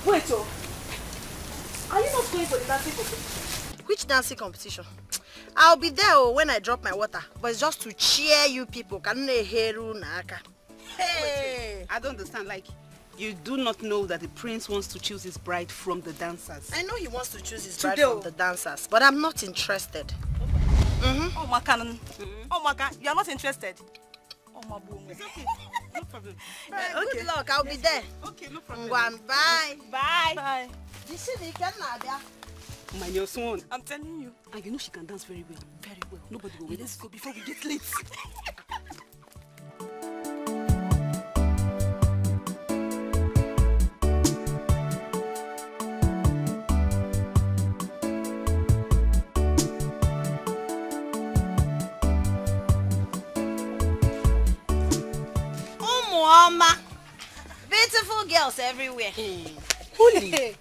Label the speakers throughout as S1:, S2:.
S1: Wait, oh. Are you not going for the dancing competition?
S2: Which dancing competition? I'll be there when I drop my water, but it's just to cheer you people.
S3: Hey! I don't understand, like, you do not know that the prince wants to choose his bride from the dancers.
S2: I know he wants to choose his bride from the dancers, but I'm not interested.
S1: Oh, Makan. Oh, Makan, you are not interested? Oh, my boom.
S3: It's okay. No problem.
S2: Good luck, I'll be there.
S3: Okay, no problem.
S2: Bye.
S1: Bye. Bye.
S3: My new swan.
S1: I'm telling you.
S3: And you know she can dance very well. Very well. Nobody will wait.
S1: Let's go before we get late.
S2: Beautiful girls everywhere.
S4: Holy.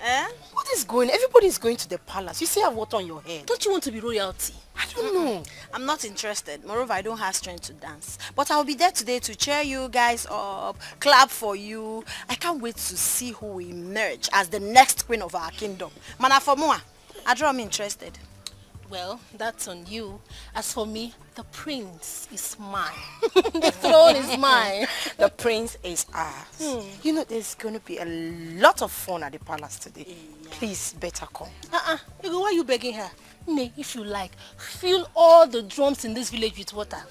S4: What is going? Everybody is going to the palace. You say I have water on your head.
S1: Don't you want to be royalty?
S4: I don't know.
S2: I'm not interested. Moreover, I don't have strength to dance. But I'll be there today to cheer you guys up, clap for you. I can't wait to see who will emerge as the next queen of our kingdom. Mana for moi, I'm interested.
S1: Well, that's on you. As for me, the prince is mine. The throne is mine.
S4: The prince is ours. You know, there's going to be a lot of fun at the palace today. Please, better come.
S1: Ego, why are you begging her? Nay, if you like, fill all the drums in this village with water.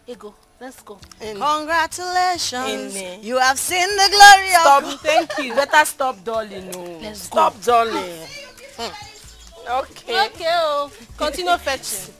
S1: Ego, let's go.
S2: Congratulations. You have seen the glory of...
S4: Thank you. Better stop darling. No.
S1: Let's
S4: stop darling. Okay.
S1: Okay, continue fetching.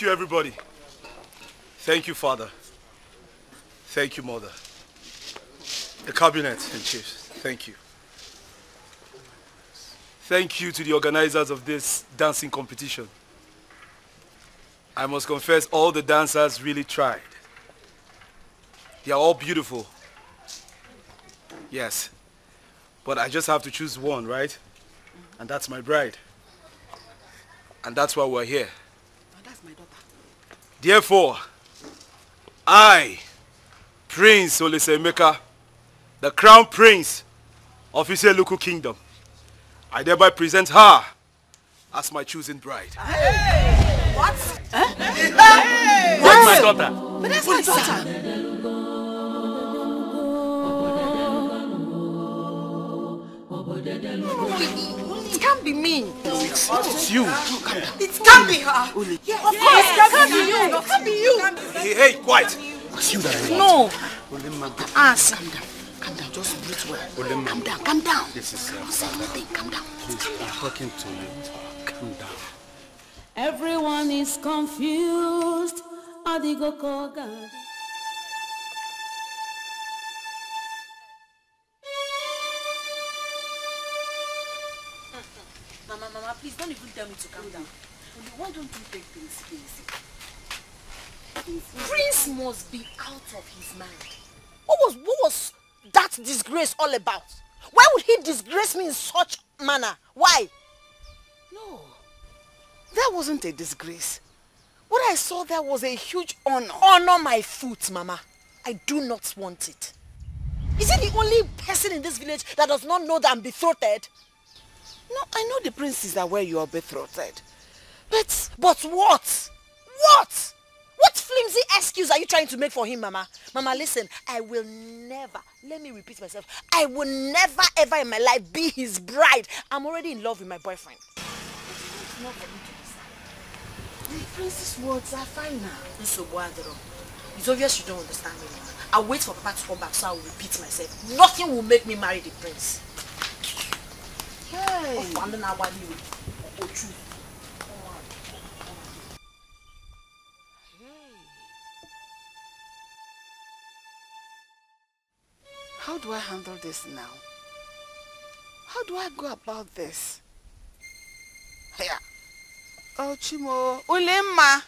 S5: you, everybody. Thank you, Father. Thank you, Mother. The Cabinet and Chiefs, thank you. Thank you to the organizers of this dancing competition. I must confess, all the dancers really tried. They are all beautiful. Yes. But I just have to choose one, right? And that's my bride. And that's why we're here.
S3: Oh, that's my daughter.
S5: Therefore, I, Prince Olisaemeka, the Crown Prince of Iseluku Kingdom, I thereby present her as my chosen bride.
S2: Hey. What?
S5: Huh? Hey. That's my daughter.
S2: But that's my daughter. It can't be me.
S5: No, it's you.
S2: It can't be her. Yes. Of course, it can't be you. It can't be you.
S5: Hey, quiet. It's you that I want.
S2: No. Ask. Calm down. Just breathe well. Calm down.
S5: This is
S2: Don't say anything. Calm down.
S5: Please, I'm talking to you. Calm down.
S6: Everyone is confused. Adigo Koga.
S2: Mama, please don't even tell me to calm down. Why don't you take things easy? Prince must be out of his mind. What was that disgrace all about? Why would he disgrace me in such manner? Why?
S3: No, that wasn't a disgrace. What I saw there was a huge honor.
S2: Honor my foot, Mama. I do not want it. Is he the only person in this village that does not know that I'm betrothed?
S3: No, I know the prince is aware you are betrothed. But
S2: what? What? What flimsy excuse are you trying to make for him, Mama? Mama, listen, I will never, let me repeat myself, I will never ever in my life be his bride. I'm already in love with my boyfriend. It's not for me to decide. The prince's words are fine now. It's obvious you don't understand me, Mama. I'll wait for Papa to come back so I will repeat myself. Nothing will make me marry the prince. Hey.
S3: How do I handle this now? How do I go about this? Yeah. Oh, Chimo. Ulemma.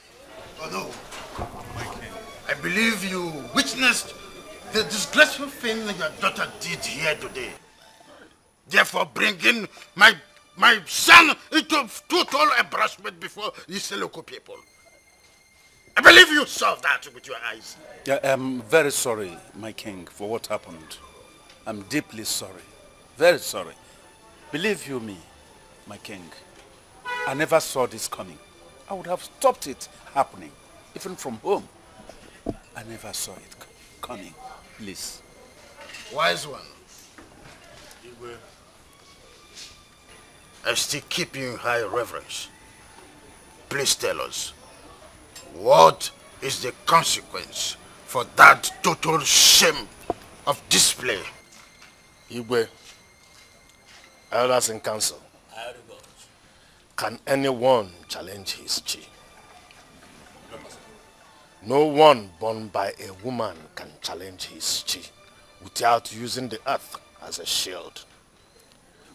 S7: Oh no, my king. I believe you witnessed the disgraceful thing that your daughter did here today. Therefore, bringing my son into total embarrassment before these local people. I believe you saw that with your eyes.
S8: Yeah, I'm very sorry, my king, for what happened. I'm deeply sorry. Very sorry. Believe you me, my king. I never saw this coming. I would have stopped it happening, even from home. I never saw it coming. Please.
S7: Wise one. I still keep you in high reverence. Please tell us, what is the consequence for that total shame of display?
S9: Igwe, elders in council, can anyone challenge his chi? No one born by a woman can challenge his chi without using the earth as a shield.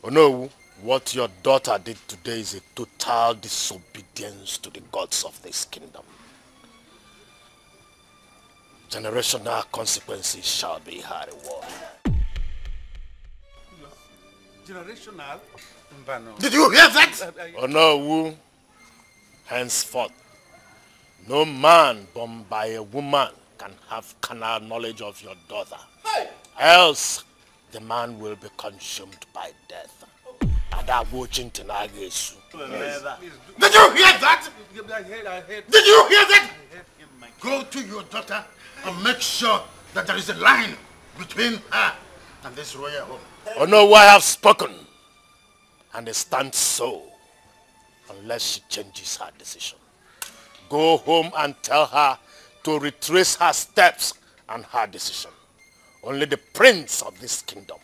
S9: Oh no, what your daughter did today is a total disobedience to the gods of this kingdom. Generational consequences shall be her reward.
S8: Generational?
S7: Did you hear that?
S9: Oh no, henceforth, no man born by a woman can have carnal knowledge of your daughter. Hey. Else, the man will be consumed by death. Did you
S7: hear that? Did you hear that? Go to your daughter and make sure that there is a line between her and this royal home.
S9: Oh no, I have spoken. And it stands so, unless she changes her decision. Go home and tell her to retrace her steps and her decision. Only the prince of this kingdom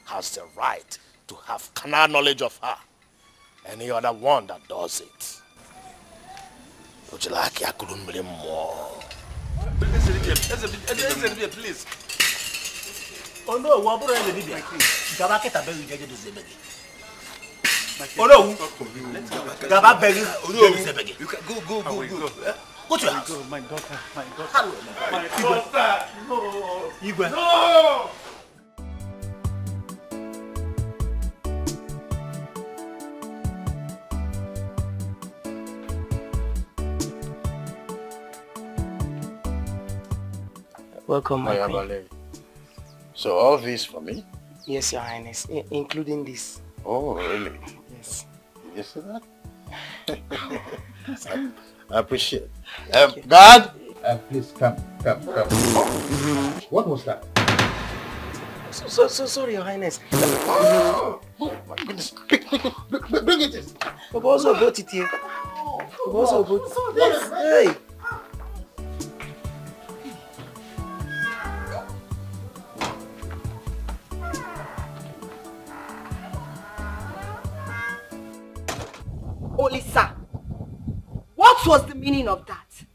S9: has the right to have carnal knowledge of her. Any other one that does it Would you like I couldn't bring more?
S8: Please.
S10: Oh no, what about the Libya? Gabaketa Berry, you get to Zebedi. Oh no, Gabak Berry, you can go. Go to your house.
S8: My daughter.
S10: My daughter. No. Igwe.
S9: No.
S11: Welcome, my queen.
S9: So all this for me?
S11: Yes, Your Highness, including this.
S9: Oh, really?
S11: Yes.
S9: You see that? I appreciate it. Guard! Please come. What was that?
S11: So sorry, Your Highness.
S9: Oh my goodness. Bring it in.
S11: We've also brought it here. Hey!
S4: Olisa, what was the meaning of that?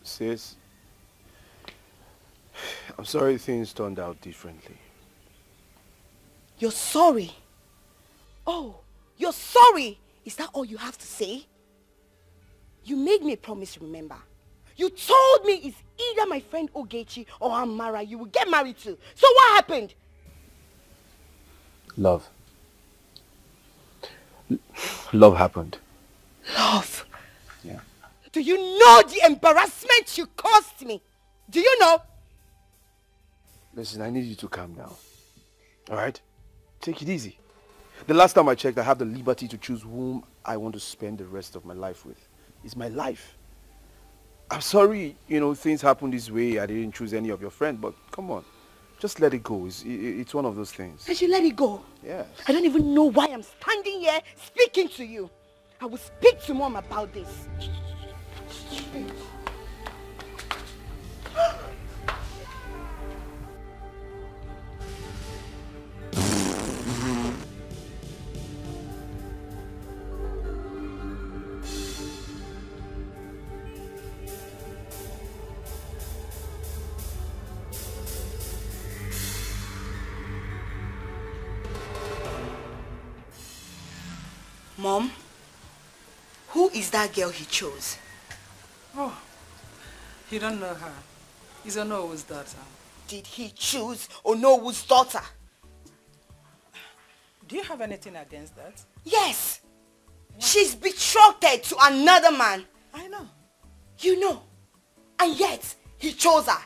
S12: Sis, I'm sorry things turned out differently.
S4: You're sorry? Oh, you're sorry? Is that all you have to say? You made me a promise, remember? You told me it's either my friend Ogechi or Amara you will get married to. So what happened?
S12: Love. Love happened.
S4: Love?
S12: Yeah.
S4: Do you know the embarrassment you caused me? Do you know?
S12: Listen, I need you to calm down. Alright? Take it easy. The last time I checked, I have the liberty to choose whom I want to spend the rest of my life with. It's my life. I'm sorry, things happen this way. I didn't choose any of your friends, but come on. Just let it go. It's one of those things.
S4: I should let it go?
S12: Yes.
S4: I don't even know why I'm standing here speaking to you. I will speak to Mom about this. Mom, who is that girl he chose?
S13: Oh, you don't know her. He's Onowu's daughter.
S4: Did he choose Onowu's daughter?
S13: Do you have anything against that?
S4: Yes. What? She's betrothed to another man.
S13: I know.
S4: You know. And yet, he chose her.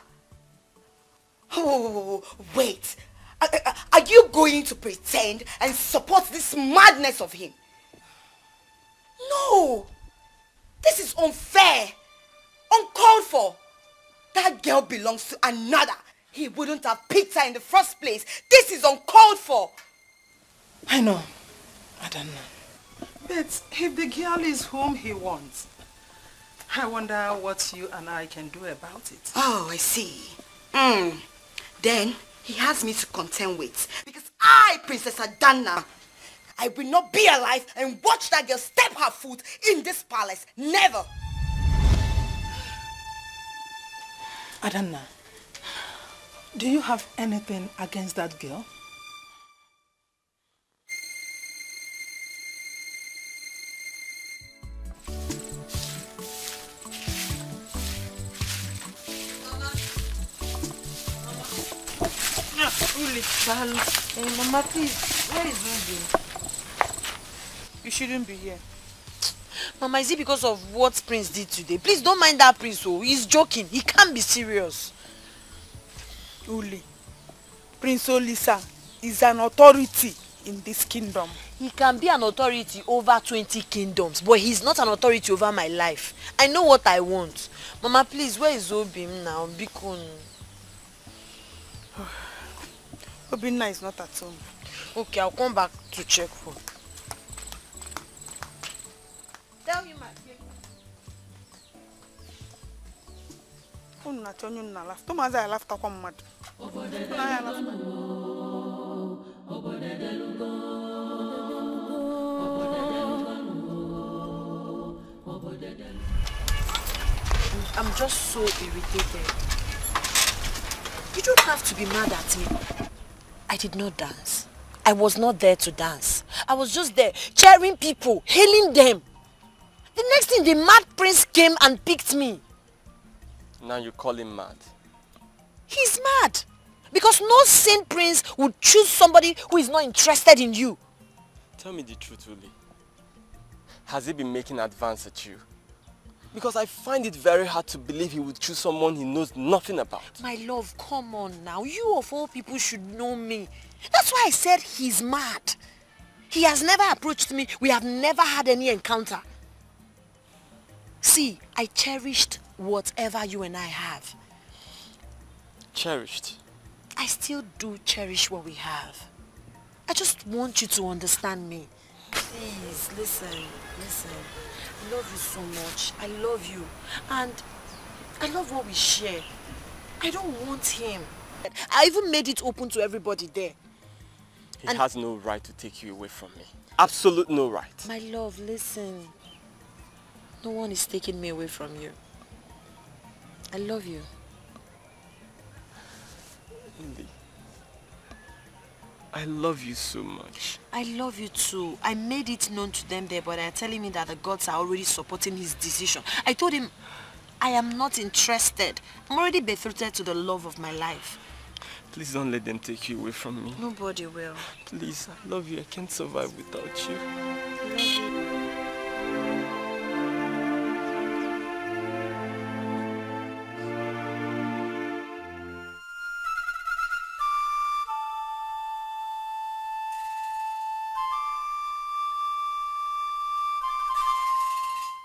S4: Oh, wait. Are you going to pretend and support this madness of him? No! This is unfair! Uncalled for! That girl belongs to another. He wouldn't have picked her in the first place. This is uncalled for!
S13: I know. I don't know. But if the girl is whom he wants, I wonder what you and I can do about it.
S4: Oh, I see. Then he has me to contend with. Because I, Princess Adanna, I will not be alive and watch that girl step her foot in this palace. Never.
S13: Adanna, do you have anything against that girl?
S4: Mama, please, where is Ruby?
S3: You shouldn't be here.
S2: Mama, is it because of what Prince did today? Please don't mind that Prince. Oh, he's joking. He can't be serious.
S3: Uli, Prince Olisa is an authority in this kingdom.
S2: He can be an authority over 20 kingdoms, but he's not an authority over my life. I know what I want. Mama, please, where is Obim now? Bikun.
S3: Obinna is not at home.
S2: Okay, I'll come back to check for. Tell him I came.
S3: Oh, not on you now. Laugh. Tomaza, I laughed. I'm mad.
S2: I'm just so irritated. You don't have to be mad at me. I did not dance. I was not there to dance. I was just there cheering people, hailing them. The next thing, the mad prince came and picked me.
S14: Now you call him mad.
S2: He's mad. Because no sane prince would choose somebody who is not interested in you.
S14: Tell me the truth, Uli. Has he been making advance at you? Because I find it very hard to believe he would choose someone he knows nothing about.
S2: My love, come on now. You of all people should know me. That's why I said he's mad. He has never approached me. We have never had any encounter. See, I cherished whatever you and I have.
S14: Cherished?
S2: I still do cherish what we have. I just want you to understand me. Please, listen. I love you so much. I love you. And I love what we share. I don't want him. I even made it open to everybody there.
S14: He has no right to take you away from me. Absolute no right.
S2: My love, listen. No one is taking me away from you. I love you.
S14: Indy, I love you so much.
S2: I love you too. I made it known to them there, but they're telling me that the gods are already supporting his decision. I told him, I am not interested. I'm already betrothed to the love of my life.
S14: Please don't let them take you away from me.
S2: Nobody will.
S14: Please, I love you. I can't survive without you.
S2: I love you.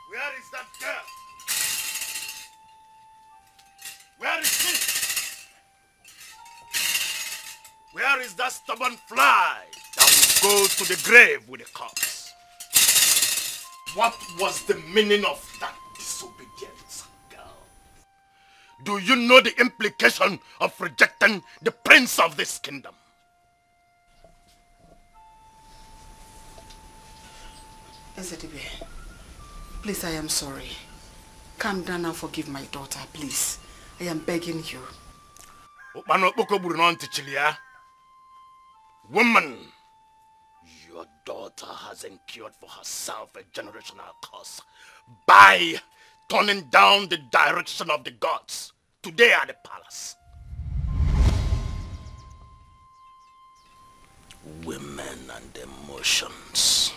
S7: Where is that girl? Where is she? Where is that stubborn fly that will go to the grave with the corpse? What was the meaning of that disobedience, girl? Do you know the implication of rejecting the prince of this kingdom?
S13: Ezedibe, please, I am sorry. Calm down and forgive my daughter, please. I am begging you.
S7: Woman, your daughter has incurred for herself a generational curse by turning down the direction of the gods today at the palace. Women and emotions.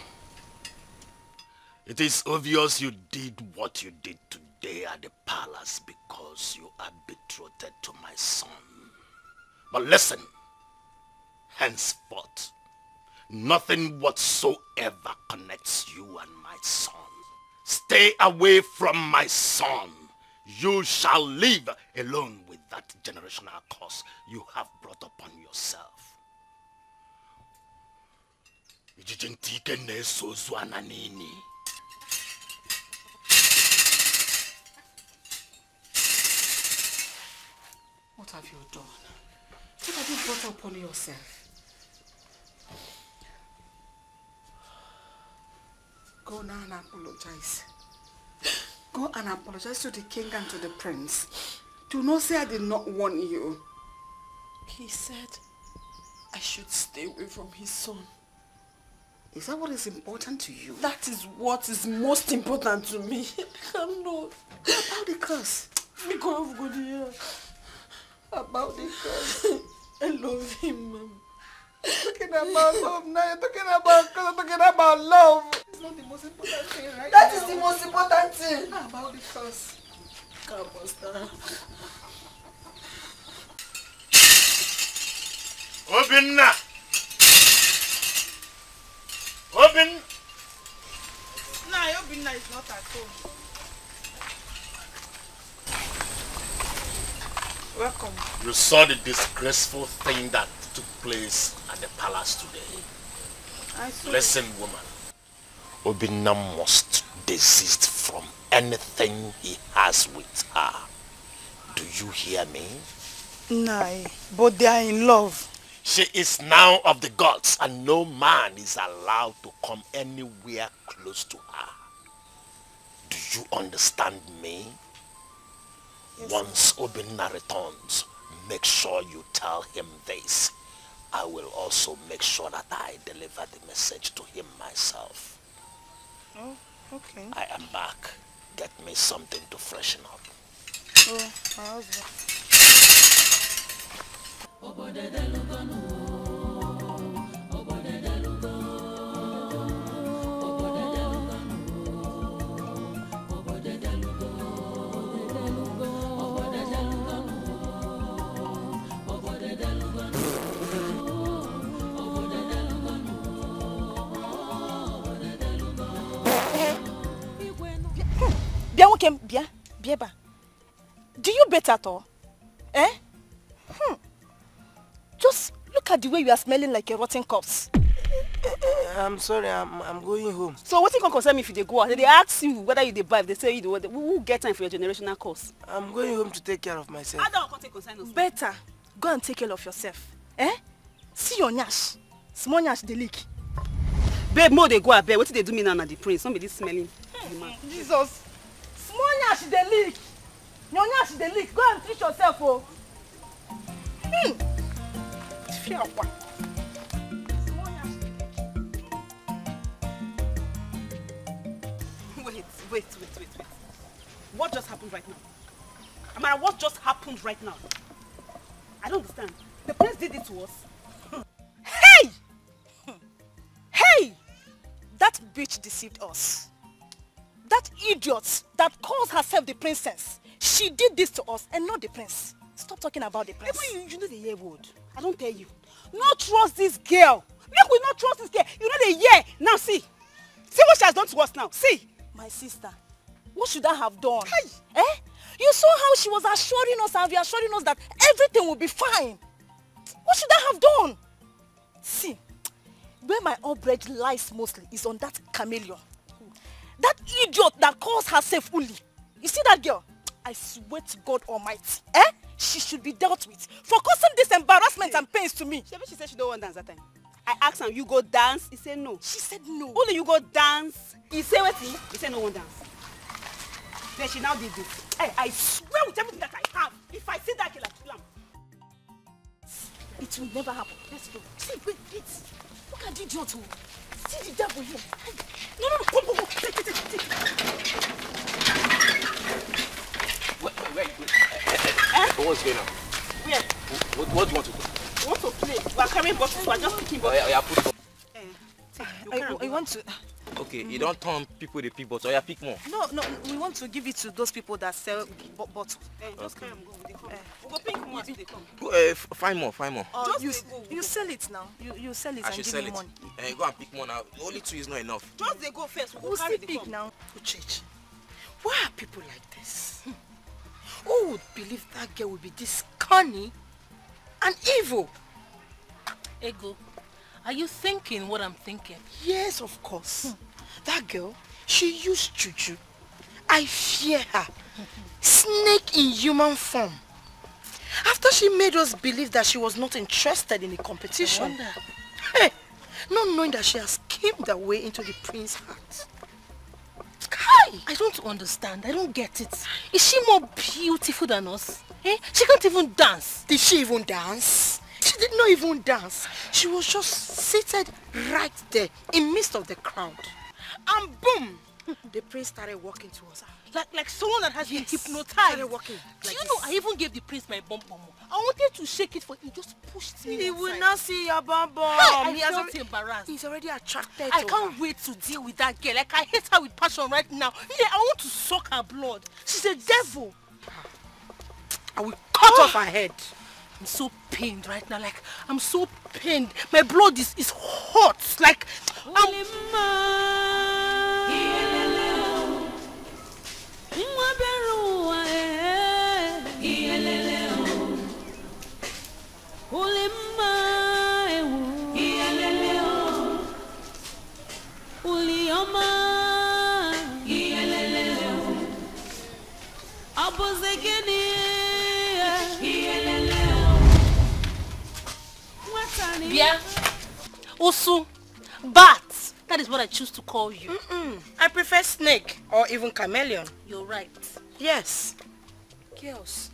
S7: It is obvious you did what you did today at the palace because you are betrothed to my son. But listen, henceforth, nothing whatsoever connects you and my son. Stay away from my son. You shall live alone with that generational curse you have brought upon yourself.
S13: What have you done? What have you brought upon yourself? Go now and apologize. Go and apologize to the king and to the prince. Do not say I did not warn you.
S2: He said I should stay away from his son.
S13: Is that what is important to you?
S2: That is what is most important to me. I cannot.
S13: About the curse.
S2: About the curse. I love him, Mom.
S13: Talking about love now. You're talking about curse. I'm talking about love. It's not the most important thing, right?
S2: That is the most important thing.
S13: About the curse.
S7: Obinna!
S13: Obinna is not at home. Welcome.
S7: You saw the disgraceful thing that took place at the palace today.
S13: I saw.
S7: Listen, woman. Obinna must desist from anything he has with her. Do you hear me?
S13: No, but they are in love.
S7: She is now of the gods and no man is allowed to come anywhere close to her. Do you understand me?
S9: Yes. Once Obinna returns, make sure you tell him this. I will also make sure that I deliver the message to him myself.
S2: Oh, okay.
S9: I am back. Get me something to freshen up.
S2: Oh, my husband. Do you bet at all? Eh? Just look at the way you are smelling like a rotten corpse.
S11: I'm sorry, I'm going home.
S15: So what you can concern me if you go out? They ask you whether you buy, they say you do. Who will get time for your generational course?
S11: I'm going home to take care of myself.
S15: I don't take concern of
S2: Better go and take care of yourself. Eh? See your nyash. Small nyash they leak.
S15: Babe, more they go a bed. What did they do me now na the prince? Somebody smelling.
S2: Jesus. Small nyash they leak. Your nyash they leak. Go and treat yourself, oh. Fear what?
S15: Wait. What just happened right now? Amara, what just happened right now? I don't understand. The prince did it to us.
S2: Hey! Hey! That bitch deceived us. That idiot that calls herself the princess. She did this to us and not the prince. Stop talking about the prince.
S15: You know the year word. I don't tell you. Not trust this girl. Make we not trust this girl. You know the year. Now see. See what she has done to us now. See.
S2: My sister, what should I have done? Hey. Eh? You saw how she was assuring us and reassuring us that everything will be fine. What should I have done? See, where my outrage lies mostly is on that chameleon. That idiot that calls herself Uli. You see that girl? I swear to God Almighty. Eh? She should be dealt with for causing this embarrassment and pains to me.
S15: She said she don't want to dance that time. I asked him, you go dance? He said no.
S2: She said no.
S15: Only you go dance. He said what? He said no one dance. Then she now did this. Hey, I swear with everything that I have, if I see that girl, I kill him.
S2: It will never happen. Let's go. See, wait. Look at the idiot. See the devil here. No. Go. Take.
S11: What's going on?
S15: Where?
S11: What do you want to do?
S15: We want to play. We are carrying bottles, we are just picking bottles.
S11: Yeah, put
S2: I want to...
S11: Okay, you don't turn people the pick bottle. Yeah, pick more.
S2: No, we want to give it to those people that sell bottles.
S15: Just carry them, go with the come. We'll go pick more as they come.
S11: Go, find more.
S2: You sell it now. You sell it
S11: I
S2: and
S11: should
S2: give
S11: sell
S2: me
S11: it.
S2: money.
S11: Go and pick more now. Only 2 is not enough.
S15: Just they go first.
S2: We'll
S15: carry
S2: still
S15: the
S2: pick
S15: come.
S2: now.
S4: Uchechi, why are people like this? Who would believe that girl would be this cunning and evil?
S1: Ego, are you thinking what I'm thinking?
S4: Yes, of course. That girl, she used juju. I fear her. Snake in human form. After she made us believe that she was not interested in the competition.
S1: I wonder.
S4: Hey, not knowing that she has schemed her way into the prince's heart. Kai!
S1: I don't understand. I don't get it. Is she more beautiful than us? Eh? She can't even dance.
S4: Did she even dance? She did not even dance. She was just seated right there in midst of the crowd. And boom! The prince started walking towards her.
S1: Like someone that has been hypnotized.
S4: Started walking.
S1: Do you know, I even gave the prince my bum. I wanted to shake it, but he just pushed me.
S4: He will not see your bum.
S1: I felt embarrassed.
S4: He's already attracted
S1: I
S4: to
S1: can't
S4: her.
S1: wait to deal with that girl. Like, I hate her with passion right now. Yeah, I want to suck her blood. She's a devil.
S4: I will cut off her head.
S1: I'm so pained right now. Like, I'm so pained. My blood is hot. Like, yeah. Osu, bat. That is what I choose to call you.
S4: I prefer snake or even chameleon.
S1: You're right.
S4: Yes.
S2: Girls,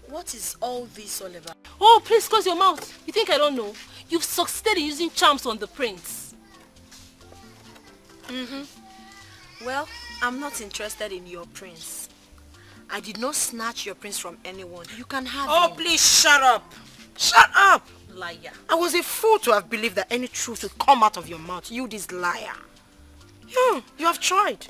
S2: what is all this all about?
S1: Oh, please close your mouth. You think I don't know? You've succeeded in using charms on the prince.
S2: Well, I'm not interested in your prince. I did not snatch your prince from anyone. You can have him.
S13: Oh, please shut up. Shut up.
S1: Liar.
S13: I was a fool to have believed that any truth would come out of your mouth. You this liar. You have tried.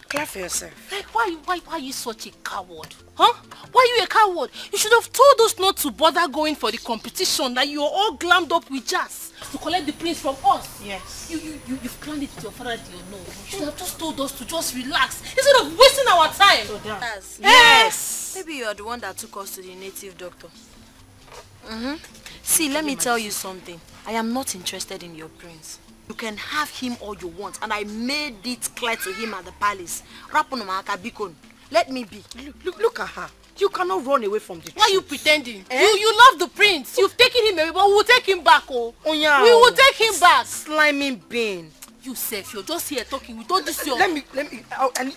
S13: Clear for yourself.
S1: Like, why are you such a coward? Huh? Why are you a coward? You should have told us not to bother going for the competition, that you're all glammed up with jazz to collect the prince from us.
S13: Yes.
S1: You've planned it with your father, do you know? You should have just told us to just relax instead of wasting our time.
S2: Yes. Maybe you are the one that took us to the native doctor. See, let me tell you something. I am not interested in your prince. You can have him all you want, and I made it clear to him at the palace. Let me be.
S13: Look at her. You cannot run away from the truth.
S1: Why are you pretending? You love the prince. You've taken him away, but we will take him back. Oh yeah. We will take him back.
S13: Sliming bean.
S1: You safe, you're just here talking. We told this your...
S13: Let me...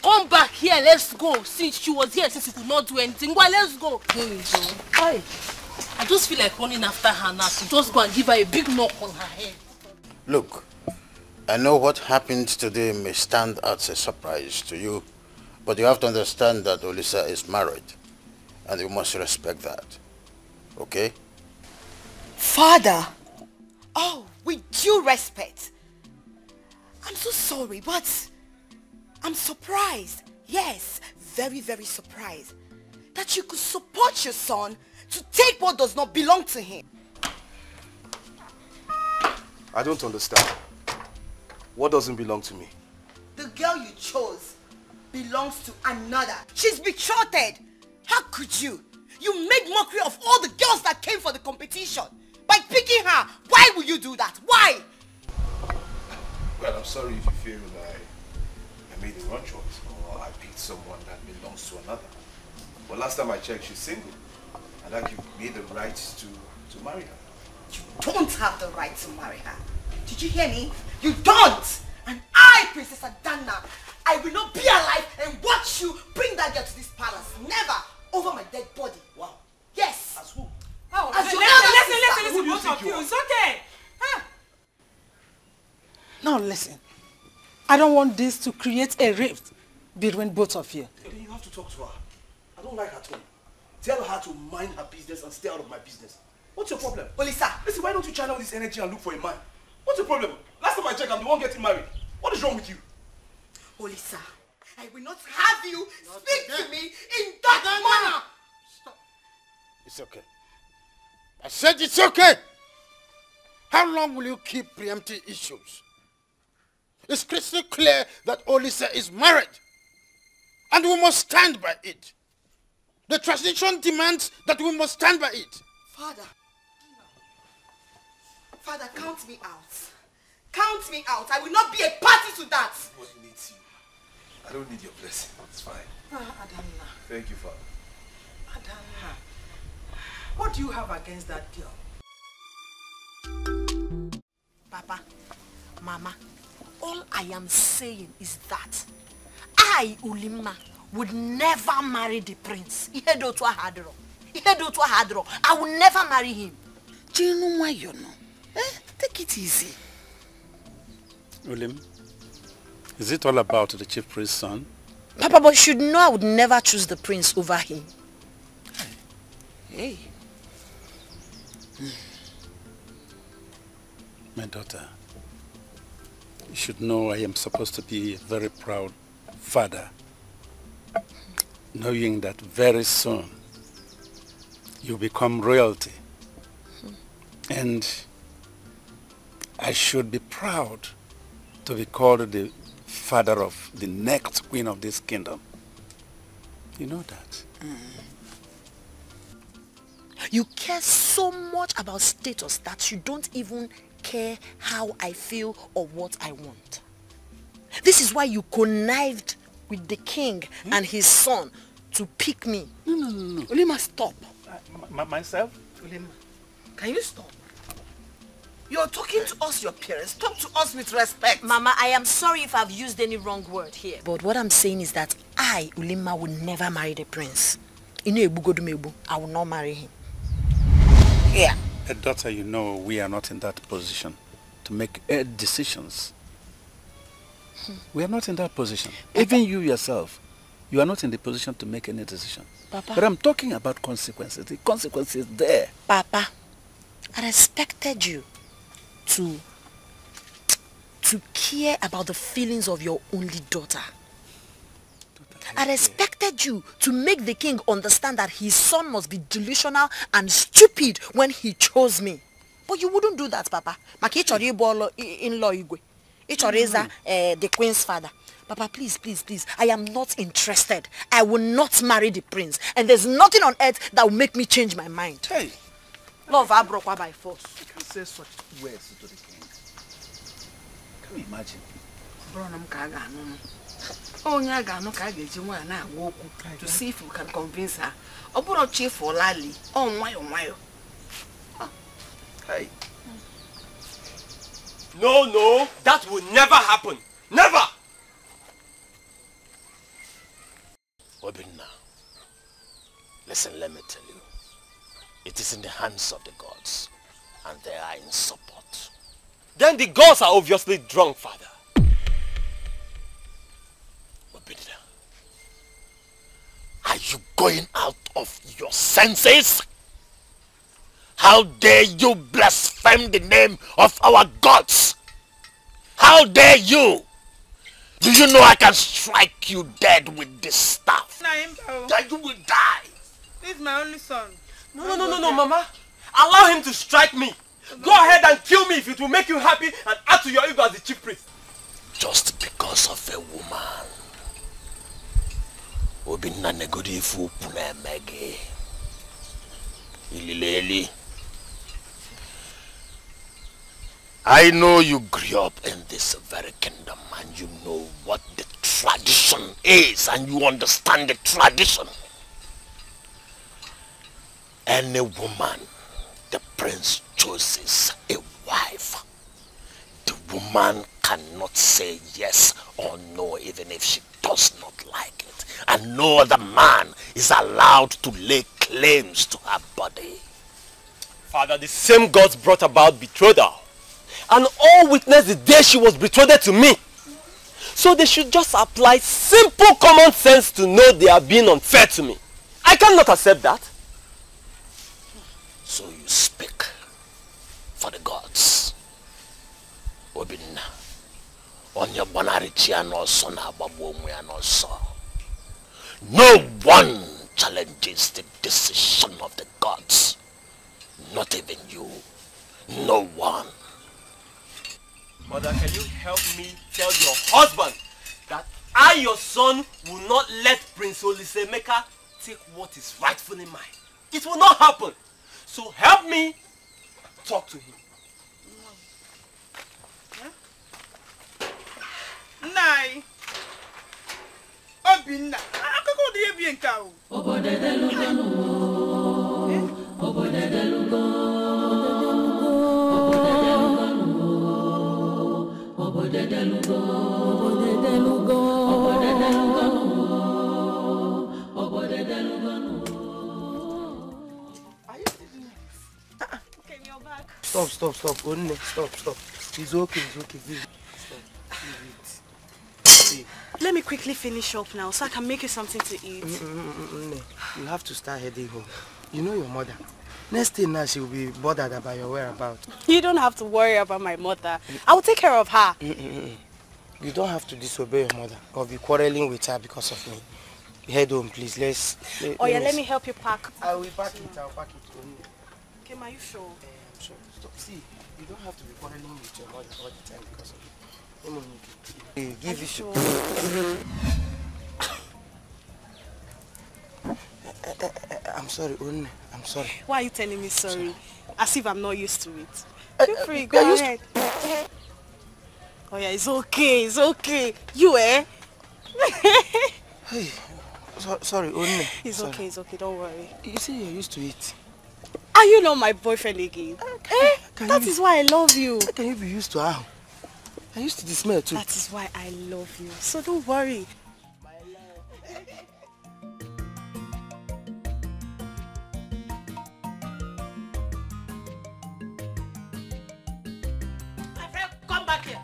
S1: Come back here, let's go. Since she was here, since you could not do anything. Well, let's go.
S13: Hi.
S1: I just feel like running after her now to just go and give her a big knock on her head.
S7: Look, I know what happened today may stand as a surprise to you, but you have to understand that Olisa is married, and you must respect that. Okay?
S4: Father! Oh, with due respect. I'm so sorry, but I'm surprised. Yes, very, very surprised that you could support your son to take what does not belong to him.
S12: I don't understand. What doesn't belong to me?
S4: The girl you chose belongs to another. She's betrothed. How could you? You made mockery of all the girls that came for the competition by picking her. Why would you do that? Why?
S12: Well, I'm sorry if you feel like I made the wrong choice or I picked someone that belongs to another. But last time I checked, she's single. And that you made the right to marry her.
S4: You don't have the right to marry her. Did you hear me? You don't! And I, Princess Adana, I will not be alive and watch you bring that girl to this palace. Never! Over my dead body. Wow. Yes!
S12: As who?
S15: Oh,
S4: as your
S15: listen, both of you. It's okay. Huh?
S13: Now listen. I don't want this to create a rift between both of you.
S12: You have to talk to her. I don't like her tone. Tell her to mind her business and stay out of my business. What's your problem?
S4: Olisa.
S12: Listen, why don't you channel this energy and look for a man? What's your problem? Last time I checked, I'm the one getting married. What is wrong with you?
S4: Olisa, I will not have you speak to me in that manner.
S7: Stop. It's okay. I said it's okay. How long will you keep preempting issues? It's crystal clear that Olisa is married. And we must stand by it. The tradition demands that we must stand by it.
S4: Father, count me out. Count me out. I will not be a party to that.
S12: Nobody needs you. I don't need your blessing. It's fine.
S13: Adana.
S12: Thank you, Father.
S13: Adana. What do you have against that girl?
S2: Papa, Mama, all I am saying is that I, Ulima, would never marry the prince. I will never marry him.
S7: Do you know why you know? Take it easy.
S8: Ulim, is it all about the chief priest's son?
S2: Papa, but you should know I would never choose the prince over him.
S8: Hey. My daughter, you should know I am supposed to be a very proud father, knowing that very soon you become royalty. And I should be proud to be called the father of the next queen of this kingdom. You know that.
S2: You care so much about status that you don't even care how I feel or what I want. This is why you connived with the king and his son to pick me.
S13: No. Ulima, stop.
S8: Myself?
S13: Ulima, can you stop? You're talking to us, your parents. Talk to us with respect.
S2: Mama, I am sorry if I've used any wrong word here. But what I'm saying is that I, Ulima, will never marry the prince. I will not marry him. Yeah.
S8: Daughter, you know we are not in that position to make decisions. We are not in that position. Even you yourself, you are not in the position to make any decision.
S2: Papa.
S8: But I'm talking about consequences. The consequences there.
S2: Papa, I expected you to care about the feelings of your only daughter. I expected you to make the king understand that his son must be delusional and stupid when he chose me. But you wouldn't do that, Papa. In-law Igwe. The queen's father. Papa, please, please, please. I am not interested. I will not marry the prince. And there's nothing on earth that will make me change my mind.
S8: Hey.
S2: Love Abrokwa by force.
S8: You can say such words to the king. Can you imagine?
S3: To see if we can convince her. Chief or Lali.
S14: Hey. No, that will never happen. Never!
S9: Obinna, listen, let me tell you. It is in the hands of the gods, and they are in support.
S14: Then the gods are obviously drunk, Father.
S9: Obinna, are you going out of your senses? How dare you blaspheme the name of our gods? How dare you? Do you know I can strike you dead with this staff? Then you will die.
S13: This is my only son.
S14: No, Mama. Allow him to strike me. Go ahead and kill me if it will make you happy and add to your ego as the chief priest.
S9: Just because of a woman. Obinna negodi fu punemege. Ilileli. I know you grew up in this very kingdom and you know what the tradition is and you understand the tradition. Any woman the prince chooses a wife, the woman cannot say yes or no even if she does not like it. And no other man is allowed to lay claims to her body.
S14: Father, the same gods brought about betrothal. And all witnessed the day she was betrothed to me. So they should just apply simple common sense to know they are being unfair to me. I cannot accept that.
S9: So you speak for the gods. Obinna. Onya banarichi anoso na babomu anoso. No one challenges the decision of the gods. Not even you. No one.
S14: Mother, can you help me tell your husband that I, your son, will not let Prince Olisaemeka take what is rightfully mine? It will not happen. So help me talk to him.
S13: Nai. Obinna. Akoko de ebi enka o. Obodedelugo.
S15: Okay, you're back.
S16: Stop. Only stop. It's okay. Stop.
S15: Let me quickly finish up now so I can make you something to eat.
S16: You have to start heading home. You know your mother. Next thing now she will be bothered about your whereabouts.
S15: You don't have to worry about my mother. I will take care of her.
S16: You don't have to disobey your mother or be quarreling with her because of me. Head home, please. Let
S15: me help you pack.
S16: I will pack it. I'll pack it.
S15: Okay, are you sure?
S16: I'm sure. Stop. See, you don't have to be quarreling with your mother all the time because of me. Give it.
S15: Sure?
S16: I'm sorry, Unne. I'm sorry.
S15: Why are you telling me sorry? As if I'm not used to it. Feel free, go ahead. Oh yeah, it's okay. You
S16: Hey, sorry, Unne.
S15: It's okay, don't worry.
S16: You see, you're used to it.
S15: Are you not my boyfriend again? That is why I love you.
S16: How can you be used to how? I used to the smell too.
S15: That is why I love you. So don't worry. back here.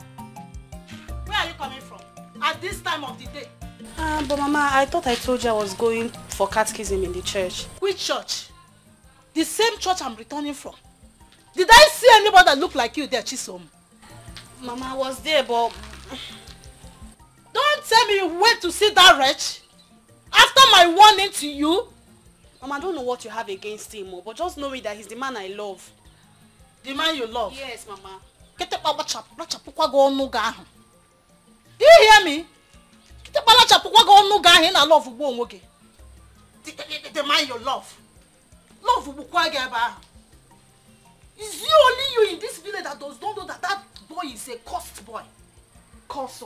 S15: Where are you coming from? At this time of the day.
S6: But Mama, I thought I told you I was going for catechism in the church.
S15: Which church? The same church I'm returning from. Did I see anybody that looked like you there, Chisom?
S6: Mama, I was there, but...
S15: Don't tell me you went to see that wretch after my warning to you.
S6: Mama, I don't know what you have against him, but just knowing that he's the man I love.
S15: The man you love?
S6: Yes, Mama.
S15: Do you hear me? The man you love. Is it only you in this village that does not know that that boy is a cursed boy?
S6: Cursed?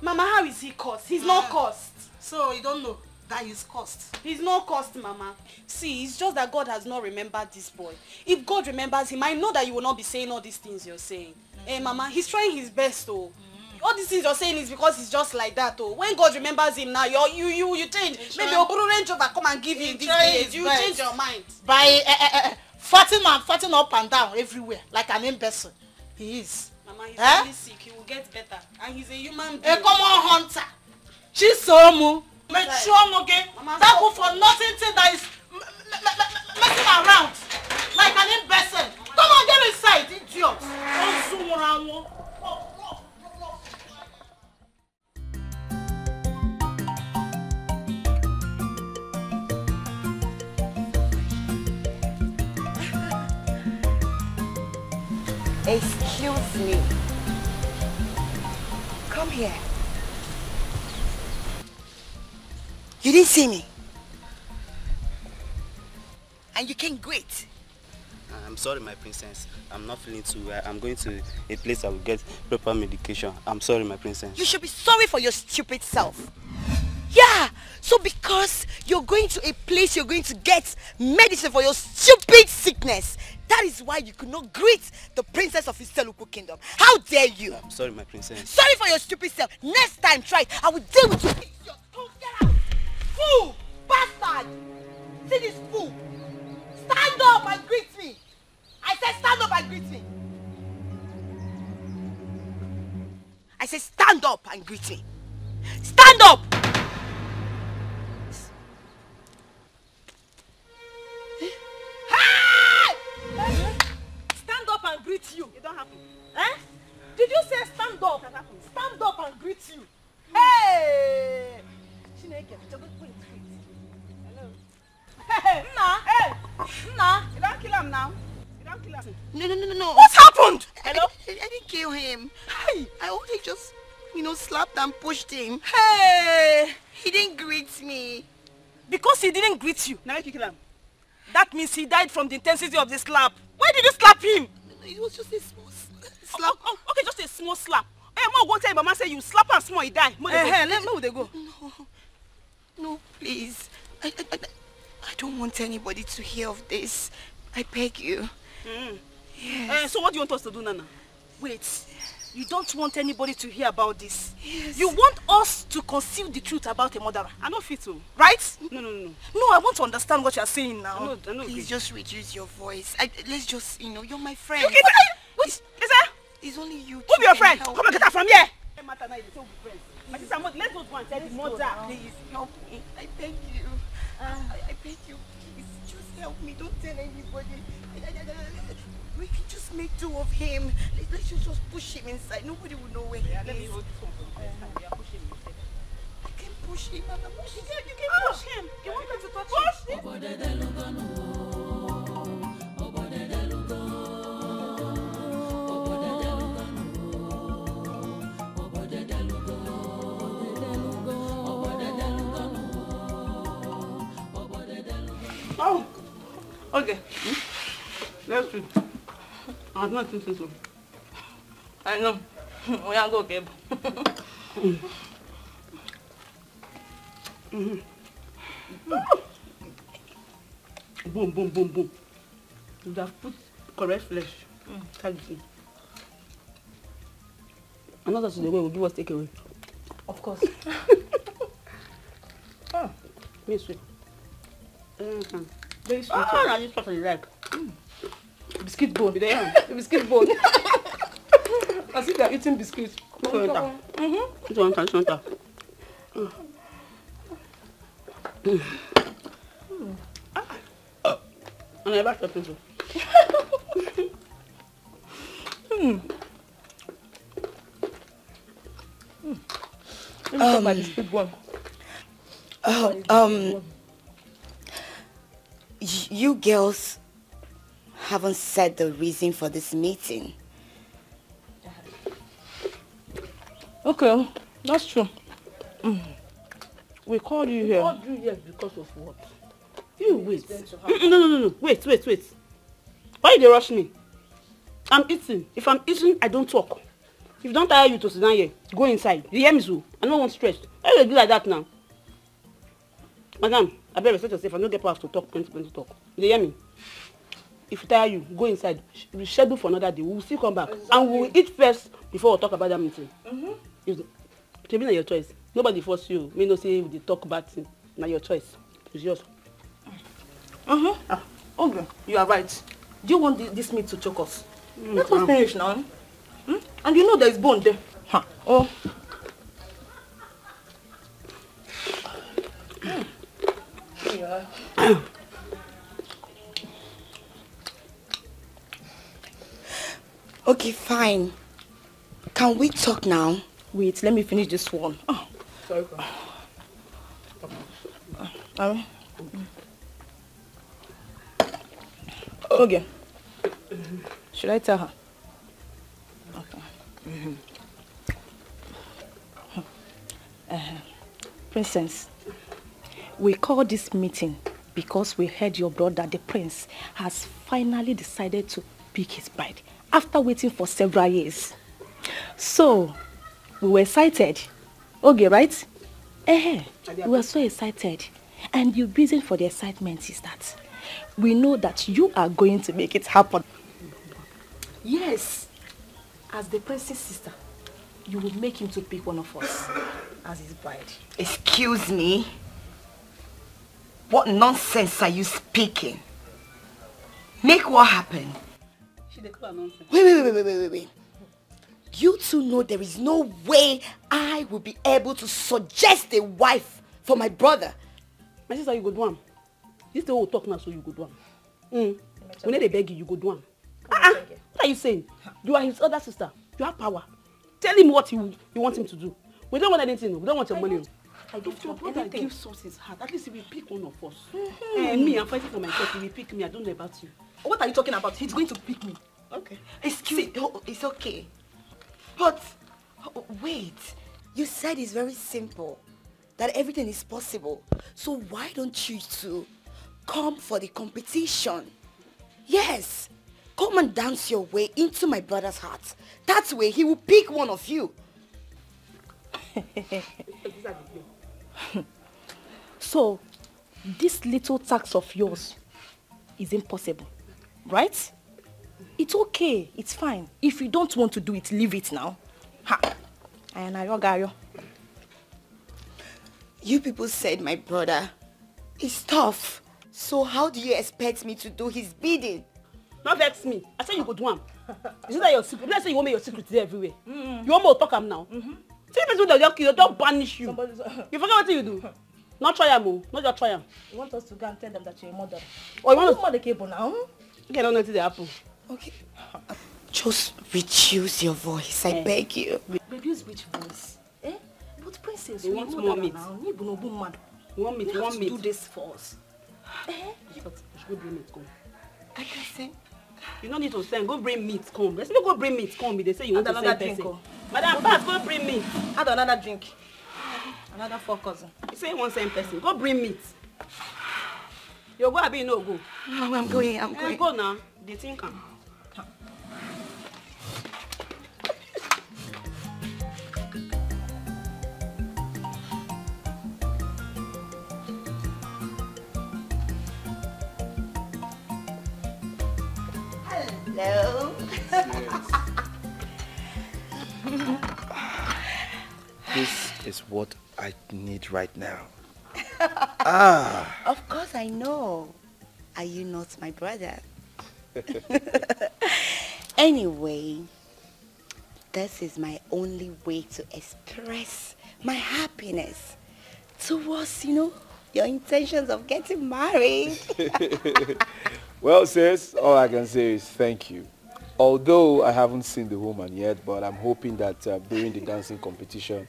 S15: Mama, how is he cursed? He's not cursed. So you don't know that he's cursed?
S6: He's not cursed, Mama. See, it's just that God has not remembered this boy. If God remembers him, I know that you will not be saying all these things you're saying. Mama, he's trying his best, oh. All these things you're saying is because he's just like that, oh. When God remembers him now, you change. Maybe Oburu Range Rover come and give you this village. You change your mind.
S15: By farting up and down everywhere like an imbecile. He is.
S6: Mama, he's really sick. He will get better. And he's a human being.
S15: A common hunter. Chisomu. That go for nothing thing that is messing around like an imbecile. Come on, get inside, idiot.
S4: Excuse me. Come here. You didn't see me. And you can't greet.
S17: I'm sorry, my princess. I'm not feeling too well. I'm going to a place I will get proper medication. I'm sorry, my princess.
S4: You should be sorry for your stupid self. Yeah, so because you're going to a place you're going to get medicine for your stupid sickness, that is why you could not greet the princess of Iseluku kingdom. How dare you?
S17: I'm sorry, my princess.
S4: Sorry for your stupid self. Next time, try it. I will deal with you. Get out! Fool! Bastard! See this fool? Stand up and greet me. I said stand up and greet me. I said stand up and greet me. Stand up!
S15: Stand up and greet you. It don't happen. Eh? Did you say stand up? Stand up and greet you. Hey! Hello. Hey! Hey! You don't kill him now. You don't kill him.
S4: No.
S15: What happened?
S4: Hello? I didn't kill him. Hey! I only just, slapped and pushed him.
S15: Hey!
S4: He didn't greet me.
S15: Because he didn't greet you. Now you kill him. That means he died from the intensity of the slap. Why did you slap him?
S4: It was just a small slap.
S15: Okay, just a small slap. Hey, Mama, go tell Mama say you slap and small, he die. Hey, let me go.
S4: No, please. I don't want anybody to hear of this. I beg you. Yes.
S15: So what do you want us to do, Nana? Wait. You don't want anybody to hear about this?
S4: Yes.
S15: You want us to conceal the truth about a murderer? I don't fit to. Right? No. No, I want to understand what you're saying now.
S4: I know. Please just reduce your voice. Let's just, you're my friend.
S15: What is that?
S4: It's only you.
S15: Who be your friend? Come and get her from here. My sister, let's go and tell the mother.
S4: Please help me. I beg you. I beg you. Please just help me. Don't tell anybody. We can just make two of him. Let's just push him inside. Nobody will know where he is.
S15: Let me hold this one from the side. Push him inside.
S4: I can push him.
S15: You can push him. You want me to touch him? Oh, okay. Let's do. I'm not thinking so. I know. We are go, Gabe. Boom. You have put correct flesh. Tag it. Another today will give us takeaway. Of course. Me sweet. Very sweet. I just what you like. Biscuit bone. Biscuit bone. As if they're eating biscuits.
S6: I never stop it.
S4: You girls haven't said the reason for this meeting.
S15: Okay, that's true. We called you here.
S6: We called you here because of what? You wait. No. Wait. Why you rush me? I'm eating. If I'm eating, I don't talk. If you don't tire you to sit down here, go inside. You hear me, so? I don't want stress. Why you do like that now? Madam, I better respect yourself. I don't get power to talk, plenty talk. You hear me? If you tire you, go inside. We schedule for another day. We will still come back. Exactly. And we will eat first before we talk about that meeting. It's your choice. Nobody force you. Me no say if they talk bad thing. Now your choice. It's yours.
S15: Okay, you are right. Do you want this meat to choke us? Let us finish now. And you know there is bone there. Oh. Yeah.
S4: Okay, fine. Can we talk now?
S15: Wait, let me finish this one. Oh. Sorry. Okay. Should I tell her? Okay. Princess, we called this meeting because we heard your brother, the prince, has finally decided to pick his bride after waiting for several years. So, we were excited. Okay, right? We were so excited. And the reason for the excitement is that we know that you are going to make it happen. Yes. As the prince's sister, you will make him to pick one of us as his bride.
S4: Excuse me? What nonsense are you speaking? Make what happen?
S6: She declared nonsense.
S4: Wait. You two know there is no way I will be able to suggest a wife for my brother.
S6: My sister, you go do am. This the whole talk now, so you go do am. When they beg you go do am. What are you saying? You are his other sister. You have power. Tell him what you want him to do. We don't want anything. We don't want your money. If your brother gives something his heart, at least he will pick one of us. Me, I'm fighting for myself. He will pick me. I don't know about you.
S15: What are you talking about? He's going to pick me.
S4: Okay. Excuse me. It's okay. But, wait. You said it's very simple. That everything is possible. So why don't you two come for the competition? Yes. Come and dance your way into my brother's heart. That way he will pick one of you.
S15: So, this little tax of yours is impossible, right? It's okay, it's fine. If you don't want to do it, leave it now.
S4: You people said my brother is tough. So how do you expect me to do his bidding?
S6: Not vex me. I said you go do am. Is it that your secret? Let's say you want me your secret there everywhere. You want me to talk am now? See people that don't banish you. You forget what you do. Not try am, not just try am.
S15: You want us to go and tell them that you're a mother?
S6: Or you want
S15: to mother the cable now?
S6: You don't know what they happen.
S4: Okay. Just reduce your voice, I beg you.
S15: Reduce which voice? But princess,
S6: you want more meat.
S15: Now. You
S6: want meat,
S15: you have to do this for us.
S6: You should go bring meat, come.
S4: I can sing.
S6: You don't need to send. Go bring meat, come. Let's go bring meat, come. They say you want to send person. Madam, pass, go bring meat.
S15: Add another drink. Another 4 cousin.
S6: You say you want to send person. Go bring meat. You go, Abi, no go.
S4: No, I'm going.
S6: Go now. The thing come.
S4: Hello.
S12: This is what I need right now.
S4: Of course I know. Are you not my brother? Anyway, this is my only way to express my happiness towards, your intentions of getting married.
S12: Well, sis, all I can say is thank you. Although I haven't seen the woman yet, but I'm hoping that during the dancing competition,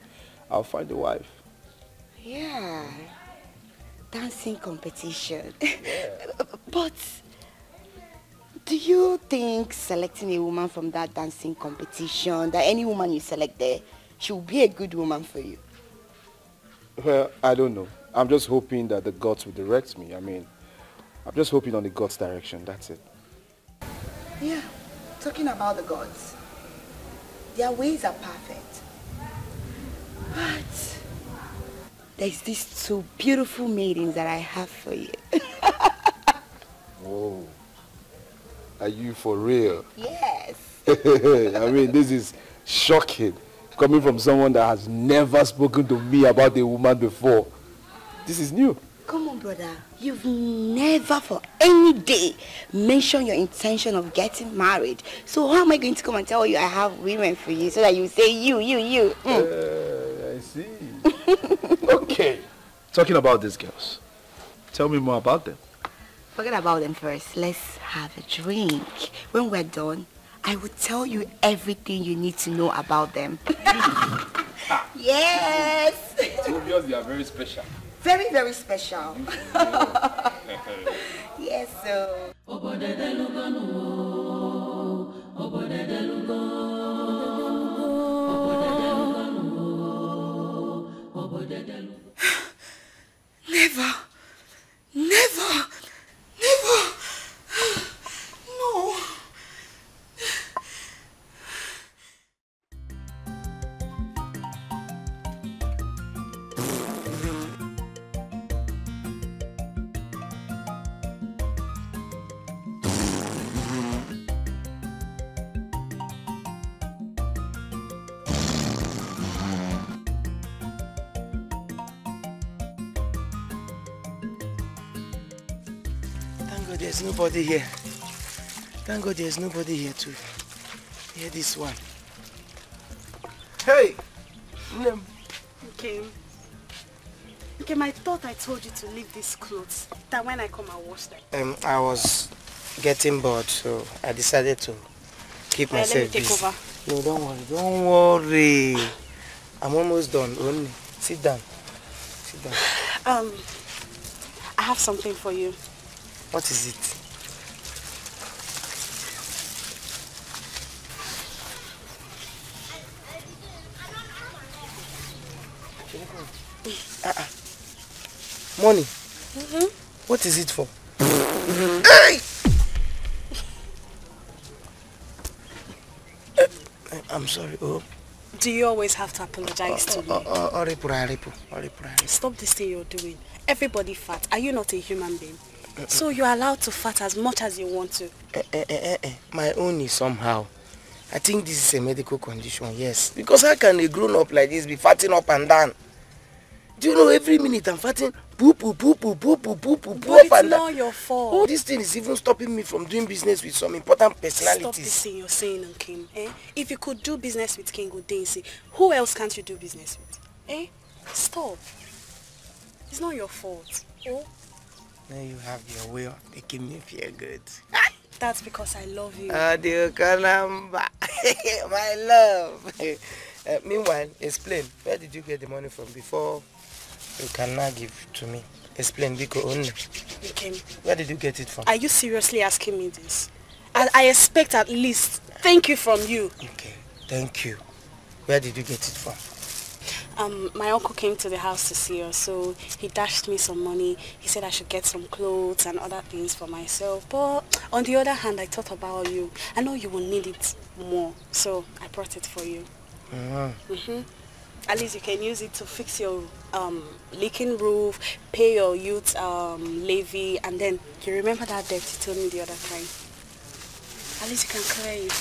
S12: I'll find a wife.
S4: Yeah, dancing competition. Yeah. But do you think selecting a woman from that dancing competition, that any woman you select there, she will be a good woman for you?
S12: Well, I don't know. I'm just hoping that the gods will direct me. I mean, I'm just hoping on the gods' direction, that's it.
S4: Yeah, talking about the gods, their ways are perfect. But there's these two beautiful maidens that I have for you.
S12: Whoa. Are you for real?
S4: Yes.
S12: I mean, this is shocking. Coming from someone that has never spoken to me about a woman before. This is new.
S4: Come on, brother. You've never for any day mentioned your intention of getting married. So how am I going to come and tell you I have women for you so that you say you?
S12: I see. Okay. Talking about these girls, tell me more about them.
S4: Forget about them first. Let's have a drink. When we're done, I will tell you everything you need to know about them. Yes.
S12: It's obvious they are very special.
S4: Very, very special. Yes, so. Never. Never. Never. No.
S16: There's nobody here. Thank God there's nobody here to hear this one. Hey!
S6: Okay, I thought I told you to leave these clothes. That when I come, I'll wash them.
S16: I was getting bored, so I decided to keep myself
S6: let me take
S16: busy.
S6: over.
S16: No, don't worry. I'm almost done. Only sit down. Sit down.
S6: I have something for you.
S16: What is it? Money? What is it for? Hey! I'm sorry.
S6: Do you always have to apologize to me? Stop this thing you're doing. Everybody fat. Are you not a human being? So you're allowed to fat as much as you want to.
S16: My own is somehow. I think this is a medical condition, yes. Because how can a grown up like this be fatting up and down? Do you know every minute I'm fatting? But
S6: it's not your fault.
S16: Oh, this thing is even stopping me from doing business with some important personalities.
S6: Stop this thing you're saying, Kim. If you could do business with King Udensi, who else can't you do business with? Stop. It's not your fault. Oh?
S16: Now you have your way of making me feel good.
S6: That's because I love you.
S16: My love. Meanwhile, explain. Where did you get the money from before you can now give to me? Explain, Biko only.
S6: Okay.
S16: Where did you get it from?
S6: Are you seriously asking me this? I expect at least thank you from you.
S16: Okay, thank you. Where did you get it from?
S6: My uncle came to the house to see us, so he dashed me some money. He said I should get some clothes and other things for myself. But on the other hand, I thought about you. I know you will need it more, so I brought it for you. At least you can use it to fix your leaking roof, pay your youth levy, and then you remember that debt you told me the other time. At least you can clear it.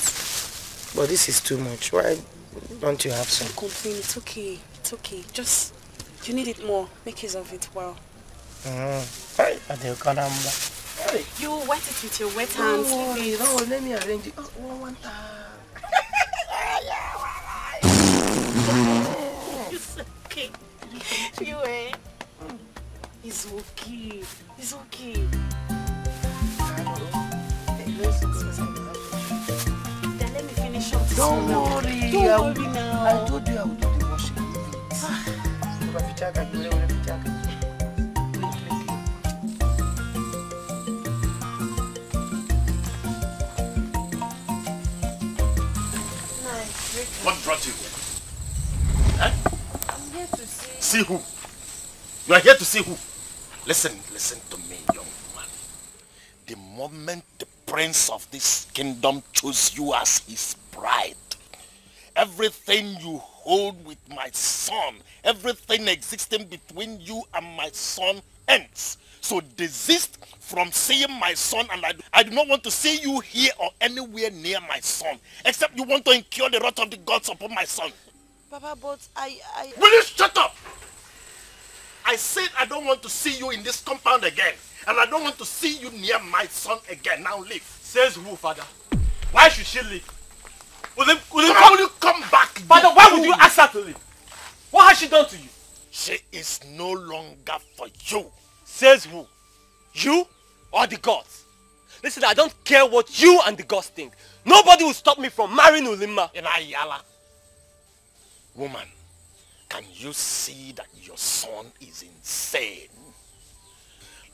S16: But this is too much. Why don't you have some?
S6: Don't complain. It's okay. It's okay. Just, you need it more. Make use of it well. You wet it with your wet hands.
S16: Oh, let me arrange it. Oh, one time.
S6: okay. You It's okay. It's okay. Then let me finish up this.
S16: Don't worry.
S6: Don't worry now.
S16: I told you I would do the washing.
S9: What brought you here? Eh?
S6: I'm here to see.
S9: See who? You are here to see who? Listen to me, young man. The moment the prince of this kingdom chose you as his bride, everything you hold with my son, everything existing between you and my son ends. So desist from seeing my son, and I do not want to see you here or anywhere near my son, except you want to incur the wrath of the gods upon my son.
S2: Papa, but I...
S9: Will you shut up? I said I don't want to see you in this compound again, and I don't want to see you near my son again. Now leave.
S14: Says who, father? Why should she leave? Will
S9: you come back?
S14: Father, why would you ask her to leave? What has she done to you?
S9: She is no longer for you.
S14: Says who? You or the gods? Listen, I don't care what you and the gods think. Nobody will stop me from marrying Ulimma.
S9: Inayala. Woman, can you see that your son is insane?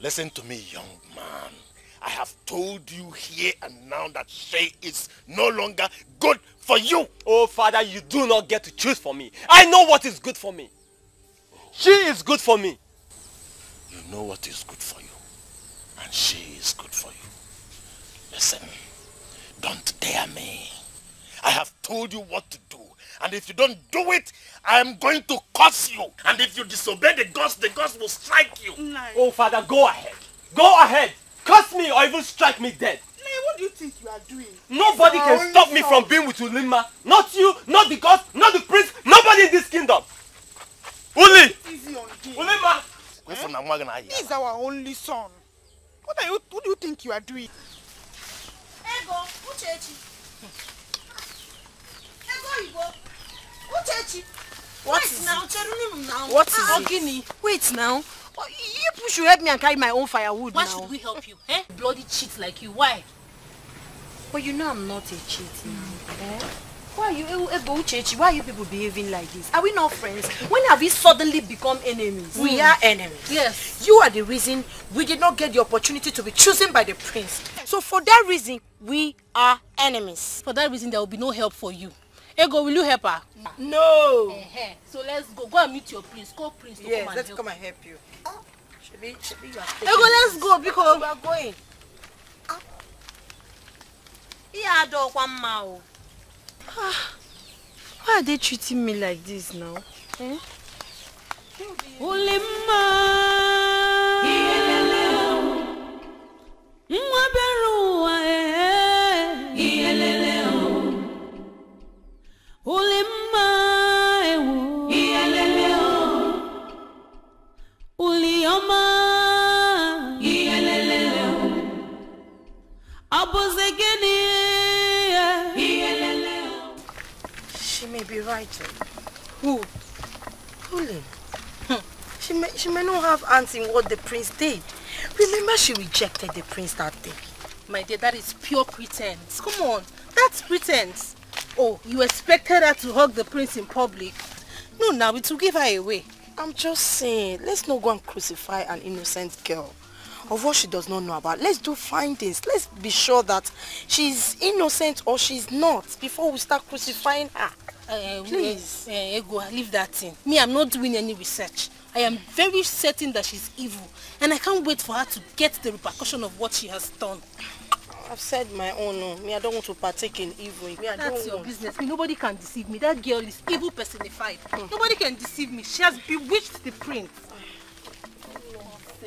S9: Listen to me, young man. I have told you here and now that she is no longer good for you.
S14: Oh, Father, you do not get to choose for me. I know what is good for me. She is good for me.
S9: You know what is good for you, and she is good for you. Listen, don't dare me. I have told you what to do, and if you don't do it, I am going to curse you. And if you disobey the gods will strike you.
S6: No.
S14: Oh, Father, go ahead. Go ahead. Curse me or even strike me dead.
S6: What do you think you are doing?
S14: Nobody can stop me from being with Ulimma. Not you, not the gods, not the prince, nobody in this kingdom. Uli!
S6: Easy on him.
S14: Ulimma!
S6: He's our only son. What do you think you are doing?
S2: Ego, Uchechi. Ego, Uchechi.
S6: What
S2: Wait
S6: is
S2: now,
S6: it? What is it?
S2: Ogini. Wait now. You people should help me and carry my own firewood
S1: Why
S2: now.
S1: should we help you? Eh? Bloody cheat like you. Why?
S2: But you know I'm not a cheat now. Eh? Why are you, Ego, Uchechi, why are you people behaving like this? Are we not friends? When have we suddenly become enemies?
S4: We are enemies.
S1: Yes.
S4: You are the reason we did not get the opportunity to be chosen by the prince. So for that reason, we are enemies.
S1: For that reason, there will be no help for you. Ego, will you help her?
S4: No.
S1: So let's go. Go and meet your prince. Call prince to come and help.
S4: Let's come and help you. Should be you are taking
S1: Ego, let's go because
S4: we are going.
S2: Why are they treating me like this now? Eh?
S4: She may be right. Who? Uli. She may not have hands in what the prince did. Remember she rejected the prince that day.
S1: my dear, that is pure pretense. Come on, that's pretense. Oh, you expected her to hug the prince in public? No, now it will give her away.
S4: I'm just saying, let's not go and crucify an innocent girl of what she does not know about. Let's do findings. Let's be sure that she's innocent or she's not before we start crucifying her. Please.
S1: Ego, leave that thing. Me, I'm not doing any research. I am very certain that she's evil. And I can't wait for her to get the repercussion of what she has done.
S4: I've said my own. No. Me, I don't want to partake in evil. Me,
S1: That's your business. Me, nobody can deceive me. That girl is evil personified. Nobody can deceive me. She has bewitched the prince.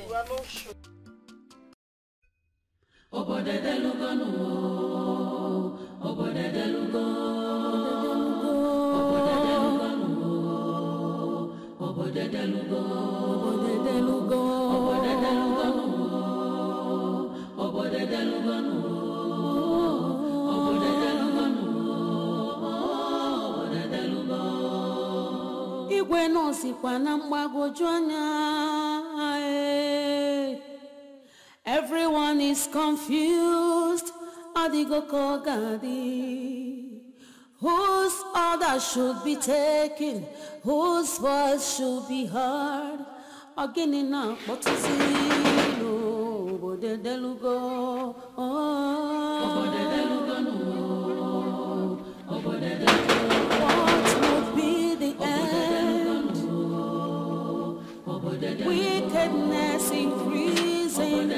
S4: You are not sure.
S18: Igwe Everyone is confused. Whose order should be taken? Whose voice should be heard? Again now, what is it? What would be the end? Wickedness increasing.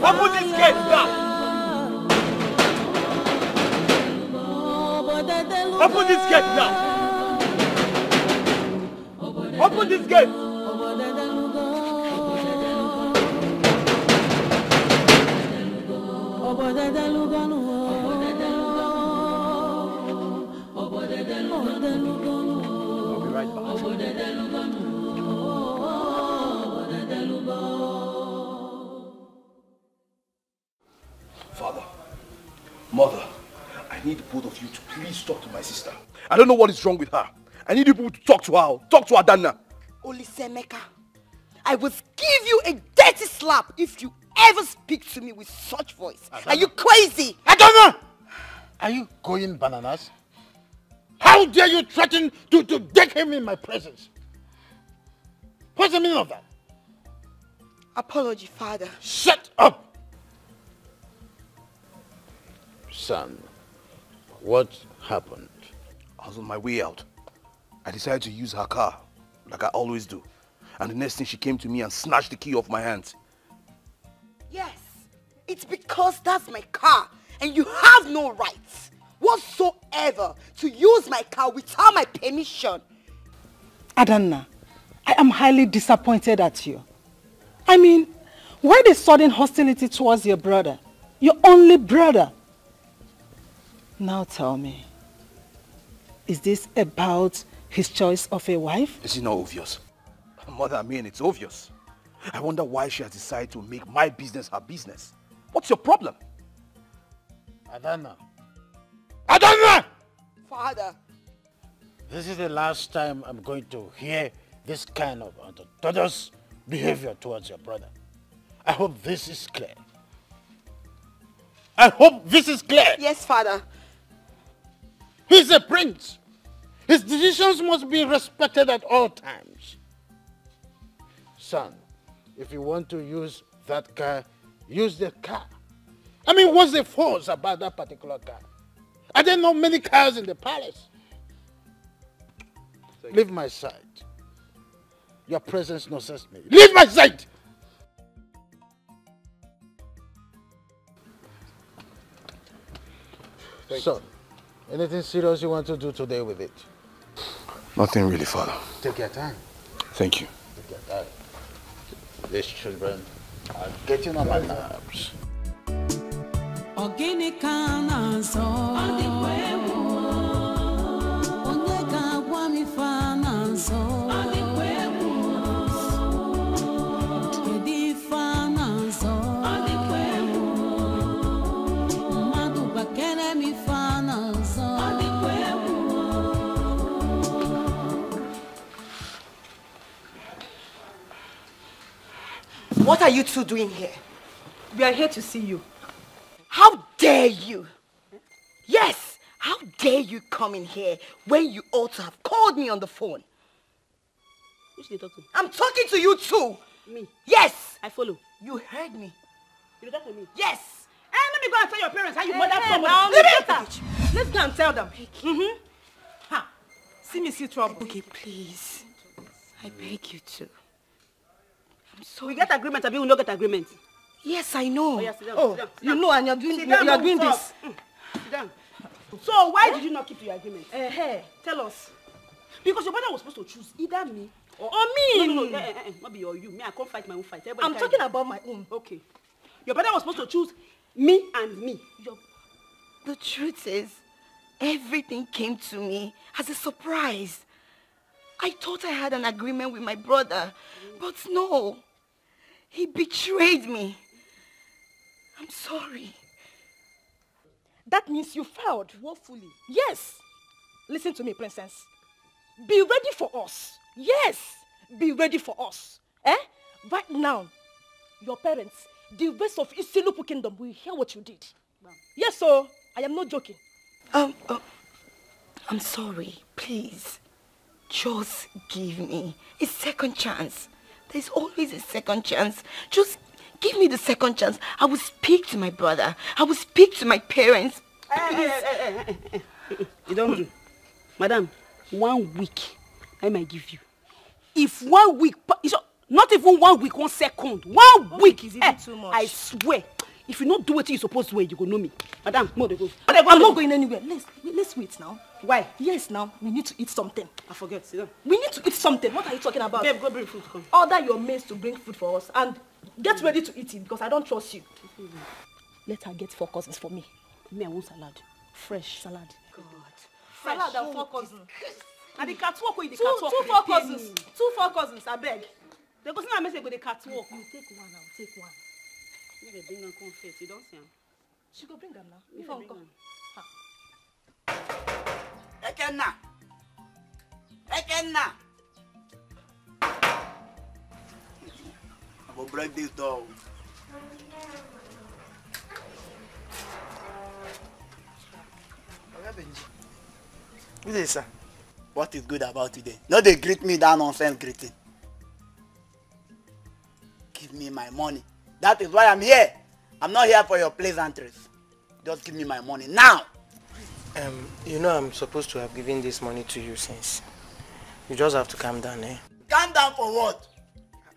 S14: Open this gate now! Open this gate now! Open this gate!
S12: I'll be right back. Father, Mother, I need both of you to please talk to my sister. I don't know what is wrong with her. I need you people to talk to her. Talk to Adanna.
S4: Olisaemeka, I will give you a dirty slap if you ever speak to me with such voice. Adanna. Are you crazy?
S7: Adanna! Are you going bananas? How dare you threaten to deck him in my presence? What's the meaning of that?
S4: Apology, Father.
S7: Shut up! Son, what happened?
S12: I was on my way out. I decided to use her car, like I always do. And the next thing she came to me and snatched the key off my hands.
S4: Yes, it's because that's my car and you have no rights whatsoever to use my car without my permission.
S13: Adanna, I am highly disappointed at you. I mean, why the sudden hostility towards your brother? Your only brother. Now tell me, is this about his choice of a wife?
S12: Is it not obvious? Mother, I mean, it's obvious. I wonder why she has decided to make my business her business. What's your problem?
S7: Adanna. Adanna!
S4: Father.
S7: This is the last time I'm going to hear this kind of unorthodox behavior towards your brother. I hope this is clear. I hope this is clear.
S4: Yes, Father.
S7: He's a prince. His decisions must be respected at all times. Son, if you want to use that car, use the car. I mean, what's the force about that particular car? Are there not many cars in the palace? Leave my side. Your presence nonsense me. Leave my side! So, anything serious you want to do today with it?
S12: Nothing really, Father.
S7: Take your time.
S12: Thank you.
S7: Take your time. These children are getting on my nerves.
S18: Organic cancer. Onega wami finanzo. Kedi finanzo. Madu bakene mi finanzo.
S4: What are you two doing here?
S15: We are here to see you.
S4: How dare you? Yes, how dare you come in here when you ought to have called me on the phone?
S15: Who should you talk to?
S4: I'm talking to you too.
S15: Me?
S4: Yes.
S15: I follow.
S4: You heard me.
S15: You talk to me?
S4: Yes.
S15: Let me go and tell your parents how you murdered someone. Let's go and tell them. Ha. See me see trouble.
S4: Okay, please. I beg you to. I'm sorry.
S15: We get agreement, or we will not get agreement.
S4: Yes, I know.
S15: Oh, yeah, sit down,
S4: oh
S15: sit down, sit
S4: you
S15: down.
S4: know, and you're doing,
S15: Sit down,
S4: you're
S15: no,
S4: doing
S15: stop.
S4: this.
S15: Sit down. So why did you not keep to your agreement? Tell us. Because your brother was supposed to choose either me or me. No. Not be or you. Me, I can't fight my own fight. Everybody
S4: I'm talking about my own.
S15: Okay. Your brother was supposed to choose me and me.
S4: The truth is, everything came to me as a surprise. I thought I had an agreement with my brother, but no. He betrayed me. I'm sorry.
S15: that means you failed.
S13: Woefully.
S15: Yes. Listen to me, princess. Be ready for us. Yes. Be ready for us. Right now, your parents, the rest of Isilupu kingdom will hear what you did. Yes, so I am not joking.
S4: I'm sorry. Please. Just give me a second chance. There's always a second chance. Just give me the second chance. I will speak to my brother. I will speak to my parents.
S18: You don't do. Madam, 1 week I might give you. If 1 week, not even 1 week, 1 second, 1 week
S15: is even too much.
S18: I swear, if you don't do what you're supposed to do, you go know me. Madam, no, they go.
S15: I'm not going anywhere. Let's wait now.
S18: Why?
S15: Yes, now we need to eat something.
S18: I forget. Sit down.
S15: We need to eat something. What are you talking about?
S18: Babe, go bring food. Come.
S15: Order your maids to bring food for us and get ready to eat it because I don't trust you. Let her get 4 cousins for me.
S18: Me, I want salad. Fresh salad.
S15: God. Salad and 4 cousins. And the catwalk with the
S18: Two
S15: catwalk.
S18: 4 cousins.
S15: 2 4 cousins, I beg.
S18: They go see na message go the catwalk.
S15: You take one now, take one.
S18: Make they bring am come first. You don't see am.
S15: She go bring them now. Before I come.
S16: Ekenna! Ekenna! I will break this door. Who is sir? What is good about today? No, they greet me that nonsense greeting. Give me my money. That is why I'm here. I'm not here for your pleasantries. Just give me my money now.
S19: You know I'm supposed to have given this money to you since. You just have to calm down, eh?
S16: Calm down for what?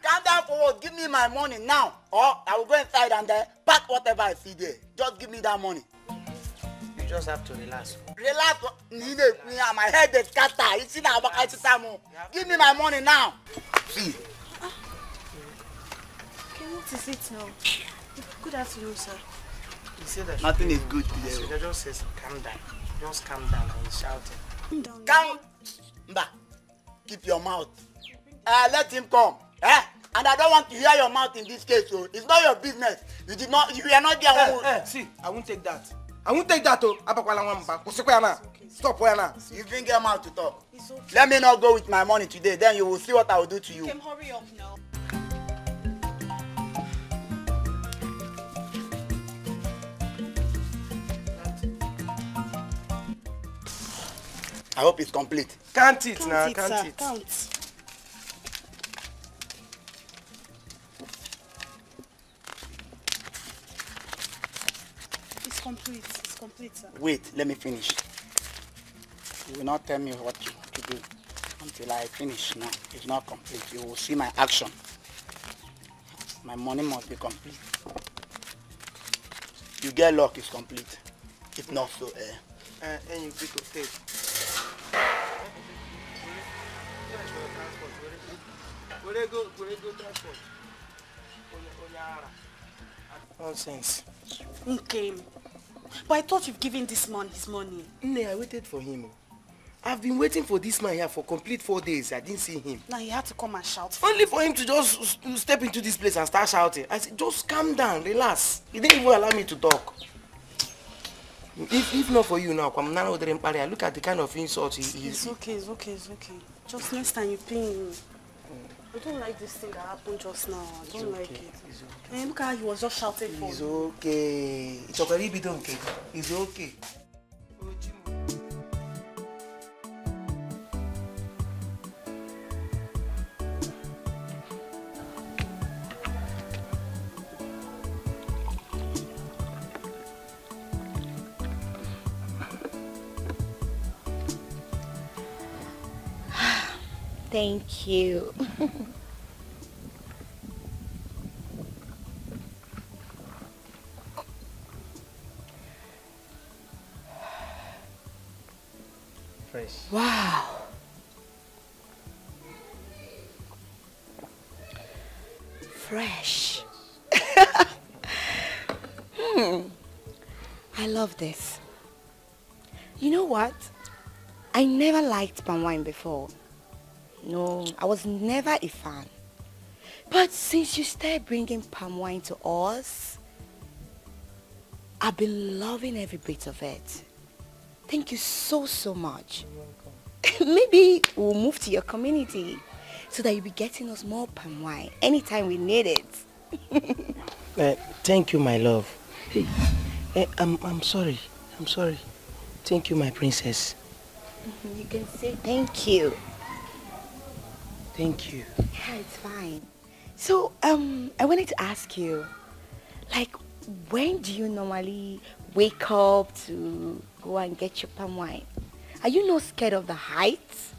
S16: Calm down for what? Give me my money now. Or I will go inside and pack whatever I see there. Just give me that money.
S19: You just have to relax.
S16: Relax. My head is scattered. You see now, give me my money now. See.
S6: Okay, what is it now? Good afternoon, sir.
S19: You say that
S16: nothing is good today.
S19: So they just says calm down. Just calm down and he's shouting.
S16: Calm. Mba. Keep your mouth. Let him come. And I don't want to hear your mouth in this case, so it's not your business. You are not there.
S19: See, I won't take that. I won't take that. Stop where now.
S16: You bring your mouth to talk. Okay. Let me not go with my money today, then you will see what I will do to you.
S6: Hurry up now.
S16: I hope it's complete.
S19: Count it now, count it.
S6: Count. It's complete. It's complete, sir.
S16: Wait, let me finish. You will not tell me what to do until I finish now. It's not complete. You will see my action. My money must be complete. You get luck, it's complete. If not so,
S19: and you pick a tape. Where they go transport? Nonsense.
S6: Okay. But I thought you've given this man his money.
S19: No, I waited for him. I've been waiting for this man here for complete 4 days. I didn't see him.
S6: Now he had to come and shout.
S19: Only for him to just step into this place and start shouting. I said, just calm down, relax. He didn't even allow me to talk. If not for you now, look at the kind of insult he is.
S6: It's okay. Just next time you pay him. I don't like this thing that happened just now. I don't like it.
S19: It's okay.
S6: And look how he was just shouting for
S19: It's okay. It's okay. It's okay.
S4: Thank you.
S19: Fresh.
S4: Wow. Fresh. I love this. You know what? I never liked palm wine before. No, I was never a fan. But since you started bringing palm wine to us, I've been loving every bit of it. Thank you so much. Maybe we'll move to your community so that you'll be getting us more palm wine anytime we need it.
S16: Thank you, my love. Hey, I'm sorry. I'm sorry. Thank you, my princess.
S4: You can say thank you.
S16: Thank you.
S4: Yeah, it's fine. So, I wanted to ask you, like, when do you normally wake up to go and get your palm wine? Are you not scared of the heights?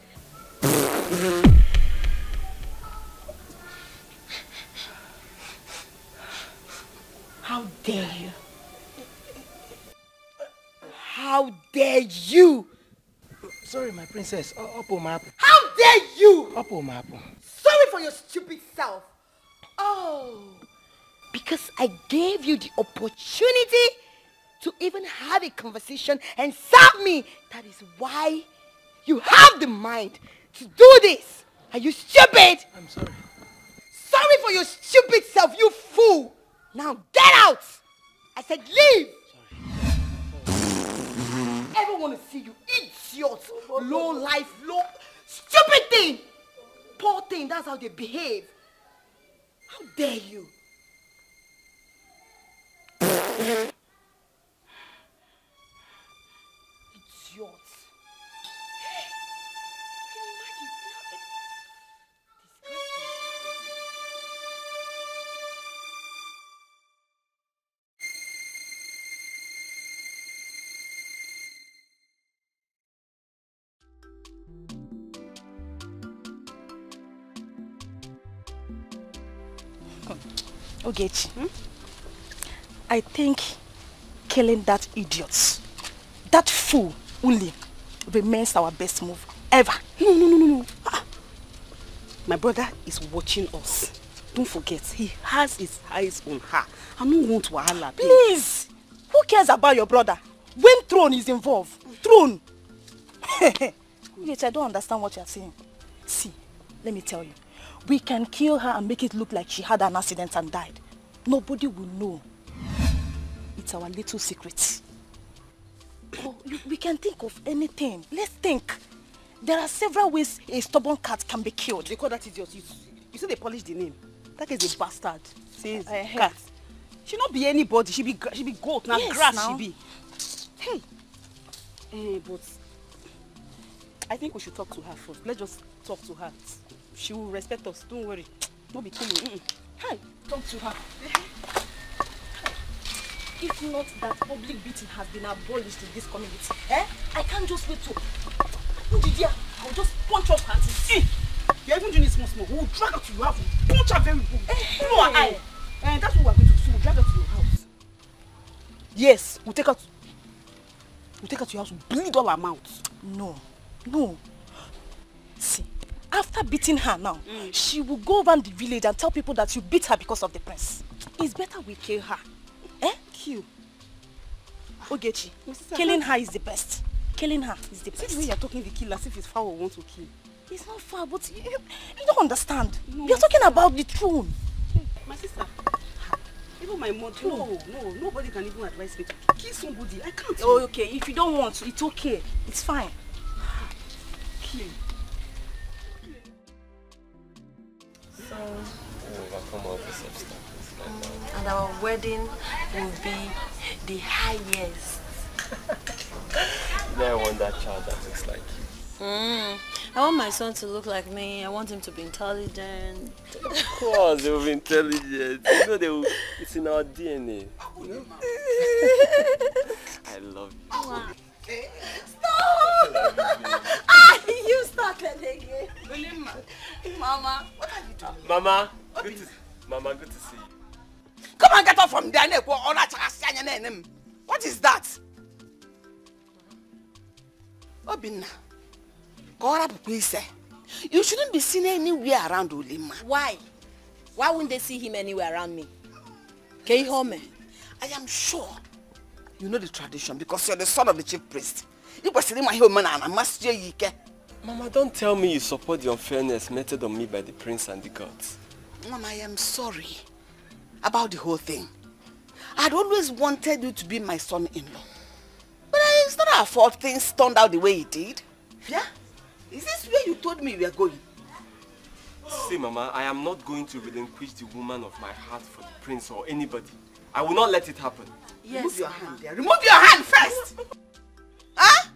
S4: How dare you? How dare you?
S16: Sorry, my princess. Opo mapo.
S4: How dare you?
S16: Opo mapo.
S4: Sorry for your stupid self. Oh, because I gave you the opportunity to even have a conversation and serve me. That is why you have the mind to do this. Are you stupid?
S16: I'm sorry.
S4: Sorry for your stupid self, you fool. Now get out. I said leave. Ever want to see you idiot, low life, low, stupid thing. Poor thing, that's how they behave. How dare you? Idiot.
S15: Ogechi, I think killing that idiot, that fool only, remains our best move ever.
S18: No. My brother is watching us. Don't forget, he has his eyes on her. I don't want wahala.
S15: Please, who cares about your brother when throne is involved? Throne. Ogechi, I don't understand what you're saying. See, let me tell you. We can kill her and make it look like she had an accident and died. Nobody will know. It's our little secret. Oh, we can think of anything. Let's think. There are several ways a stubborn cat can be killed.
S18: They call that idiot. You see they polish the name. That is a bastard. Says cat. She not be anybody. She be goat. Now
S15: yes,
S18: grass
S15: now.
S18: she be. Hey. But I think we should talk to her first. Let's just talk to her. She will respect us. Don't worry. Don't be killing.
S15: Hey, talk to her. If not that public beating has been abolished in this community, I can't just wait to. I'll just punch up her and see.
S18: You're even doing it small. We'll drag her to your house. Punch her very good. No, and that's what we're going to do. We'll drag her to your house. Yes, we'll take her to your house. We'll bleed all her mouth.
S15: No. See. After beating her now, she will go around the village and tell people that you beat her because of the prince. It's better we kill her.
S18: Kill?
S15: Ogechi, killing her is the best. Killing her is the best.
S18: See the way you're talking the kill as if it's far we want to kill.
S15: It's not far, but you don't understand. No, you're talking about the throne.
S18: My sister, even my mother, no, nobody can even advise me to kill somebody. I can't.
S15: Oh, okay, if you don't want to, it's okay. It's fine.
S18: Kill.
S20: So, overcome all the substance.
S2: And our wedding will be the highest.
S20: I want that child that looks like you.
S2: I want my son to look like me. I want him to be intelligent.
S20: Of course, they will be intelligent. You know, it's in our DNA. You know? I love you.
S2: Wow. Stop! You started again. Mama, what are you doing?
S20: Mama, good to see you.
S3: Come and get off from there. What is that? Obinna, you shouldn't be seen anywhere around Ulima.
S2: Why? Why wouldn't they see him anywhere around me? Can you hold me?
S3: I am sure you know the tradition because you're the son of the chief priest.
S20: Mama, don't tell me you support the unfairness meted on me by the prince and the gods.
S3: Mama, I am sorry about the whole thing. I'd always wanted you to be my son-in-law. But it's not our fault things turned out the way it did. Yeah? Is this where you told me we are going?
S14: See, Mama, I am not going to relinquish the woman of my heart for the prince or anybody. I will not let it happen.
S3: Yes, remove your hand there. Remove your hand first! Huh?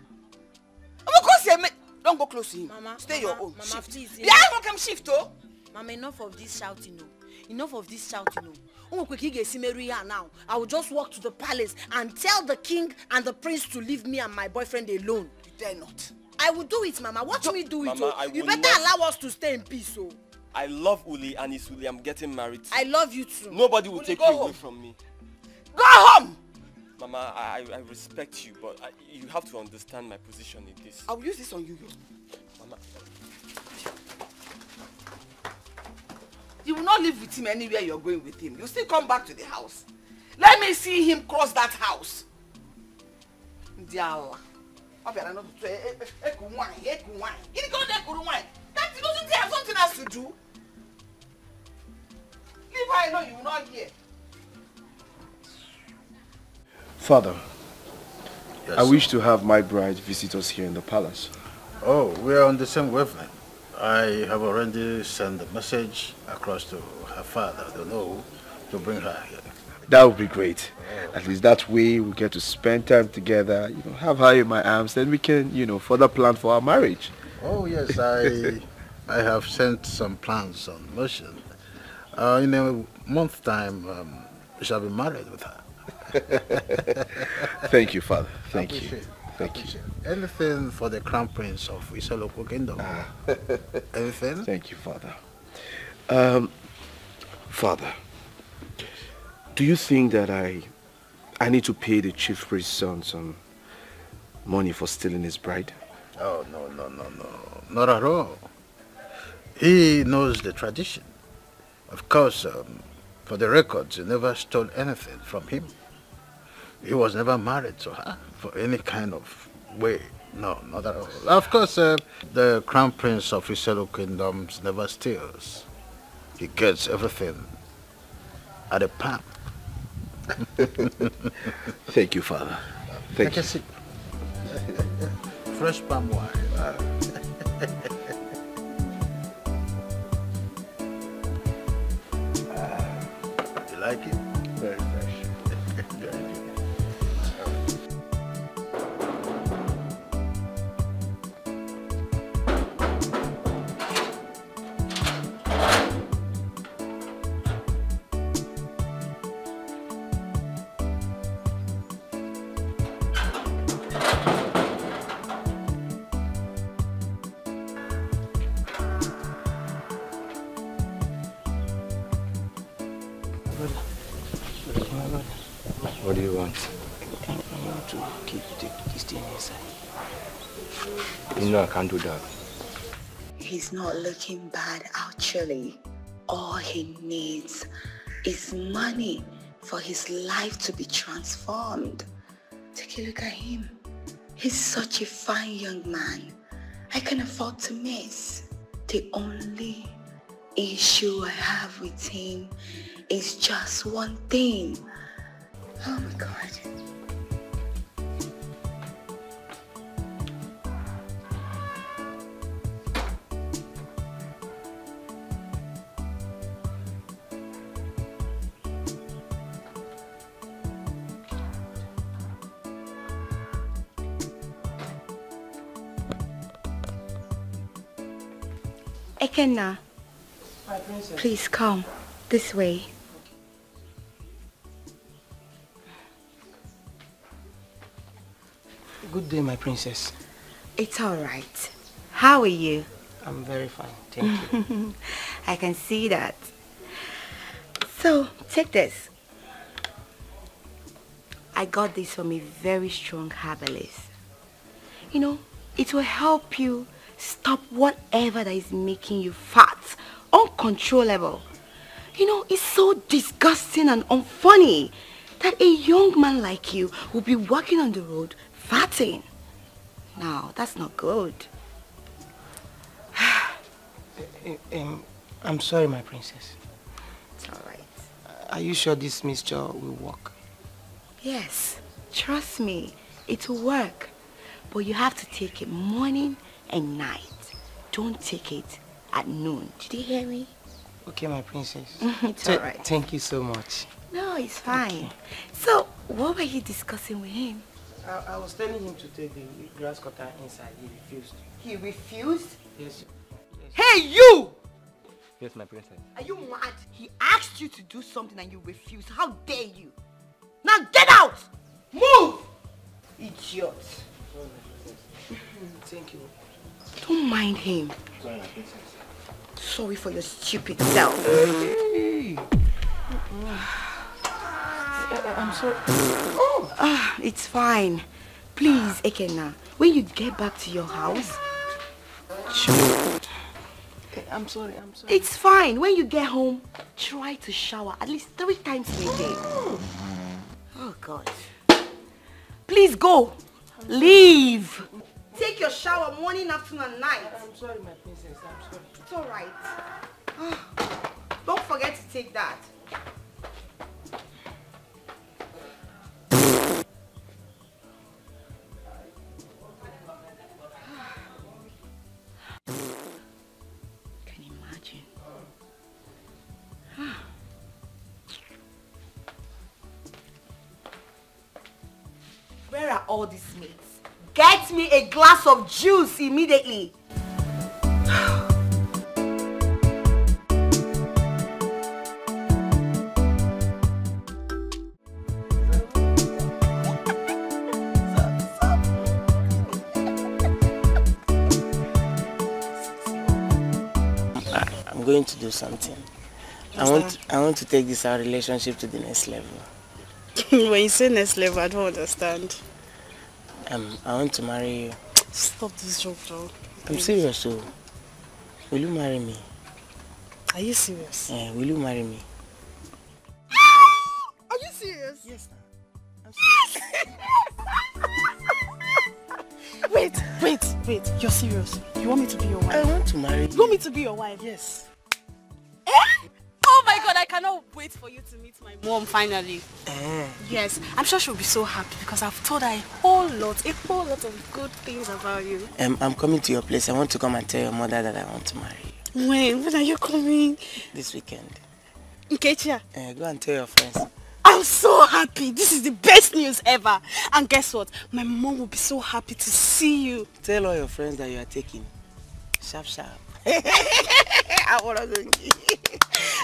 S3: Don't go close to him.
S2: Mama,
S3: stay your own.
S2: Mama,
S3: shift.
S2: Please.
S3: Yeah, I come shift, oh.
S2: Mama, enough of this shouting, no. Enough of this shouting, no. Now, I will just walk to the palace and tell the king and the prince to leave me and my boyfriend alone.
S3: You dare not.
S2: I will do it, Mama. Watch me do
S14: Mama,
S2: it. You better allow us to stay in peace, oh.
S14: I love Uli and it's Uli I'm getting married to.
S2: I love you too.
S14: Nobody will take you away from me.
S3: Go home!
S14: Mama, I respect you, but you have to understand my position in this.
S3: I will use this on you.
S14: Mama.
S3: You will not live with him anywhere you're going with him. You still come back to the house. Let me see him cross that house. That doesn't have something else to do. Leave her alone, you will not hear.
S12: Father,
S21: yes,
S12: I wish to have my bride visit us here in the palace.
S21: Oh, we are on the same wavelength. I have already sent a message across to her father, to bring her here.
S12: That would be great. At least that way we get to spend time together, have her in my arms, then we can, further plan for our marriage.
S21: Oh yes, I have sent some plans on motion. In a month's time, we shall be married with her.
S12: Thank you, Father. Thank you. Thank you.
S21: Anything for the Crown Prince of Iseloko Kingdom. Anything?
S12: Thank you, Father. Father, do you think that I need to pay the chief priest's son some money for stealing his bride?
S21: Oh, no. Not at all. He knows the tradition. Of course, for the records, you never stole anything from him. He was never married to her for any kind of way. No, not at all. Of course, the Crown Prince of Iselo Kingdoms never steals. He gets everything at a palm.
S12: Thank you, Father. Thank you.
S21: Take a sip. Fresh palm wine. You like it?
S12: Very fresh.
S21: Very good.
S19: What do you want? I want to keep this thing inside. You know I can't do that.
S22: He's not looking bad actually. All he needs is money for his life to be transformed. Take a look at him. He's such a fine young man. I can afford to miss. The only issue I have with him is just one thing. Oh my God. Ekenna, please come this way.
S19: Good day, my princess.
S22: It's all right. How are you?
S19: I'm very fine, thank you.
S22: I can see that. So, take this. I got this from a very strong herbalist. You know, it will help you stop whatever that is making you fat, uncontrollable. You know, it's so disgusting and unfunny that a young man like you will be walking on the road fatting. No, that's not good.
S19: I'm sorry, my princess.
S22: It's all right.
S19: Are you sure this mixture will work?
S22: Yes, trust me, it will work. But you have to take it morning and night. Don't take it at noon. Did you hear me?
S16: Okay, my princess.
S22: It's alright.
S16: Thank you so much.
S22: No, it's fine. Okay. So, what were you discussing with him?
S16: I was telling him to take the grass cutter inside. He refused.
S4: He refused?
S16: Yes.
S4: Hey, you!
S19: Yes, my princess.
S4: Are you mad? He asked you to do something and you refused. How dare you? Now get out! Move! Idiot.
S16: Thank you.
S22: Don't mind him.
S16: Sorry, my princess.
S22: Sorry for your stupid self.
S16: Hey. I'm sorry.
S22: It's fine. Please, Ekena, when you get back to your house...
S16: I'm sorry.
S22: It's fine. When you get home, try to shower at least 3 times in a day. Oh, God. Please go. Leave. Take your shower morning, afternoon, and night.
S16: I'm sorry, my princess. I'm sorry.
S22: It's all right. Don't forget to take that. Can you imagine?
S4: Where are all these mates? Get me a glass of juice immediately.
S16: I'm going to do something. I want to take this our relationship to the next level.
S6: When you say next level, I don't understand.
S16: I want to marry you.
S6: Stop this joke, though.
S16: I'm serious, so will you marry me?
S6: Are you serious?
S16: Yeah, will you marry me?
S6: Are you serious?
S16: Yes,
S6: I'm serious. Wait. You're serious? You want me to be your wife?
S16: I want to marry you.
S6: You want me to be your wife?
S16: Yes.
S6: Oh my God, I cannot wait for you to meet my mom finally. Yes, I'm sure she'll be so happy because I've told her a whole lot of good things about you.
S16: I'm coming to your place. I want to come and tell your mother that I want to marry you.
S6: When are you coming?
S16: This weekend.
S6: Nkechi.
S16: Go and tell your friends.
S6: I'm so happy. This is the best news ever. And guess what? My mom will be so happy to see you.
S16: Tell all your friends that you are taking. Sharp.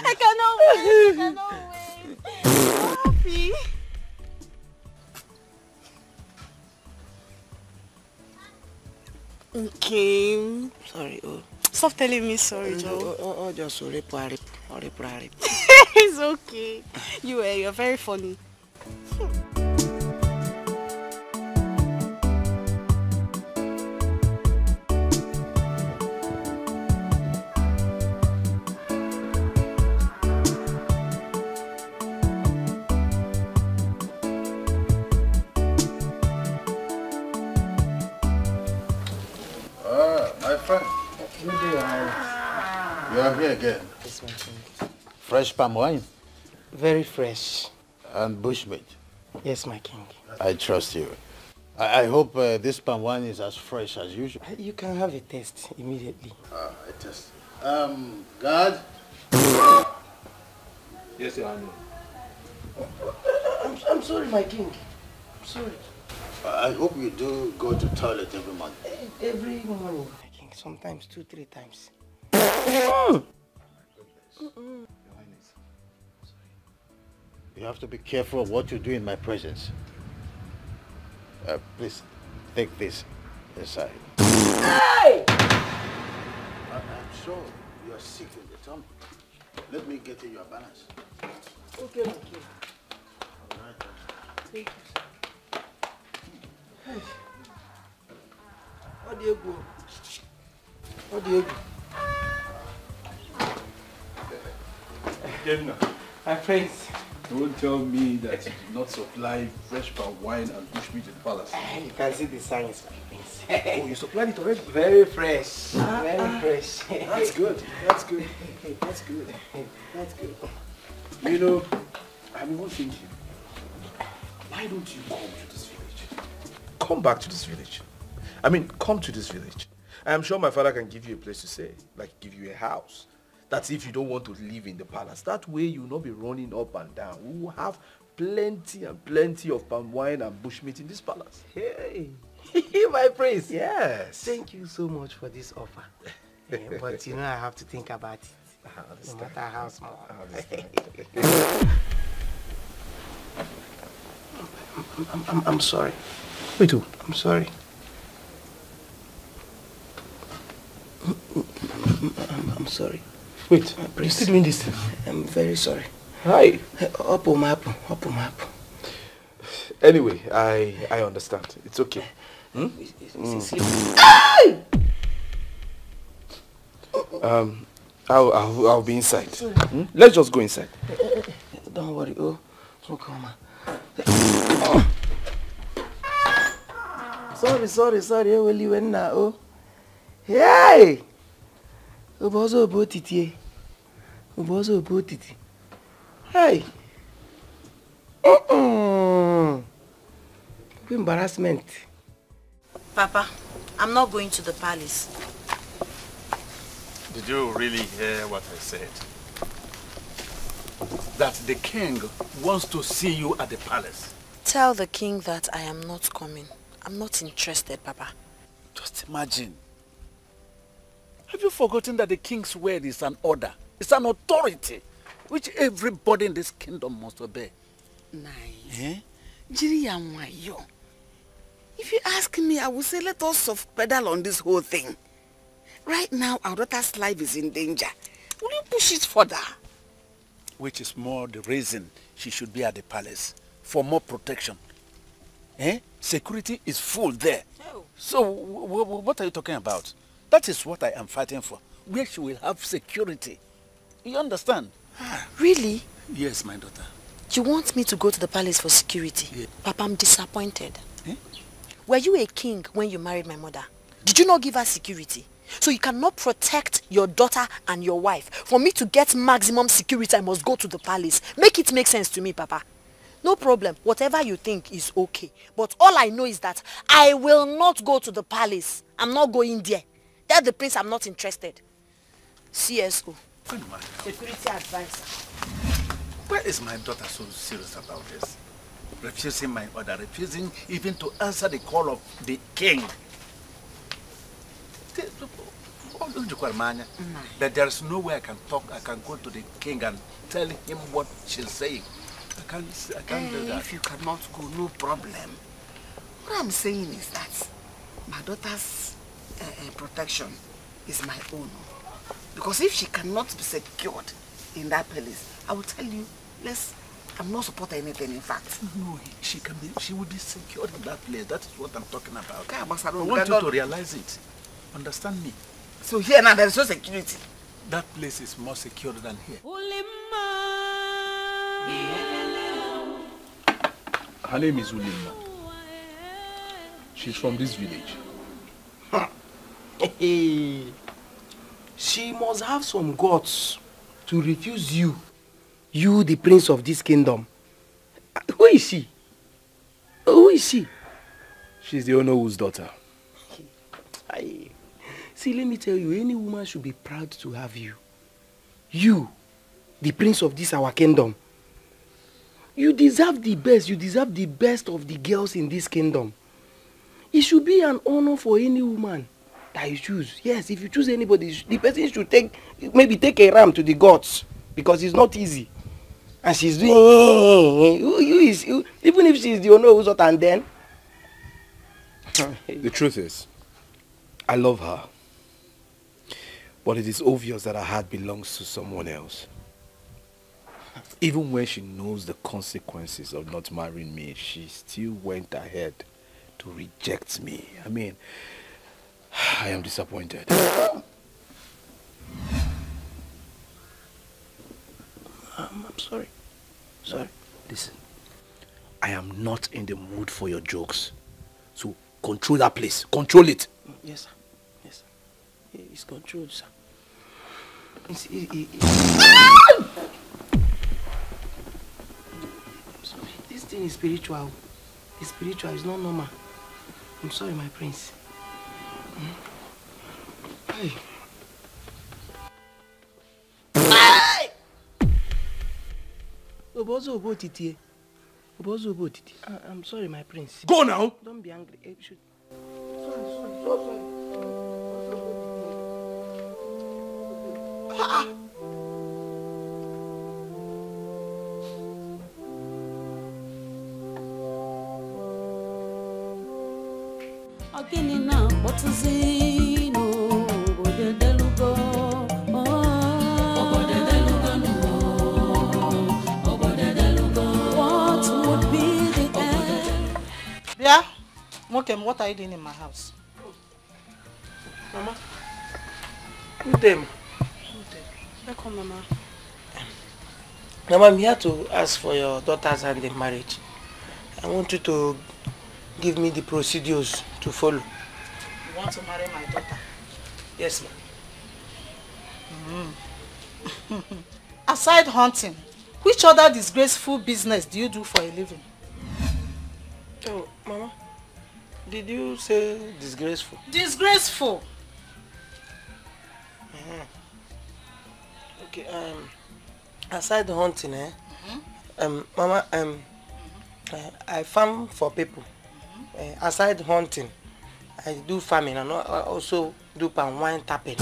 S6: I cannot wait. I'm so happy. Okay.
S16: Sorry.
S6: Stop telling me sorry, Joe.
S16: Just rip.
S6: It's okay. You're very funny.
S21: My friend.
S16: Good day,
S21: You are here again.
S16: Yes, my friend.
S21: Fresh palm wine?
S16: Very fresh.
S21: And bushmeat?
S16: Yes, my king.
S21: I trust you. I hope this palm wine is as fresh as usual.
S16: You can have a taste immediately.
S21: A taste. Guard?
S19: Yes, Your Honor.
S16: I'm sorry, my king. I'm sorry.
S21: I hope you do go to the toilet every morning.
S16: Every morning, my king. Sometimes 2-3 times.
S21: You have to be careful of what you do in my presence. Please, take this inside.
S4: Hey!
S21: I'm sure you are sick in the tummy. Let me get you your balance.
S16: Okay, my king.
S21: All right.
S16: Thank you, sir. What do you go? My friends.
S8: Don't tell me that you did not supply fresh palm wine and bushmeat in the palace.
S16: You can see the signs, my friends.
S8: Oh, you supplied it already?
S16: Very fresh. Very fresh.
S8: That's good. That's good. You know, I've been thinking.
S12: Why don't you come to this village? Come back to this village. I mean, come to this village. I am sure my father can give you a place to stay, like give you a house. That's if you don't want to live in the palace. That way you will not be running up and down. We will have plenty and plenty of palm wine and bushmeat in this palace.
S16: Hey, my prince.
S12: Yes.
S16: Thank you so much for this offer. But you know I have to think about it. No matter how small. I'm sorry.
S12: Me too.
S16: I'm sorry. I'm sorry.
S12: Wait, you're still doing this?
S16: I'm very sorry.
S12: Hi. Anyway, I understand. It's okay. I'll be inside. Let's just go inside.
S16: Don't worry. Oh, sorry. Well, you went now. Oh, hey. Obozo obotiti. Hey. Embarrassment.
S2: Papa, I'm not going to the palace.
S8: Did you really hear what I said? That the king wants to see you at the palace.
S2: Tell the king that I am not coming. I'm not interested, Papa.
S8: Just imagine. Have you forgotten that the king's word is an order? It's an authority which everybody in this kingdom must obey.
S16: Nice. If you ask me, I will say let us soft pedal on this whole thing. Right now, our daughter's life is in danger. Will you push it further?
S8: Which is more the reason she should be at the palace. For more protection. Security is full there. Oh. So, what are you talking about? That is what I am fighting for. Where she will have security. You understand?
S2: Really?
S8: Yes, my daughter.
S2: You want me to go to the palace for security?
S8: Yeah.
S2: Papa, I'm disappointed. Were you a king when you married my mother? Did you not give her security? So you cannot protect your daughter and your wife. For me to get maximum security, I must go to the palace. Make it make sense to me, Papa. No problem. Whatever you think is okay. But all I know is that I will not go to the palace. I'm not going there. Tell the prince I'm not interested. CSO. Security advisor.
S8: Why is my daughter so serious about this? Refusing my order, refusing even to answer the call of the king. That there is no way I can talk, I can go to the king and tell him what she's saying. I can't do that.
S16: If you cannot go, no problem. What I'm saying is that my daughter's protection is my own. Because if she cannot be secured in that palace, I will tell you, I'm not supporting anything, in fact.
S8: No, she will be secured in that place. That is what I'm talking about.
S16: Okay,
S8: I want you to realize it. Understand me?
S16: So here now there is no security.
S8: That place is more secure than here.
S12: Her name is Ulimma. She's from this village.
S16: Hey. She must have some guts to refuse you. You, the prince of this kingdom. Who is she? Who is she?
S12: She's the Onowo's daughter.
S16: Aye. See, let me tell you, any woman should be proud to have you. You, the prince of this our kingdom. You deserve the best. You deserve the best of the girls in this kingdom. It should be an honor for any woman that you choose. Yes, if you choose anybody, the person should maybe take a ram to the gods. Because it's not easy. And she's doing... even if she's the Onowo's and then...
S12: The truth is, I love her. But it is obvious that her heart belongs to someone else. Even when she knows the consequences of not marrying me, she still went ahead to reject me. I mean, I am disappointed.
S16: I'm sorry. Sorry.
S12: Listen, I am not in the mood for your jokes. So control that place. Control it.
S16: Yes, sir. Yes, sir. It's controlled, sir. This thing is spiritual. It's spiritual, it's not normal. I'm sorry, my prince. Hey. I'm sorry, my prince.
S14: Go now.
S16: Don't be angry. Sorry.
S5: What is it? What would be the end?
S18: Yeah? Mokem, what are you doing in my house?
S16: Mama. Good day.
S6: Welcome, Mama.
S16: Mama, I'm here to ask for your daughter's hand in marriage. I want you to give me the procedures to follow.
S18: You want to marry my daughter?
S16: Yes, ma'am.
S18: Aside hunting, which other disgraceful business do you do for a living?
S16: Oh, Mama, did you say disgraceful?
S18: Disgraceful.
S16: Okay, aside hunting, Mama, I farm for people. Aside hunting, I do farming and I also do palm wine tapping.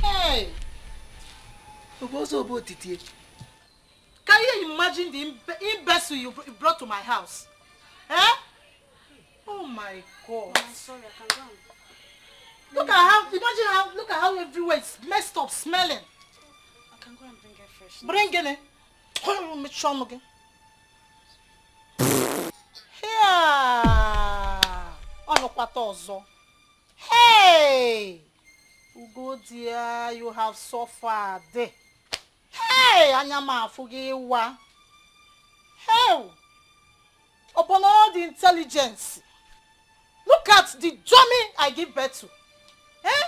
S18: Hey! Can you imagine the imbecile you brought to my house? Eh? Oh my God!
S6: I'm sorry, I can go.
S18: Look at how everywhere is messed up, smelling.
S6: I can go and bring it fresh.
S18: Bring it. Here. Hey! Ugo dear, you have suffered. Hey! Anyama fugiwa. Hey! Upon all the intelligence, look at the dummy I give birth to. Eh?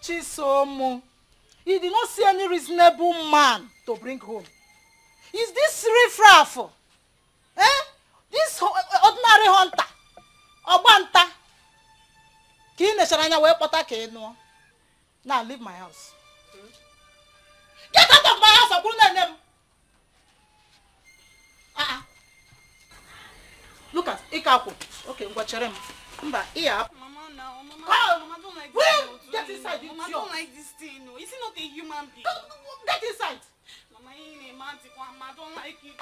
S18: Chisomu. You did not see any reasonable man to bring home. Is this riffraff? Eh? This ordinary hunter? Obanta? Now leave my house. Get out of my house! I'm going to Look at Ikaku. Okay, Ngwachere. Mba, here.
S6: Mama, now.
S18: Mama
S6: don't like
S18: this.
S6: Get inside. Mama don't like this thing. No. Is he not a human being?
S18: Get inside.
S6: Mama, Mama don't like it.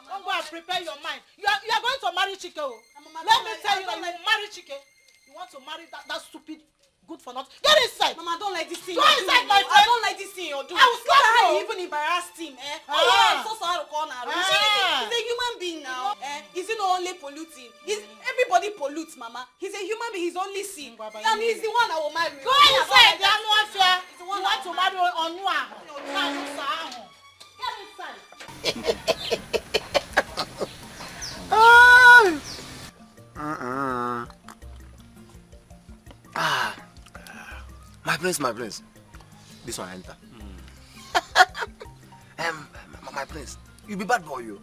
S18: Don't go and prepare your mind. You are going to marry Chike. Let me tell you that you will marry Chike. You want to marry that stupid good for nothing. Get inside.
S6: Mama, I don't like this thing.
S18: Go inside, my friend.
S6: I don't like this thing you're doing.
S18: I will slap you.
S6: You even embarrassed him, eh? Oh, yeah, I'm so sorry to call now. He's a human being now. He's not only polluting. Everybody pollutes, Mama. He's a human being. He's only sin. And he's the one I will marry.
S18: Go inside. They are not fair. He's the one you want to marry on one. Get inside.
S14: My prince. This one enter. My prince, you be bad boy, you.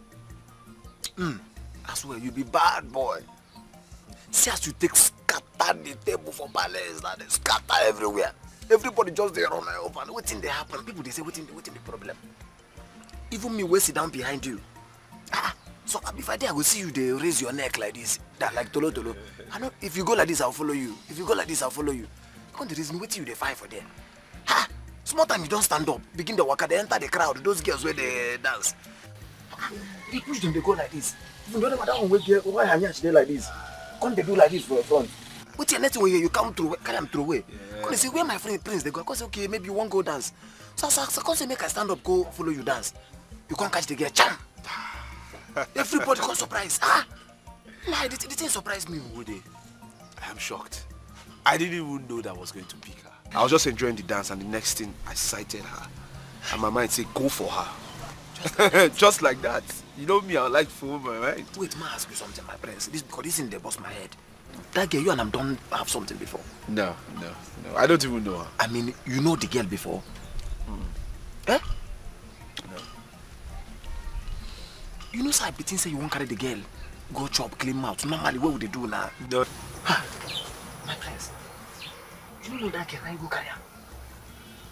S14: I swear, you be bad boy. See as you take scatter the table for palace, and they scatter everywhere. Everybody just they run over. And what thing they happen? People they say, what thing the problem? Even me will sit down behind you. So if I dare, I will see you. They raise your neck like this, that like tolo tolo. I know if you go like this, I'll follow you. If you go like this, I'll follow you. Because the reason what you they fight for them. Small time you don't stand up, begin the waka, they enter the crowd. Those girls where they dance. They push them, they go like this. Even though they don't wait here, why are they like this? Can't they do like this for your front? What's your next way you come through? Carry them through away. Come they say where my friend Prince they go. Cause okay, maybe you won't go dance. So come say make I stand up, go follow you dance. You can't catch the girl, jam. Everybody come surprise. Nah, the thing surprised me.
S12: Woody, I am shocked. I didn't even know that I was going to pick her. I was just enjoying the dance and the next thing I sighted her. And my mind said, go for her. Just like that. You know me, I like to fool my mind.
S14: Wait, ma ask you something, my prince. Because this in the boss my head. That girl, you and I don't have something before.
S12: No. I don't even know her.
S14: I mean, you know the girl before? Eh?
S12: No.
S14: You know, sir, I say you won't carry the girl.
S16: go chop, clean mouth. Normally, what would they do now? My friends, you don't know that girl I go carry her.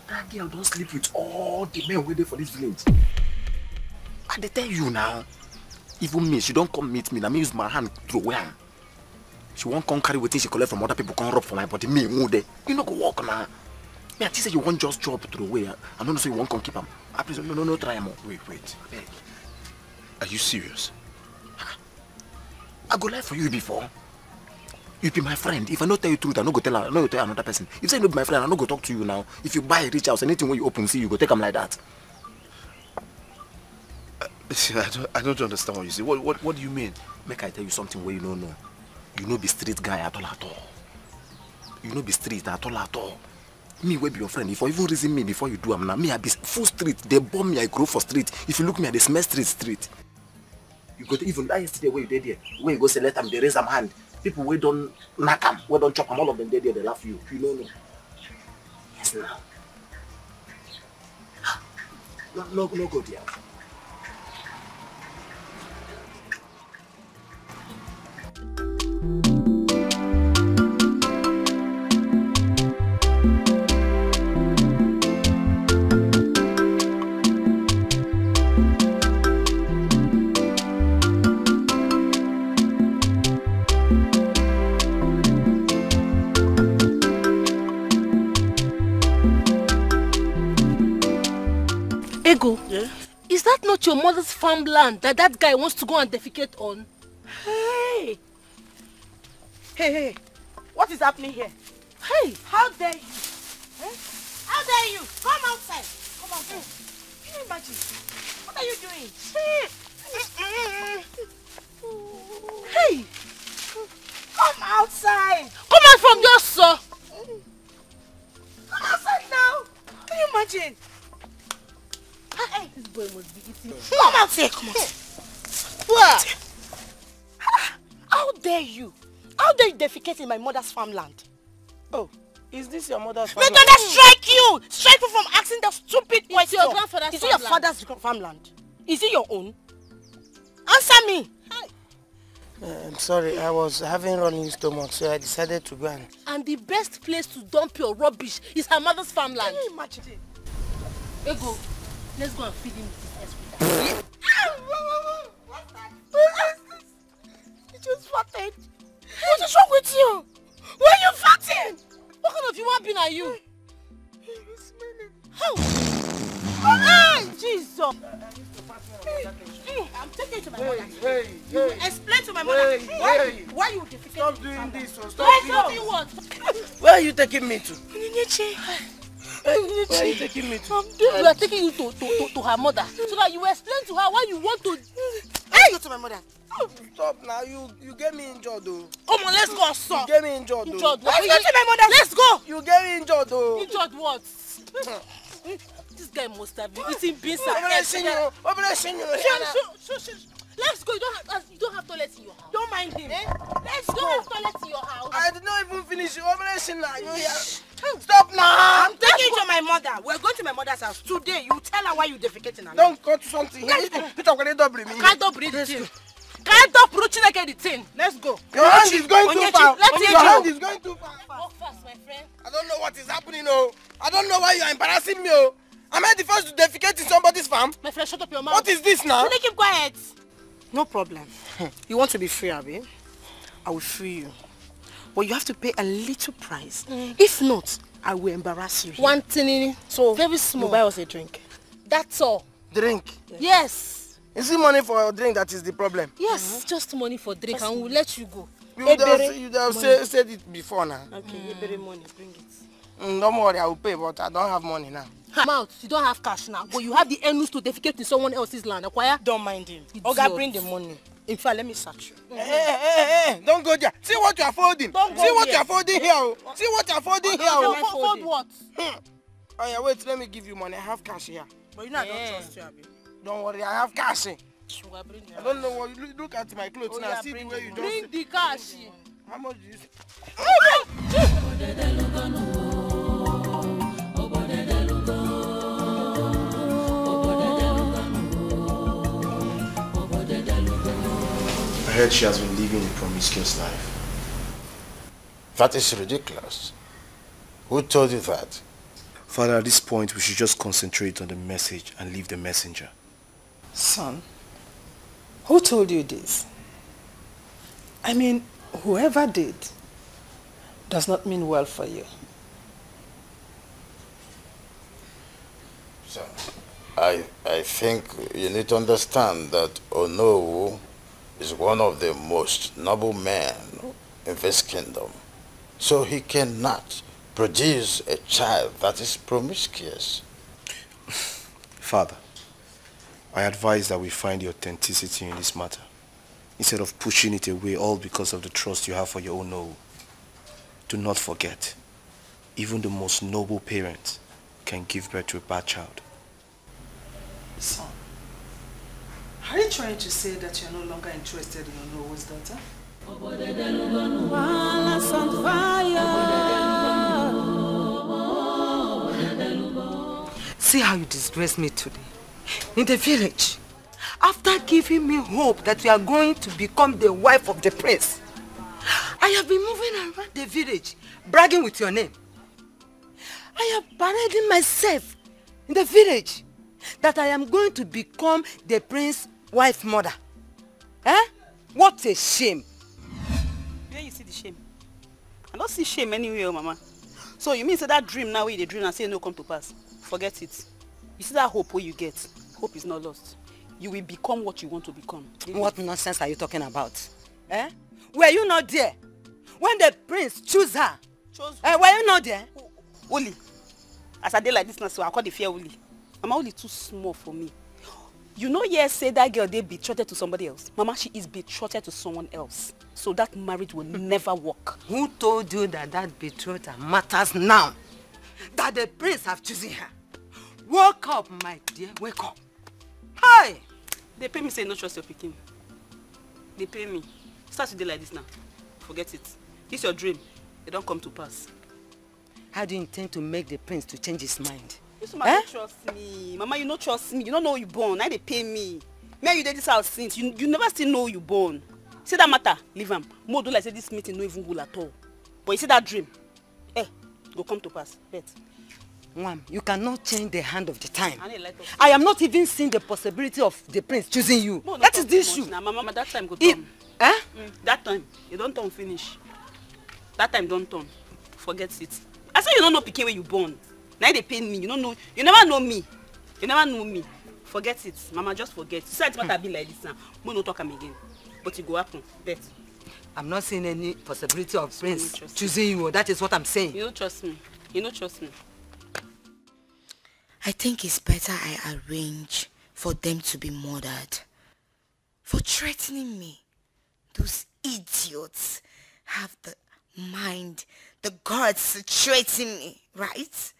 S16: That girl don't sleep with all the men waiting for this village. I dey tell you now. Even me, she don't come meet me. Now me use my hand throw away her. She won't come carry wetin she collect from other people, come rub for my body. Me, who dey? You no go walk now. Me, I think say you won't just drop throw away. I don't know, so you won't come keep him. I please, no, try him.
S21: Wait. Are you serious?
S16: I go lie for you before. You be my friend. If I not tell you truth, I no go tell her. I no go tell another person. If you say you be my friend, I no go talk to you now. If you buy a rich house, anything when you open, see you go take them like that.
S21: I don't understand what you say. What do you mean?
S16: Make I tell you something where you don't know. You no be street guy at all. You no be street at all. Me will be your friend. If you even reason me before you do, me I be full street. They bomb me, I grow for street. If you look me, I smell street. You go to even that yesterday where you did there. Where you go say let them, they raise them hand. People we don't knock them, we don't chop them, all of them they laugh you. You know me. Yes now. No go there.
S1: Ego, yeah? Is that not your mother's farmland that guy wants to go and defecate on?
S18: Hey, what is happening here?
S1: Hey,
S18: how dare you? How dare you? Come outside. Come outside. Can you imagine? What are you doing?
S1: Hey,
S18: come outside.
S1: Come out from your sir.
S18: Come outside now. Can you imagine?
S1: Hey, this boy must be eating.
S18: Come outside. Come on. What? How dare you? How dare you defecate in my mother's farmland?
S16: Oh, is this your mother's
S18: farmland?
S16: farmland?
S18: May God strike you! Strike you from asking that stupid question.
S1: It's your grandfather's
S18: Is it your father's farmland? Is it your own? Answer me!
S16: I'm sorry, I was having running stomach, so I decided to go and...
S1: And the best place to dump your rubbish is her mother's farmland.
S18: Can you imagine it?
S1: Ego, let's go and feed him with this extra.
S18: What's that? You just farted. What is wrong with you? Why are you farting?
S1: What kind of human being are you?
S18: How? Hey, Jesus! I'm taking it to my mother. You will explain to my mother why you defeated.
S16: Stop doing this.
S18: Stop doing what?
S16: Where are you taking me to?
S18: Where are you taking me to?
S1: We are taking you to her mother so that you will explain to her why you want to.
S18: Hey, go to my mother.
S16: Stop now, you get me injured though.
S1: Come on, let's go, son.
S16: You get me injured though.
S1: Injured what?
S18: Let's go to my mother.
S1: Let's go.
S16: You get me injured though.
S1: Injured what? This guy must have been eating beans and eggs. Let's go. You don't have toilet in your house.
S18: Don't mind him.
S1: Let's go. You don't have toilet in your house.
S16: I did not even finish. Stop now.
S18: I'm taking you to my mother. We're going to my mother's house today. You tell her why you defecating her.
S16: Don't go to something.
S1: Can't double the thing. Let's go.
S16: Your hand is going too far. Your hand is going too far.
S1: Walk fast, my friend.
S16: I don't know what is happening. Oh, I don't know why you are embarrassing me. Oh, am I the first to defecate in somebody's farm?
S1: My friend, shut up your mouth.
S16: What is this now?
S1: Should I keep quiet?
S18: No problem. You want to be free, Abi? I will free you. But you have to pay a little price. If not, I will embarrass you.
S1: One thing, so very small.
S18: You buy us a drink.
S1: That's all.
S16: Drink?
S1: Yes.
S16: Is it money for a drink that is the problem?
S1: Yes, just money for drink and we'll let you go.
S16: You would have said it before now.
S18: Okay, Ebere money, bring it.
S16: Don't worry, I will pay, but I don't have money now.
S1: Come out, you don't have cash now, but you have the enus to defecate in someone else's land, acquire?
S18: Don't mind him. Oga, bring the money. In fact, let me search you.
S16: Hey, don't go there. See what you are folding. See what you are folding here. See what you are folding here.
S1: Fold what?
S16: Oh yeah, wait, let me give you money. I have cash here.
S18: But you know I don't trust you, Abi.
S16: Don't worry, I have cash. I don't know what. Look at my clothes now. See the way you
S1: bring the cash.
S16: How much do you say?
S12: heard she has been living a promiscuous life.
S21: That is ridiculous. Who told you that?
S12: Father, at this point, we should just concentrate on the message and leave the messenger.
S13: Son, who told you this? I mean, whoever did does not mean well for you.
S21: So, I think you need to understand that Onowu is one of the most noble men in this kingdom. So he cannot produce a child that is promiscuous.
S12: Father, I advise that we find the authenticity in this matter, instead of pushing it away all because of the trust you have for your own Onowu. Do not forget, even the most noble parent can give birth to a bad child.
S13: Son, are you trying to say that you're no longer interested in Onowu's daughter?
S4: See how you disgrace me today. In the village. After giving me hope that you are going to become the wife of the prince. I have been moving around the village, bragging with your name. I am parading myself in the village that I am going to become the prince's wife mother. Eh? What a shame.
S6: Where you see the shame? I don't see shame anywhere, Mama. So you mean say that dream now where you dream and say no come to pass? Forget it. You see that hope where you get? Hope is not lost. You will become what you want to become.
S4: What nonsense are you talking about? Eh? Were you not there when the prince chose her? Were you not there?
S6: Oli. As I did like this now, so I call the fear Oli. Mama, Oli too small for me. You know, yes, say that girl they betrothed to somebody else. Mama, she is betrothed to someone else. So that marriage will never work.
S4: Who told you that that betrothal matters now? That the prince have chosen her. Wake up, my dear. Wake up. Hi!
S6: They pay me say no trust your picking. They pay me. Start to do like this now. Forget it. This your dream. It don't come to pass.
S4: How do you intend to make the prince to change his mind?
S6: You don't trust me. Mama, you don't trust me. You don't know you born. Now they pay me. Me you did this house since. You never still know you born. See that matter? Leave him. More do like say this meeting no even good at all. But you see that dream? Go come to pass. Bet.
S4: Mom, you cannot change the hand of the time. I am not even seeing the possibility of the prince choosing you.
S6: No,
S4: that is the issue.
S6: Now, Mama, that time go turn. That time, you don't turn finish. That time don't turn. Forget it. I say you don't know picking where you born. Now they pay me. You don't know. You never know me. You never know me. Forget it. Mama, just forget. You said it's matter be like this now. We no talk am again. But it go happen. Bet.
S4: I'm not seeing any possibility of prince choosing you. That is what I'm saying.
S6: You don't trust me. You don't trust me.
S22: I think it's better I arrange for them to be murdered. For threatening me. Those idiots have the mind, the guards to threaten me, right?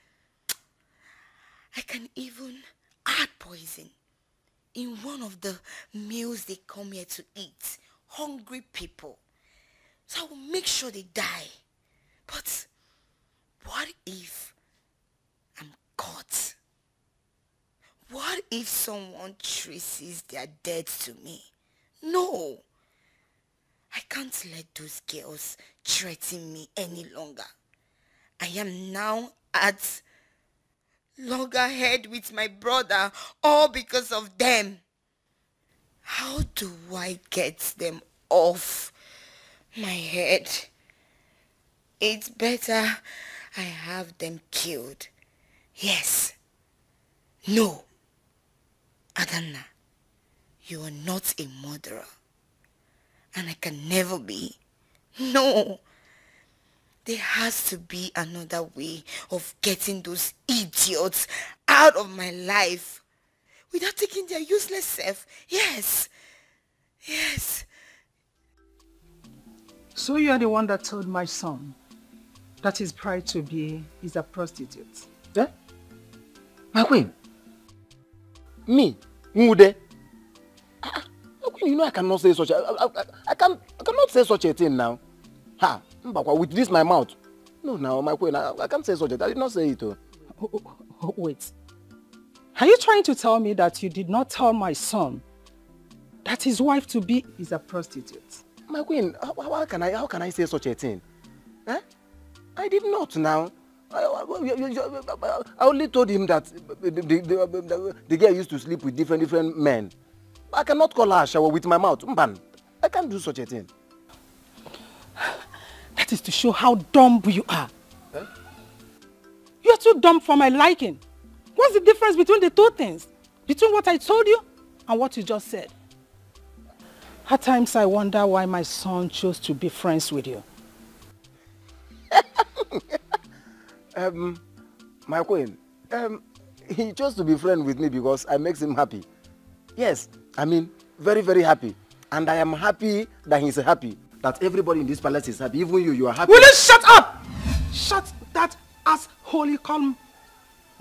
S22: I can even add poison in one of the meals they come here to eat. Hungry people. So I will make sure they die. But what if I'm caught? What if someone traces their death to me? No. I can't let those girls threaten me any longer. I am now at loggerhead with my brother, all because of them. How do I get them off my head? It's better I have them killed. Yes. No. Adanna, you are not a murderer. And I can never be. No. There has to be another way of getting those idiots out of my life without taking their useless self. Yes. Yes.
S13: So you are the one that told my son that his bride to be is a prostitute.
S16: Eh? My queen? Me? Mude? My queen, you know I cannot say such a... I cannot say such a thing now. Ha! With this my mouth. No, now, my queen, I can't say such a thing. I did not say it.
S13: Wait. Are you trying to tell me that you did not tell my son that his wife-to-be is a prostitute.
S16: My queen, how can I say such a thing? Eh? I did not now. I only told him that the girl used to sleep with different men. I cannot call her Ashawo with my mouth. Mban, I can't do such a thing.
S13: That is to show how dumb you are.
S16: Eh?
S13: You are too dumb for my liking. What's the difference between the two things? Between what I told you and what you just said? At times I wonder why my son chose to be friends with you.
S16: My queen, he chose to be friends with me because I make him happy. Yes, I mean, very, very happy. And I am happy that he's happy. That everybody in this palace is happy. Even you are happy.
S13: Will you shut up? Shut that ass holy calm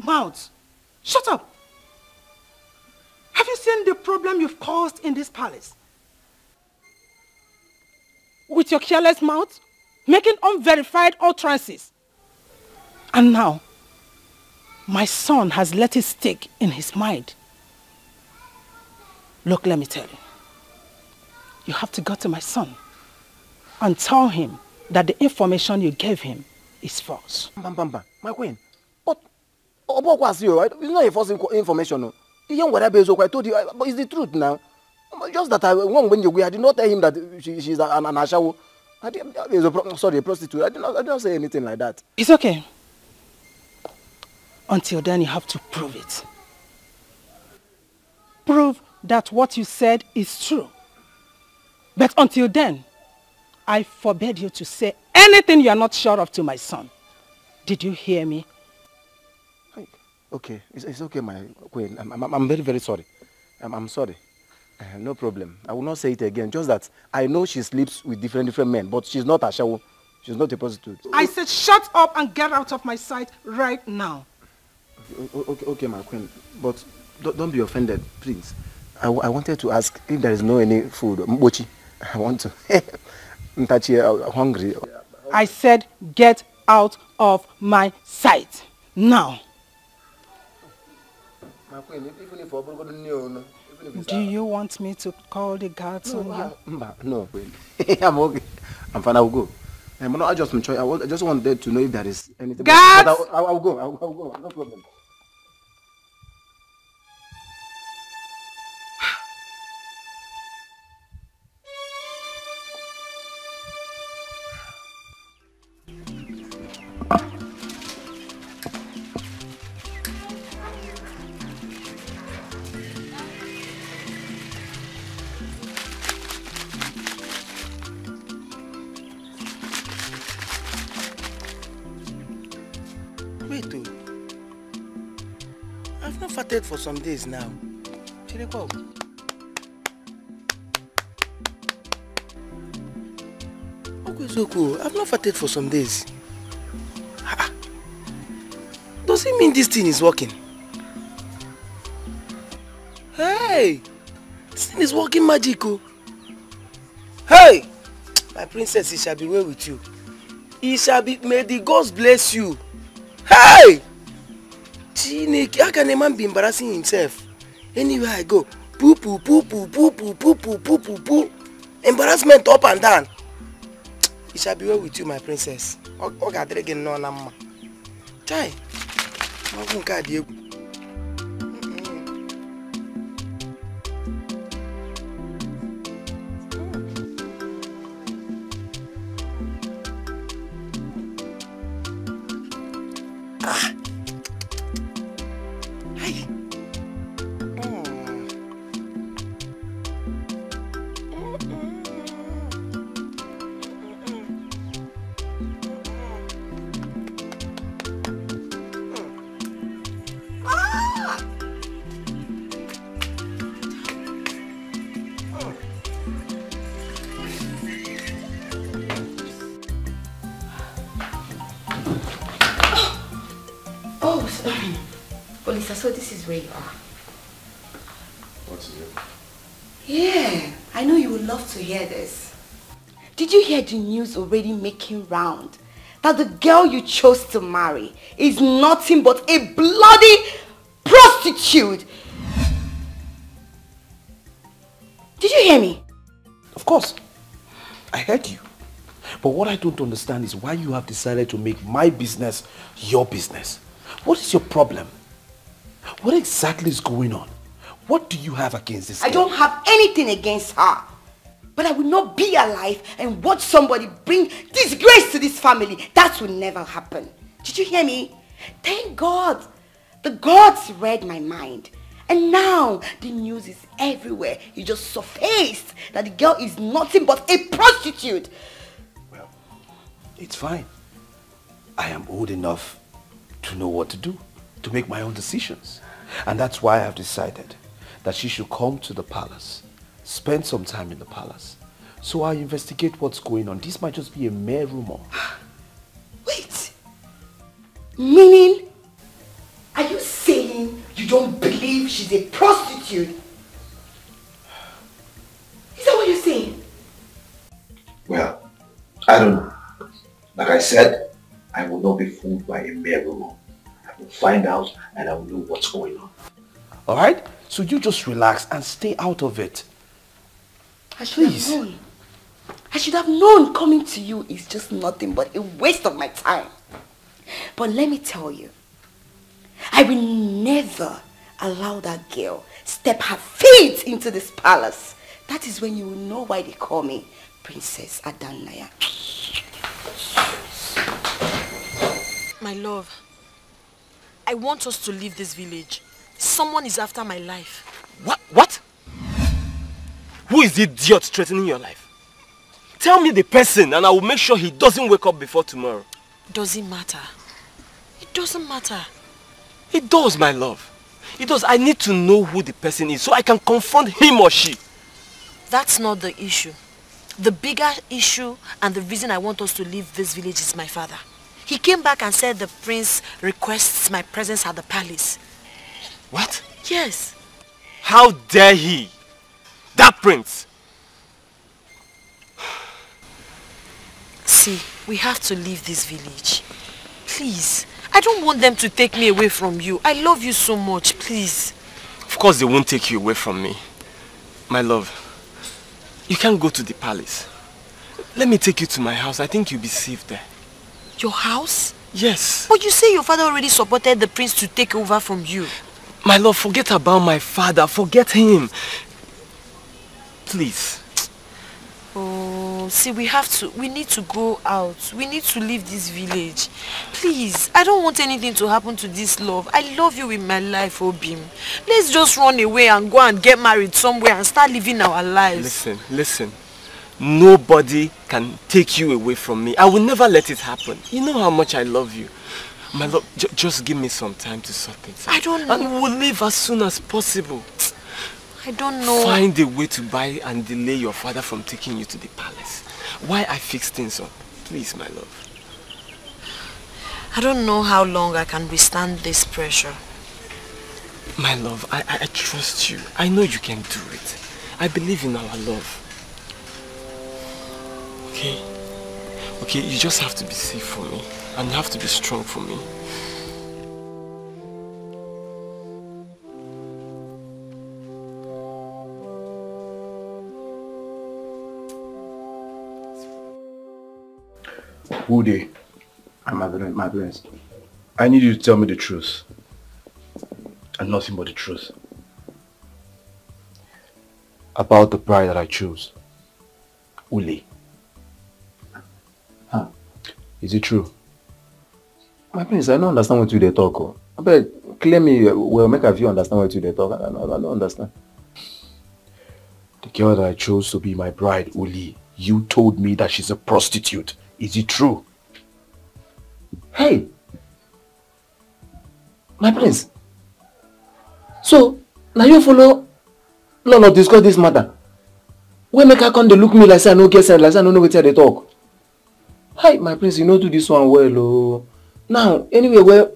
S13: mouth. Shut up. Have you seen the problem you've caused in this palace? With your careless mouth, making unverified utterances. And now, my son has let it stick in his mind. Look, let me tell you. You have to go to my son and tell him that the information you gave him is false.
S16: Bamba, my queen. But it's not a false information. No. I told you, but it's the truth now. Just that I did not tell him that she's an Ashawo. Sorry, a prostitute. I did not say anything like that.
S13: It's okay. Until then, you have to prove it. Prove that what you said is true. But until then, I forbid you to say anything you are not sure of to my son. Did you hear me?
S16: Okay, it's okay, my queen. I'm very, very sorry. I'm sorry. No problem. I will not say it again. Just that I know she sleeps with different men, but she's not Ashawo. She's not a prostitute.
S13: I said shut up and get out of my sight right now.
S16: Okay, my queen. But don't be offended, please. I wanted to ask if there is no any food. Mbochi. I want to. I'm hungry.
S13: I said get out of my sight now.
S16: My queen, even if
S13: do you want me to call the guards on you?
S16: No, queen. I'm okay. I'm fine. I will go. I just wanted to know if there is anything.
S13: Guards!
S16: I'll go. I'll go. No problem. I've not farted for some days now. I've not farted for some days. Does it mean this thing is working? Hey! This thing is working magical. Hey! My princess, it shall be well with you. It shall be, may the gods bless you. Hey! Chineke, how can a man be embarrassing himself? Anywhere I go, poo poo poo poo poo poo poo poo poo poo poo. Embarrassment up and down. It shall be well with you, my princess. Chai.
S22: Olisa, so this is where you are.
S21: What is it?
S22: Yeah, I know you would love to hear this. Did you hear the news already making round? That the girl you chose to marry is nothing but a bloody prostitute.
S4: Did you hear me?
S12: Of course. I heard you. But what I don't understand is why you have decided to make my business your business. What is your problem? What exactly is going on? What do you have against this girl?
S4: I don't have anything against her. But I will not be alive and watch somebody bring disgrace to this family. That will never happen. Did you hear me? Thank God. The gods read my mind. And now the news is everywhere. It just surfaced that the girl is nothing but a prostitute.
S12: Well, it's fine. I am old enough to know what to do, to make my own decisions. And that's why I have decided that she should come to the palace, spend some time in the palace. So I investigate what's going on. This might just be a mere rumor.
S4: Wait. Meaning, are you saying you don't believe she's a prostitute? Is that what you're saying?
S12: Well, I don't know. Like I said, I will not be fooled by a mere rumor. I will find out and I will know what's going on. Alright? So you just relax and stay out of it.
S4: I should have known. I should have known coming to you is just nothing but a waste of my time. But let me tell you, I will never allow that girl step her feet into this palace. That is when you will know why they call me Princess Adanaya.
S2: My love, I want us to leave this village. Someone is after my life.
S14: What? Who is the idiot threatening your life? Tell me the person and I will make sure he doesn't wake up before tomorrow.
S2: Does it matter? It doesn't matter.
S14: It does, my love. It does. I need to know who the person is so I can confront him or she.
S2: That's not the issue. The bigger issue and the reason I want us to leave this village is my father. He came back and said the prince requests my presence at the palace.
S14: What?
S2: Yes.
S14: How dare he? That prince.
S2: See, we have to leave this village. Please. I don't want them to take me away from you. I love you so much, please.
S14: Of course they won't take you away from me. My love, you can't go to the palace. Let me take you to my house. I think you'll be safe there.
S2: Your house?
S14: Yes.
S2: But you say your father already supported the prince to take over from you.
S14: My love, forget about my father. Forget him. Please.
S2: Oh, see, we need to go out. We need to leave this village. Please, I don't want anything to happen to this love. I love you with my life, Obim. Let's just run away and go and get married somewhere and start living our lives.
S14: Listen. Nobody can take you away from me. I will never let it happen. You know how much I love you. My love, just give me some time to sort things out.
S2: I don't know.
S14: And we'll leave as soon as possible.
S2: I don't know.
S14: Find a way to buy and delay your father from taking you to the palace. Why I fix things up? Please, my love.
S2: I don't know how long I can withstand this pressure.
S14: My love, I trust you. I know you can do it. I believe in our love. Okay, you just have to be safe for me. And you have to be strong for me.
S12: Ude, and my parents, I need you to tell me the truth. And nothing but the truth. About the bride that I chose. Ule.
S19: Huh?
S12: Is it true?
S19: My prince, I don't understand what you they talk. Oh. But clear me, well, make a few understand what you they talk. I don't understand.
S12: The girl that I chose to be my bride, Uli, you told me that she's a prostitute. Is it true?
S19: Hey! My prince. So, now you follow Lolo discuss this matter. When make her come they look me like say I no get sense, like say I don't know what they talk. Hi, my prince, you know do this one well, oh. Now, anyway, where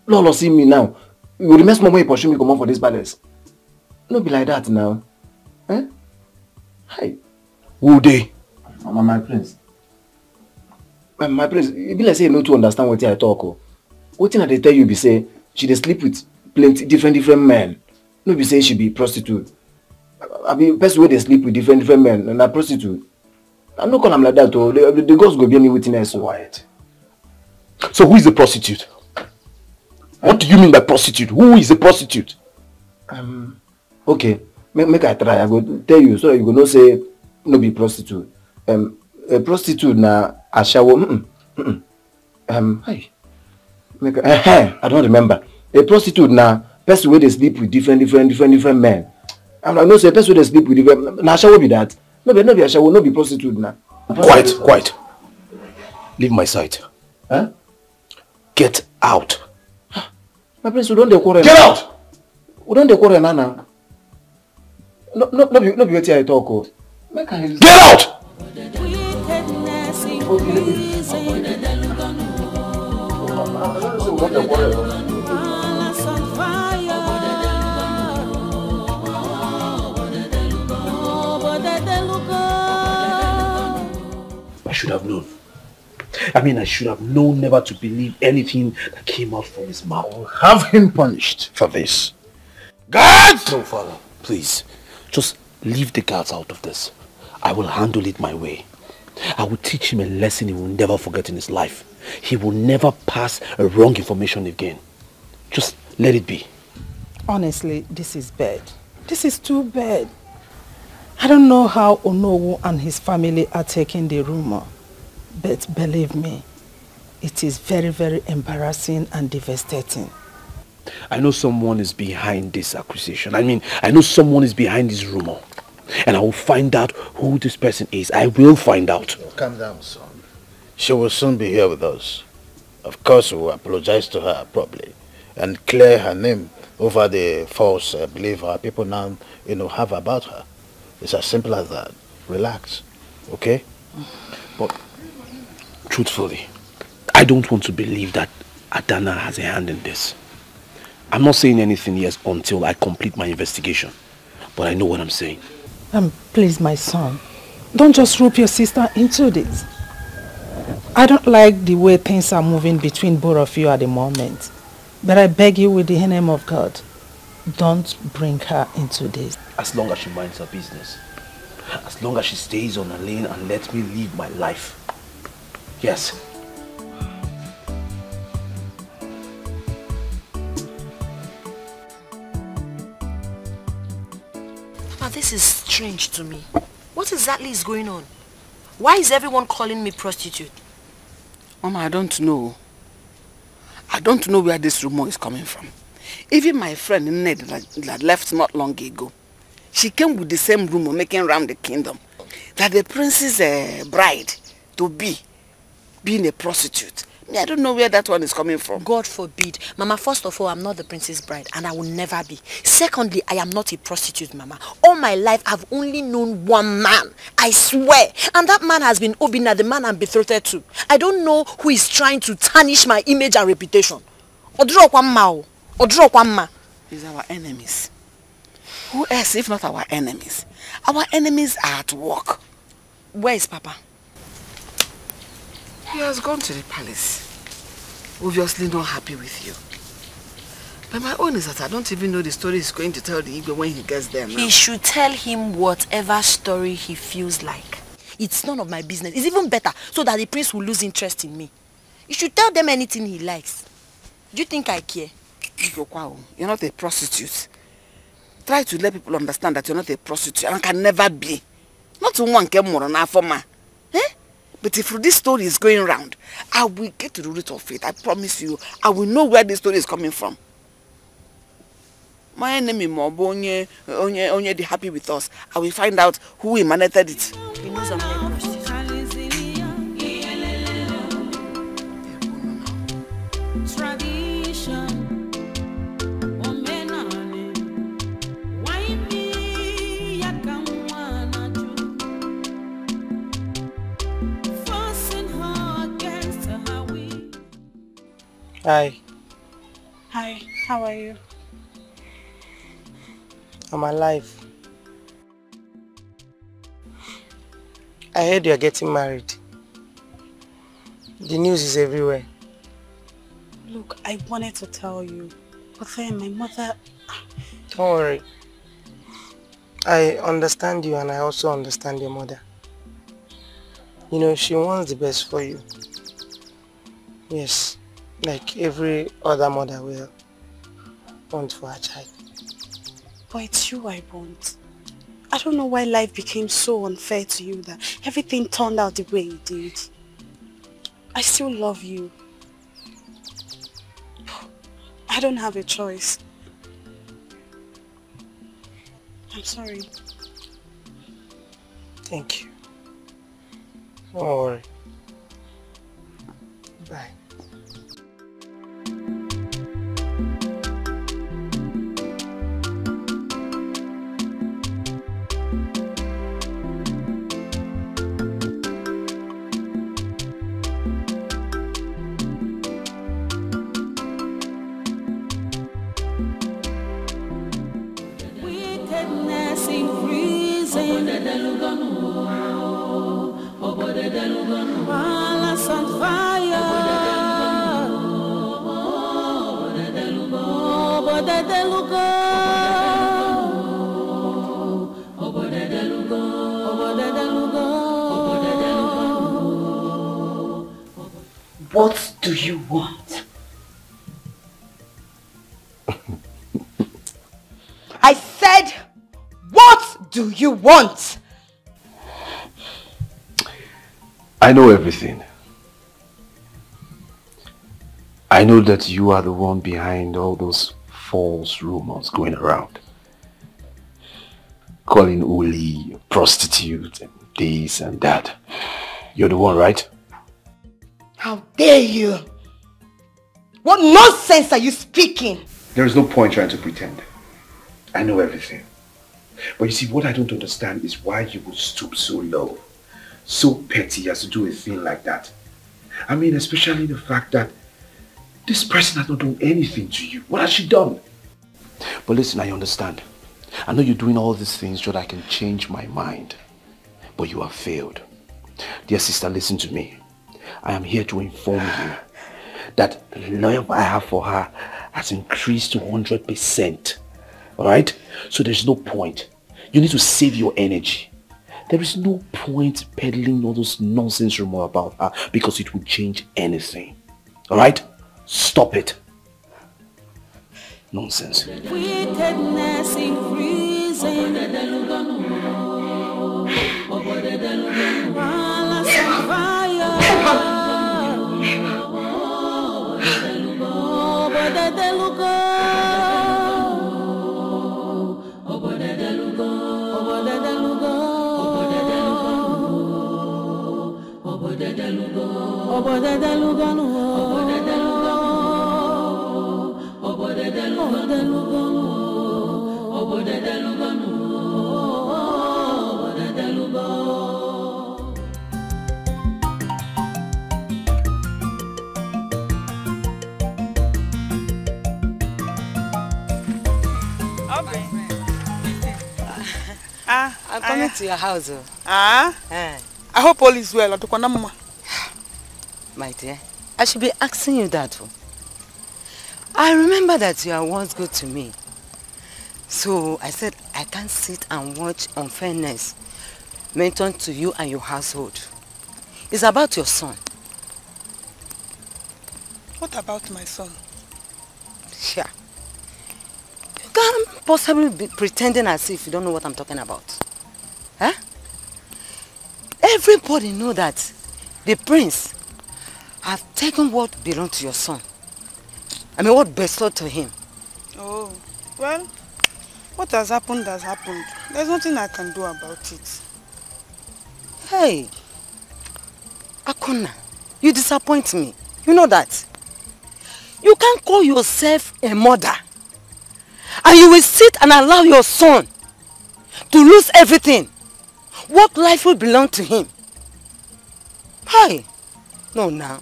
S19: Lolo see me now, you will mess more when you pursue me come on for this palace. No be like that now. Eh? Hi.
S12: Who they?
S19: My prince. My prince, it be like say you know to understand what I talk. Oh. What thing I they tell you be say she dey sleep with plenty different men. No be say she be prostitute. I mean, person where they sleep with different men and a prostitute. I'm not calling them like that. Oh, the ghost go be me witness.
S12: Quiet. So who is the prostitute? What do you mean by prostitute? Who is a prostitute?
S19: Okay. Make I try. I go tell you so you go no say no be prostitute. A prostitute na a shower. Hey. I don't remember. A prostitute na person where they sleep with different men. I'm like no say person where they sleep with different. Na shower be that. No be a shower. No be prostitute na.
S12: Quiet. Leave my sight.
S19: Huh?
S12: Get out.
S19: My prince, we don't quarrel.
S12: Get out!
S19: We don't quarrel now. No be what I talk.
S12: Get out!
S8: I should have known. I should have known never to believe anything that came out from his mouth.
S21: Have him punished for this.
S8: Guards! No, Father. Please, just leave the guards out of this. I will handle it my way. I will teach him a lesson he will never forget in his life. He will never pass a wrong information again. Just let it be.
S13: Honestly, this is bad. This is too bad. I don't know how Onowu and his family are taking the rumor. But believe me, it is very, very embarrassing and devastating.
S8: I know someone is behind this accusation. I know someone is behind this rumor. And I will find out who this person is. I will find out.
S21: Calm down, son. She will soon be here with us. Of course, we will apologize to her properly and clear her name over the false belief our people now, have about her. It's as simple as that. Relax, okay?
S8: But truthfully, I don't want to believe that Adana has a hand in this. I'm not saying anything yet until I complete my investigation. But I know what I'm saying.
S13: Please, my son, don't just rope your sister into this. I don't like the way things are moving between both of you at the moment. But I beg you with the name of God, don't bring her into this.
S8: As long as she minds her business. As long as she stays on her lane and lets me live my life. Yes.
S2: But this is strange to me. What exactly is going on? Why is everyone calling me prostitute?
S3: Mama, I don't know. I don't know where this rumor is coming from. Even my friend Ned that left not long ago, she came with the same rumor making round the kingdom that the prince's bride to be being a prostitute. I don't know where that one is coming from.
S2: God forbid. Mama, first of all, I'm not the prince's bride and I will never be. Secondly, I am not a prostitute, Mama. All my life, I've only known one man. I swear. And that man has been Obina, the man I'm betrothed to. I don't know who is trying to tarnish my image and reputation. Odro Kwamma.
S3: These are our enemies. Who else if not our enemies? Our enemies are at work.
S2: Where is Papa?
S3: He has gone to the palace. Obviously not happy with you. But my own is that I don't even know the story he's going to tell the Igwe when he gets there now.
S2: He should tell him whatever story he feels like. It's none of my business. It's even better so that the prince will lose interest in me. You should tell them anything he likes. Do you think I care?
S3: You're not a prostitute. Try to let people understand that you're not a prostitute and can never be. Not one came more on Afoma. But if this story is going round, I will get to the root of it. I promise you. I will know where this story is coming from. My enemy, only they happy with us. I will find out who emanated it.
S2: He knows I'm not a prostitute.
S10: Hi.
S6: Hi, how are you?
S10: I'm alive. I heard you're getting married. The news is everywhere.
S6: Look, I wanted to tell you, but then my mother...
S10: Don't worry. I understand you and I also understand your mother. You know, she wants the best for you. Yes, like every other mother will want for her child.
S6: But it's you I want. I don't know why life became so unfair to you that everything turned out the way it did. I still love you. I don't have a choice. I'm sorry.
S10: Thank you. Don't worry. Bye.
S5: Wickedness increasing. Palace on fire.
S16: What do you want?
S4: I said, what do you want?
S12: I know everything. I know that you are the one behind all those false rumors going around. Calling Uli a prostitute and this and that. You're the one, right?
S4: How dare you? What nonsense are you speaking?
S12: There is no point trying to pretend. I know everything. But you see, what I don't understand is why you would stoop so low, so petty as to do a thing like that. I mean, especially the fact that this person has not done anything to you. What has she done? But listen, I understand. I know you're doing all these things so that I can change my mind. But you have failed. Dear sister, listen to me. I am here to inform you that the love I have for her has increased to 100%. Alright? So there's no point. You need to save your energy. There is no point peddling all those nonsense rumors about her because it will change anything. Alright? Stop it. Nonsense.
S5: Wickedness increasing. Palace on fire.
S11: I'm coming to your house.
S18: I hope all is well.
S11: My dear, I should be asking you that. I remember that you are once good to me. So I said I can't sit and watch unfairness mentioned to you and your household. It's about your son.
S18: What about my son?
S11: Yeah. You can't possibly be pretending as if you don't know what I'm talking about. Huh? Everybody know that the prince have taken what belonged to your son. I mean, what bestowed to him.
S18: Oh, well, what has happened has happened. There's nothing I can do about it.
S11: Hey, Akuna, you disappoint me. You know that. You can't call yourself a mother and you will sit and allow your son to lose everything. What life will belong to him? Hi. No, now.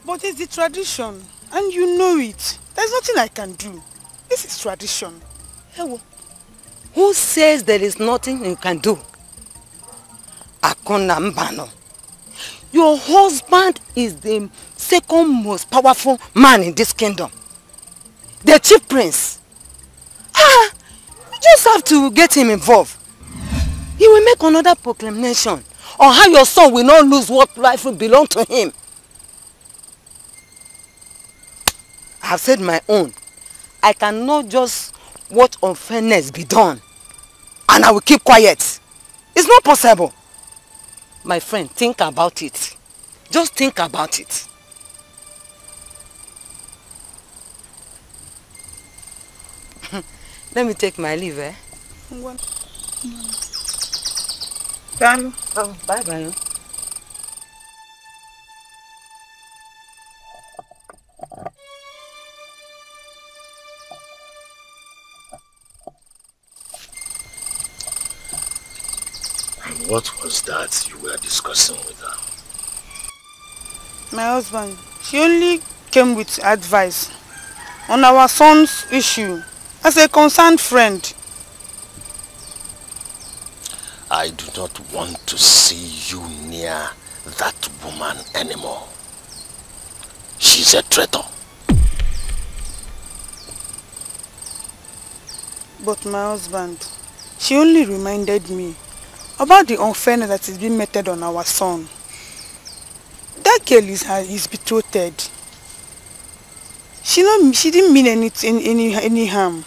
S18: But it's the tradition, and you know it. There's nothing I can do. This is tradition.
S11: Hey, who says there is nothing you can do? Akuna Mbano. Your husband is the second most powerful man in this kingdom. The chief prince. You just have to get him involved. He will make another proclamation on how your son will not lose what rightfully belong to him. I have said my own. I cannot just watch unfairness be done and I will keep quiet. It's not possible. My friend, think about it. Just think about it. Let me take my leave, eh?
S18: Done.
S11: Oh, bye-bye.
S21: What was that you were discussing with her?
S18: My husband, she only came with advice on our son's issue as a concerned friend.
S21: I do not want to see you near that woman anymore. She's a traitor.
S18: But my husband, she only reminded me about the unfairness that is being meted on our son. That girl is betrothed. She didn't mean any harm.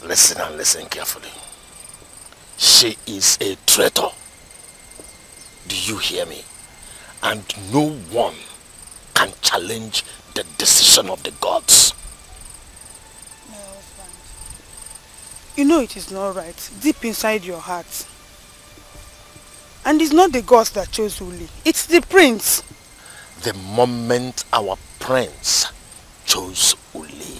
S21: Listen and listen carefully. She is a traitor. Do you hear me? And no one can challenge the decision of the gods.
S18: My husband, you know it is not right, deep inside your heart. And it's not the gods that chose Uli, it's the prince.
S21: The moment our prince chose Uli,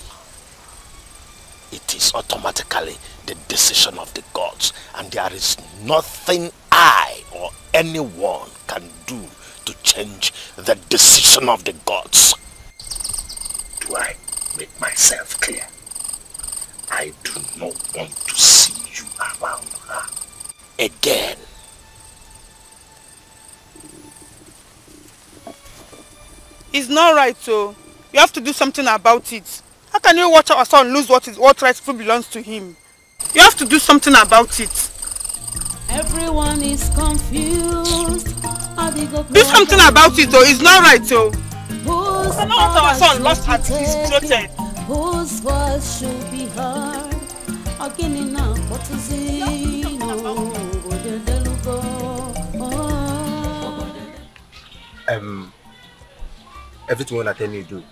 S21: it is automatically the decision of the gods, and there is nothing I or anyone can do to change the decision of the gods. Do I make myself clear? I do not want to see you around her again.
S18: It's not right, so you have to do something about it. How can you watch our son lose what rightfully belongs to him? You have to do something about it.
S5: Everyone is confused.
S18: Do something about it, though. It's not right, so. I know what our son lost at his protest.
S5: Whose voice should be heard? Again, what is
S16: Everything when I tell you do,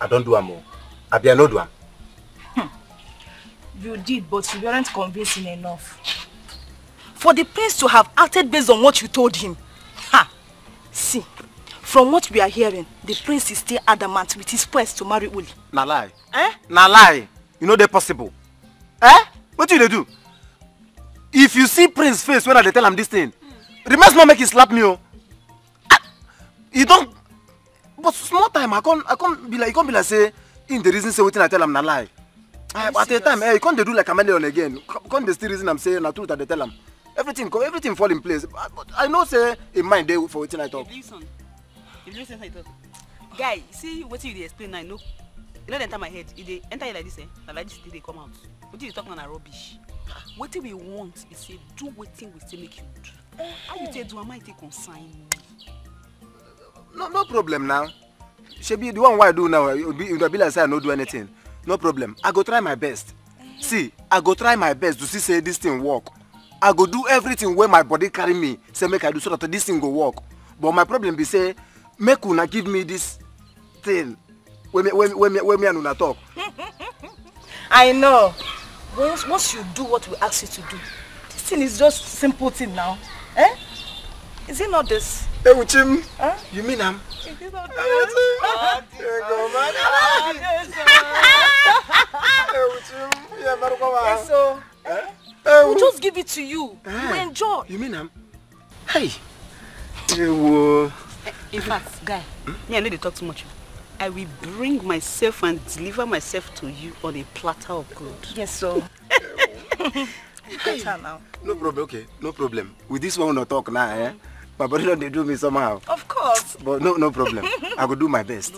S16: I don't do more. I be no do am.
S15: You did, but you weren't convincing enough. For the prince to have acted based on what you told him. Ha! See, from what we are hearing, the prince is still adamant with his quest to marry Uli.
S16: Na lie. Eh? Na lie. You know they possible. Eh? What do you do? If you see prince face when I tell him this thing, remember not make him slap me. Oh. You don't. But small time, I can't be like say in the reason say what I tell him na lie. At the time, you can't do like a million again. Can't the still reason I'm saying na truth that they tell him. Everything fall in place. But I know say in mind they for what I talk.
S6: Listen, I talk. Guy, see what you explain now. No, you know enter my head. If they enter like this, like this they come out. What you talking na rubbish? What we want is say do what we say make you do. How you say do am I take consign?
S16: No problem now. She be the one what I do now. It will be like say I no do anything. No problem. I go try my best. See, I go try my best to see say this thing work. I go do everything where my body carry me. Say make I do so that this thing go work. But my problem be say make una give me this thing. When me and una talk.
S15: I know. Once you do what we ask you to do, this thing is just simple thing now. Eh? Is it not this?
S16: Hey, Uchim.
S15: Huh?
S16: You mean I'm?
S15: Is it not this? So, we'll just give it to you. You enjoy.
S16: You mean I'm? Hey.
S6: In fact, guy, me I know they talk too much. I will bring myself and deliver myself to you on a platter of gold.
S15: Yes, so.
S16: Hey. Now. No problem, okay. No problem. With this one, we'll not talk now, eh? My body don't they do me somehow.
S15: Of course.
S1: course.
S16: But no problem. I will do my best.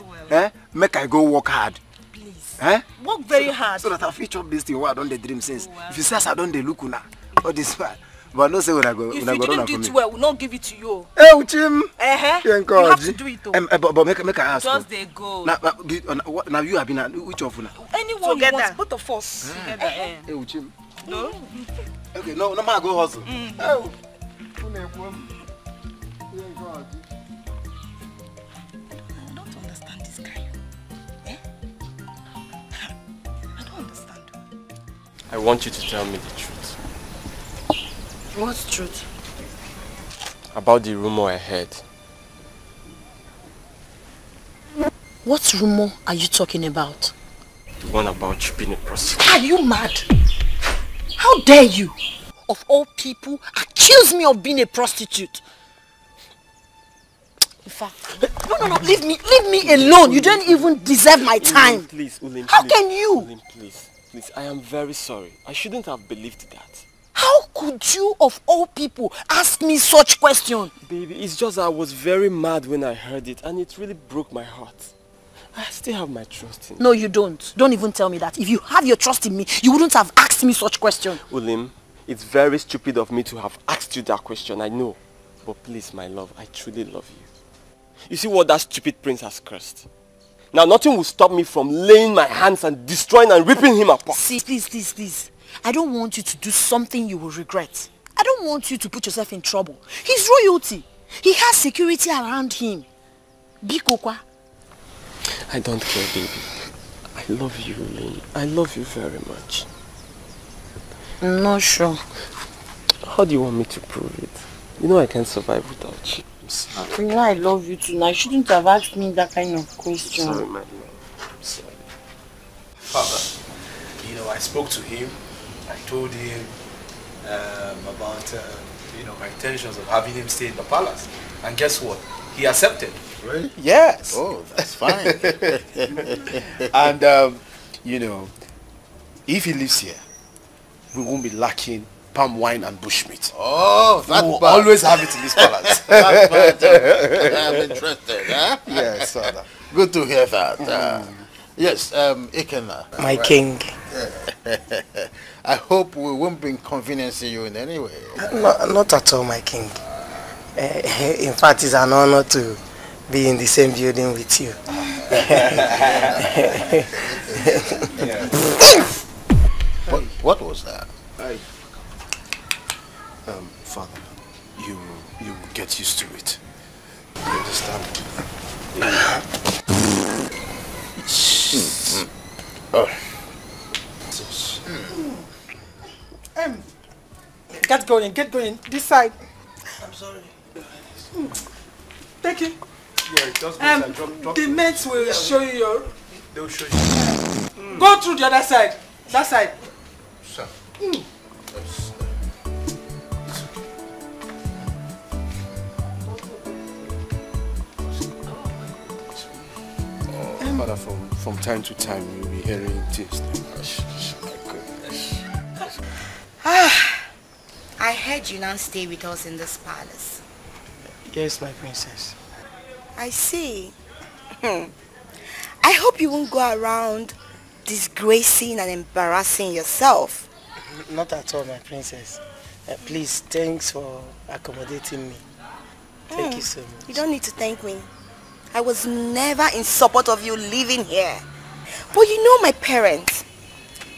S16: Make I go work hard.
S1: Please.
S16: Work
S1: very hard.
S16: So that I fit up this thing what I don't dream since. If you say I don't look una, all this fine. But no say when I go.
S1: If you didn't do it well, we'll not give it to you.
S16: Hey, Uchim.
S1: You have to do it though.
S16: But make I ask.
S1: Just they go.
S16: Now you have been which of una?
S1: Anyone together. You want, both of us. Together.
S16: Hey, Uchim.
S1: No.
S16: Okay, no man go hustle. Oh.
S20: I want you to tell me the truth.
S2: What truth?
S20: About the rumor I heard.
S2: What rumor are you talking about?
S20: The one about you being a prostitute.
S2: Are you mad? How dare you, of all people, accuse me of being a prostitute? In fact, no, leave me alone. You don't even deserve my time.
S20: Ulim, please, Ulim,
S2: How
S20: please.
S2: can you?
S20: Ulim, please, I am very sorry. I shouldn't have believed that.
S2: How could you, of all people, ask me such question?
S20: Baby, it's just I was very mad when I heard it and it really broke my heart. I still have my trust in you.
S2: No, you don't. Don't even tell me that. If you have your trust in me, you wouldn't have asked me such question.
S20: Ulim, it's very stupid of me to have asked you that question, I know. But please, my love, I truly love you. You see what that stupid prince has cursed? Now nothing will stop me from laying my hands and destroying and ripping him apart.
S2: See, please. I don't want you to do something you will regret. I don't want you to put yourself in trouble. He's royalty. He has security around him. Bikokwa.
S20: I don't care, baby. I love you, Lynn. I love you very much.
S2: I'm not sure.
S20: How do you want me to prove it? You know I can't survive without you.
S2: You know I love you too. Now you shouldn't have asked me that kind of question.
S20: Sorry, my love. I'm sorry.
S12: Father, I spoke to him. I told him about my intentions of having him stay in the palace. And guess what? He accepted.
S21: Really?
S12: Yes.
S21: Oh, that's fine.
S12: And, if he lives here, we won't be lacking palm wine and bushmeat.
S21: Oh, that
S12: we'll
S21: part.
S12: always have it in this palace.
S21: That part, I'm interested, huh?
S12: Yes, father.
S21: Good to hear that. Yes, Ikenna.
S10: My king.
S21: I hope we won't be inconveniencing you in any way.
S10: Not at all, my king. In fact, it's an honor to be in the same building with you.
S21: What was that?
S12: Father, you will get used to it. You understand?
S18: Get going. This side.
S10: I'm sorry.
S18: Take it.
S12: Yeah, just drop
S18: the mates will show you your...
S12: They'll show you.
S18: Go through the other side. That side.
S21: Sir.
S12: Father, from time to time you'll be hearing things.
S22: I heard you now stay with us in this palace.
S10: Yes, my princess.
S22: I see. I hope you won't go around disgracing and embarrassing yourself.
S10: Not at all, my princess. Please, thanks for accommodating me. Thank you so much.
S22: You don't need to thank me. I was never in support of you living here. But you know my parents.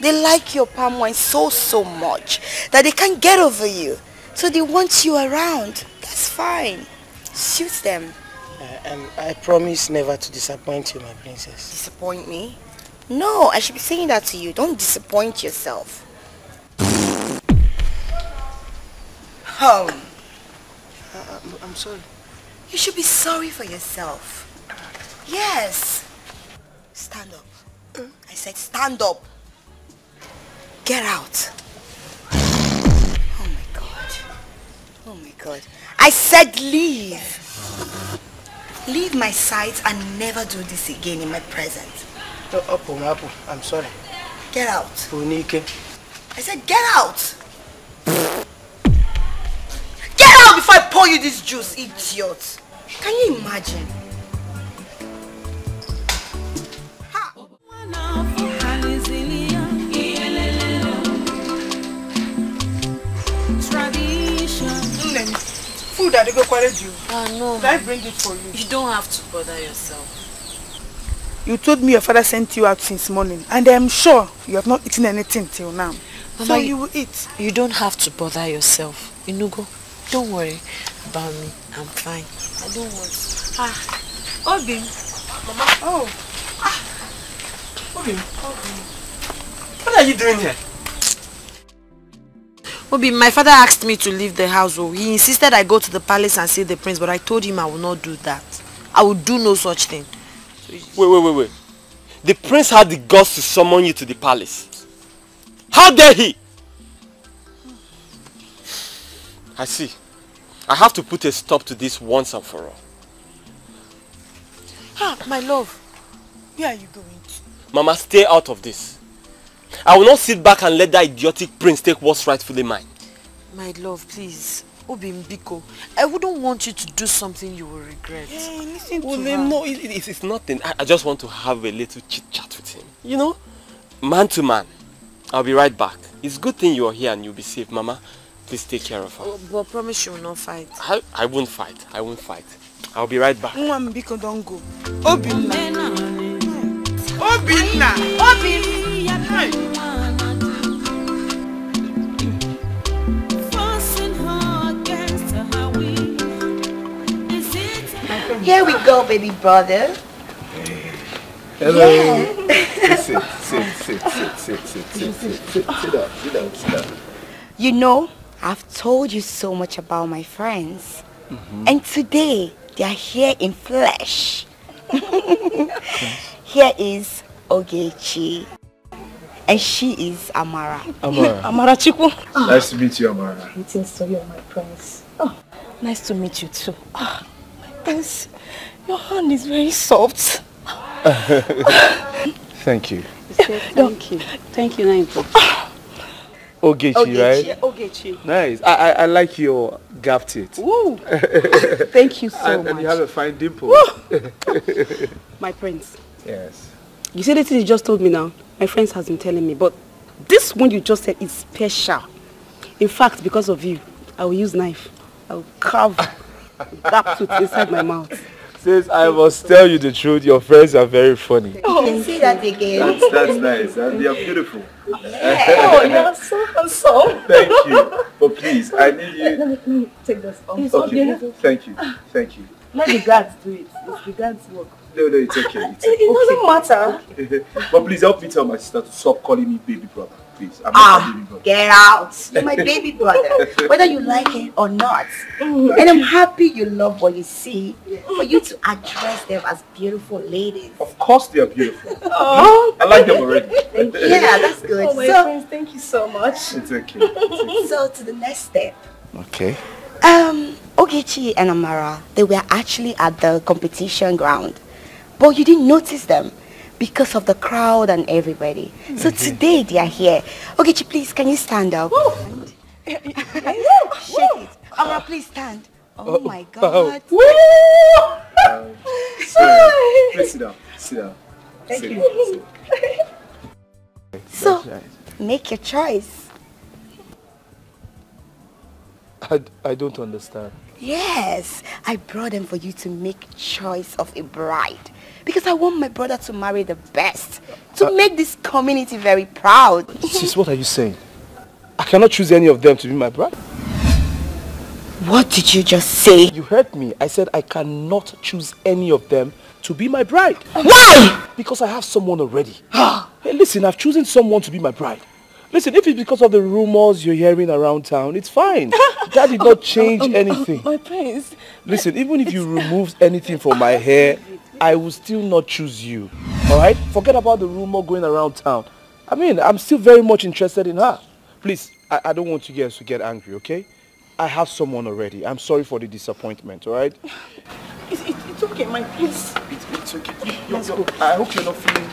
S22: They like your palm wine so much that they can't get over you. So they want you around. That's fine. Suits them.
S10: And I promise never to disappoint you, my princess.
S22: Disappoint me? No, I should be saying that to you. Don't disappoint yourself.
S10: I'm sorry.
S22: You should be sorry for yourself. Yes. Stand up. I said stand up. Get out. Oh my God. Oh my God. I said leave. Leave my sight and never do this again in my presence.
S10: Apple, I'm sorry.
S22: Get out.
S10: Unike.
S22: I said get out. Get out before I pour you this juice, idiot.
S2: Can you imagine?
S18: Food that they go quality you.
S1: No.
S18: Did I bring it for you?
S1: You don't have to bother yourself.
S18: You told me your father sent you out since morning, and I am sure you have not eaten anything till now.
S1: Mama,
S18: so you will eat.
S1: You don't have to bother yourself. Inugo, don't worry about me. I'm fine. I don't want to.
S18: Obi. Mama. Oh.
S14: Obi. What are you doing here?
S2: Obi, my father asked me to leave the house. He insisted I go to the palace and see the prince, but I told him I will not do that. I will do no such thing.
S20: Wait. The prince had the guts to summon you to the palace. How dare he? I see. I have to put a stop to this once and for all.
S2: My love.
S18: Where are you going to?
S20: Mama, stay out of this. I will not sit back and let that idiotic prince take what's rightfully mine.
S2: My love, please. Obi Mbiko, I wouldn't want you to do something you will regret.
S18: Hey, listen
S20: Well,
S18: to her.
S20: no, it's nothing. I just want to have a little chit-chat with him. You know, man to man. I'll be right back. It's a good thing you are here and you'll be safe. Mama, please take care of her.
S2: But promise you will not fight.
S20: I won't fight. I won't fight. I'll be right back.
S18: Mbiko, don't go. Obinna. Obinna. Obinna.
S22: Here we go, baby brother.
S12: Hello.
S22: Yeah.
S12: Sit down.
S22: You know, I've told you so much about my friends. And today, they are here in flesh. Here is Ogechi. And she is Amara.
S12: Amara.
S15: Amara Chiku.
S12: Nice to meet you, Amara.
S15: Greetings to you, my prince. Oh, nice to meet you too. Oh, my prince, your hand is very soft.
S12: Thank you.
S15: Thank you. Thank you, Naimpo.
S12: Ogechi, right?
S15: Ogechi.
S12: Nice. I like your gap teeth.
S15: Woo. Thank you so much.
S12: And you have a fine dimple.
S15: My prince.
S12: Yes.
S15: You see the thing you just told me now? My friends has been telling me, but this one you just said is special. In fact, because of you, I will use knife. I will carve that tooth inside my mouth.
S12: Since I must tell you the truth, your friends are very funny.
S22: Oh, you can see that again.
S12: That's nice. And they are beautiful.
S15: Oh, you're so handsome.
S12: Thank you. But please, I need you.
S15: Let me take this off.
S12: Okay. Thank you.
S15: Let the guards do it. It's the guards' work.
S12: No, it's okay.
S15: It doesn't matter.
S12: But please help me tell my sister to stop calling me baby brother. Please. I'm not a baby brother.
S22: Get out. You're my baby brother, whether you like it or not. And I'm happy you love what you see, for you to address them as beautiful ladies.
S12: Of course they are beautiful.
S22: Oh.
S12: I like them already.
S22: Yeah, that's good.
S15: Oh, my friends, thank you so much.
S12: It's okay.
S22: So to the next step.
S12: Okay.
S22: Ogechi and Amara, they were actually at the competition ground, but you didn't notice them because of the crowd and everybody. So today they are here. Ogechi, please, can you stand up? Shake it. Amara, please stand. Oh my God.
S12: Please sit down.
S22: Thank you. So, make your choice.
S12: I don't understand.
S22: Yes, I brought them for you to make choice of a bride. Because I want my brother to marry the best. To make this community very proud.
S12: Sis, what are you saying? I cannot choose any of them to be my bride.
S22: What did you just say?
S12: You heard me. I said I cannot choose any of them to be my bride.
S22: Why?
S12: Because I have someone already. Hey, listen, I've chosen someone to be my bride. Listen, if it's because of the rumors you're hearing around town, it's fine. That did not change anything.
S15: My prince.
S12: Listen, even if you remove anything from my hair, I will still not choose you. Alright? Forget about the rumor going around town. I mean, I'm still very much interested in her. Please, I don't want you guys to get angry, okay? I have someone already. I'm sorry for the disappointment, alright?
S15: It's okay, my prince.
S12: It's okay. I hope you're not feeling...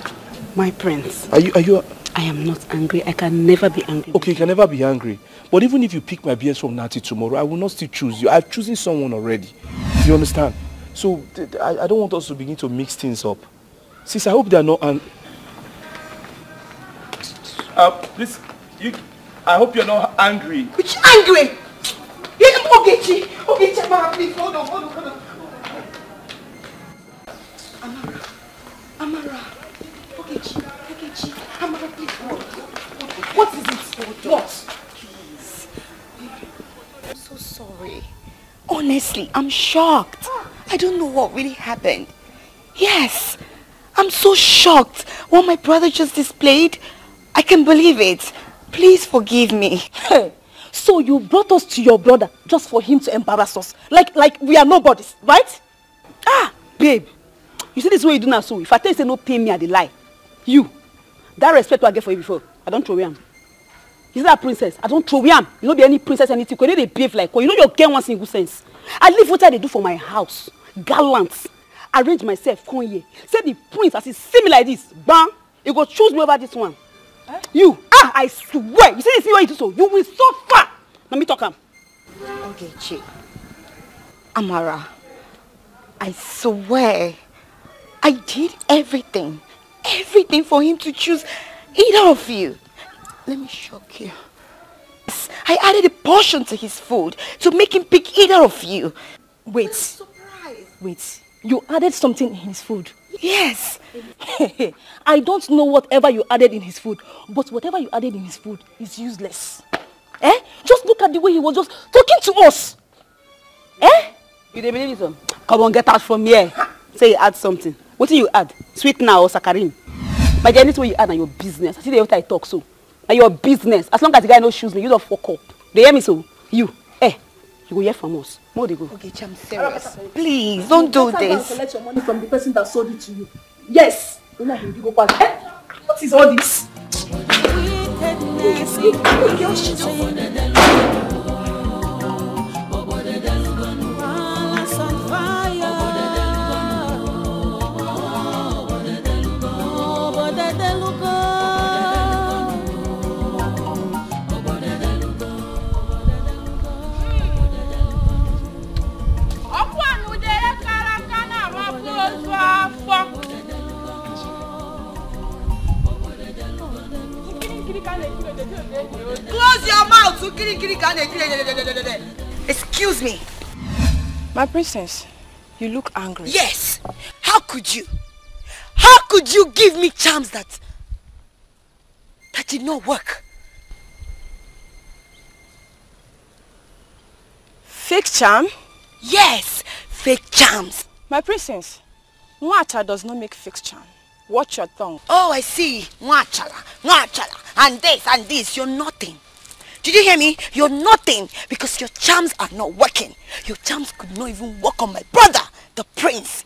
S15: My prince.
S12: Are you...
S15: I am not angry. I can never be angry.
S12: Okay, you can never be angry. But even if you pick my BS from Nati tomorrow, I will not still choose you. I've chosen someone already. You understand? So I don't want us to begin to mix things up. Sis, I hope they are not... please, I hope you're not angry.
S4: Which angry? Ogechi, Amara, please, hold on. Amara, Ogechi, Amara, please, hold on. What is it? What? Please. I'm so sorry. Honestly, I'm shocked. I don't know what really happened. Yes, I'm so shocked. What my brother just displayed, I can't believe it. Please forgive me.
S15: So you brought us to your brother just for him to embarrass us? Like we are nobodies, right?
S18: Babe, you see this way you do now, so if I tell you say no pay me, I dey lie. You, that respect I get for you before, I don't throw him. You see that princess, I don't throw him. You know be any princess anything, you know they behave like, you know you get one single sense. I live what I do for my house. Gallant. Arrange myself, come here. Say the prince as he see me like this, bang, you go choose me over this one. You, I swear, you see this way you do so, you will suffer. Let me talk him.
S4: Okay, Chi. Amara, I swear, I did everything for him to choose either of you. Let me shock you. I added a portion to his food to make him pick either of you.
S15: Wait, you added something in his food?
S4: Yes.
S15: I don't know whatever you added in his food, but whatever you added in his food is useless. Just look at the way he was just talking to us.
S18: You dey believe it? Come on, get out from here. Say you add something. What do you add? Sweetener or saccharin? My dear, this way you add on your business. I see the way I talk so. Na your business. As long as the guy no shoes me, you don't fuck up. They hear me so? You go hear from us. More they go.
S4: Okay, I'm serious. Please, don't do this.
S15: Collect your money from the person that sold it to you. Yes. What is all this?
S4: Close your mouth. Excuse me.
S6: My princess, you look angry.
S4: Yes. How could you? How could you give me charms that did not work?
S6: Fake charm?
S4: Yes, fake charms.
S6: My princess, Nwacha does not make fake charm. Watch your tongue.
S4: Oh, I see. Nwachala, and this, you're nothing. Did you hear me? You're nothing because your charms are not working. Your charms could not even work on my brother, the prince.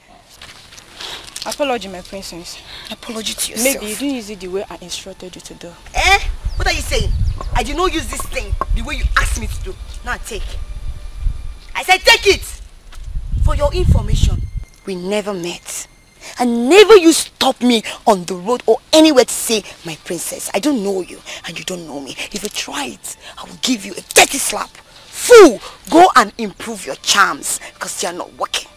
S6: Apology, my princess.
S4: Apology to yourself.
S6: Maybe you didn't use it the way I instructed you to do.
S4: What are you saying? I did not use this thing the way you asked me to do. Now take. I said take it. For your information, we never met. And never you stop me on the road or anywhere to say, my princess, I don't know you and you don't know me. If you try it, I will give you a dirty slap. Fool, go and improve your charms because they are not working.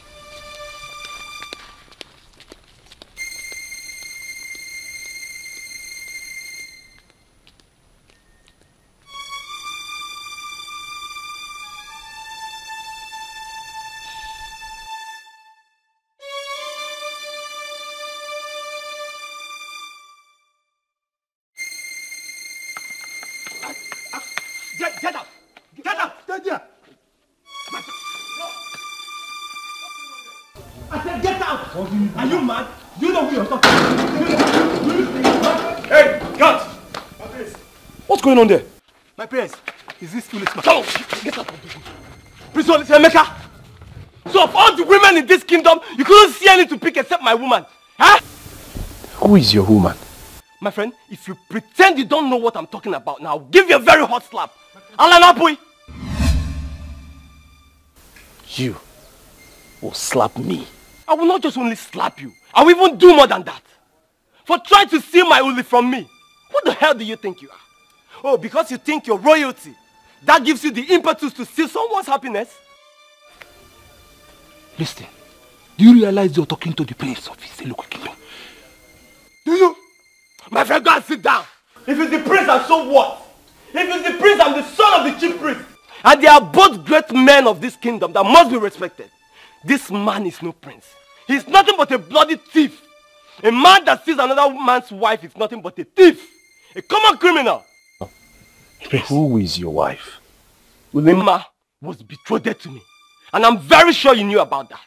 S14: Get up! Get up! Get there! I said get out! Are you mad? Do you know who you're talking to? Hey, cut!
S12: What's going on there?
S14: My parents, is this foolish man? Come on! Get up! Prince Emeka! So of all the women in this kingdom, you couldn't see any to pick except my woman. Huh?
S12: Who is your woman?
S14: My friend, if you pretend you don't know what I'm talking about, now I'll give you a very hot slap. Alanapui!
S12: You will slap me.
S14: I will not just only slap you. I will even do more than that. For trying to steal my Uli from me. What the hell do you think you are? Oh, because you think you're royalty. That gives you the impetus to steal someone's happiness?
S12: Listen,
S16: Do you realize you're talking to the prince of Iseluku Kingdom?
S14: Do you? My friend, go and sit down. If it's the prince, and so what? If it's the prince, I'm the son of the chief priest. And they are both great men of this kingdom that must be respected. This man is no prince. He's nothing but a bloody thief. A man that steals another man's wife is nothing but a thief. A common criminal.
S12: Who is your wife?
S14: Ulima was betrothed to me. And I'm very sure you knew about that.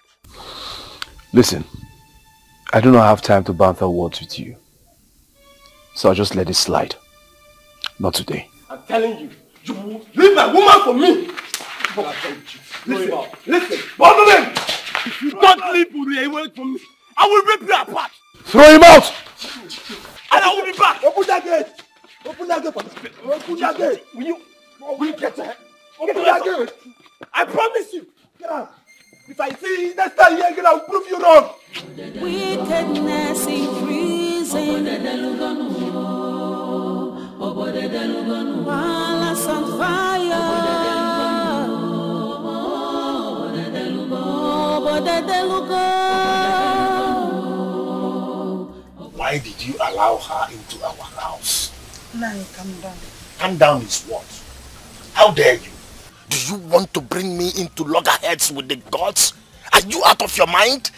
S12: Listen, I do not have time to banter words with you. So I'll just let it slide. Not today.
S14: I'm telling you, you will leave my woman for me. Listen, both of them. If you don't leave Uri away from me, I will rip you apart.
S12: Throw him out!
S14: And I will be back.
S16: Open that gate! Open that gate for me. Open that gate!
S14: Will you get there?
S16: Open that gate!
S14: I promise you.
S16: Get out! If I see you next time here again, I will prove you wrong.
S5: Wickedness increasing. Palace on fire.
S7: Why did you allow her into our house?
S6: Nani, calm down.
S7: Calm down is what? How dare you? Do you want to bring me into loggerheads with the gods? Are you out of your mind?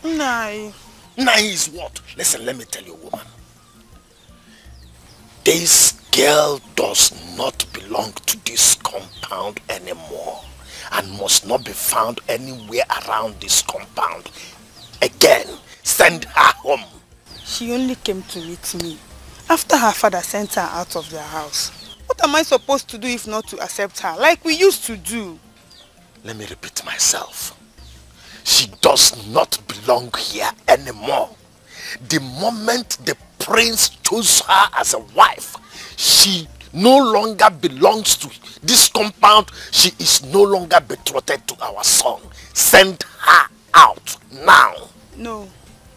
S6: Nai.
S7: Nai is what? Listen, let me tell you, woman. This girl does not belong to this compound anymore and must not be found anywhere around this compound. Again, send her home.
S6: She only came to meet me after her father sent her out of their house. What am I supposed to do if not to accept her, like we used to do?
S7: Let me repeat myself. She does not belong here anymore. The moment the prince chose her as a wife, she no longer belongs to this compound. She is no longer betrothed to our son. Send her out now.
S6: No,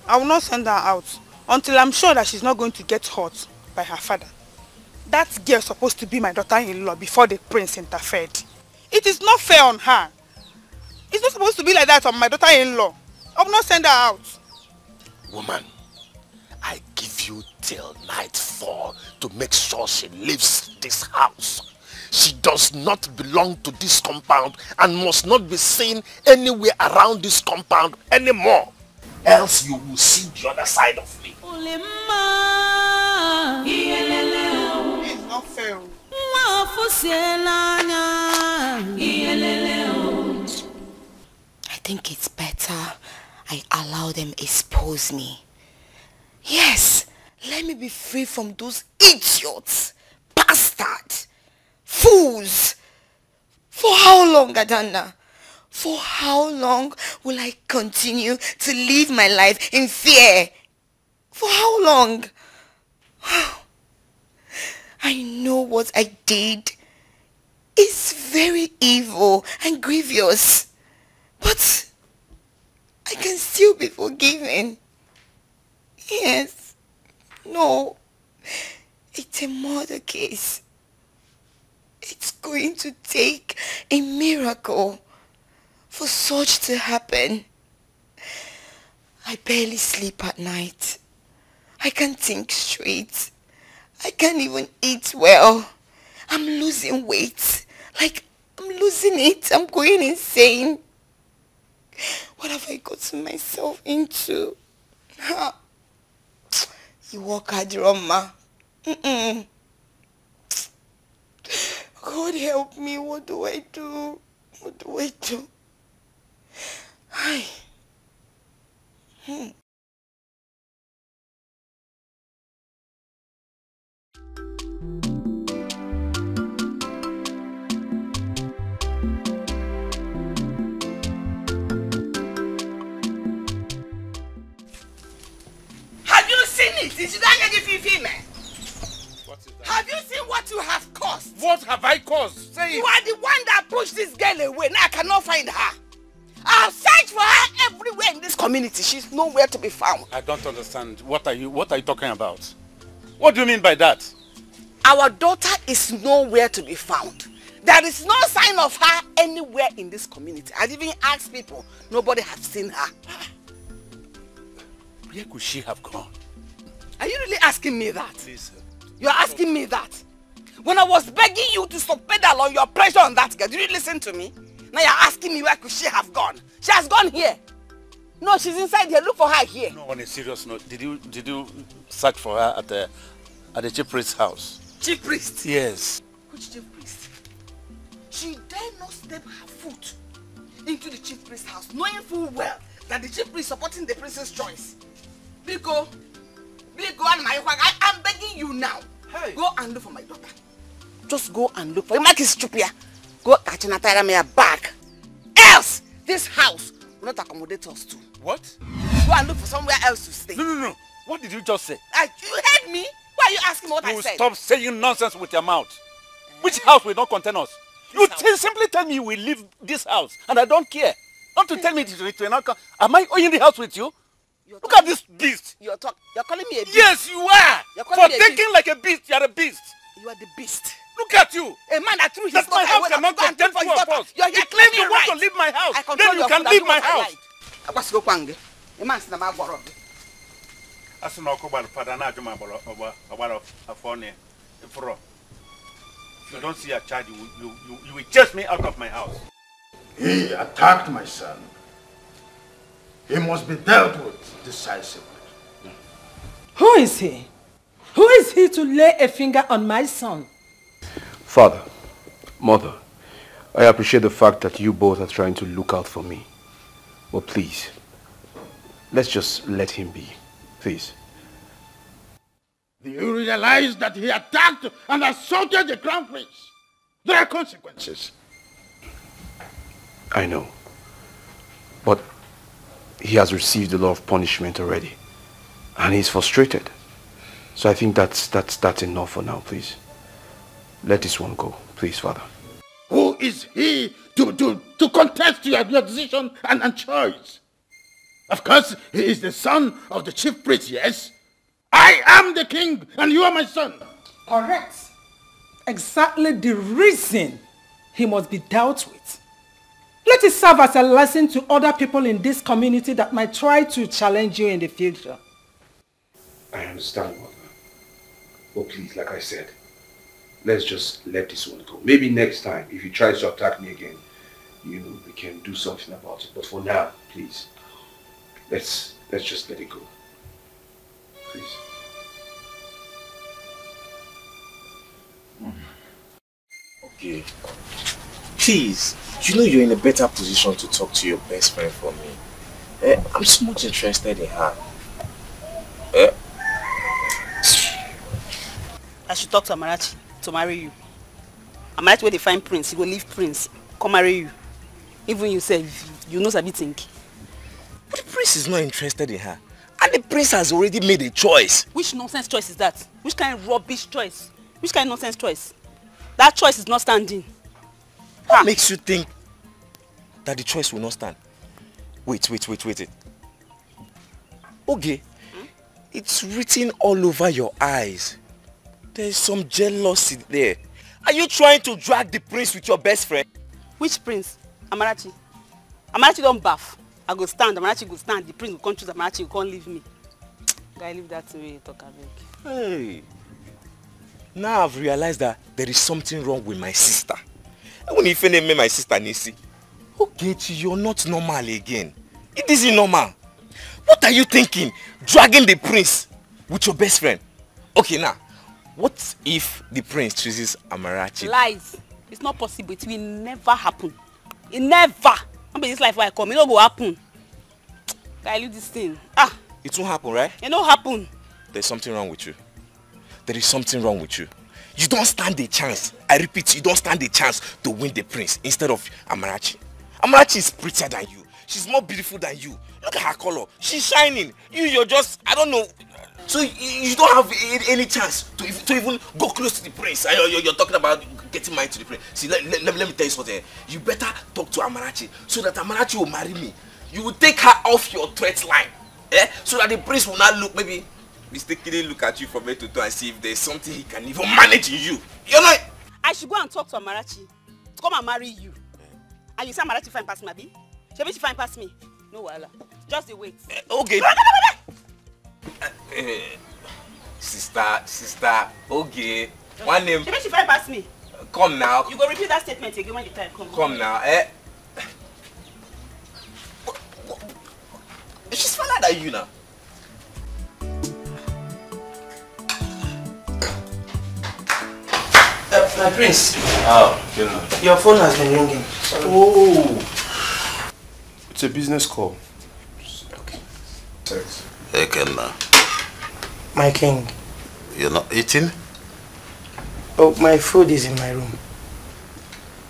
S6: I will not send her out until I'm sure that she's not going to get hurt by her father. That girl is supposed to be my daughter-in-law before the prince interfered. It is not fair on her. It's not supposed to be like that on my daughter-in-law. I will not send her out.
S7: Woman, I give you till nightfall to make sure she leaves this house. She does not belong to this compound and must not be seen anywhere around this compound anymore. Else you will see the other side of me.
S6: It's not fair.
S22: I think it's better I allow them expose me. Yes, let me be free from those idiots, bastards, fools. For how long, Adanna? For how long will I continue to live my life in fear? For how long? I know what I did is very evil and grievous, but I can still be forgiven. Yes. No. It's a murder case. It's going to take a miracle for such to happen. I barely sleep at night. I can't think straight. I can't even eat well. I'm losing weight. Like, I'm losing it. I'm going insane. What have I gotten myself into? You walk a drama. God help me. What do I do? What do I do? Hi.
S3: Have you seen it? Is that female? Have you seen what you have caused?
S8: What have I caused? Say
S3: You are the one that pushed this girl away. Now I cannot find her. I'll search for her everywhere in this community. She's nowhere to be found.
S8: I don't understand. What are you talking about? What do you mean by that?
S3: Our daughter is nowhere to be found. There is no sign of her anywhere in this community. I've even asked people. Nobody has seen her.
S8: Where could she have gone?
S3: Are you really asking me that?
S8: Please.
S3: You're asking me that? When I was begging you to stop pedal on your pressure on that girl, did you listen to me? Now you're asking me where could she have gone? She has gone here. No, she's inside here. Look for her here.
S8: No, on a serious note, did you search for her at the chief priest's house?
S3: Chief priest?
S8: Yes.
S3: Which chief priest? She dare not step her foot into the chief priest's house, knowing full well that the chief priest supporting the princess choice. Biko, and I am begging you now. Hey. Go and look for my daughter. Just go and look for her. Mark is stupid. Go catch an attire back. Else, this house will not accommodate us too.
S8: What?
S3: Go and look for somewhere else to stay.
S8: No. What did you just say?
S3: You heard me? Why are you asking me what I said?
S8: Stop saying nonsense with your mouth. Which house will not contain us? You simply tell me we leave this house and I don't care. Not to tell me it will not come. Am I in the house with you? Look at this beast.
S3: You're calling me a beast?
S8: Yes, you are. For thinking like a beast, you are a beast.
S3: You are the beast.
S8: Look at you.
S3: A man that threw his
S8: That my house cannot contain two of us. You claim you want to leave my house. Then you can leave my house.
S3: A man said, I'm going to
S8: If you don't see a child, you will chase me out of my house.
S7: He attacked my son. He must be dealt with decisively.
S13: Who is he? Who is he to lay a finger on my son?
S12: Father, Mother, I appreciate the fact that you both are trying to look out for me. But please, let's just let him be. Please.
S7: Do you realize that he attacked and assaulted the crown prince? There are consequences.
S12: I know. But he has received a lot of punishment already. And he's frustrated. So I think that's enough for now, please. Let this one go, please, Father.
S7: Who is he to contest your decision and choice? Of course, he is the son of the chief priest, yes? I am the king and you are my son.
S13: Correct. Exactly the reason he must be dealt with. Let it serve as a lesson to other people in this community that might try to challenge you in the future.
S12: I understand, Mother. But please, like I said, let's just let this one go. Maybe next time, if he tries to attack me again, we can do something about it. But for now, please, let's just let it go. Please.
S9: Okay. Please, you know you're in a better position to talk to your best friend for me. I'm so much interested in her.
S6: I should talk to Amarachi to marry you. Amarachi where they find Prince, he will leave Prince, come marry you. Even you say, you know Sabi think.
S9: But the Prince is not interested in her. And the Prince has already made a choice.
S6: Which nonsense choice is that? Which kind of rubbish choice? Which kind of nonsense choice? That choice is not standing.
S9: What makes you think that the choice will not stand? Wait. Okay. It's written all over your eyes. There's some jealousy there. Are you trying to drag the Prince with your best friend?
S6: Which Prince? Amarachi. Amarachi don't baff. I go stand, Amarachi go stand, the Prince will come choose Amarachi, you can't leave me. Guy, leave that way, talk about.
S9: Hey. Now I've realized that there is something wrong with my sister. And when you name my sister Nisi, okay, you're not normal again. It isn't normal. What are you thinking? Dragging the Prince with your best friend? Okay, now, what if the Prince chooses Amarachi?
S6: Lies. It's not possible. It will never happen. It never. Not be this life where I come. It don't go happen. Guy, leave this thing.
S9: It won't happen, right?
S6: It don't happen.
S9: There's something wrong with you. There is something wrong with you. You don't stand a chance. I repeat, you don't stand a chance to win the Prince instead of Amarachi. Amarachi is prettier than you. She's more beautiful than you. Look at her color. She's shining. You're just, I don't know. So you don't have any chance to even go close to the Prince. You're talking about getting married to the Prince. See, let me tell you something. You better talk to Amarachi so that Amarachi will marry me. You will take her off your threat line. So that the Prince will not look, maybe mistakenly look at you from head to toe and see if there's something he can even manage in you. You know?
S6: I should go and talk to Amarachi to come and marry you. And you say Amarachi fine past me, abi? She fine past me. No wahala. Just wait.
S9: Okay. Sister, okay. One name.
S6: She fight past me.
S9: Come now.
S6: You go repeat that statement again when the time comes.
S9: Come now, She's fatter than you now.
S10: My prince.
S9: Oh, you know.
S10: Your phone has been ringing. Sorry.
S12: Oh. It's a business call.
S10: Okay.
S12: Thanks.
S7: Hey, Kenna.
S10: My king.
S7: You're not eating?
S10: Oh, my food is in my room.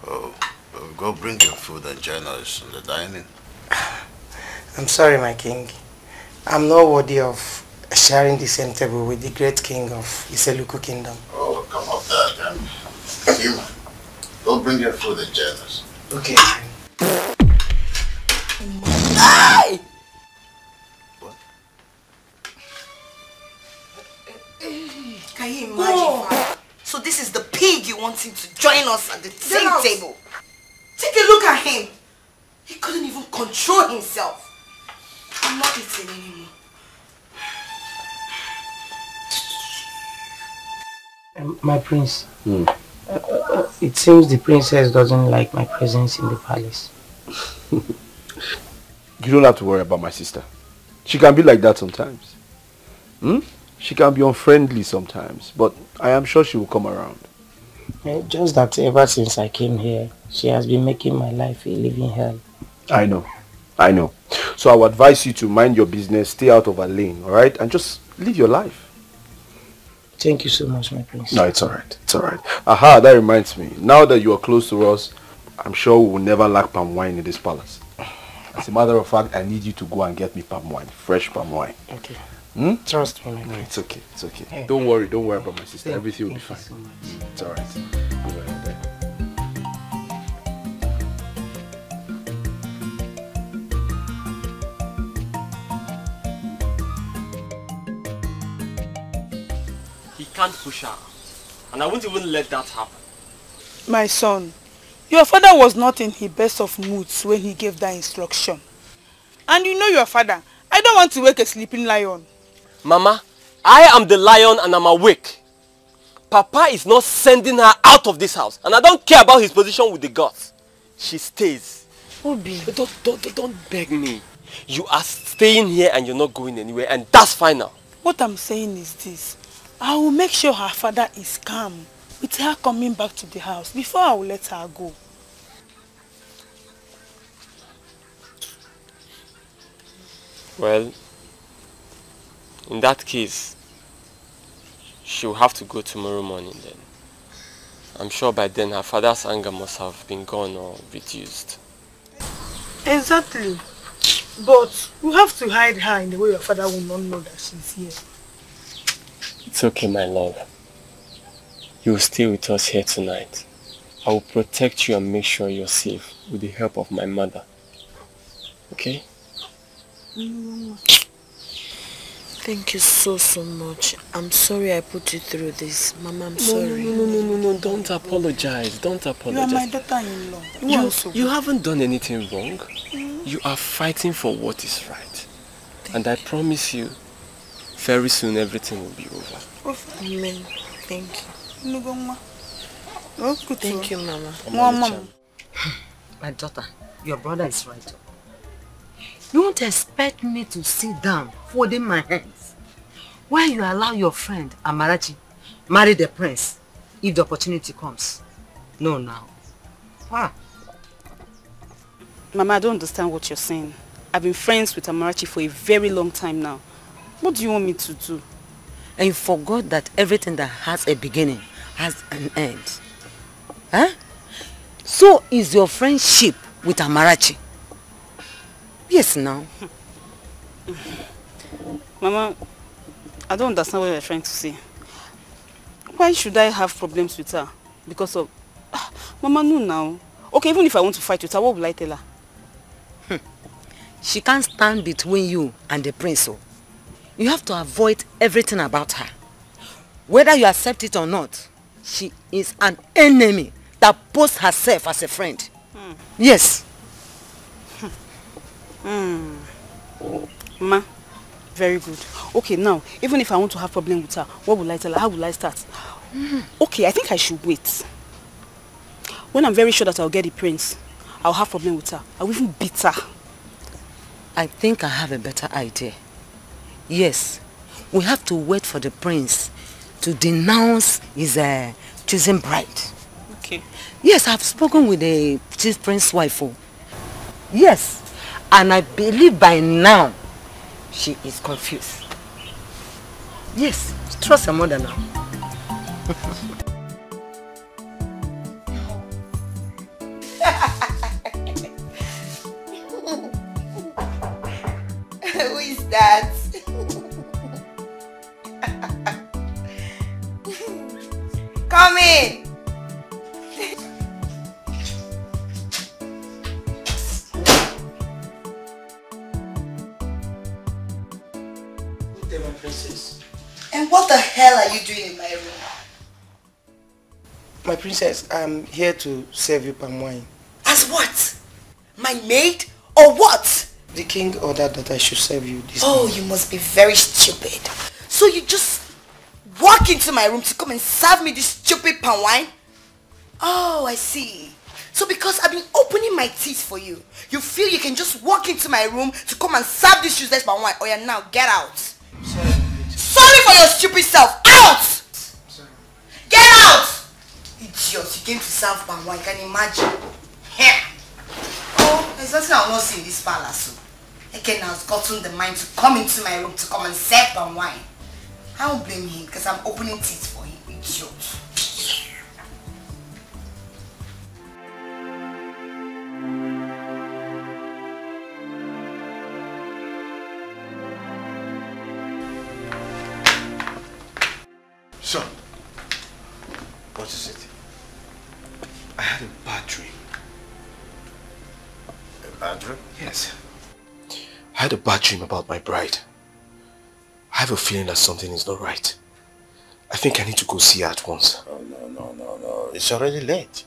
S7: Oh, well, go bring your food and join us in the dining.
S10: I'm sorry, my king. I'm not worthy of sharing the same table with the great king of Iseluku Kingdom.
S7: Oh, come up there then. You, go bring your food and join us.
S10: Okay.
S7: Hey!
S2: Can you imagine? So this is the pig you want him to join us at the same table. Take a look at him. He couldn't even control himself. I'm not eating anymore.
S10: My prince. It seems the princess doesn't like my presence in the palace.
S12: You don't have to worry about my sister. She can be like that sometimes. She can be unfriendly sometimes, but I am sure she will come around.
S10: Just that ever since I came here, she has been making my life a living hell.
S12: I know. So I would advise you to mind your business, stay out of her lane, alright? And just live your life.
S10: Thank you so much, my prince.
S12: No, it's alright. It's alright. Aha, that reminds me. Now that you are close to us, I'm sure we will never lack palm wine in this palace. As a matter of fact, I need you to go and get me palm wine. Fresh palm wine.
S10: Okay. Trust me, my prince.
S12: No, it's okay. It's okay.
S10: Hey.
S12: Don't worry about my sister. Everything will be fine.
S10: So
S12: it's alright.
S14: He can't push her. And I won't even let that happen.
S18: My son, your father was not in his best of moods when he gave that instruction. And you know your father. I don't want to wake a sleeping lion.
S14: Mama, I am the lion and I'm awake. Papa is not sending her out of this house. And I don't care about his position with the gods. She stays.
S2: Obi.
S14: Don't beg me. You are staying here and you're not going anywhere, and that's final.
S18: What I'm saying is this. I will make sure her father is calm with her coming back to the house before I will let her go.
S14: Well, in that case, she'll have to go tomorrow morning then. I'm sure by then her father's anger must have been gone or reduced.
S18: Exactly. But you have to hide her in the way your father will not know that she's here.
S14: It's okay, my love. You will stay with us here tonight. I will protect you and make sure you're safe with the help of my mother. Okay?
S2: Thank you so much. I'm sorry I put you through this. Mama, I'm sorry.
S14: No, don't apologize. Don't apologize.
S18: You are my daughter-in-law.
S14: You haven't done anything wrong. You are fighting for what is right. And I promise you, very soon everything will be over.
S2: Amen. Thank you. Thank you, Mama.
S18: Mama.
S11: My daughter, your brother is right. You won't expect me to sit down folding my hands while you allow your friend Amarachi marry the prince if the opportunity comes. No, now. Ah.
S6: Mama, I don't understand what you're saying. I've been friends with Amarachi for a very long time now. What do you want me to do?
S11: And you forgot that everything that has a beginning has an end. Huh? So is your friendship with Amarachi. Yes, now.
S6: Mama, I don't understand what you're trying to say. Why should I have problems with her? Because of... Mama, no now. Okay, even if I want to fight with her, what will I tell her?
S11: She can't stand between you and the prince. So you have to avoid everything about her. Whether you accept it or not, she is an enemy that posts herself as a friend. Yes.
S6: Mama, very good.
S18: Okay, now, even if I want to have problem with her, what will I tell her? How will I start? Okay, I think I should wait. When I'm very sure that I'll get the prince, I'll have problem with her. I'll even beat her.
S11: I think I have a better idea. Yes, we have to wait for the prince to denounce his chosen bride.
S18: Okay.
S11: Yes, I've spoken with the chief prince's wife. Yes, and I believe by now she is confused. Yes, trust her mother now.
S2: Who is that? Come in.
S10: Good day, my princess.
S2: And what the hell are you doing in my room?
S10: My princess, I'm here to serve you palm wine.
S2: As what? My maid? Or what?
S10: The king ordered that I should serve you this
S2: Oh,
S10: morning.
S2: you must be very stupid. So you just walk into my room to come and serve me this stupid palm wine? Oh, I see. So because I've been opening my teeth for you, you feel you can just walk into my room to come and serve this useless palm wine? Oh yeah, now get out. Sorry for your stupid self. Out! Get out! Idiot, you came to serve palm wine, can you imagine? Here. Oh, there's nothing I'll not see in this palace. So. Again, I've gotten the mind to come into my room to come and serve palm wine. I don't blame him because I'm opening teeth for him, idiot.
S12: Son, what is it? I had a bad dream.
S21: A bad dream?
S12: Yes. I had a bad dream about my bride. I have a feeling that something is not right. I think I need to go see her at once.
S21: Oh, no. It's already late.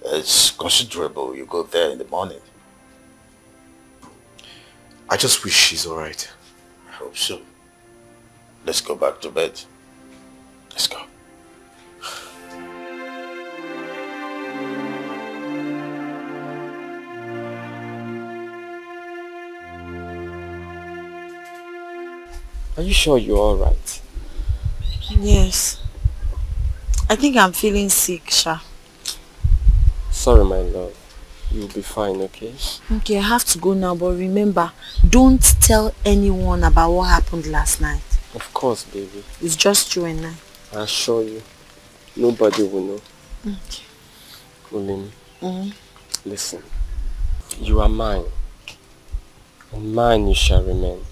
S21: It's considerable. You go there in the morning.
S12: I just wish she's alright.
S21: I hope so. Let's go back to bed. Let's go.
S20: Are you sure you're alright?
S22: Yes. I think I'm feeling sick, Sha.
S20: Sorry, my love. You'll be fine, okay?
S22: Okay, I have to go now, but remember, don't tell anyone about what happened last night.
S20: Of course, baby.
S22: It's just you and I.
S20: I assure you, nobody will know.
S22: Okay.
S20: Ulim, listen. You are mine. And mine you shall remain.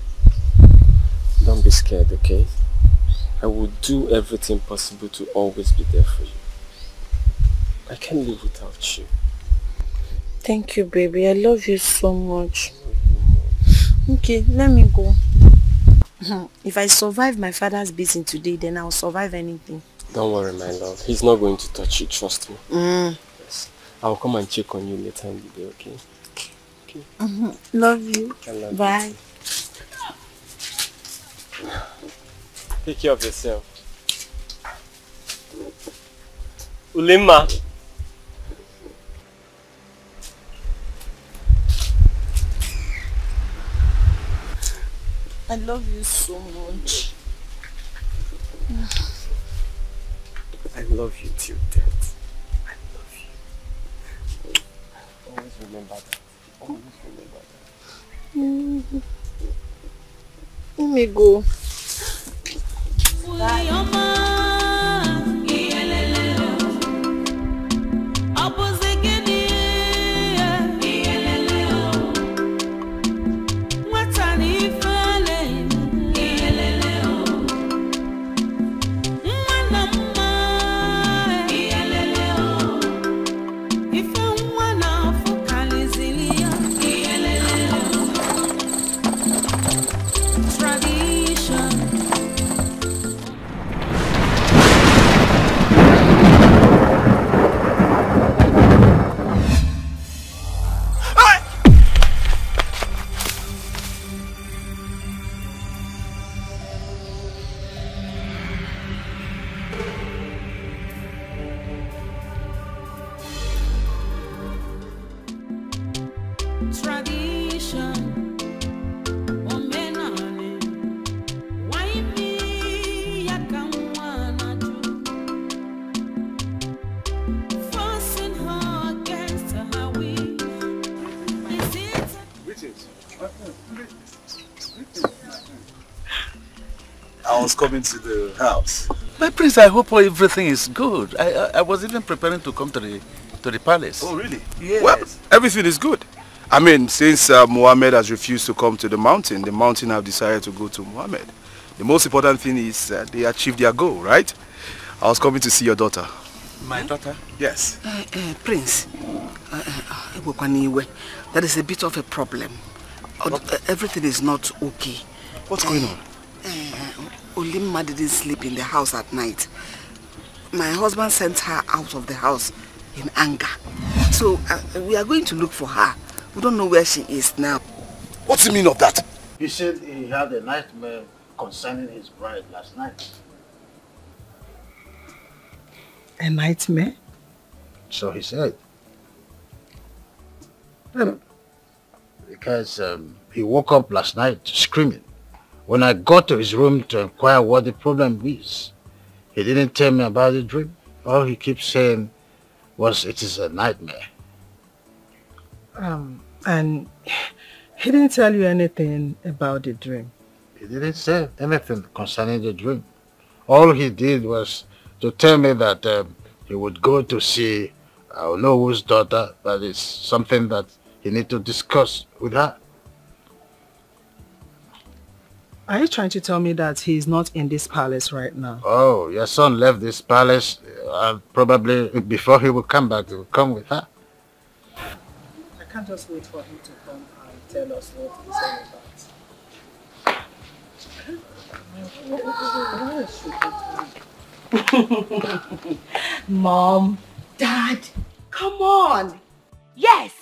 S20: Don't be scared, okay? I will do everything possible to always be there for you. I can't live without you.
S22: Thank you, baby. I love you so much. Okay, let me go. If I survive my father's beating today, then I'll survive anything.
S20: Don't worry, my love. He's not going to touch you, trust me.
S22: Yes.
S20: I'll come and check on you later in the day, okay? Okay.
S22: Love you.
S20: I love
S22: Bye.
S20: you. Take care of yourself. Ulima.
S22: I love you so much.
S20: I love you till death. I love you. Always remember that. Always remember that.
S22: Let me go.
S8: I was coming to the house. My prince, I hope everything is good. I was even preparing to come to the palace.
S12: Oh, really?
S8: Yes.
S12: Well, everything is good. I mean, since Mohammed has refused to come to the mountain have decided to go to Mohammed. The most important thing is they achieved their goal, right? I was coming to see your daughter.
S8: My daughter?
S12: Yes.
S3: Prince, there is a bit of a problem. Everything is not okay.
S12: What's going on?
S3: Olimma didn't sleep in the house at night. My husband sent her out of the house in anger. So we are going to look for her. We don't know where she is now.
S12: What's the meaning of that?
S21: He said he had a nightmare concerning his bride last night.
S13: A nightmare?
S21: So he said. Because he woke up last night screaming. When I got to his room to inquire what the problem is, he didn't tell me about the dream. All he keeps saying was it is a nightmare.
S13: And he didn't tell you anything about the dream?
S21: He didn't say anything concerning the dream. All he did was to tell me that he would go to see I don't know whose daughter, but it's something that he need to discuss with her.
S13: Are you trying to tell me that he's not in this palace right now?
S21: Oh, your son left this palace. Probably before he will come back, he will come with her.
S13: I can't just wait for him to come and tell us what he's all about.
S4: Mom, Dad, come on. Yes,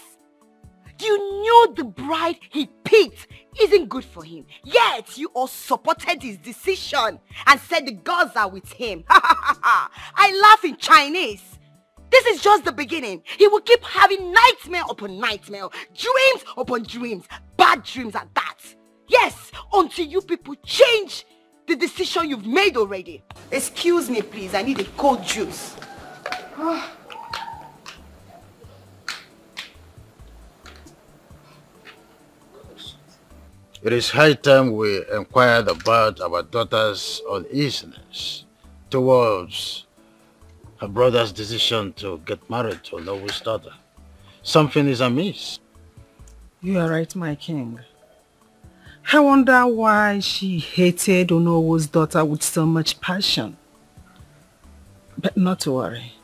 S4: you knew the bride he picked isn't good for him. Yet you all supported his decision and said the gods are with him. I laugh in Chinese. This is just the beginning. He will keep having nightmare upon nightmare, dreams upon dreams, bad dreams at that. Yes, until you people change the decision you've made already. Excuse me, please. I need a cold juice.
S21: It is high time we inquired about our daughter's uneasiness towards her brother's decision to get married to Onowo's daughter. Something is amiss.
S13: You are right, my king. I wonder why she hated Onowo's daughter with so much passion. But not to worry.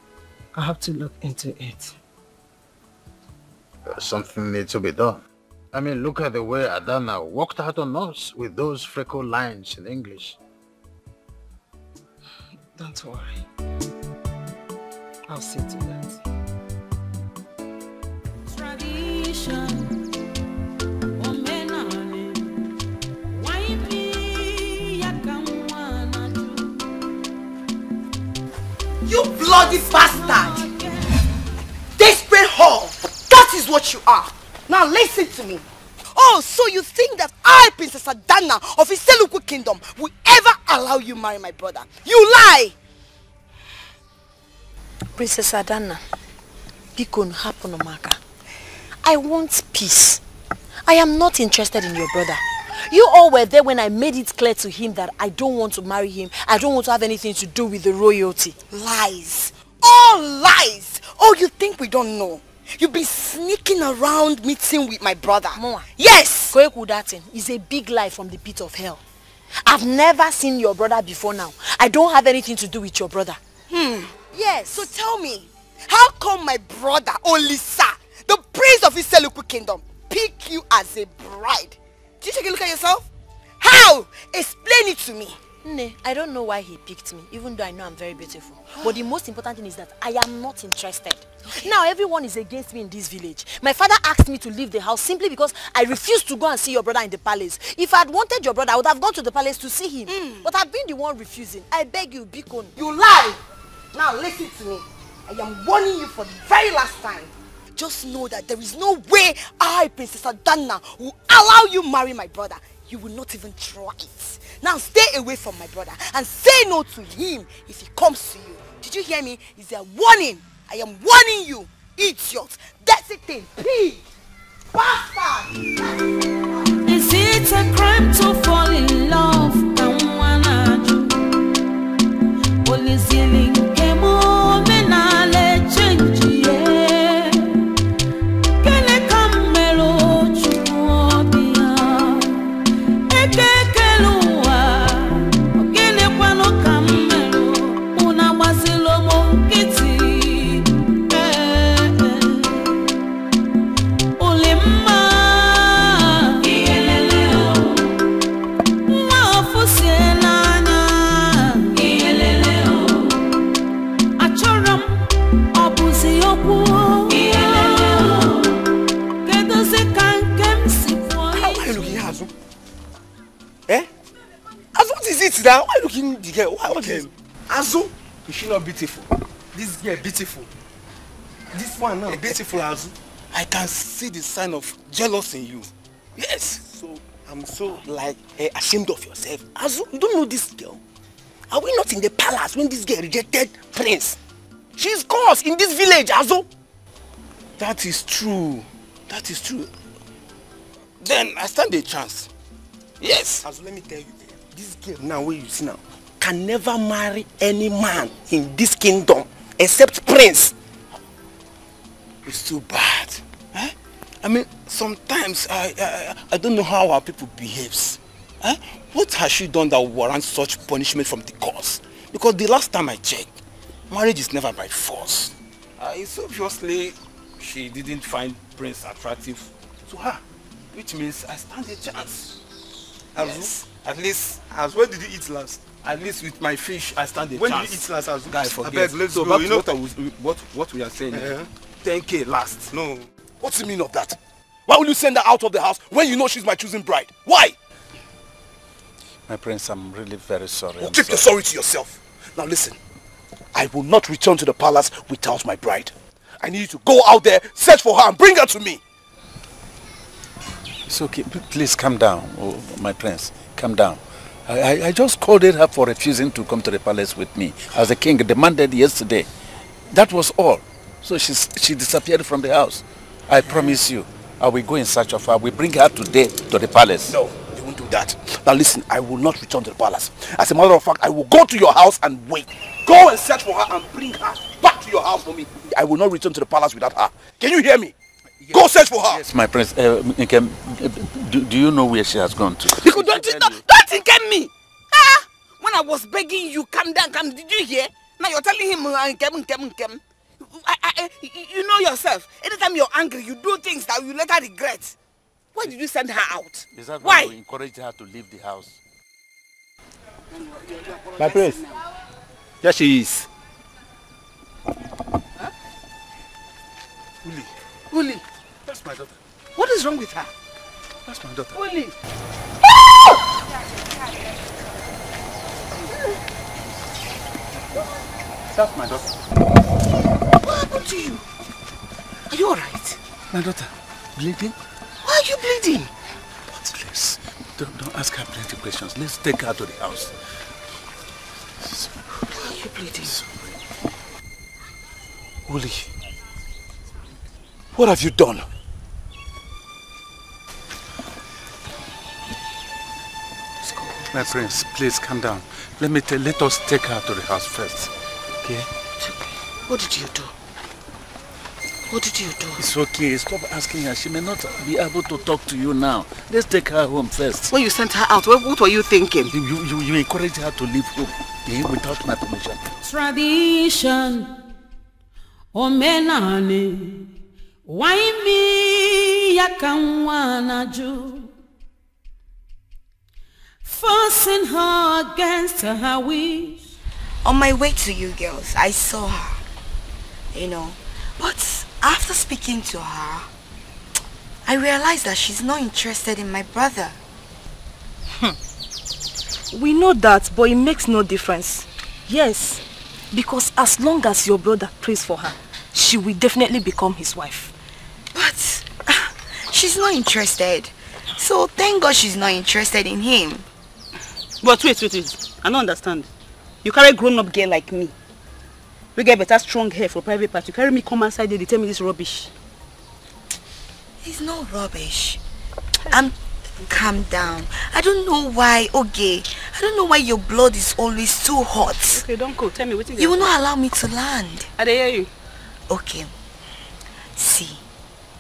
S13: I have to look into it.
S21: Something needs to be done. I mean, look at the way Adana walked out on us with those freckle lines in English.
S13: Don't worry. I'll see to that.
S4: You bloody bastard! Desperate whore! That is what you are! Now listen to me. Oh, so you think that I, Princess Adana of Iseluku Kingdom, will ever allow you marry my brother? You lie! Princess Adana, Bikon Haponomaka, I want peace. I am not interested in your brother. You all were there when I made it clear to him that I don't want to marry him. I don't want to have anything to do with the royalty. Lies. All lies. Oh, you think we don't know? You've been sneaking around meeting with my brother. Moa. Yes! Koeku Datin is a big lie from the pit of hell. I've never seen your brother before now. I don't have anything to do with your brother. Yes. So tell me, how come my brother, Olisa, the prince of Iseluku Kingdom, picked you as a bride? Did you take a look at yourself? How? Explain it to me. Ne, I don't know why he picked me, even though I know I'm very beautiful. But the most important thing is that I am not interested. Now everyone is against me in this village. My father asked me to leave the house simply because I refused to go and see your brother in the palace. If I had wanted your brother, I would have gone to the palace to see him. But I've been the one refusing. I beg you, Bikon. You lie! Now listen to me. I am warning you for the very last time. Just know that there is no way I, Princess Adana, will allow you marry my brother. You will not even try it. Now stay away from my brother and say no to him if he comes to you. Did you hear me? It's a warning. I am warning you, idiot. That's it, thing. Pig. Bastard.
S5: Is it a crime
S16: Eh? Azu, what is it now? Why are you looking at the girl? What is it? Azu, is she not beautiful? This girl beautiful. This one now beautiful, Azu. I can see the sign of jealousy in you. Yes. So I'm so like ashamed of yourself. Azu, you don't know this girl. Are we not in the palace when this girl rejected Prince? She's cursed in this village, Azu. That is true. That is true. Then I stand a chance. Yes. Azu, let me tell you, this girl now, where you see now, can never marry any man in this kingdom except Prince. It's too bad. Eh? I mean, sometimes I don't know how our people behaves. Eh? What has she done that warrants such punishment from the gods? Because the last time I checked, marriage is never by force. It's obviously she didn't find Prince attractive to her, which means I stand a chance. Yes. At least, as when did you eat last? At least with my fish, I stand a chance. When did you eat last? As guy, forget. I beg, let's go. Back to what we are saying. 10K last. No. What's the meaning of that? Why will you send her out of the house when you know she's my choosing bride? Why?
S8: My prince, I'm really very sorry.
S16: Well, keep your sorry to yourself. Now listen, I will not return to the palace without my bride. I need you to go out there, search for her and bring her to me.
S8: It's okay. Please calm down, my prince. Calm down. I just called her for refusing to come to the palace with me, as the king demanded yesterday. That was all. So she disappeared from the house. I promise you, I will go in search of her. We bring her today to the palace.
S16: No, you won't do that. Now listen, I will not return to the palace. As a matter of fact, I will go to your house and wait. Go and search for her and bring her back to your house for me. I will not return to the palace without her. Can you hear me? Yes. Go search for her.
S8: Yes, my prince. Do you know where she has gone to?
S11: Because don't get me. When I was begging you, calm down, did you hear? Now you're telling him, you know yourself. Anytime you're angry, you do things that you later regret. Why did you send her out?
S8: Is that
S11: why
S8: you encouraged her to leave the house?
S12: My prince. Here she is.
S11: Huh?
S16: Uli. That's my daughter.
S11: What is wrong with her?
S16: That's my daughter.
S11: Uli.
S16: That's my daughter.
S11: What happened to you? Are you alright?
S8: My daughter, bleeding?
S11: Why are you bleeding?
S8: Please, don't ask her plenty of questions. Let's take her to the house.
S11: Why are you bleeding?
S16: Uli, what have you done?
S8: My prince, please calm down. Let us take her to the house first. Okay?
S11: What did you do? What did you do?
S8: It's okay. Stop asking her. She may not be able to talk to you now. Let's take her home first.
S11: When you sent her out, what were you thinking?
S8: You encouraged her to leave home without my permission.
S5: Tradition, omenane, why me yakanwanaju, forcing her against her wish.
S22: On my way to you girls, I saw her, you know, but after speaking to her, I realized that she's not interested in my brother.
S15: We know that, but it makes no difference. Yes, because as long as your brother prays for her, she will definitely become his wife.
S22: But she's not interested. So thank God she's not interested in him.
S18: But wait. I don't understand. You carry a grown-up girl like me. We get better strong hair for private part. You carry me come outside there, they tell me this rubbish.
S22: It's no rubbish. Calm down. I don't know why, okay. I don't know why your blood is always too hot.
S18: Okay, don't go. Tell me what
S22: you will not allow me to land.
S18: I hear you.
S22: Okay. See,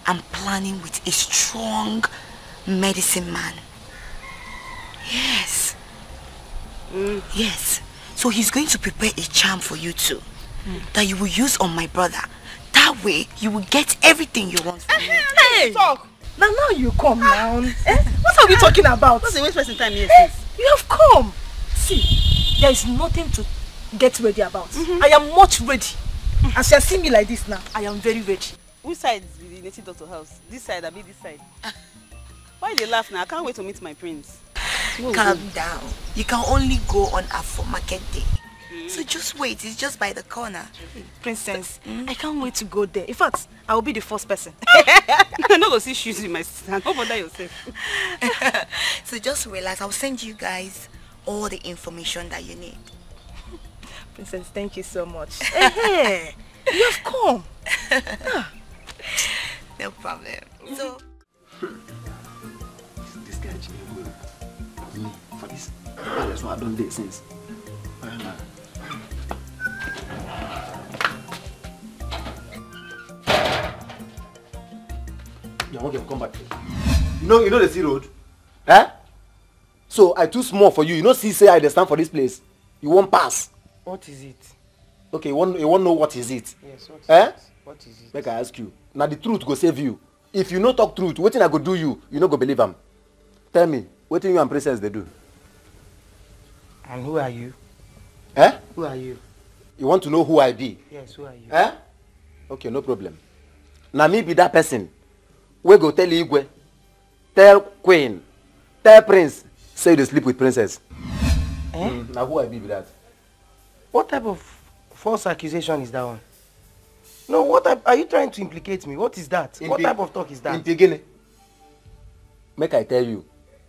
S22: I'm planning with a strong medicine man. Yes. Yes. So he's going to prepare a charm for you too. That you will use on my brother. That way, you will get everything you want from me.
S15: Hey! Talk. Now you come now. What are we talking about?
S18: What's the waste person time here?
S15: You have come. See, there is nothing to get ready about. I am much ready. As you see me like this now, I am very ready.
S18: Which side is the native doctor house? This side, I mean this side. Why they laugh now? I can't wait to meet my prince.
S22: Calm down. You can only go on Afro Market Day. So just wait, it's just by the corner.
S6: Princess, I can't wait to go there. In fact, I will be the first person. I'm not going to see shoes in my stand. Don't bother yourself.
S22: So just relax. I'll send you guys all the information that you need.
S6: Princess, thank you so much. Hey, you have come.
S22: No problem. So,
S16: this guy for this, that's what I don't date since. You want to come back? You know the sea road? Eh? So I too small for you. You know say I stand for this place. You won't pass.
S10: What is it?
S16: Okay, you won't know what is it?
S10: Yes, what is
S16: it?
S10: What is it?
S16: Make I ask you. Now the truth go save you. If you no talk truth, what thing I go do you no go believe am. Tell me, what thing you and Princess they do?
S10: And who are you?
S16: Eh?
S10: Who are you?
S16: You want to know who I be?
S10: Yes, who are you?
S16: Eh? Okay, no problem. Now me be that person. We go tell Igwe, tell Queen, tell Prince, say they sleep with Princess.
S10: Eh?
S16: Now who I be that?
S10: What type of false accusation is that one? No, what type, are you trying to implicate me? What is that? What type of talk is that?
S16: In beginning, make I tell you.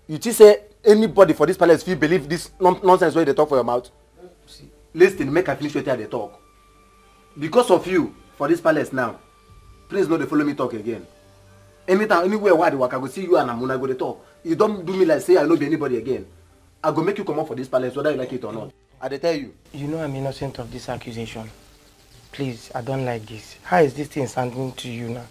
S16: You just say anybody for this palace feel believe this nonsense where they talk for your mouth. See, listen, make I finish what they talk. Because of you, for this palace now, please no they follow me talk again. Anytime, anywhere where I work, I go see you and Amuna go to talk. You don't do me like say I know be anybody again. I go make you come out for this palace whether you like it or not. I dey tell you.
S10: You know I'm innocent of this accusation. Please, I don't like this. How is this thing sounding to you now?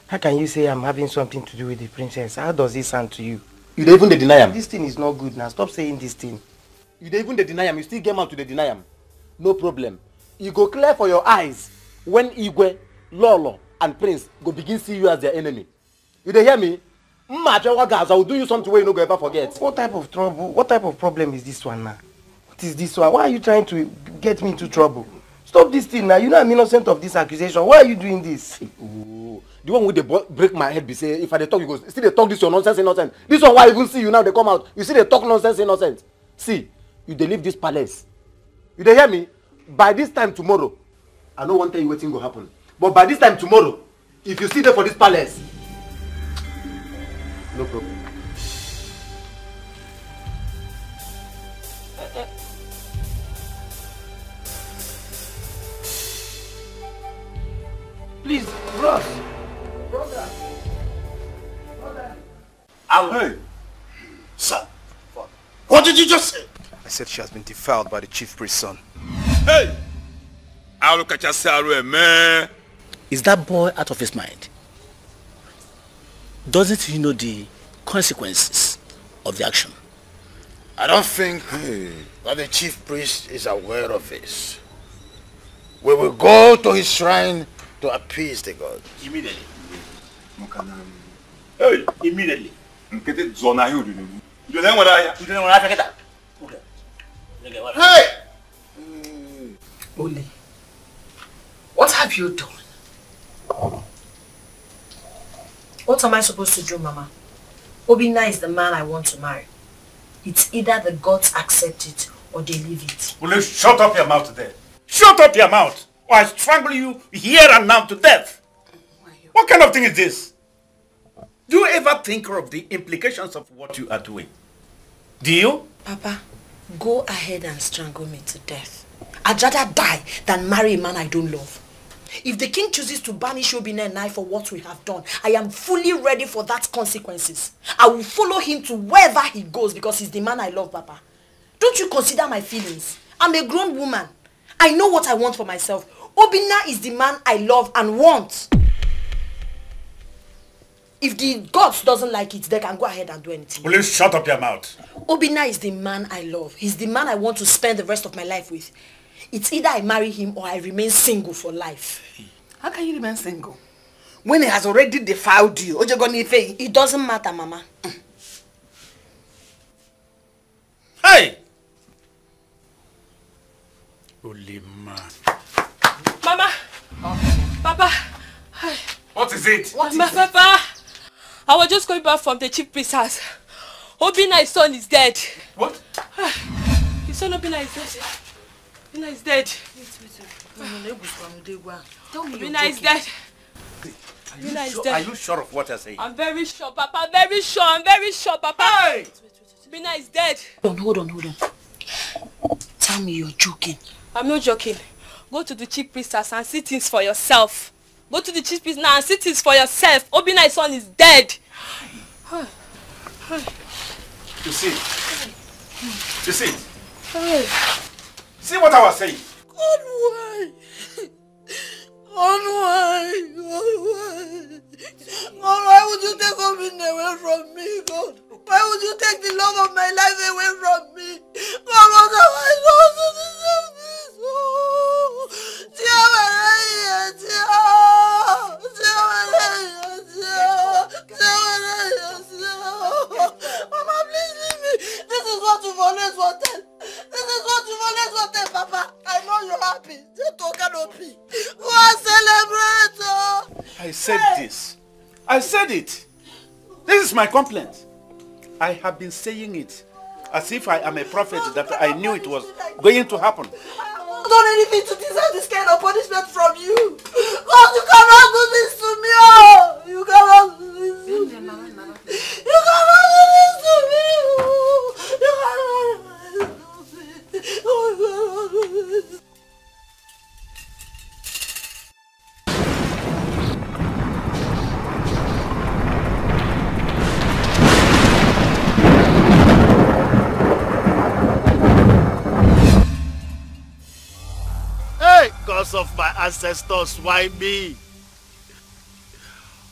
S10: How can you say I'm having something to do with the princess? How does it sound to you?
S16: You don't even deny him.
S10: This thing is not good now. Stop saying this thing.
S16: You don't even deny him. You still get out to deny him. No problem. You go clear for your eyes when Igwe, Lolo, and Prince go begin see you as their enemy. You dey hear me? I will do you something where you no go ever forget.
S10: What type of trouble? What type of problem is this one now? What is this one? Why are you trying to get me into trouble? Stop this thing now. You know I'm innocent of this accusation. Why are you doing this?
S16: Ooh. The one with the break my head be say if I dey talk you go see they talk this your nonsense innocent. This one why I even see you now they come out. You see they talk nonsense innocent. See, you dey leave this palace. You dey hear me? By this time tomorrow, I no wan tell you wetin go happen. But by this time tomorrow, if you see them for this palace, no problem.
S10: Please, bros.
S7: Brother. Hey. Sir. What did you just say?
S12: I said she has been defiled by the chief priest's son.
S17: Hey! I'll look at your man.
S19: Is that boy out of his mind? Doesn't he know the consequences of the action?
S7: I don't think that the chief priest is aware of this. We will go to his shrine to appease the gods.
S17: Immediately. Hey, immediately.
S7: Hey!
S1: Oli, what have you done? What am I supposed to do, Mama? Obinna is the man I want to marry. It's either the gods accept it or they leave it.
S8: Will you shut up your mouth there? Shut up your mouth, or I strangle you here and now to death. What kind of thing is this? Do you ever think of the implications of what you are doing? Do you?
S1: Papa, go ahead and strangle me to death. I'd rather die than marry a man I don't love. If the king chooses to banish Obinna and I for what we have done, I am fully ready for that consequences. I will follow him to wherever he goes because he's the man I love, Papa. Don't you consider my feelings? I'm a grown woman. I know what I want for myself. Obinna is the man I love and want. If the gods doesn't like it, they can go ahead and do anything.
S8: Will you shut up your mouth?
S1: Obinna is the man I love. He's the man I want to spend the rest of my life with. It's either I marry him or I remain single for life.
S3: How can you remain single? When he has already defiled you,
S1: it doesn't matter, Mama.
S8: Hey! Holy man.
S1: Mama! Papa!
S8: What is it?
S1: Papa! I was just going back from the chief priest's house.
S15: Obinna's son is dead.
S8: What?
S15: His son Obinna is dead. Obinna is dead. Obinna is dead.
S8: Are you sure of what I say?
S15: I'm very sure, Papa. Very sure. I'm very sure, Papa.
S8: Hey!
S15: Obinna is dead.
S1: Hold on. Tell me you're joking.
S15: I'm not joking. Go to the chief priestess and see things for yourself. Go to the chief priest now and see things for yourself. Obinna's son is dead.
S8: You see? See what I was saying?
S11: God, why? God, why would you take Obinna away from me, God? Why would you take the love of my life away from me? God, what have I done to deserve this? Mama, please leave me. This is what you've always wanted. Papa. I know you're happy.
S8: I said this. I said it. This is my complaint. I have been saying it as if I am a prophet that I knew it was going to happen.
S11: I haven't done anything to deserve this kind of punishment from you. God, you cannot do this to me. Oh, you cannot do this to me. You cannot do this to me. You cannot do this.
S21: Because of my ancestors, why me?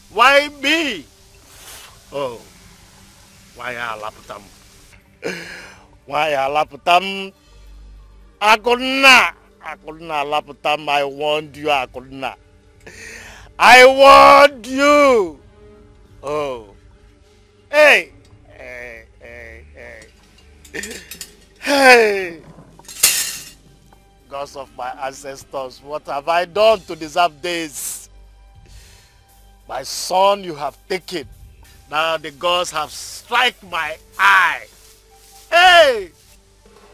S21: Why me? Oh, why Alaputam? Why Alaputam? Akuna Alaputam, I warned you, Akuna. I warned you. Oh, hey. Because of my ancestors, what have I done to deserve this? My son you have taken. Now the gods have struck my eye. Hey!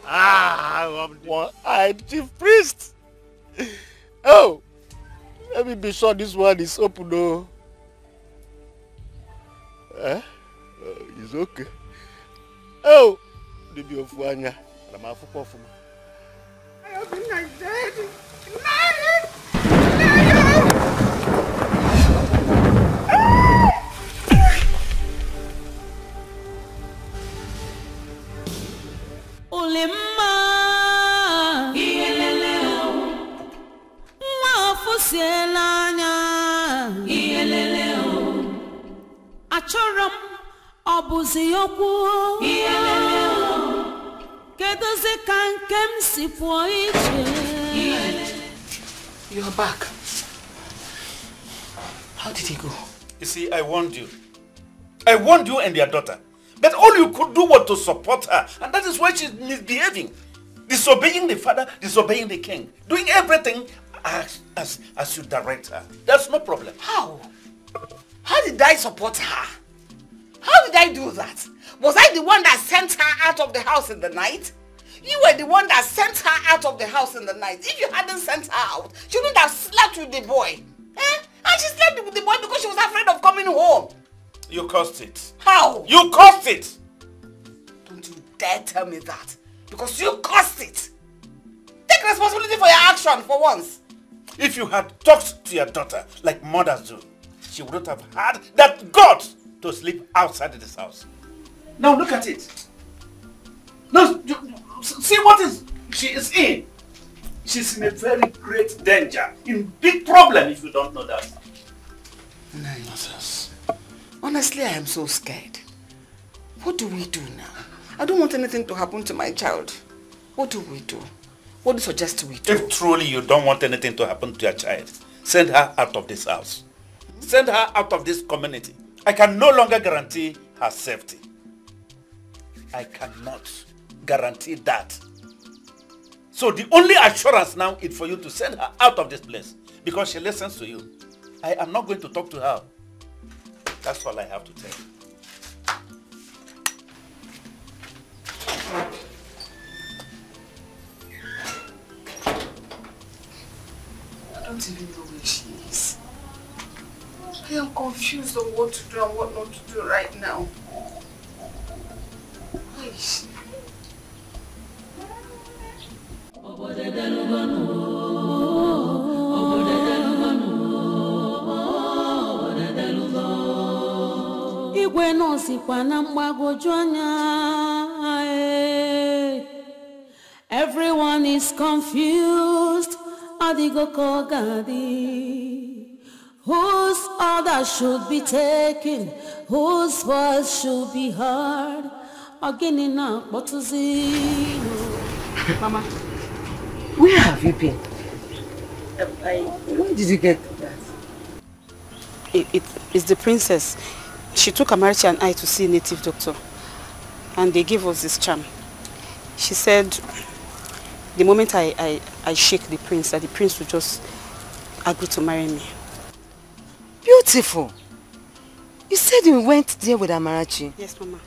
S21: I am the one-eyed chief priest. Oh! Let me be sure this one is open though. It's okay. Oh! The beautiful Anya.
S11: Obinna is dead.
S5: Olema iyeleleo mwafuselanya iyeleleo achoram obuzi yokwu iyeleleo.
S3: You're back. How did he go?
S8: You see, I warned you. I warned you and your daughter. But all you could do was to support her. And that is why she's misbehaving. Disobeying the father, disobeying the king. Doing everything as you direct her. That's no problem.
S11: How? How did I support her? How did I do that? Was I the one that sent her out of the house in the night? You were the one that sent her out of the house in the night. If you hadn't sent her out, she wouldn't have slept with the boy. And she slept with the boy because she was afraid of coming home.
S8: You caused it.
S11: How?
S8: You caused it!
S11: Don't you dare tell me that. Because you caused it. Take responsibility for your action for once.
S8: If you had talked to your daughter like mothers do, she wouldn't have had that guts to sleep outside of this house. Now look at it. Now, see what she is in. She's in a very great danger, in big problem if you don't know that.
S3: Nonsense. Honestly, I am so scared. What do we do now? I don't want anything to happen to my child. What do we do? What do you suggest we do?
S8: If truly you don't want anything to happen to your child, send her out of this house. Send her out of this community. I can no longer guarantee her safety. I cannot guarantee that. So the only assurance now is for you to send her out of this place because she listens to you. I am not going to talk to her. That's all I have to tell you.
S3: don't even know where she is. I am confused on what to do and what not to do right now. Where is she?
S5: Igwe nosikwa na mgbagwoju anya. Everyone is confused. Adigo kogadi. Whose order should be taken? Whose voice should be heard? Again now, what to see?
S11: Mama, where have you been? Where did you get that?
S6: It's the princess. She took Amarachi and I to see a native doctor. And they gave us this charm. She said the moment I shake the prince, that the prince will just agree to marry me.
S11: Beautiful. You said you went there with Amarachi.
S6: Yes, Mama.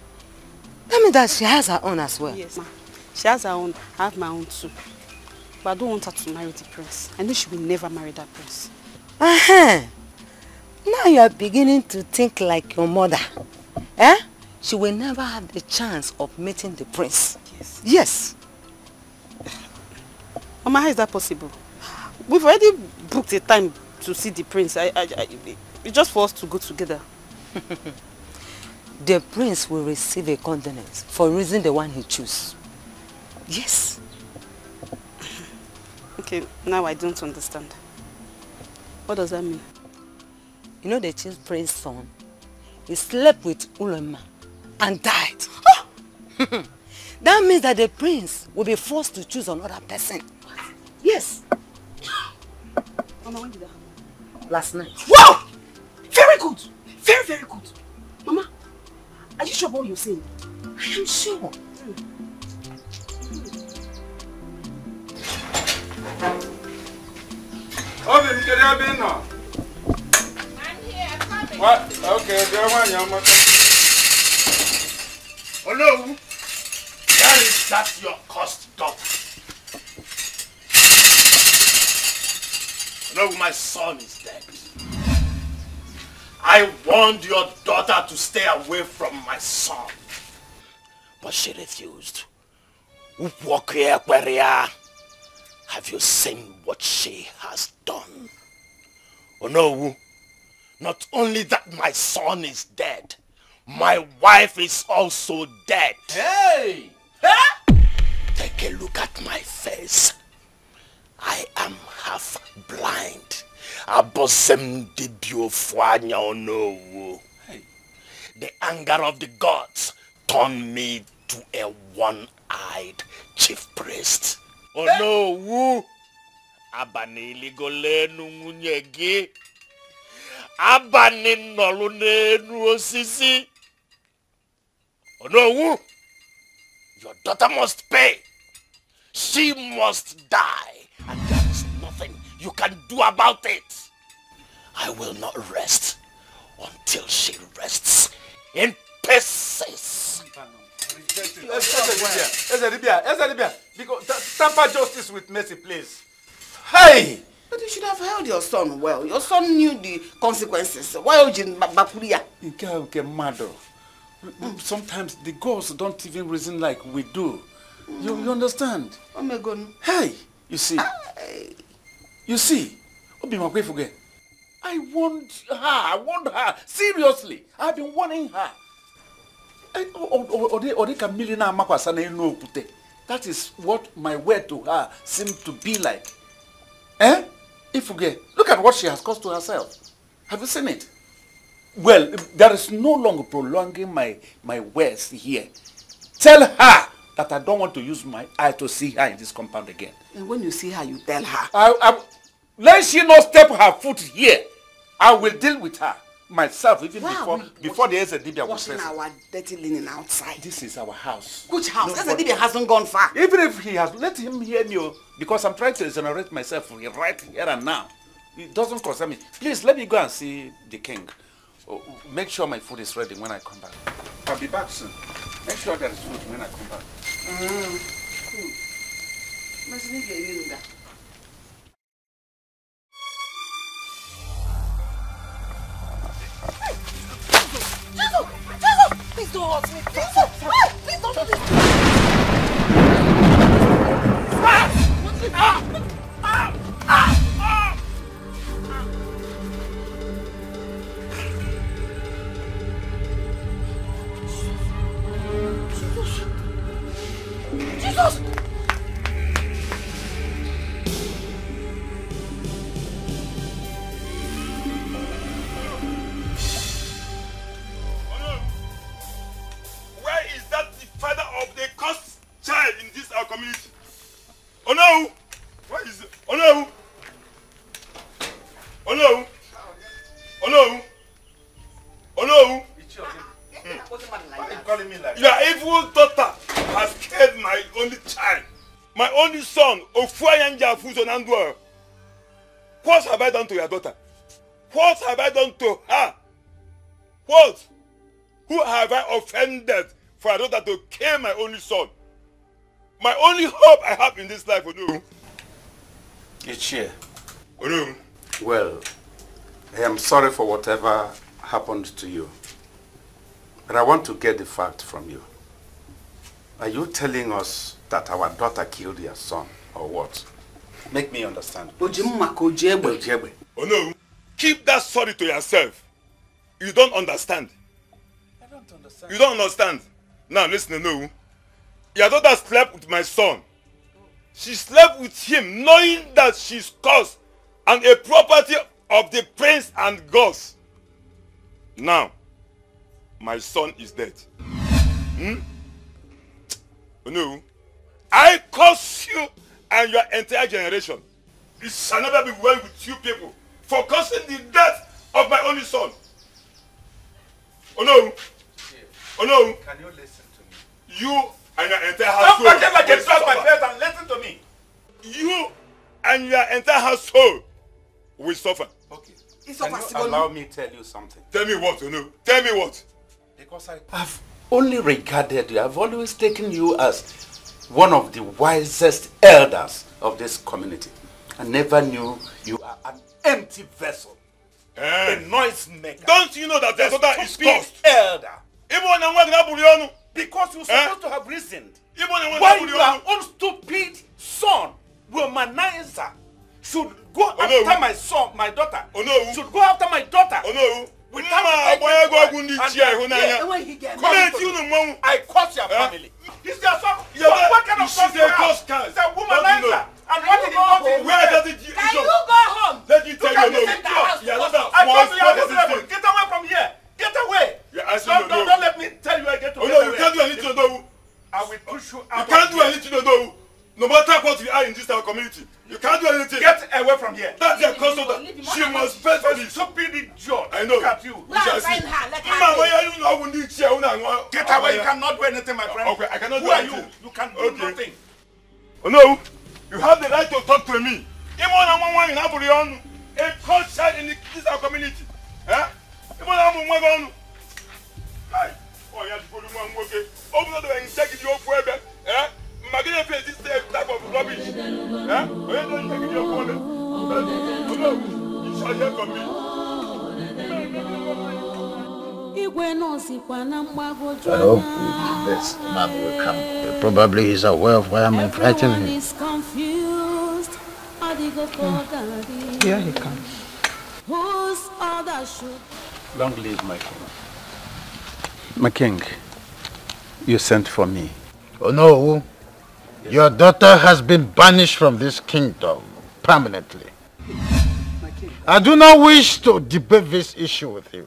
S11: That means that she has her own as well.
S6: Yes, Ma. She has her own. I have my own too. But I don't want her to marry the prince. I know she will never marry that prince.
S11: Now you are beginning to think like your mother. Eh? She will never have the chance of meeting the prince.
S6: Yes.
S11: Yes.
S6: Mama, how is that possible? We've already booked a time to see the prince. It's just for us to go together.
S11: The prince will receive a condolence for reason the one he chooses. Yes.
S6: Okay, now I don't understand. What does that mean?
S11: You know the chief prince's son? He slept with Ulema and died. That means that the prince will be forced to choose another person. What? Yes.
S6: Mama, when did that happen?
S11: Last night.
S18: Wow! Very good. Very, very good. Mama, are you sure about what you're saying?
S11: I am sure.
S8: Obi, can you be now?
S9: I'm here, I'm coming.
S8: What? Okay, there one, young man.
S7: Oh no! Where is that your cursed dog? No, my son is dead. I warned your daughter to stay away from my son. But she refused. Have you seen what she has done? Oh no, not only that my son is dead, my wife is also dead.
S8: Hey!
S7: Take a look at my face. I am half blind. The anger of the gods turned me to a one-eyed chief priest. Oh no, woo! Abani ligolenu munyegi. Abani nolune nuosisi. Oh no, woo! Your daughter must pay. She must die. And there is nothing you can do about it. I will not rest until she rests in pieces.
S8: Because tamper justice with mercy, please.
S3: Hey! But you should have held your son well. Your son knew the consequences. Why would you Bakuria?
S8: Sometimes the gods don't even reason like we do. You understand?
S3: Oh my God.
S8: Hey! You see? I warned her. Seriously. I've been warning her. That is what my word to her seemed to be like. Eh? Look at what she has caused to herself. Have you seen it? Well, there is no longer prolonging my words here. Tell her that I don't want to use my eye to see her in this compound again.
S3: And when you see her, you tell her.
S8: Let she not step her foot here. I will deal with her myself even before the Ezedibia was present.
S3: Washing our dirty linen outside.
S8: This is our house.
S3: Which house? Ezedibia hasn't gone far.
S8: Even if he has, let him hear me, because I'm trying to exonerate myself right here and now. It doesn't concern me. Please, let me go and see the king. Make sure my food is ready when I come back. I'll be back soon. Make sure there is food when I come back.
S3: Cool.
S18: Jesus!
S17: Where is that the father of the cursed child in this our community? Oh no! Where is it? Oh no! Oh no! Oh no! Oh no! Your evil daughter has killed my only child, my only son, Ofuayanja Fuzonandwa. What have I done to your daughter? What have I done to her? What? Who have I offended for a daughter to kill my only son? My only hope I have in this life, Onu.
S8: Ichie.
S17: Onu.
S8: Well, I am sorry for whatever happened to you. But I want to get the fact from you. Are you telling us that our daughter killed your son, or what? Make me understand.
S17: Oh no. Keep that sorry to yourself. You don't understand.
S8: I don't understand.
S17: You don't understand. Now listen, no. Your daughter slept with my son. She slept with him knowing that she's cursed and a property of the prince and gods. Now, my son is dead. No. I curse you and your entire generation. It shall never be well with you people for causing the death of my only son. Oh no. Oh no.
S8: Can you listen to me?
S17: You and your entire household.
S8: Don't forget like a my face and listen to me.
S17: You and your entire household will suffer.
S8: Okay. Can you allow me to tell you something?
S17: Tell me what, you know. Tell me what.
S8: Because I've only regarded you. I've always taken you as one of the wisest elders of this community. I never knew you are an empty vessel. A noise maker.
S17: Don't you know that your daughter is cursed?
S8: Elder. Because you're supposed to have reasoned why your own stupid son, womanizer, should go after my son, my daughter. Should go after my daughter. I curse your family. Is there some? What kind of son you have? It's a womanizer. And what did he want?
S17: Where does it?
S15: Can you go home?
S17: Let me tell you,
S8: I told you you're miserable. Get away from here. Get away. Don't let me tell you I get to
S17: get away. You can't do anything to do.
S8: I will push you out.
S17: You can't do anything to do. No matter what we are in this our community, you can't do anything.
S8: Get away from here.
S17: That's your custom. She must pay for this.
S8: Stupid idiot.
S17: I know.
S8: Look at you. Get away. You cannot do anything, my friend.
S17: Okay, I cannot do
S8: anything.
S17: anything.
S8: You can do nothing.
S17: Oh no, you have the right to talk to me. A culture in this our community. Eh? Oh, you have to go to one work. Open the door and take it your forever. Eh? Imagine if this type of rubbish. Eh? Oh, you don't take it your forever. Oh no, you shall hear from me.
S21: I hope this man will come. Probably he's aware of why I'm inviting him.
S13: Here he comes.
S8: Long live my king. My king, you sent for me.
S21: Oh no, your daughter has been banished from this kingdom permanently. I do not wish to debate this issue with you.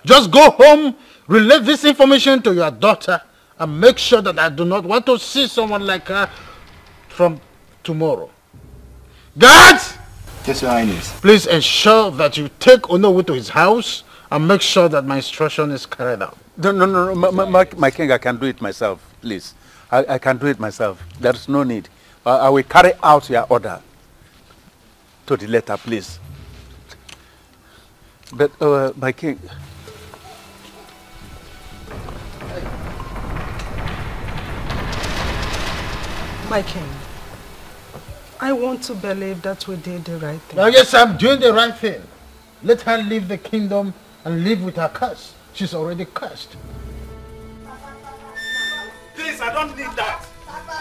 S21: Just go home, relay this information to your daughter, and make sure that I do not want to see someone like her from tomorrow. Guards! Yes, Your Highness. Please ensure that you take Onowu to his house and make sure that my instruction is carried out.
S8: No, my king, I can do it myself, please. I can do it myself. There's no need. I will carry out your order to the letter, please. But, my king...
S13: My king, I want to believe that we did the right thing.
S21: Now, yes, I'm doing the right thing. Let her leave the kingdom and live with her curse. She's already cursed.
S8: Please, I don't need that.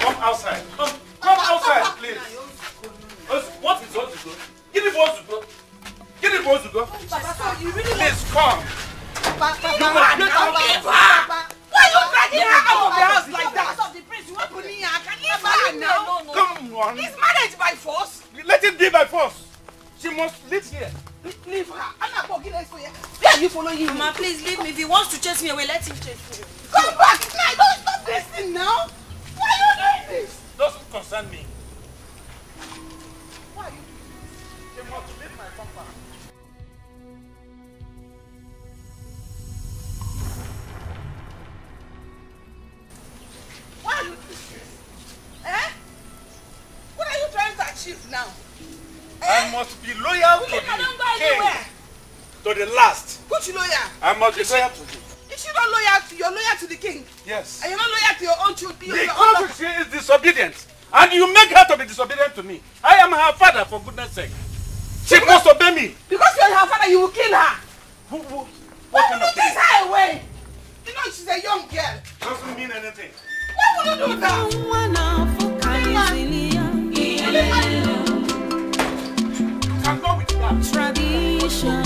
S8: Come outside. Come outside, please. What is going to go? Give me what to go. Give me what to go. Please, come.
S15: Why are you dragging her out of the house like that?
S8: one.
S18: Is marriage by force?
S8: Let it be by force. She must live here.
S18: Leave her. I'm not going to Where are you following him?
S1: Mama, please leave me. If he wants to chase me away, let him chase me.
S18: Come back! Now, don't stop this thing now. Why are you doing this?
S8: Doesn't concern me.
S18: Why are you doing this?
S8: She must leave my compound.
S18: Why are you doing this? Eh? What are you trying to achieve now?
S8: I must be loyal to the king. To the last.
S18: Which lawyer?
S8: I must be loyal to him.
S18: Is she not loyal to you're loyal to the king?
S8: Yes.
S18: And you're not loyal to your own children?
S8: The country is disobedient. And you make her to be disobedient to me. I am her father, for goodness sake. She must obey me.
S18: Because you're her father, you will kill her.
S8: What kind of thing?
S18: Chase her away. You know she's a young girl.
S8: Doesn't mean anything.
S18: Why would you do that?
S8: Can go with that.
S5: Tradition.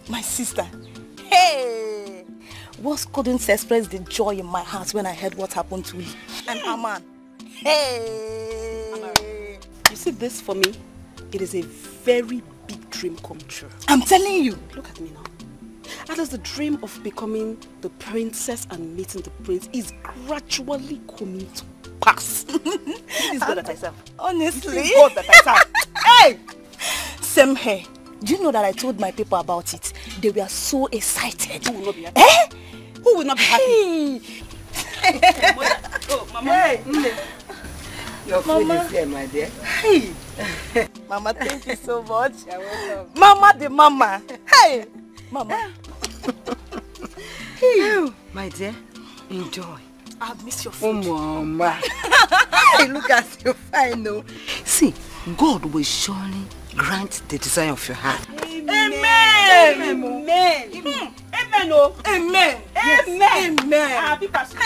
S15: My sister, hey, words couldn't express the joy in my heart when I heard what happened to you and Aman. Hey,
S6: you see this for me? It is a very big dream come true.
S15: I'm telling you.
S6: Look at me now. That is the dream of becoming the princess and meeting the prince is gradually coming to pass. This God that I serve.
S15: Honestly.
S6: This God that I serve.
S15: Hey! Same here. Do you know that I told my people about it? They were so excited.
S6: Who will not be happy?
S15: Eh?
S6: Who will not be happy?
S18: Oh, Mama. Hey.
S11: Your food is here, my dear.
S15: Hey. Mama, thank you so much.
S11: You're welcome.
S15: Mama the mama. Hey. Mama.
S11: Hey. My dear, enjoy.
S15: I'll miss your food.
S11: Oh, Mama. Hey, look at you fine, no. See, God will surely grant the desire of your heart.
S18: Amen. Amen. Amen. Amen. Oh. Amen. Yes. Amen. Amen. Happy Pastor.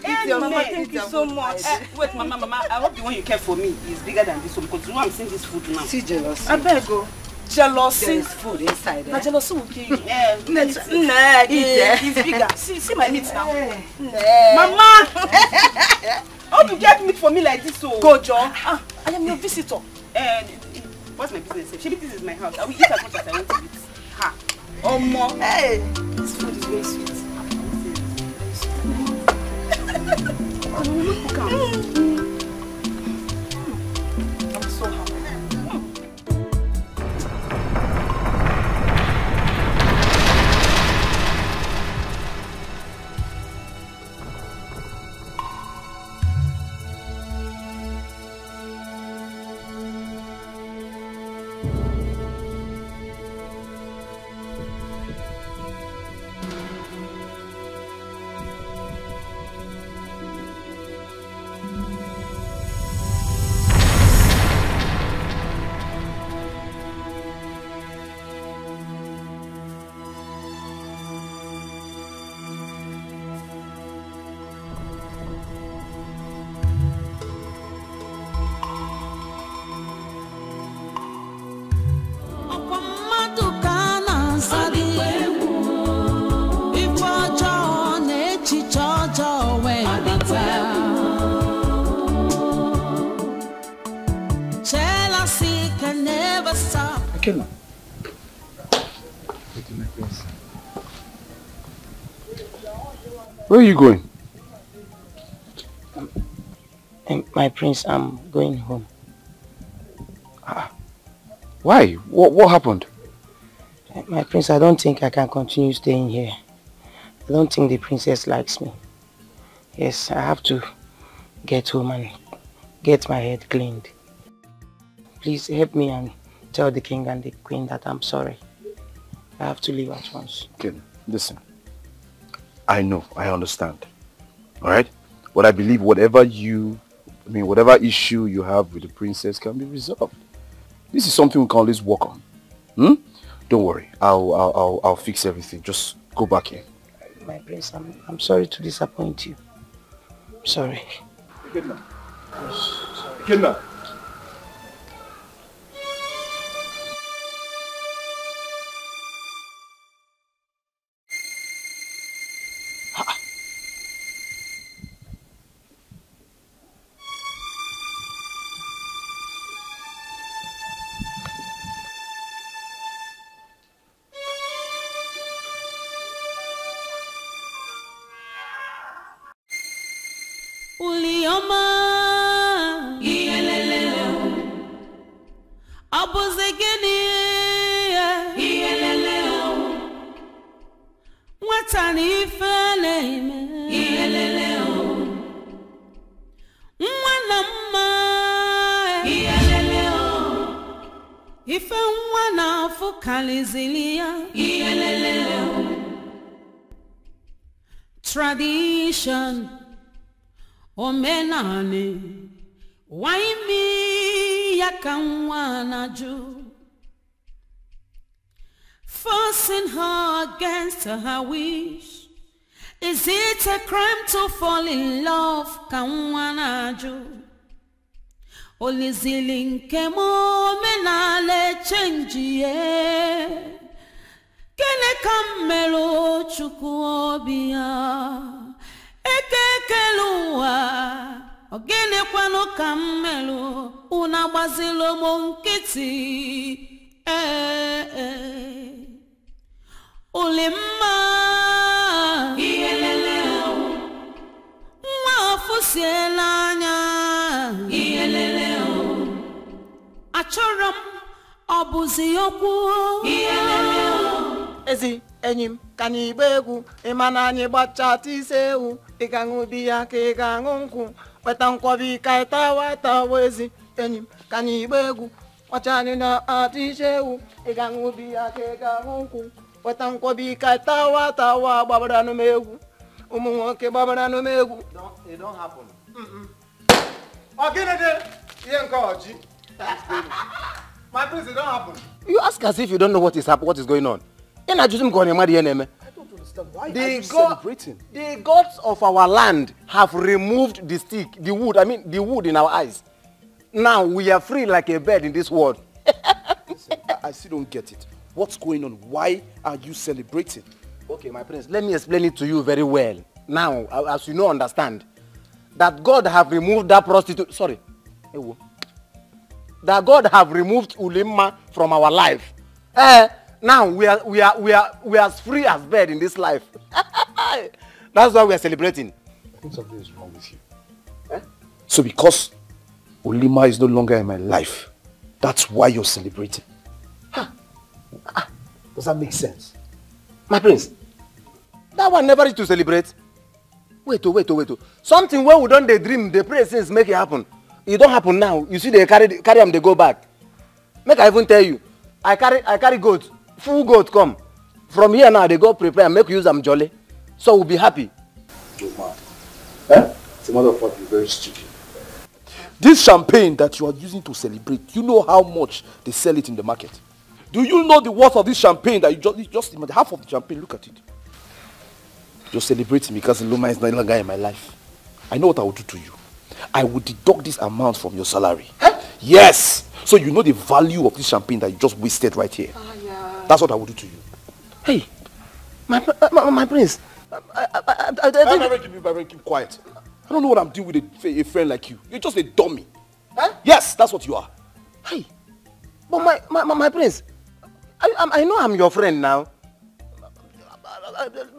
S18: Amen.
S15: Mama, thank you so much.
S6: Wait, Mama, I hope the one you kept for me is bigger than this one because you know I'm seeing this food now.
S11: See jealousy.
S6: I beg you. Jealousy.
S11: There is food inside there.
S6: But jealousy will kill you.
S15: It's
S6: bigger. See my meat now.
S15: Mama!
S6: How to get meat for me like this? So
S15: go, John.
S6: I am your visitor. What's my business? Maybe this is my house. I will eat as much as I want to eat. Ha. Oh, Mom. Hey. This food is very sweet. I'm so happy.
S21: Kenna. Where are you going?
S10: My prince, I'm going home.
S12: Why? What happened?
S10: My prince, I don't think I can continue staying here. I don't think the princess likes me. Yes, I have to get home and get my head cleaned. Please help me and tell the king and the queen that I'm sorry. I have to leave at once.
S12: Okay, listen. I know, I understand. Alright? But I believe whatever issue you have with the princess can be resolved. This is something we can always work on. Don't worry. I'll fix everything. Just go back here.
S10: My prince, I'm sorry to disappoint you. I'm sorry.
S12: Good night. Good night.
S5: Tradition, omenani, why me yakanwanaju? Forcing her against her wish. Is it a crime to fall in love? Kanwanaju. Olizilin kemo menale change ye. Kene kamelo chukuobia ekekelua ogene kwano kamelo unabazilo monkiti ulimma iyeleleo mwafusielanya iyeleleo achoram obuzi yokwu iyeleleo
S10: Ezi enyim kani begu imana anyị gbachata isewu ịgaṅụ biya ka ịgaṅụ nkwụ weta nkwobi ka ịtawa ezi enyim kani begu kwacha anyị na atisewu ịgaṅụ biya ka ịgaṅụ nkwụ weta nkwobi ka ịtawa gbabara n'egwu ụmụ nwoke gbabara n'egwu. It don't happen. Oginede ihe nke oji. My prince, it don't happen. You ask as if you don't know what is going on. I don't understand. Why are you celebrating? The gods of our land have removed the stick, the wood in our eyes. Now we are free like a bird in this world.
S12: I still don't get it. What's going on? Why are you celebrating?
S10: Okay, my prince, let me explain it to you very well. Now, as you know, understand that God have removed that prostitute. Sorry. That God have removed Ulimma from our life. Now we are as free as bird in this life. That's why we are celebrating.
S12: I think something is wrong with you. So because Ulimma is no longer in my life, that's why you're celebrating. Does that make sense?
S10: My prince, that one never is to celebrate. Wait. Something where we don't dream, the pray since make it happen. It don't happen now. You see they carry them, they go back. Make I even tell you, I carry goats. Full goat come. From here now, they go prepare and make use them jolly. So we'll be happy.
S12: Good man. It's a matter of fact, you're very stupid. This champagne that you are using to celebrate, you know how much they sell it in the market? Do you know the worth of this champagne that you just half of the champagne, look at it. You're celebrating because Luma is no longer in my life. I know what I will do to you. I will deduct this amount from your salary. Yes! So you know the value of this champagne that you just wasted right here. That's what I will do to you.
S10: Hey, my prince.
S12: Keep quiet. I don't know what I'm doing with a friend like you. You're just a dummy. Yes, that's what you are.
S10: Hey, but my prince, I know I'm your friend now.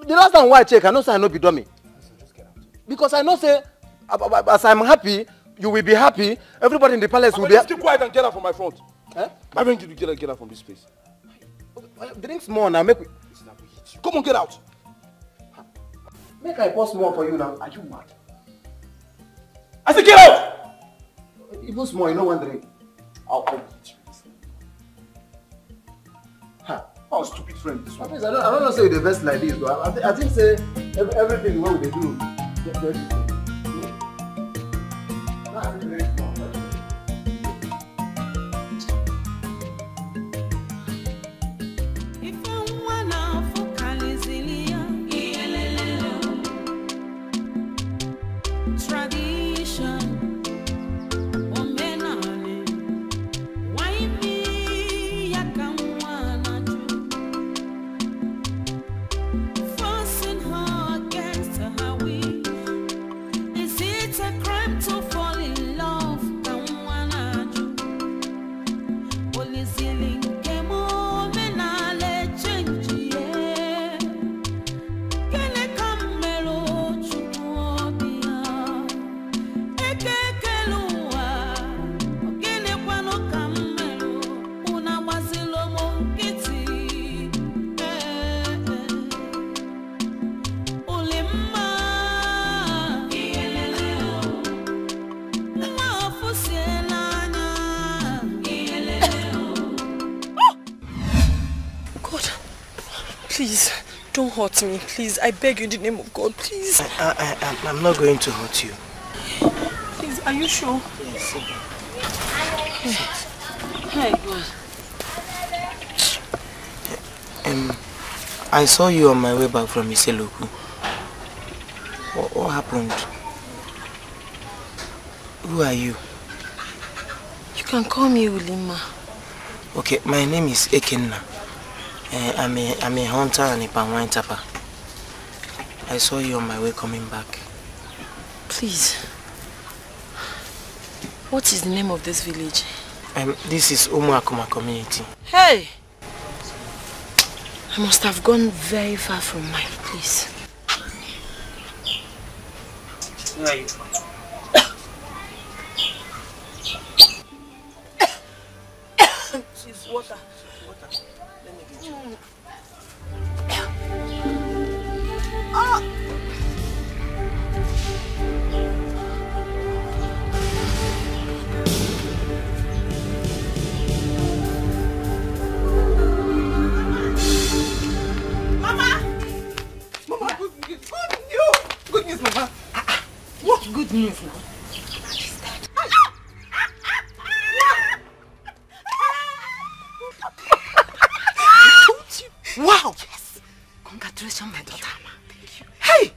S10: The last time I check, I know say I no be dummy. Because I know say, as I'm happy,
S12: you will be happy. Everybody in the palace will be happy.
S21: Keep quiet and get out from my front.
S12: Eh?
S21: I beg you to get out from this place.
S12: Drink more now. Make we...
S21: Come on, get out.
S12: Make I pour more for you now. Are you mad?
S21: I said get out!
S12: Even small, you know one drink. I'll get you. Ha! Oh, stupid friend. This one. I don't know say the best like this, but I think say everything what they do.
S1: Please, don't hurt me. Please, I beg you in the name of God, please.
S16: I'm not going to hurt you.
S1: Please, are you sure?
S16: Yes.
S1: Hey, God.
S16: I saw you on my way back from Iseloku. What happened? Who are you?
S1: You can call me Ulima.
S16: Okay, my name is Ekenna. I'm a hunter and a palm tapper. I saw you on my way coming back.
S1: Please. What is the name of this village?
S16: This is Umuakuma community.
S1: Hey! I must have gone very far from mine, please.
S16: Where are you from?
S1: Please, water. Let me get you.
S10: Mama, good news, Mama.
S11: What good news now? Wow! Yes! Congratulations, my daughter. Thank you. Hey!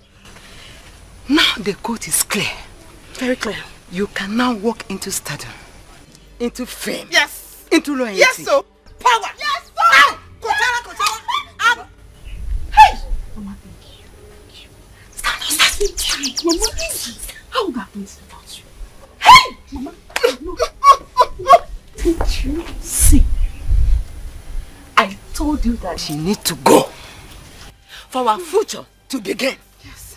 S11: Now the court is clear.
S1: Very clear.
S11: You can now walk into stardom, into fame.
S10: Yes!
S11: Into loyalty.
S10: Yes, sir! Power! Yes, sir! Kochara!
S11: Hey! Mama, thank you. Stand. Mama, how would that please without you? Hey! Mama, thank you. See. I told you that she needs to go for our future to begin.
S10: Yes.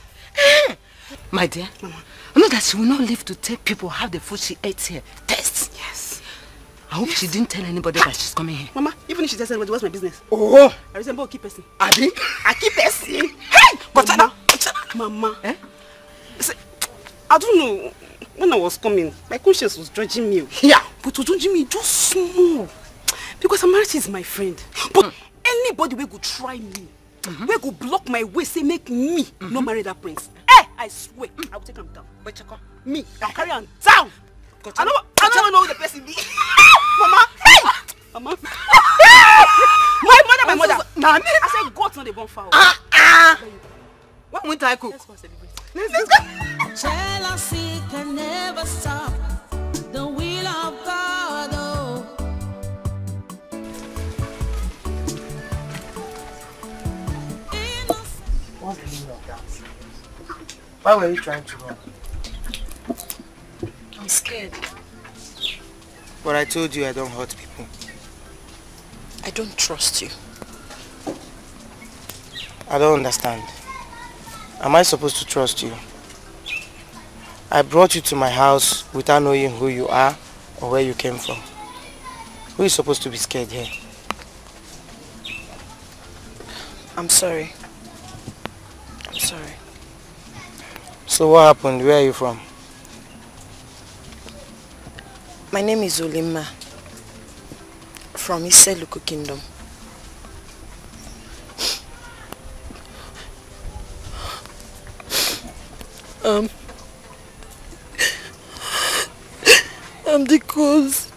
S11: My dear, Mama, I know that she will not live to tell people how the food she ate here tastes.
S10: Yes.
S11: I hope she didn't tell anybody that she's coming here.
S10: Mama, even if she tells anybody, what's my business?
S11: Oh!
S10: I resemble a key person.
S11: Abi?
S10: A key person. Hey! Mama. Eh? See, I don't know. When I was coming, my conscience was judging me.
S11: Yeah.
S10: But was judging me just small. Because Amarachi is my friend. But anybody will go try me. We go block my way, say make me no marry that prince. Eh, I swear, I will take him down. But me, I'll carry him down. I don't know who the person be. Mama, hey! Mama. my mother. Nani? I said God's not the bonfire.
S11: When winter I cook?
S10: Let's go celebrate.
S11: Let's go.
S5: Jealousy can never stop the will of God. Oh.
S16: What's the meaning of that? Why were you trying to run?
S1: I'm scared.
S16: But I told you I don't hurt people.
S1: I don't trust you.
S16: I don't understand. Am I supposed to trust you? I brought you to my house without knowing who you are or where you came from. Who is supposed to be scared here?
S1: I'm sorry. I'm sorry.
S16: So what happened? Where are you from?
S1: My name is Olima. From Iseluku Kingdom. I'm the cause.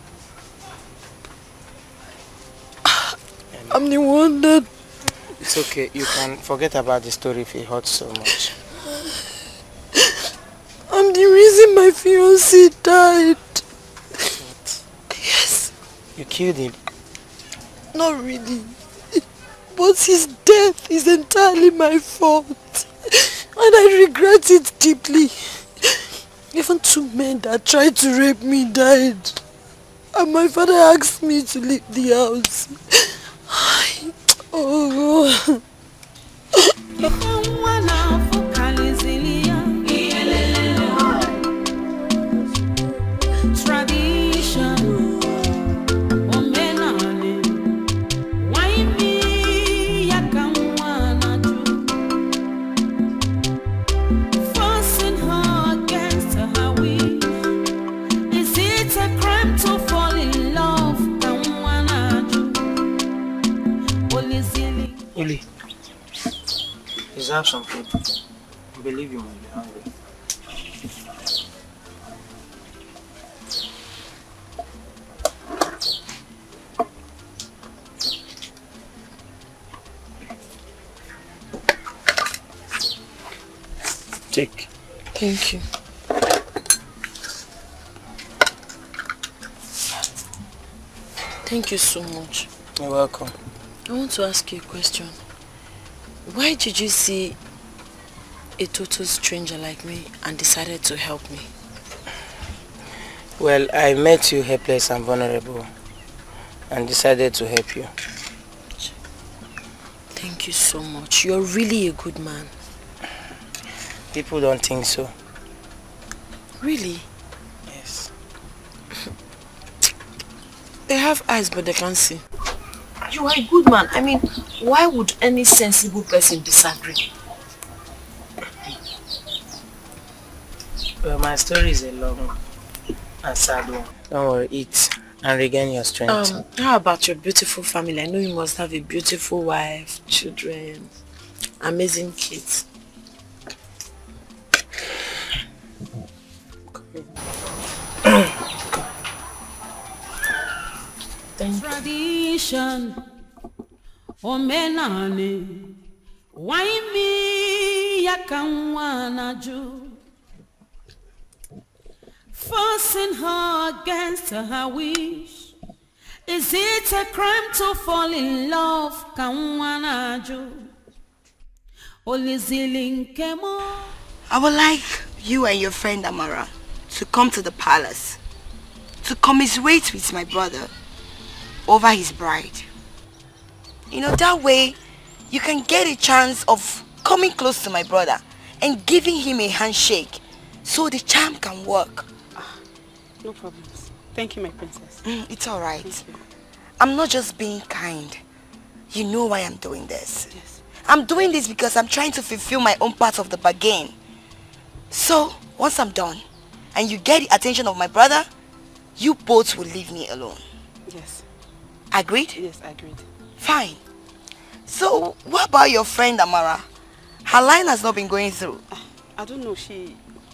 S1: I'm the one that...
S16: It's okay. You can forget about the story if it hurts so much.
S1: I'm the reason my fiancé died. Yes.
S16: You killed him?
S1: Not really. But his death is entirely my fault. And I regret it deeply. Even 2 men that tried to rape me died. And my father asked me to leave the house. Oh.
S16: Uli, please have some food. I believe you might be hungry. Take.
S1: Thank you. Thank you so much.
S16: You're welcome.
S1: I want to ask you a question. Why did you see a total stranger like me and decided to help me?
S16: Well, I met you helpless and vulnerable and decided to help you.
S1: Thank you so much. You're really a good man.
S16: People don't think so.
S1: Really?
S16: Yes.
S1: They have eyes but they can't see. You are a good man. I mean, why would any sensible person disagree?
S16: Well, my story is a long and sad one. Don't worry, eat and regain your strength.
S1: How about your beautiful family? I know you must have a beautiful wife, children, amazing kids.
S5: Tradition, omenani, why me yakamwana ju, forcing her against her wish. Is it a crime to fall in love? Kamwana ju, olizilin kemo.
S4: I would like you and your friend Amara to come to the palace to commiserate with my brother over his bride. You know, that way you can get a chance of coming close to my brother and giving him a handshake so the charm can work.
S6: No problems. Thank you, my princess.
S4: It's alright. I'm not just being kind. You know why I'm doing this.
S6: Yes.
S4: I'm doing this because I'm trying to fulfill my own part of the bargain. So, once I'm done and you get the attention of my brother, you both will leave me alone.
S6: Yes.
S4: Agreed?
S6: Yes, I agreed.
S4: Fine. So, what about your friend Amara? Her line has not been going through.
S6: I don't know.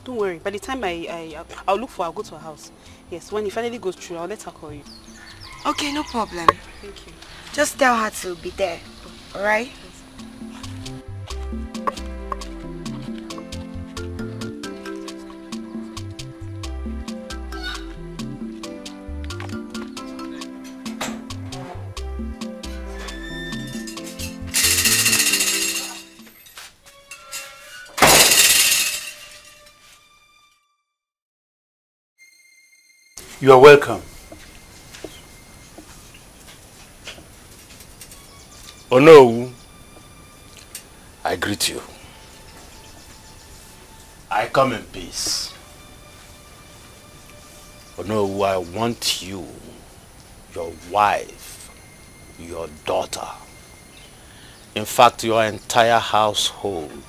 S6: Don't worry. By the time I'll look for her, I'll go to her house. Yes, when it finally goes through, I'll let her call you.
S4: Okay, no problem.
S6: Thank you.
S4: Just tell her to be there. Alright?
S8: You are welcome. Oh no, I greet you. I come in peace.
S19: No, I want you, your wife, your daughter, in fact, your entire household,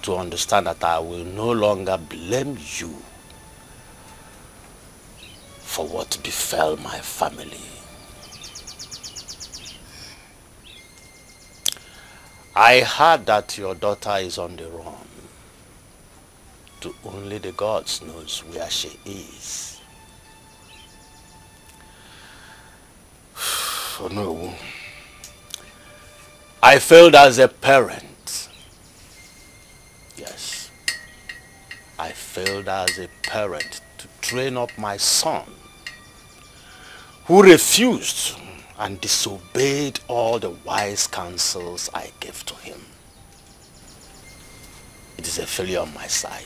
S19: to understand that I will no longer blame you for what befell my family. I heard that your daughter is on the run. To only the gods knows where she is. Oh no. I failed as a parent. Yes. I failed as a parent to train up my son, who refused and disobeyed all the wise counsels I gave to him. It is a failure on my side.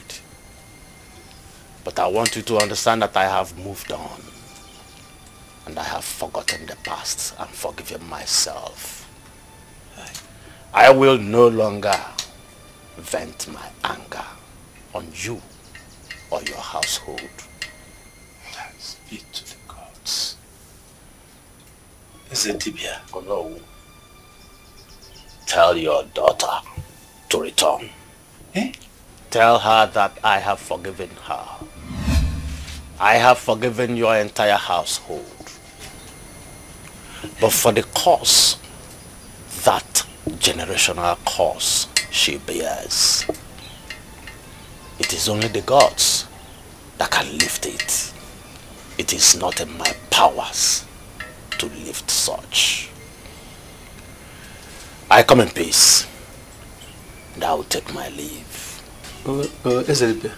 S19: But I want you to understand that I have moved on. And I have forgotten the past and forgiven myself. I will no longer vent my anger on you or your household.
S8: Thanks be to the gods. Is it Dibia?
S19: Oh no. Tell your daughter to return.
S8: Eh?
S19: Tell her that I have forgiven her. I have forgiven your entire household. But for the cause, that generational cause she bears, it is only the gods that can lift it. It is not in my powers to lift such. I come in peace, and I will take my leave.
S8: Ezebia.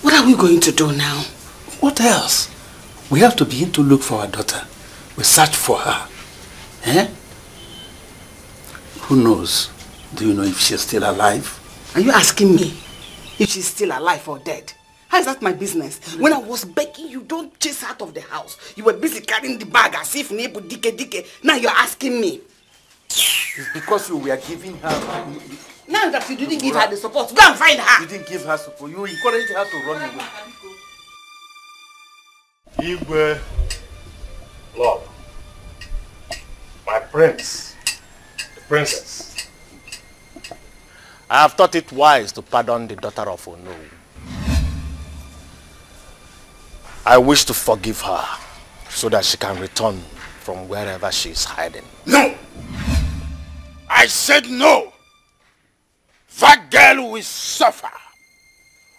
S3: What are we going to do now?
S8: What else? We have to begin to look for our daughter. We search for her. Eh? Who knows? Do you know if she's still alive?
S3: Are you asking me if she's still alive or dead? How is that my business? When I was begging you, don't chase her out of the house. You were busy carrying the bag as if Nebu dike. Now you're asking me.
S8: It's because you were giving her...
S3: Now that you didn't give her the support, go and find her.
S8: You didn't give her support. You encouraged her to run away.
S19: Igwe, Lord, my prince, the princess. I have thought it wise to pardon the daughter of Ono. I wish to forgive her so that she can return from wherever she is hiding.
S7: No! I said no! That girl will suffer.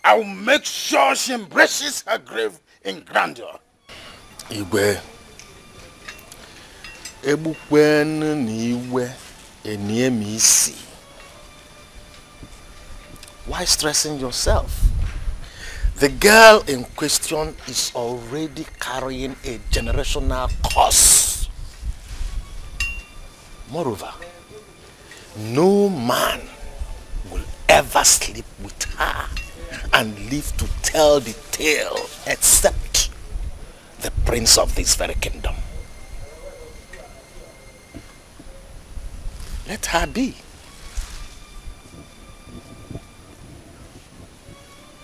S7: I will make sure she embraces her grave in grandeur.
S19: Igwe, ebukwenu niwe eniemisi. Why stressing yourself? The girl in question is already carrying a generational curse. Moreover, no man will ever sleep with her and live to tell the tale except the prince of this very kingdom. Let her be.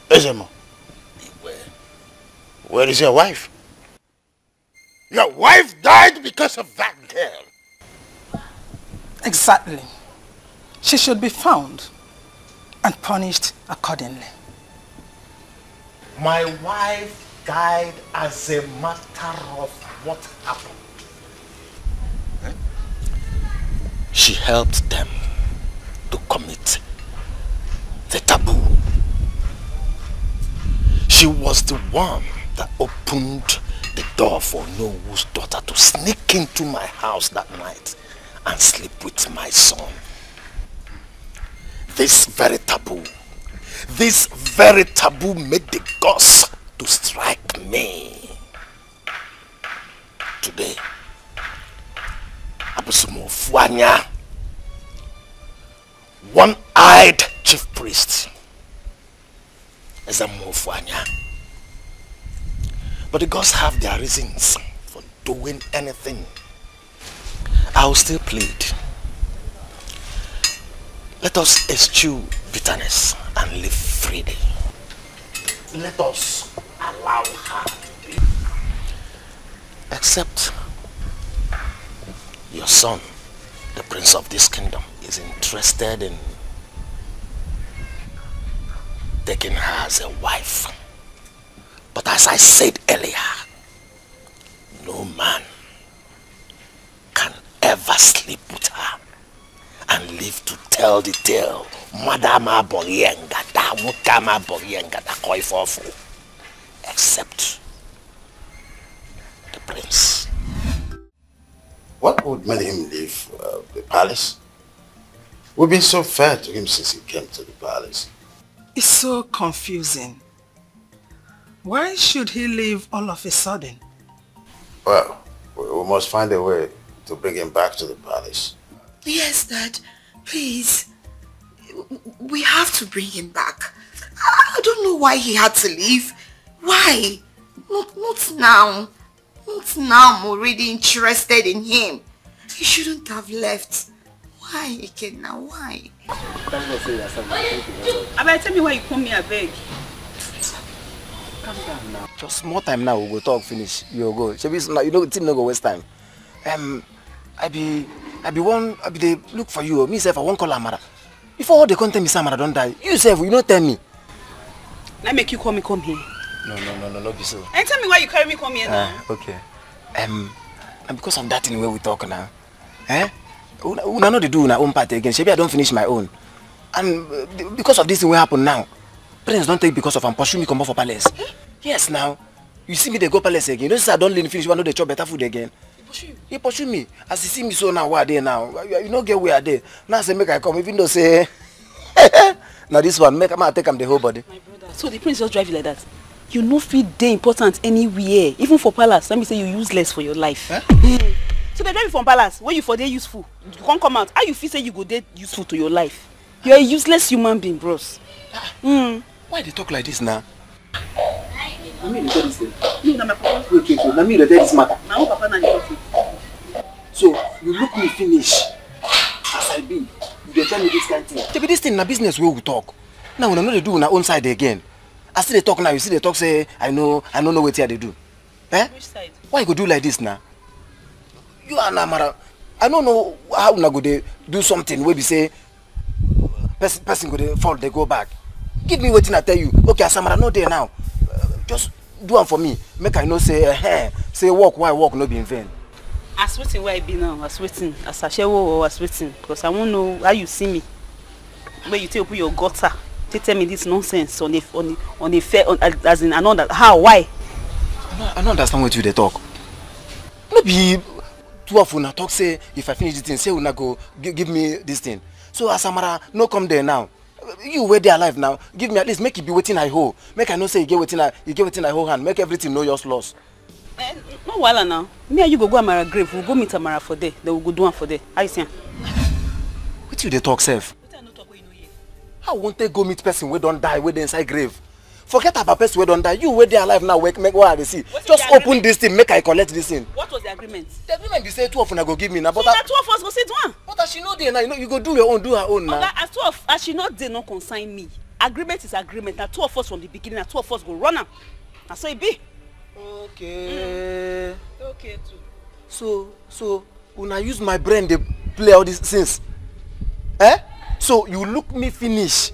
S7: Ezemo, where is your wife? Your wife died because of that girl.
S13: Exactly. She should be found and punished accordingly.
S19: My wife died as a matter of what happened. She helped them to commit the taboo. She was the one that opened the door for Onowu's daughter to sneak into my house that night and sleep with my son. This very taboo made the gods to strike me. Today, Abusumo Fuanya, one-eyed chief priest, But the gods have their reasons for doing anything. I will still plead. Let us eschew bitterness and live freely. Let us allow her to be. Except your son, the prince of this kingdom, is interested in taking her as a wife. But as I said earlier, no man can ever sleep with her and live to tell the tale. Madama Borienga, da Mukama Borienga, da Koifofu. Except the prince.
S7: What would make him leave the palace? We've been so fair to him since he came to the palace.
S13: It's so confusing. Why should he leave all of a sudden?
S7: Well, we must find a way to bring him back to the palace.
S22: Yes, Dad. Please. We have to bring him back. I don't know why he had to leave. Why? Not now. Not now. I'm already interested in him. He shouldn't have left. Why again now? Why?
S18: Abeg, tell me why you come here, abeg.
S16: Calm down now. Just more time now, we'll go talk finish. You'll go. You know, team no go waste time. I be they look for you. Me self, I won't call Amara. Before all the content Miss Amara don't die. You self, you don't tell me.
S18: Let make you come here.
S16: No, be so.
S18: And tell me why you carry me come here now.
S16: Okay. And because of that in the way we talk now. Una know they do una own part again. Maybe I don't finish my own. And because of this thing will happen now. Parents don't take because of and pursue me come for palace. Yes now. You see me they go palace again. You know since I don't learn finish one know they chop better food again. He pursue me. As you see me so now where are they now? You know get where are they. Now say make I come even though say now this one make I take him the whole body.
S18: My brother. So the prince just drive you like that. You know fit dey important anywhere. Even for palace. Let me say you useless for your life. So they drive you from palace when you for dey useful. You can't come out. How you feel say you go dey useful to your life? You're a useless human being, bros.
S16: Why they talk like this now?
S18: I mean, you this thing. No, na my papa.
S16: Wait. Let me tell this matter.
S18: My own papa na the
S16: So you look me finish. As I be, you tell me this kind of thing. Maybe this thing na business where we talk. Now we know they do on our own side again. I see they talk now. You see they talk say I don't know what here they do.
S18: Which side?
S16: Why you go do like this now? You and Amara, I don't know how una go they do something where we say person go they fall, they go back. Give me waiting I tell you. Okay, Samara no there now. Just do one for me. Make I know say say walk why walk no be in vain.
S18: As waiting where I be now, as waiting, as Ashewo or as waiting, because I won't know how you see me. Where you take up your gutter, tell me this nonsense on a fair as in another how why?
S16: I don't understand what you they talk. Maybe two of una talk say if I finish this thing, say una go give me this thing. So as Samara no come there now. You were there alive now. Give me at least make it be waiting I hold. Make I know say you get waiting I hold hand. Make everything know your loss.
S18: No wala now. Me and you go Amara grave. We'll go meet Amara for there. Then we'll go do one for there. How you see?
S16: What you they talk self? How won't they go meet person we don't die we dey inside grave? Forget about person we don't die. You were there alive now. Make what I see. Just open this thing. Make I collect this thing.
S18: What was the agreement?
S16: The agreement be say two of una go give me now. But
S18: that two of us go sit one.
S16: But as she know there now, you know you go do your own, do her own now.
S18: Okay, as she not there, no consign me. Agreement is agreement. Now two of us from the beginning, and two of us go run am. That's so it be.
S16: Okay.
S18: Okay too.
S16: So when I use my brain they play all these things. So you look me finish.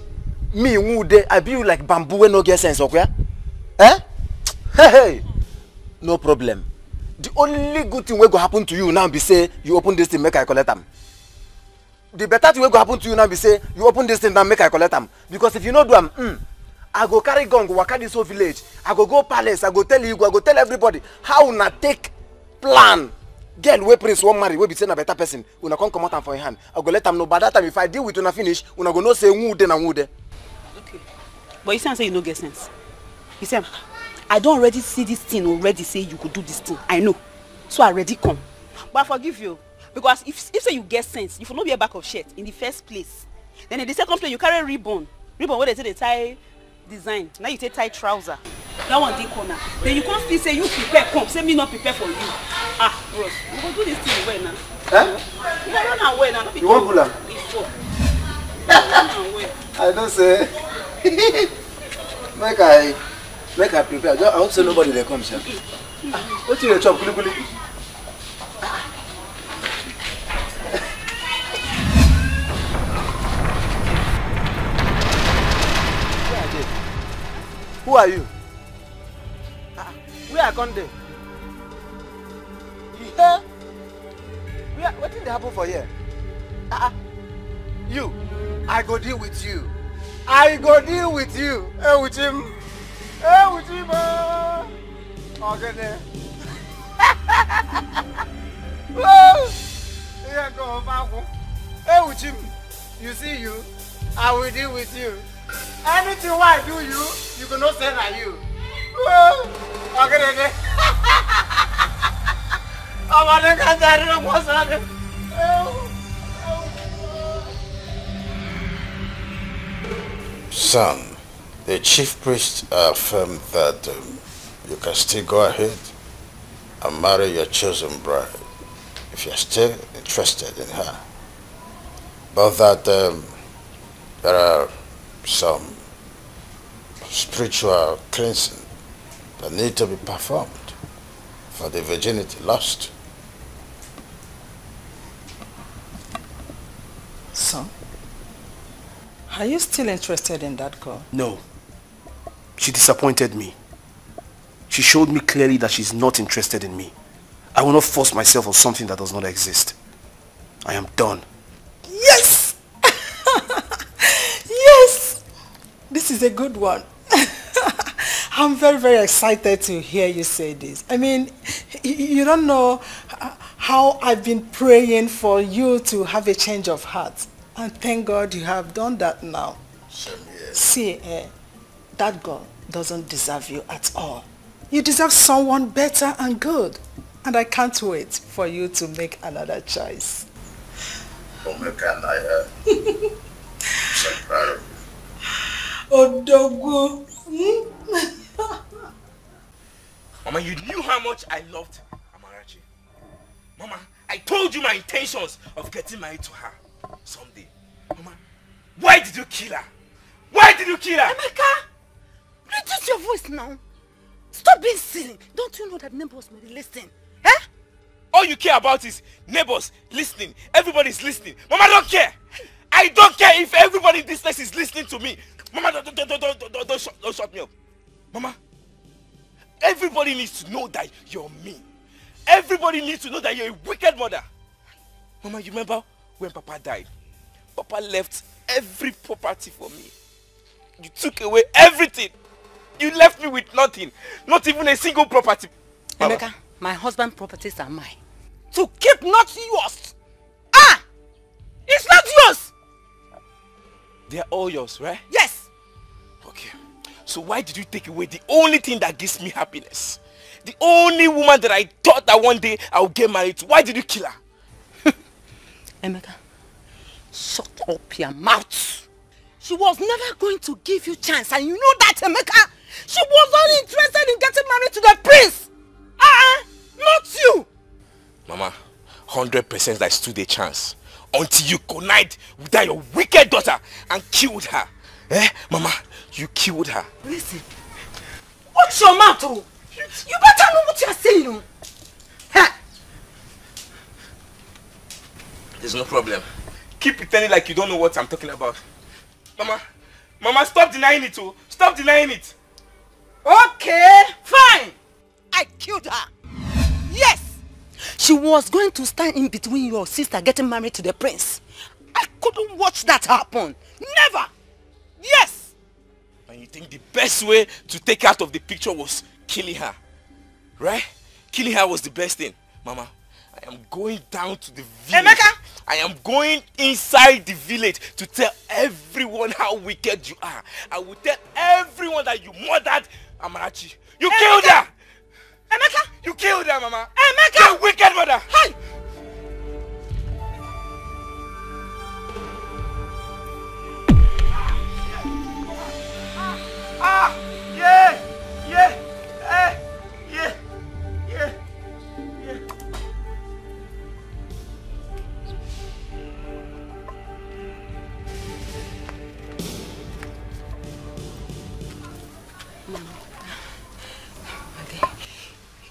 S16: Me who dey I be like bamboo when no get sense, okay? Hey. No problem. The only good thing will go happen to you now be say you open this thing make I collect them. The better thing will go happen to you now be say you open this thing now make I collect them. Because if you know do them, I go carry gun go waka this whole village. I go palace. I go tell you. I go tell everybody how una take plan. Girl wey prince won't marry. We be saying a better person. Una come out and for your hand. I go let them know. By that time if I deal with una finish, una go no say who dey and who dey.
S18: Okay. But you say you no get sense. You say I don't already see this thing already say you could do this thing. I know. So I already come. But I forgive you. Because if say you get sense, you will not be a back of shirt in the first place. Then in the second place you carry ribbon. Ribbon where they say they tie design. Now you take tight trouser. That one dey corner. Then you come still say you prepare, come say me not prepare for you. Ah, bros, we go do this thing well now.
S12: Huh?
S18: You go run away now.
S12: You want pull am?
S18: I
S12: don't say. make I prepare. I hope so nobody dey come, sir. What you dey chop, kuli? Who are you? Where I come there? Yeah. What did happen for here? You. I go deal with you. I go deal with you. Hey, with him. Hey, with him. Okay, there. Here go, Babu. Hey, with him. You see you? I will deal with you. Anything I do you cannot say that you. Okay, there. I'm going to get
S7: Son, the chief priest affirmed that you can still go ahead and marry your chosen bride if you're still interested in her. But that there are some spiritual cleansing that need to be performed for the virginity lost.
S13: Son, are you still interested in that girl?
S16: No. She disappointed me. She showed me clearly that she's not interested in me. I will not force myself on something that does not exist. I am done.
S13: Yes! Yes! This is a good one. I'm very, very excited to hear you say this. I mean, you don't know how I've been praying for you to have a change of heart. And thank God you have done that now. See, that girl doesn't deserve you at all. You deserve someone better and good. And I can't wait for you to make another choice.
S7: Omeka and I I'm so proud of you.
S13: Odogu.
S2: Mama, you knew how much I loved Amarachi. Mama, I told you my intentions of getting married to her someday. Mama, why did you kill her? Why did you kill her?
S11: Emeka, reduce your voice now. Stop being silly. Don't you know that neighbors may listen? Eh?
S2: All you care about is neighbors listening. Everybody's listening. Mama, I don't care. I don't care if everybody in this place is listening to me. Mama, don't shut me up. Mama, everybody needs to know that you're mean. Everybody needs to know that you're a wicked mother. Mama, you remember when Papa died? Papa left every property for me. You took away everything. You left me with nothing. Not even a single property. Mama.
S11: Emeka, my husband's properties are mine. To keep, not yours. It's not yours.
S2: They are all yours, right?
S11: Yes.
S2: Okay. So why did you take away the only thing that gives me happiness? The only woman that I thought that one day I would get married to. Why did you kill her?
S11: Emeka, shut up your mouth. She was never going to give you chance, and you know that, Emeka. She was only interested in getting married to the prince. Not you.
S2: Mama, 100% that stood a chance. Until you connived with that your wicked daughter and killed her. Mama, you killed her.
S11: Listen, watch your mouth, oh. You better know what you are saying.
S2: There's no problem. Keep pretending like you don't know what I'm talking about. Mama, stop denying it, oh. Stop denying it.
S11: Okay, fine. I killed her. Yes. She was going to stand in between your sister getting married to the prince. I couldn't watch that happen. Never. Yes.
S2: And you think the best way to take her out of the picture was killing her, right? Killing her was the best thing. Mama, I am going down to the village.
S11: Emeka!
S2: I am going inside the village to tell everyone how wicked you are. I will tell everyone that you murdered Amarachi. You killed her!
S11: Emeka!
S2: You killed her, Mama!
S11: Emeka!
S2: You wicked mother!
S11: Hey!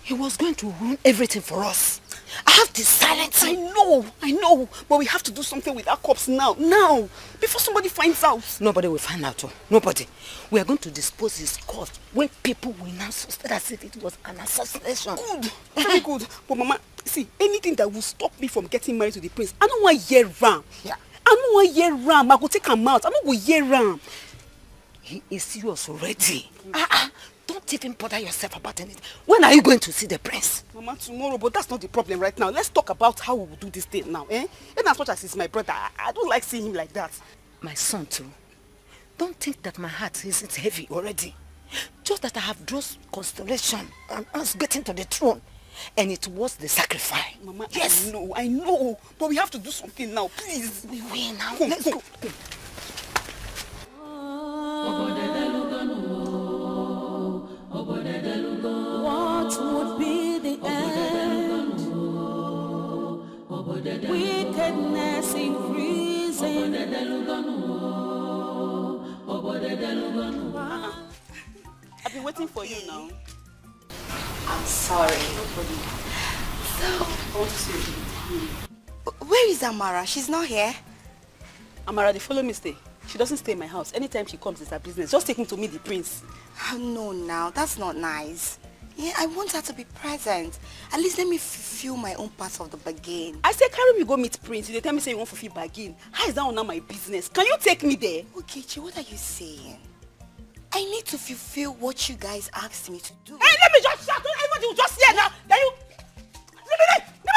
S11: He was going to ruin everything for us. I have to silence him.
S18: I know, but we have to do something with our corpse now, before somebody finds out.
S11: Nobody will find out, nobody. We are going to dispose his corpse when people will now suspect as if it was an assassination.
S18: Good, very good. But Mama, see, anything that will stop me from getting married to the prince, I don't want to hear Ram.
S11: Yeah.
S18: I don't want to hear Ram. I go take him out. I don't want to hear Ram.
S11: He is serious already. Don't even bother yourself about anything. When are you going to see the prince?
S18: Mama, tomorrow, but that's not the problem right now. Let's talk about how we will do this thing now, eh? And as much as he's my brother, I don't like seeing him like that.
S11: My son too. Don't think that my heart isn't heavy already. Just that I have drawn constellation and us getting to the throne. And it was the sacrifice.
S18: Mama, yes. I know. But we have to do something now, please.
S11: We will now.
S18: Come,
S11: Let's go.
S5: What would be the end? Wickedness increasing.
S18: I've been waiting for you now.
S22: I'm sorry. So, where is Amara? She's not here.
S18: Amara, they follow me stay. She doesn't stay in my house. Anytime she comes, it's her business. Just take me to meet the prince.
S22: Oh, no, now. That's not nice. Yeah, I want her to be present. At least let me fulfill my own part of the bargain.
S18: I said, carry me go meet prince. They tell me say you want to fulfill bargain. How is that not my business? Can you take me there?
S22: Okay, Chi, what are you saying? I need to fulfill what you guys asked me to do.
S18: Hey, let me just shout. Everybody will just hear now. Then you... Let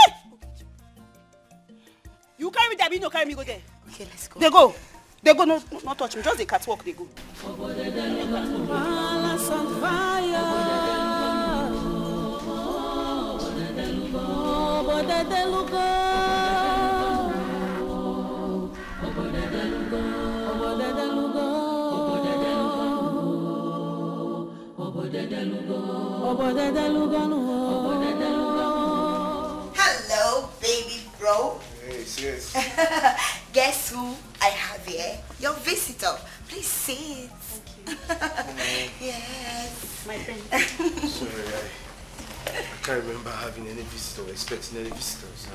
S18: me. You carry me there, but you don't carry me go there.
S22: Okay, let's go.
S18: They go. They go, no touch me. Just the catwalk, they go.
S5: Palace on fire.
S22: Hello, baby bro.
S12: Hey, sis.
S22: Guess who I have here? Your visitor. Please sit. Yes.
S18: My friend.
S12: Sorry, I can't remember having any visitor, expecting any visitors.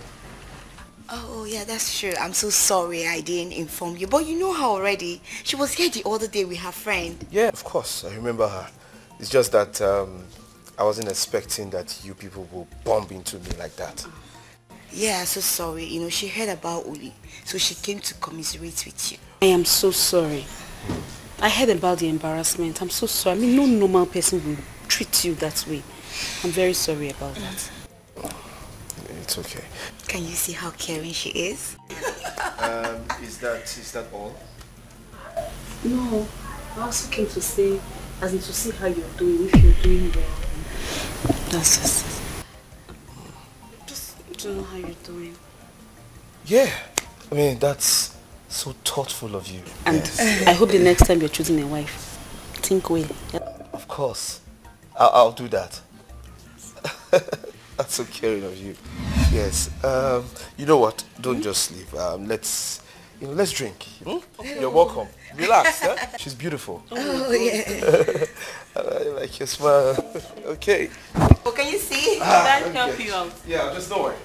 S22: Oh, yeah, that's true. I'm so sorry I didn't inform you. But you know her already. She was here the other day with her friend.
S12: Yeah, of course. I remember her. It's just that I wasn't expecting that you people will bump into me like that.
S22: Yeah, so sorry. You know, she heard about Uli. So she came to commiserate with you.
S18: I am so sorry. I heard about the embarrassment. I'm so sorry. I mean, no normal person will treat you that way. I'm very sorry about that.
S12: It's okay.
S22: Can you see how caring she is?
S12: Is that all?
S18: No. I also came to say, as in to see how you're doing, if you're doing well. That's just it. Just to know how you're doing.
S12: Yeah. I mean, that's so thoughtful of you.
S18: And I hope the next time you're choosing a wife, think well. Yeah?
S12: Of course. I'll do that. That's so caring of you. Yes. You know what? Don't just leave. Let's drink. Hmm? You're welcome. Relax. Huh? She's beautiful.
S22: Oh, yeah.
S12: I like your smile. Okay.
S22: Oh, can you see?
S18: Can I help you out?
S12: Yeah, just don't worry.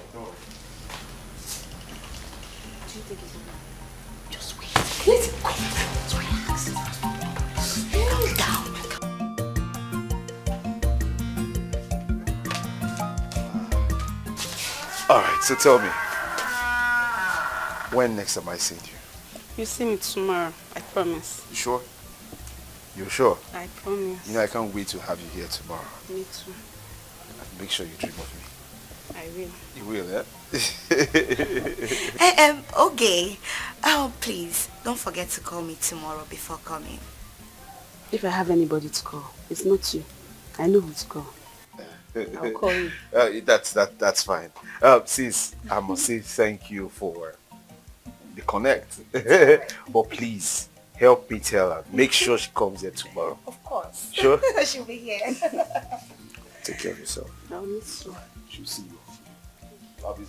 S22: Just wait. Let's wait. Relax. Calm down.
S12: Alright, so tell me. When next am I seeing you?
S18: You see me tomorrow, I promise.
S12: You sure? You're sure?
S18: I promise.
S12: You know, I can't wait to have you here tomorrow.
S18: Me too.
S12: Make sure you dream of me.
S18: I will.
S12: You will, eh?
S22: Okay. Oh, please, don't forget to call me tomorrow before coming.
S18: If I have anybody to call, it's not you. I know who to call. I'll call you.
S12: That's fine. Sis, I must say thank you for the connect. But please, help me tell her. Make sure she comes here tomorrow.
S22: Of course.
S12: Sure?
S22: She'll be here.
S12: Take care of yourself.
S18: I'll miss you.
S12: She'll see you. Love you.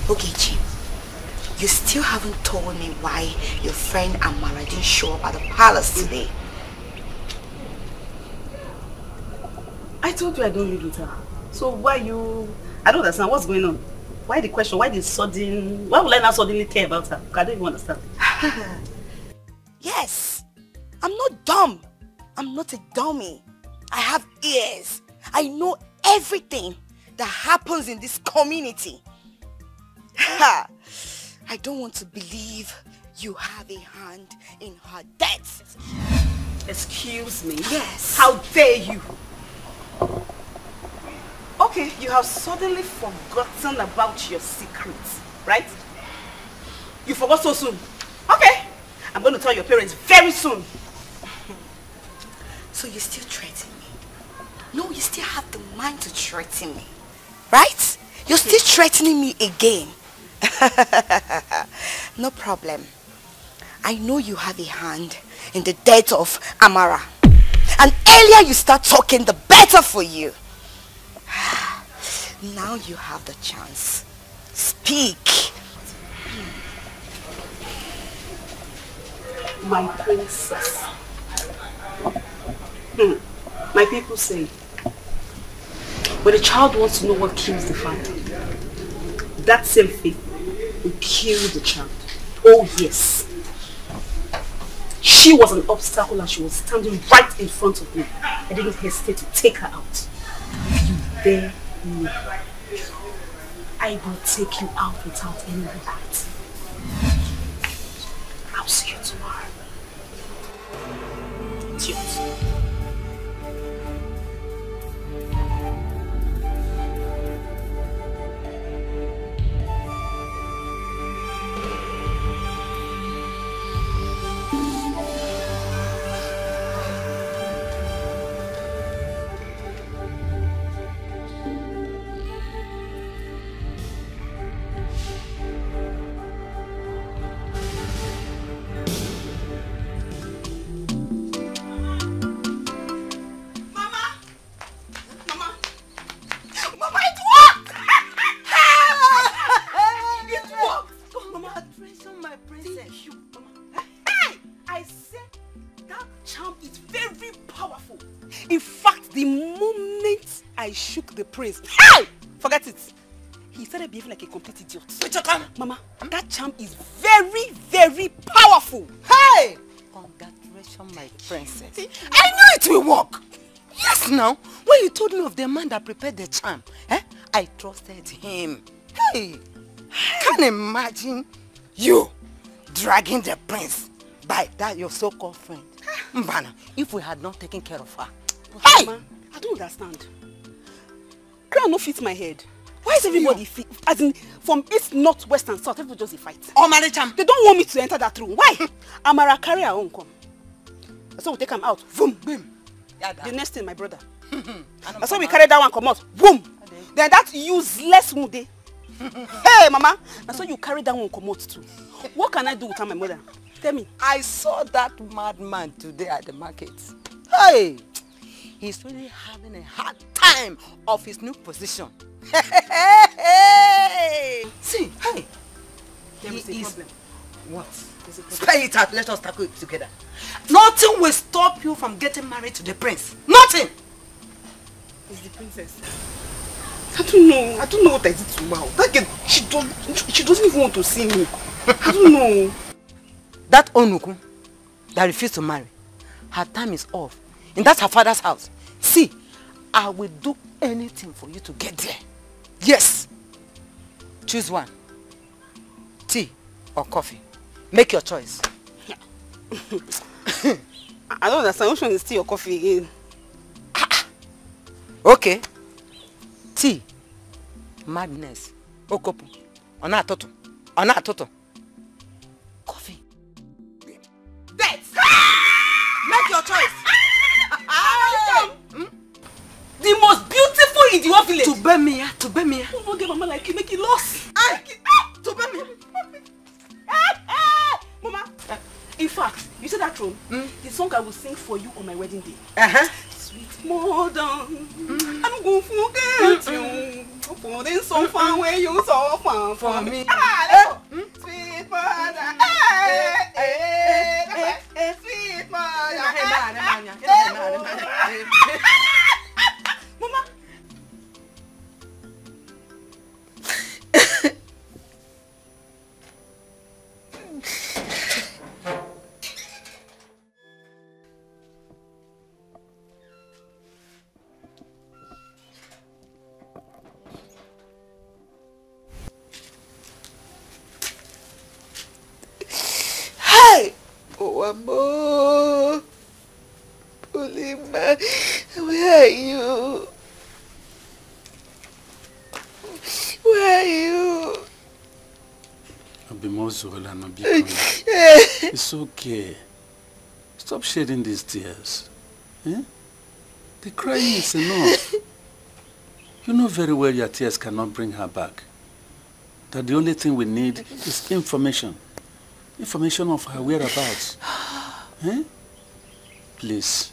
S22: Okay, Jim. You still haven't told me why your friend Amara didn't show up at the palace today.
S18: I told you I don't live with her. So why you... I don't understand. What's going on? Why the question? Why the sudden... Why would I not suddenly care about her? I don't even understand.
S4: Yes. I'm not dumb. I'm not a dummy. I have ears. I know everything that happens in this community. I don't want to believe you have a hand in her death.
S18: Excuse me?
S4: Yes.
S18: How dare you? Okay, you have suddenly forgotten about your secrets, right? You forgot so soon. Okay, I'm going to tell your parents very soon.
S4: So you still threaten me? No, you still have the mind to threaten me, right? You're still threatening me again. No problem. I know you have a hand in the death of Amara. And earlier you start talking, the better for you. Now you have the chance. Speak.
S18: My princess. My people say, when a child wants to know what kills the father, that same faith will kill the child. Oh yes. She was an obstacle and she was standing right in front of me. I didn't hesitate to take her out. You dare me. I will take you out without any regret. I'll see you tomorrow. Cheers. The prince. Hey! Forget it. He started behaving like a complete idiot. Mama, that charm is very, very powerful.
S11: Hey! Congratulations, my princess. I knew it will work. Yes, now. When you told me of the man that prepared the charm, I trusted him. Hey! Can't imagine you dragging the prince by that your so-called friend. Mbana, if we had not taken care of her.
S18: Hey! Mama, I don't understand. Crown no fits my head. Why is everybody fit? As in, from east, north, west, and south, everybody just fight.
S11: Oh, Manicham.
S18: They don't want me to enter that room. Why? Amara carry her own come. So we take him out. Boom, boom. The next thing, my brother. So we carry that one come out. Boom. Then that useless Mude. Hey, Mama. So you carry that one come out too. What can I do without my mother? Tell me.
S11: I saw that madman today at the market. Hey. He's really having a hard time of his new position. See, hey.
S18: There is a problem.
S11: What? Spare it out. Let us tackle it together. Nothing will stop you from getting married to the prince. Nothing.
S18: It's the princess. I don't know. I don't know what I did to her. That girl, she doesn't even want to see me. I don't know.
S11: That Onuku that refused to marry, her time is off. And that's her father's house. See, I will do anything for you to get there. Yes. Choose one. Tea or coffee. Make your choice.
S18: I don't understand. Which one is tea or coffee again?
S11: Okay. Tea. Madness. Okopu. Ona toto. Ona toto. Coffee.
S18: Death.
S11: Make your choice.
S18: The most beautiful in the whole village.
S11: To Bemia, to Bemia.
S18: Oh, no, get Mama like you, make it lost.
S11: To Bemia.
S18: Mama, in fact, you see that throne? The song I will sing for you on my wedding day. Sweet mother, I'm going to forget you. For this so far where you so far for me. Sweet mother, sweet mother.
S11: Wamo. Bulima, where are you? Where are you?
S8: It's okay. Stop shedding these tears. Eh? The crying is enough. You know very well your tears cannot bring her back. That the only thing we need is information. Information of her whereabouts. Eh? Please.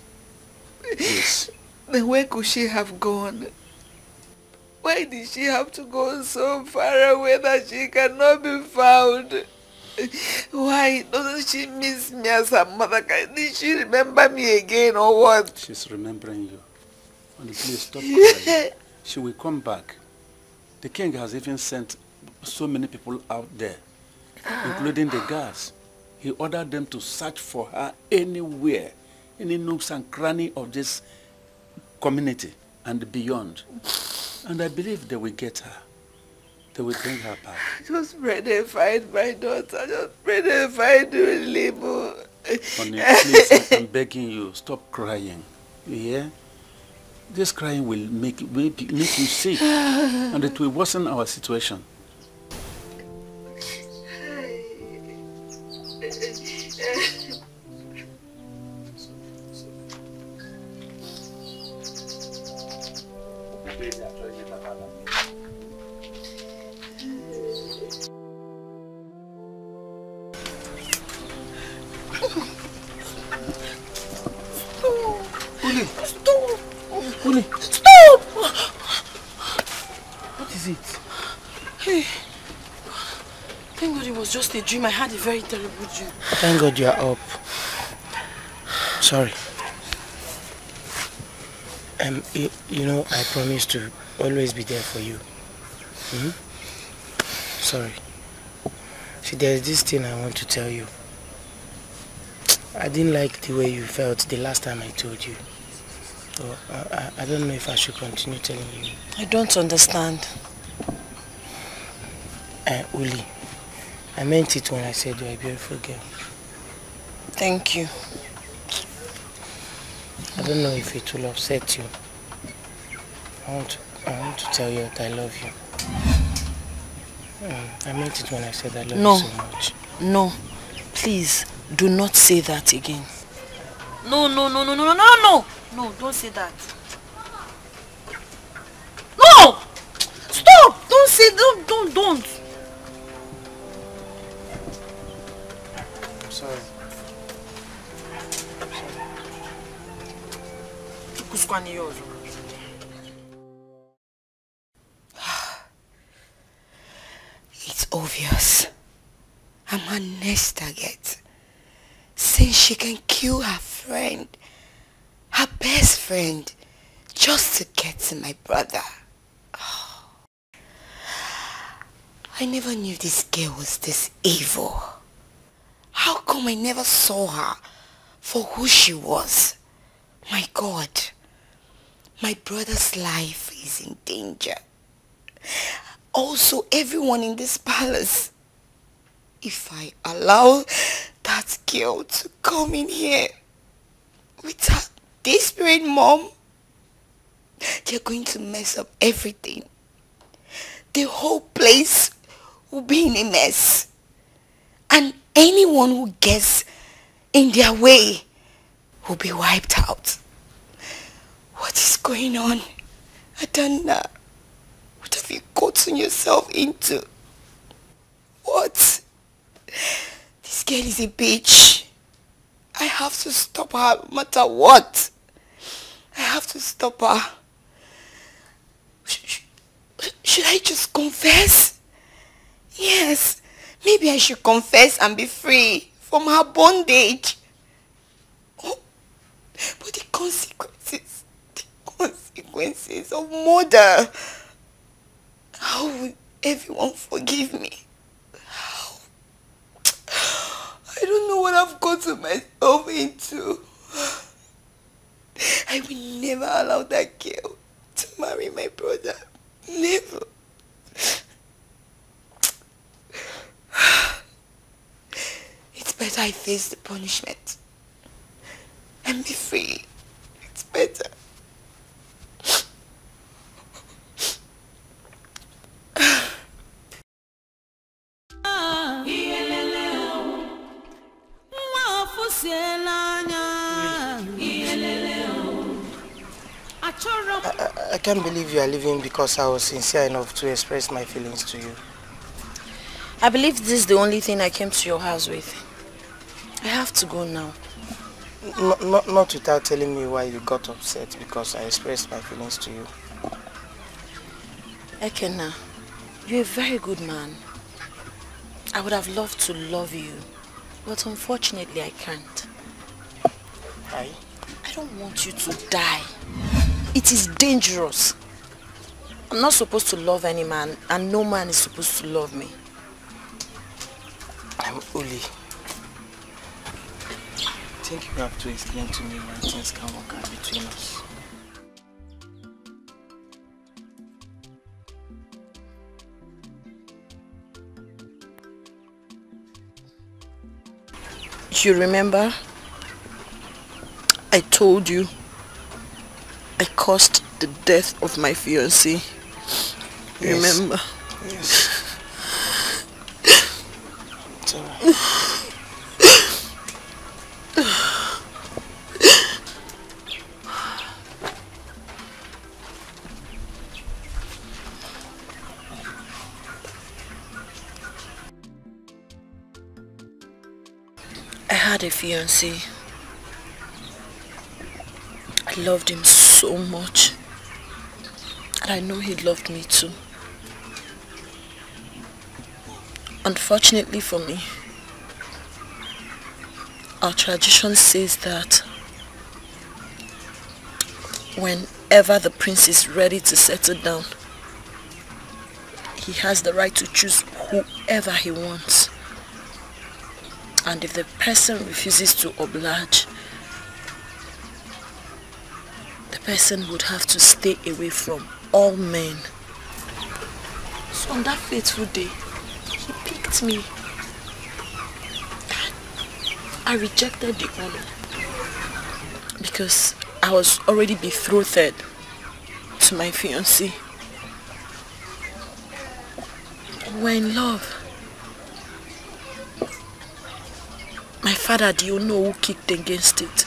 S8: Please.
S11: Then where could she have gone? Why did she have to go so far away that she cannot be found? Why doesn't she miss me as her mother? Did she remember me again or what?
S8: She's remembering you. Only please stop crying. She will come back. The king has even sent so many people out there, including the guards. He ordered them to search for her anywhere, any nooks and cranny of this community and beyond. And I believe they will get her. They will bring her back.
S11: Just pray they find my daughter. Just pray they find Limu.
S8: Honey, please, I'm begging you, stop crying. You hear? This crying will make you sick, and it will worsen our situation.
S11: Stop!
S18: What is it?
S1: Hey. Thank God it was just a dream. I had a very terrible dream.
S16: Thank God you are up. Sorry. You know, I promise to always be there for you. Sorry. See, there's this thing I want to tell you. I didn't like the way you felt the last time I told you. So I don't know if I should continue telling you.
S1: I don't understand.
S16: Uli, I meant it when I said you're a beautiful girl.
S1: Thank you.
S16: I don't know if it will upset you. I want to tell you that I love you. I meant it when I said I love you so much.
S1: No, please do not say that again. No, no, no, no, no, no, no, no. No, don't say that. No! Stop! Don't say, don't.
S16: I'm sorry.
S11: It's obvious. I'm her next target. Since she can kill her friend, her best friend, just to get to my brother. Oh. I never knew this girl was this evil. How come I never saw her for who she was? My God, my brother's life is in danger. Also, everyone in this palace. If I allow that girl to come in here with her desperate mom, they're going to mess up everything. The whole place will be in a mess. And anyone who gets in their way will be wiped out. What is going on? Adana, what have you gotten yourself into? What? This girl is a bitch. I have to stop her no matter what. I have to stop her. Should I just confess? Yes, maybe I should confess and be free from her bondage. Oh, but the consequences of murder. How will everyone forgive me? How? I don't know what I've gotten myself into. I will never allow that girl to marry my brother. Never. It's
S22: better I face the punishment and be free. It's better.
S11: I can't believe you are leaving because I was sincere enough to express my feelings to you.
S1: I believe this is the only thing I came to your house with. I have to go now.
S11: Not without telling me why you got upset because I expressed my feelings to you.
S1: Ekena, you're a very good man. I would have loved to love you, but unfortunately I can't.
S11: Why?
S1: I don't want you to die. It is dangerous. I'm not supposed to love any man, and no man is supposed to love me.
S11: I'm Uli. I think you have to explain to me why things can work out between us.
S1: You remember? I told you I caused the death of my fiancé.
S11: Yes.
S1: Remember?
S11: Yes. It's alright.
S1: I had a fiancé. I loved him so much. And I know he loved me too. Unfortunately for me, our tradition says that whenever the prince is ready to settle down, he has the right to choose whoever he wants. And if the person refuses to oblige, the person would have to stay away from all men. So on that fateful day, he picked me. I rejected the honor because I was already betrothed to my fiancé. We're in love. My father, do you know who kicked against it?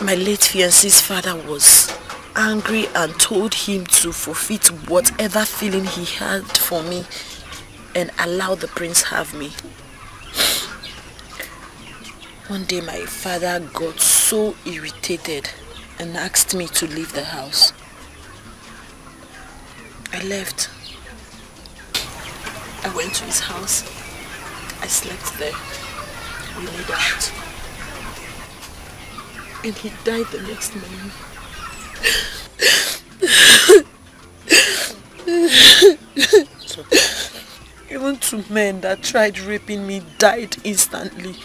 S1: My late fiancé's father was angry and told him to forfeit whatever feeling he had for me and allow the prince have me. One day my father got so irritated and asked me to leave the house. I left. I went to his house. I slept there. We laid out. And he died the next morning. Even two men that tried raping me died instantly.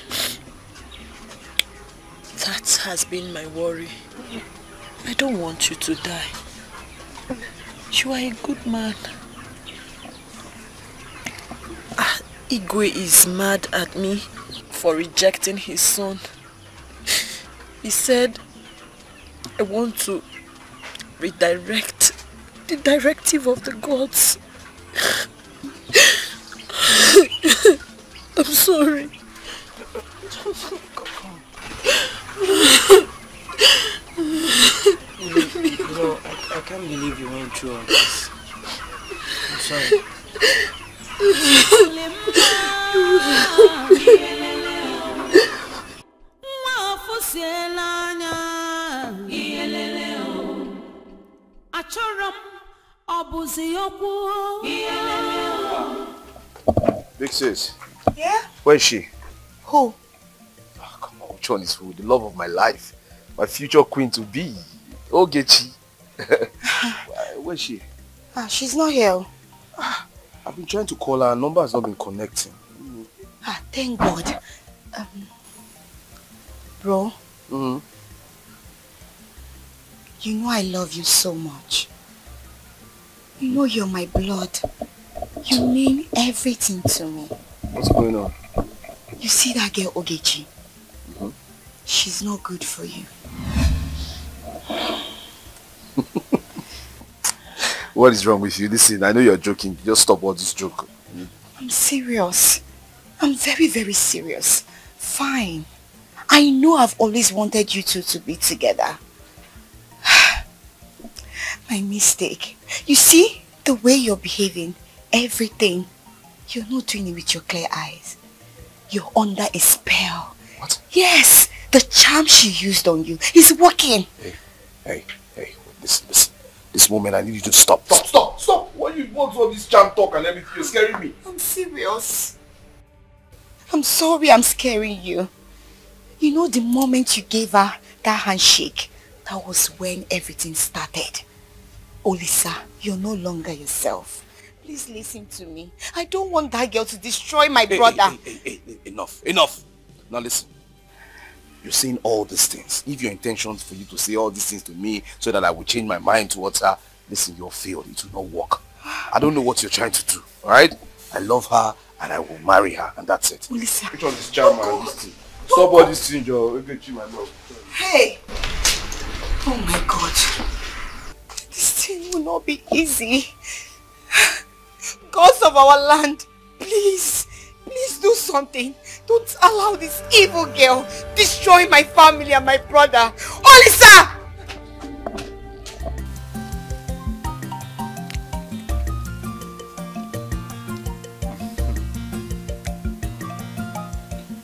S1: That has been my worry. I don't want you to die. You are a good man. Igwe is mad at me for rejecting his son. He said, I want to redirect the directive of the gods. I'm sorry.
S11: You know, I can't believe you went through all this. I'm sorry.
S12: Big sis.
S22: Yeah?
S12: Where is she?
S22: Who?
S12: Oh, come on, which one is who? The love of my life. My future queen to be. Ogechi. Where is she?
S22: She's not here.
S12: I've been trying to call her. Her number has not been connecting.
S22: Thank God. Bro.
S12: Mm-hmm.
S22: You know I love you so much. You know you're my blood. You mean everything to me.
S12: What's going on?
S22: You see that girl Ogechi? She's not good for you.
S12: What is wrong with you? Listen, I know you're joking. Just stop all this joke.
S22: I'm serious. I'm very, very serious. Fine. I know I've always wanted you two to be together. My mistake. You see, the way you're behaving, everything, you're not doing it with your clear eyes. You're under a spell.
S12: What?
S22: Yes, the charm she used on you is working.
S12: Hey, listen. This moment I need you to stop. Stop! Why you want all this charm talk and everything? You're scaring me.
S22: I'm serious. I'm sorry I'm scaring you. You know, the moment you gave her that handshake, that was when everything started. Olisa, you're no longer yourself. Please listen to me. I don't want that girl to destroy my brother.
S12: Hey, enough. Now listen. You're saying all these things. If your intention is for you to say all these things to me so that I will change my mind towards her, listen, you're failed. It will not work. I don't know what you're trying to do, alright? I love her and I will marry her, and that's it.
S22: Olisa.
S12: Which one is charm and this thing? Stop all this thing, Joe. My love.
S22: Hey! Oh my God. This thing will not be easy. Gods of our land, please do something. Don't allow this evil girl destroy my family and my brother. Olisa!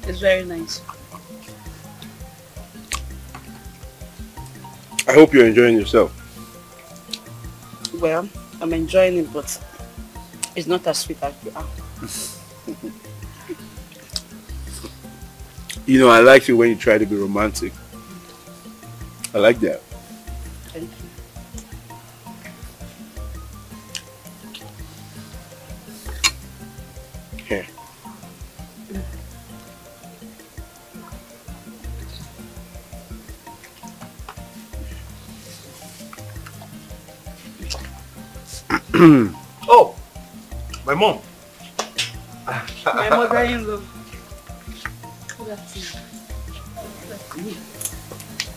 S5: It's very nice.
S12: I hope you're enjoying yourself.
S5: Well, I'm enjoying it, but it's not as sweet as you are.
S12: You know, I like it when you try to be romantic. I like that.
S5: Thank you.
S12: Here. Oh, my mom.
S5: My mother-in-law.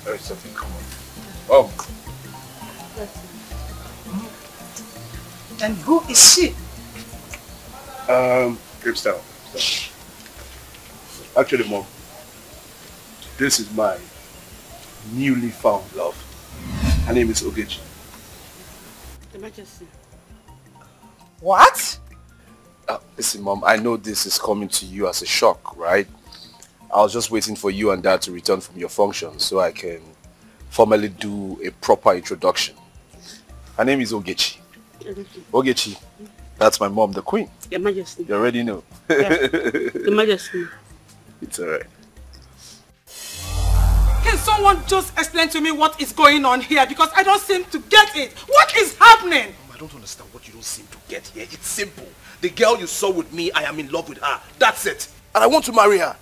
S12: There is something common. Oh.
S5: And who is she?
S12: Crystal. Actually, Mom, this is my newly found love. Her name is Ogechi.
S5: Your Majesty.
S12: What? Listen, Mom, I know this is coming to you as a shock, right? I was just waiting for you and Dad to return from your function so I can formally do a proper introduction. Her name is Ogechi. Ogechi. That's my mom, the queen.
S5: Your Majesty.
S12: You already know.
S5: Yeah. Your Majesty.
S12: It's alright.
S13: Can someone just explain to me what is going on here? Because I don't seem to get it. What is happening?
S12: I don't understand what you don't seem to get here. It's simple. The girl you saw with me, I am in love with her. That's it. And I want to marry her.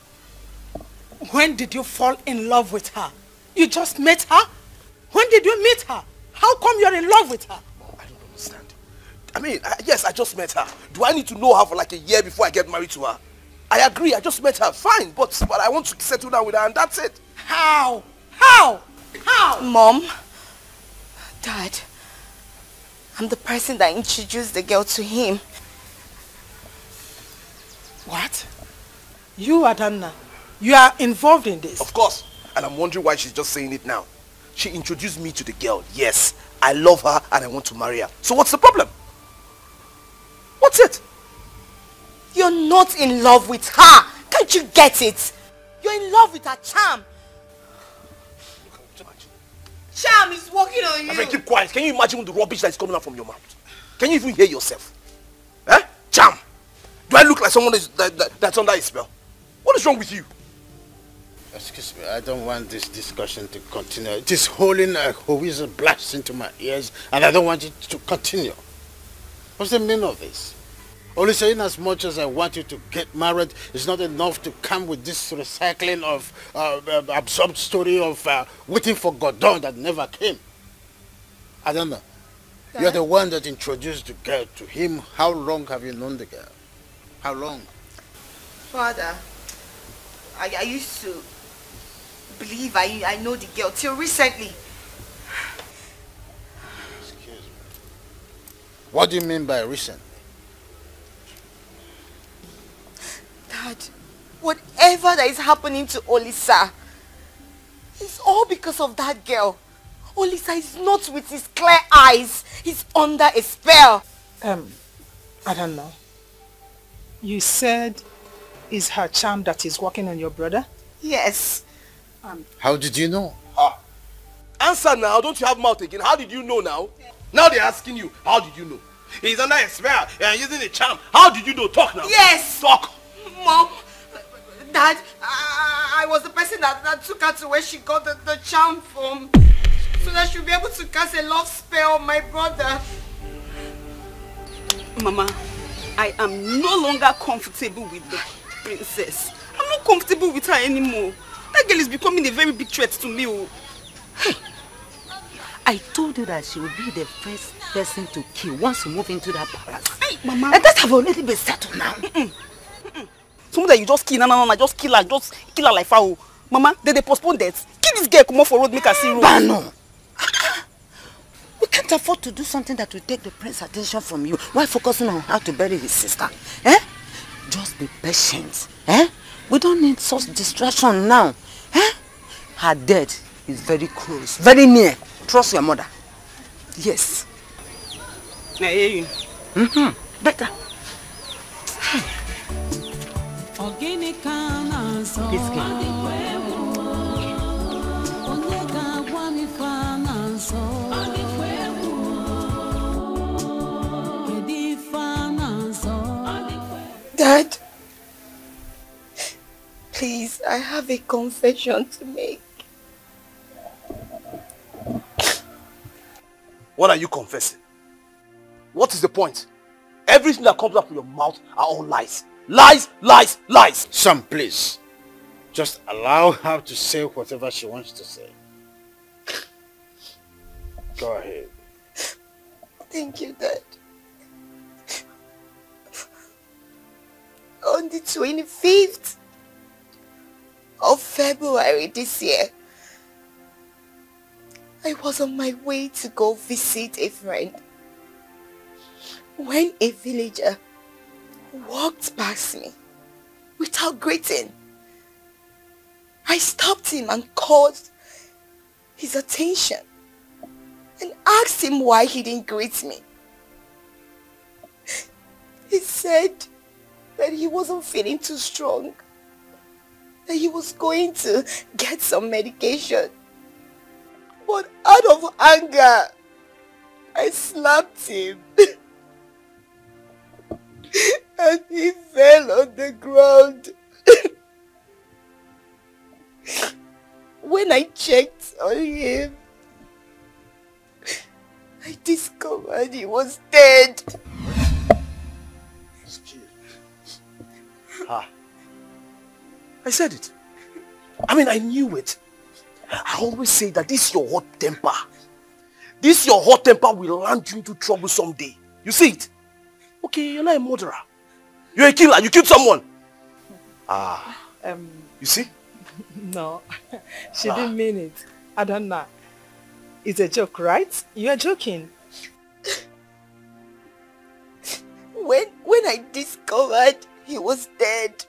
S13: When did you fall in love with her? You just met her? When did you meet her? How come you're in love with her?
S12: Oh, I don't understand. I mean, yes, I just met her. Do I need to know her for like a year before I get married to her? I agree, I just met her. Fine, but I want to settle down with her and that's it.
S13: How? How?
S22: Mom, Dad, I'm the person that introduced the girl to him.
S13: What? You, Adanna, you are involved in this?
S12: Of course. And I'm wondering why she's just saying it now. She introduced me to the girl. Yes, I love her and I want to marry her. So what's the problem? What's it?
S22: You're not in love with her. Can't you get it? You're in love with her charm. Charm is working on you.
S12: I mean, keep quiet. Can you imagine the rubbish that is coming out from your mouth? Can you even hear yourself? Eh? Charm. Do I look like someone that's under a spell? What is wrong with you?
S21: Excuse me, I don't want this discussion to continue. It is holding a whistle blast into my ears and I don't want it to continue. What's the meaning of this? Only saying as much as I want you to get married is not enough to come with this recycling of absurd story of waiting for Godot that never came. I don't know. You're the one that introduced the girl to him. How long have you known the girl? How long?
S4: Father, I used to believe I know the girl till recently.
S21: Excuse me. What do you mean by recently?
S4: Dad, whatever that is happening to Olisa, it's all because of that girl. Olisa is not with his clear eyes. He's under a spell.
S13: I don't know. You said it's her charm that is working on your brother?
S4: Yes.
S21: How did you know?
S12: Answer now, don't you have mouth again? How did you know now? Now they're asking you, how did you know? He's under a spell and using a charm. How did you know? Talk now.
S4: Yes.
S12: Talk.
S4: Mom, Dad, I was the person that took her to where she got the charm from. So that she'll be able to cast a love spell on my brother.
S6: Mama, I am no longer comfortable with the princess. I'm not comfortable with her anymore. That girl is becoming a very big threat to me.
S11: Hey, I told you that she would be the first person to kill once you move into that palace.
S6: Hey, Mama.
S11: And that have already been settled now.
S6: Something that you just kill, no, just kill her like foul. Mama, they postpone that. Kill this girl, come off for road, make her see road.
S11: Bano! We can't afford to do something that will take the prince's attention from you while focusing on how to bury his sister. Eh? Just be patient. Eh? We don't need such distraction now. Eh? Her death is very close, very near. Trust your mother. Yes.
S6: I hear you.
S11: Better.
S5: This girl.
S4: Dad, please, I have a confession to make.
S12: What are you confessing? What is the point? Everything that comes out from your mouth are all lies. Lies, lies, lies.
S21: Son, please. Just allow her to say whatever she wants to say. Go ahead.
S4: Thank you, Dad. On the 25th of February this year, I was on my way to go visit a friend when a villager walked past me without greeting. I stopped him and called his attention and asked him why he didn't greet me. He said that he wasn't feeling too strong, that he was going to get some medication. But out of anger, I slapped him and he fell on the ground. When I checked on him, I discovered he was dead.
S12: I said it. I mean, I knew it. I always say that this your hot temper. This your hot temper will land you into trouble someday. You see it? Okay, you're not a murderer. You're a killer. You killed someone. You see?
S13: No, she didn't mean it. I don't know. It's a joke, right? You're joking.
S4: When I discovered he was dead,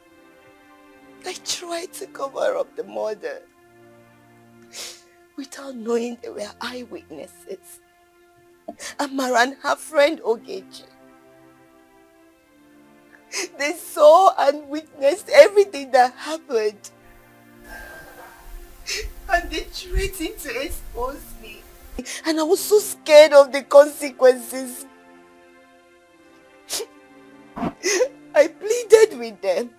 S4: I tried to cover up the murder without knowing there were eyewitnesses. Amara and her friend Ogechi. They saw and witnessed everything that happened. And they threatened to expose me. And I was so scared of the consequences. I pleaded with them.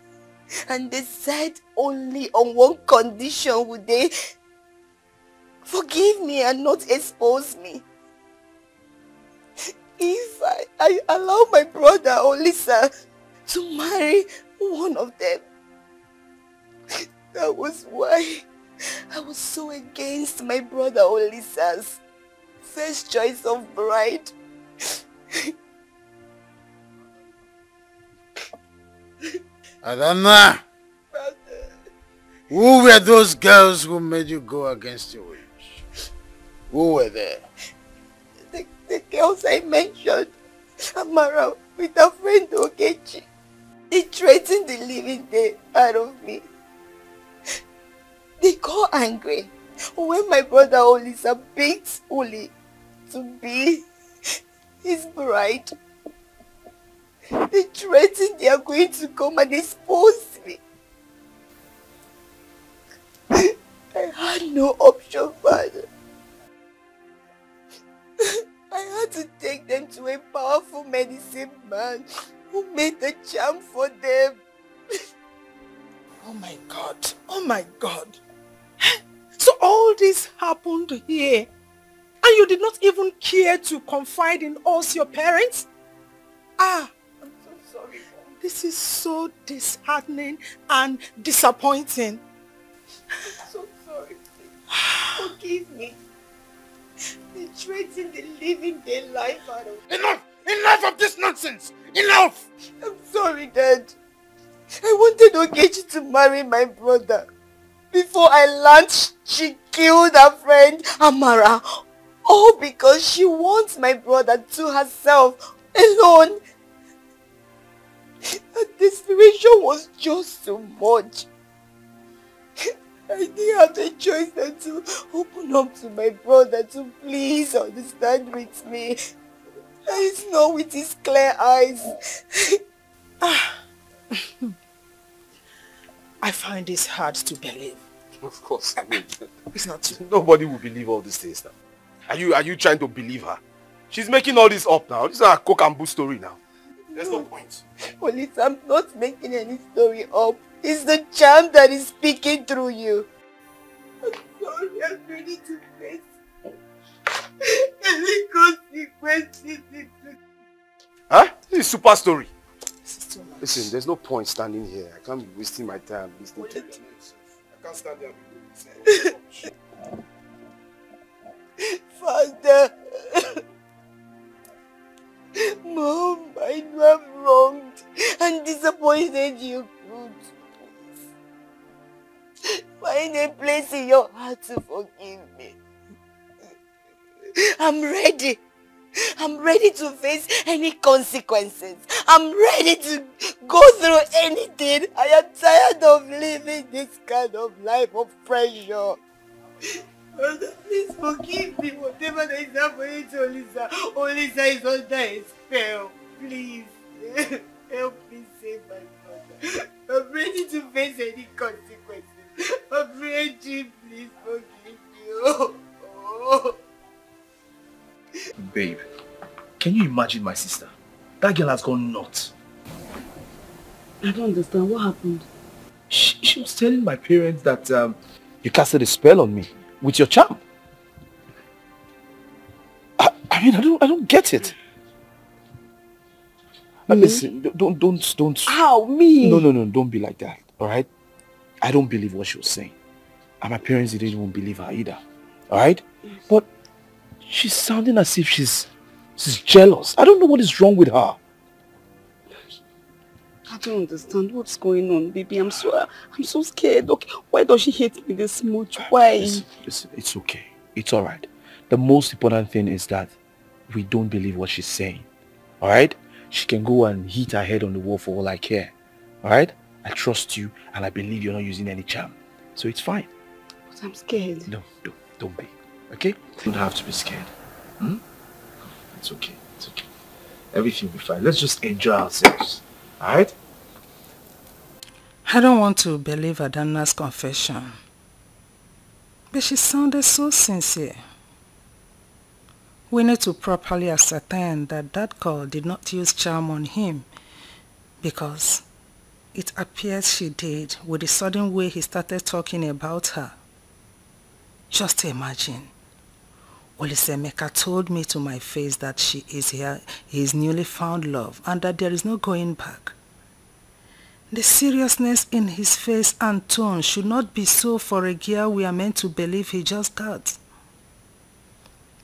S4: And they said only on one condition would they forgive me and not expose me. If I allow my brother Olisa to marry one of them. That was why I was so against my brother Olisa's first choice of bride.
S21: Adanna, who were those girls who made you go against your wish? Who were there?
S4: The girls I mentioned, Amara with her friend Ogechi. They threatened the living day out of me. They got angry when my brother Olisa begged Oli to be his bride. They threatened they are going to come and expose me. I had no option, Father. I had to take them to a powerful medicine man who made the charm for them.
S13: Oh my God. Oh my God. So all this happened here, and you did not even care to confide in us, your parents? Ah, I'm so sorry. This is so disheartening and disappointing.
S4: I'm so sorry. Forgive me. They threatened the living their life out of me.
S21: Enough! Enough of this nonsense! Enough!
S4: I'm sorry, Dad. I wanted Ogechi to marry my brother. Before I learned she killed her friend, Amara. All because she wants my brother to herself, alone. The desperation was just too much. I didn't have a choice than to open up to my brother to please understand with me. And it's not with his clear eyes.
S13: I find this hard to believe.
S12: Of course, I mean,
S13: it's not.
S12: Nobody will believe all these things now. Are you trying to believe her? She's making all this up now. This is a cock and bull story now. There's no point.
S4: Police, I'm not making any story up. It's the charm that is speaking through you. I'm sorry, I'm ready to face any consequences.
S12: Huh? This is super story. Listen, there's no point standing here. I can't be wasting my time listening to it. I can't stand there.
S4: Father, Mom, I know I'm wronged and disappointed you. Find a place in your heart to forgive me. I'm ready. I'm ready to face any consequences. I'm ready to go through anything. I am tired of living this kind of life of pressure. Father, please forgive me. Whatever that is happening to Olisa, Olisa is under a spell. Please, help me save my father. I'm ready to face any consequences. I'm ready. Please forgive me. Oh.
S14: Babe, can you imagine my sister? That girl has gone nuts.
S5: I don't understand. What happened?
S14: She was telling my parents that you casted a spell on me with your charm. I mean, I don't get it. Listen, don't.
S5: How, me?
S14: No, don't be like that, alright? I don't believe what she was saying. And my parents didn't even believe her either, alright? But she's sounding as if she's jealous. I don't know what is wrong with her.
S5: I don't understand what's going on, baby. I'm so scared. Okay, why does she hate me this much? Why?
S14: Listen, it's okay. It's alright. The most important thing is that we don't believe what she's saying. Alright? She can go and hit her head on the wall for all I care. Alright? I trust you and I believe you're not using any charm. So it's fine.
S5: But I'm scared.
S14: No, don't be. Okay? You don't have to be scared. It's okay. It's okay. Everything will be fine. Let's just enjoy ourselves. Alright?
S13: I don't want to believe Adanna's confession. But she sounded so sincere. We need to properly ascertain that that girl did not use charm on him, because it appears she did with the sudden way he started talking about her. Just imagine. Olisemeka told me to my face that she is his newly found love and that there is no going back. The seriousness in his face and tone should not be so for a girl we are meant to believe he just got.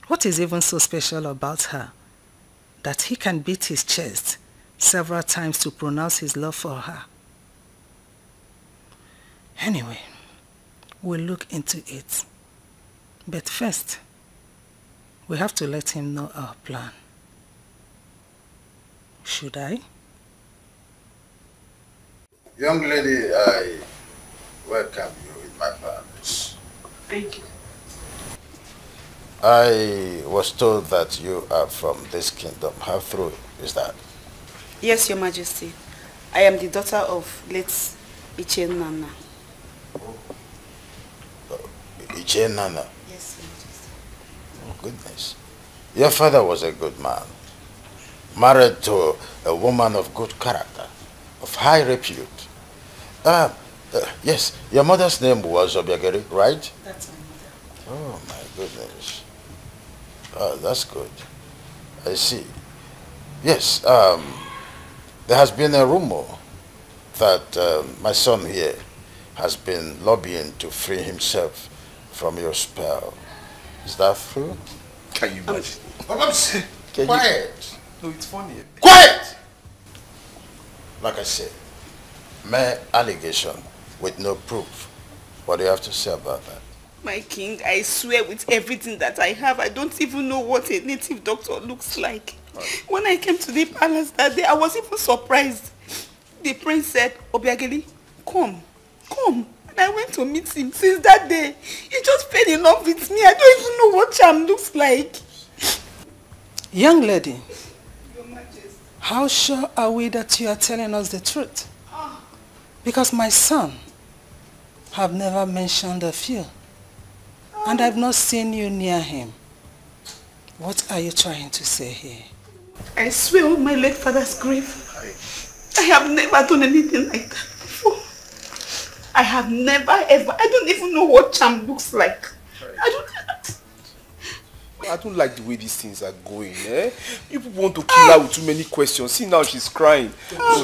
S13: What is even so special about her that he can beat his chest several times to pronounce his love for her? Anyway, we'll look into it. But first, we have to let him know our plan. Should I?
S21: Young lady, I welcome you in my palace.
S6: Thank you.
S21: I was told that you are from this kingdom. How true is that?
S6: Yes, Your Majesty. I am the daughter of late Iche Nana.
S21: Iche Nana?
S6: Yes, Your Majesty.
S21: Oh, goodness. Your father was a good man. Married to a woman of good character, of high repute. Yes, your mother's name was Obiageri, right?
S6: That's my mother.
S21: Oh, my goodness. Oh, that's good. I see. Yes, there has been a rumor that my son here has been lobbying to free himself from your spell. Is that true?
S12: Can you imagine?
S21: Quiet.
S12: No, it's funny.
S21: Quiet! Like I said, mere allegation with no proof. What do you have to say about that?
S6: My king, I swear with everything that I have, I don't even know what a native doctor looks like. When I came to the palace that day, I was even surprised. The prince said, Obiageli, come. And I went to meet him. Since that day, he just fell in love with me. I don't even know what charm looks like.
S13: Young lady, how sure are we that you are telling us the truth? Because my son have never mentioned of you. And I've not seen you near him. What are you trying to say here?
S6: I swear on my late father's grave, I have never done anything like that before. I have never ever, I don't even know what charm looks like.
S12: I don't like the way these things are going, eh? You people want to kill her with too many questions. See now she's crying.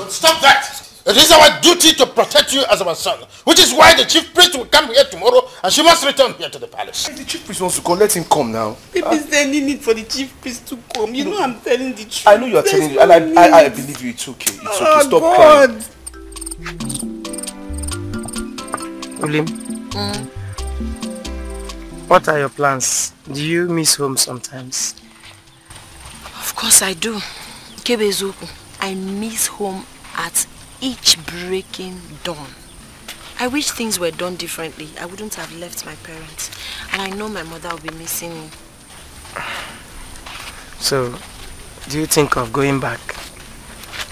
S21: Stop that! It is our duty to protect you as our son, which is why the chief priest will come here tomorrow and she must return here to the palace.
S12: If the chief priest wants to come, let him come now.
S6: Is there any need for the chief priest to come? You know I'm telling the truth.
S12: I know you are telling you, and I believe you. It's okay. It's okay. Stop crying.
S16: William, what are your plans? Do you miss home sometimes?
S1: Of course I do. Kebezuku, I miss home at each breaking dawn. I wish things were done differently. I wouldn't have left my parents. And I know my mother will be missing me.
S16: So, do you think of going back?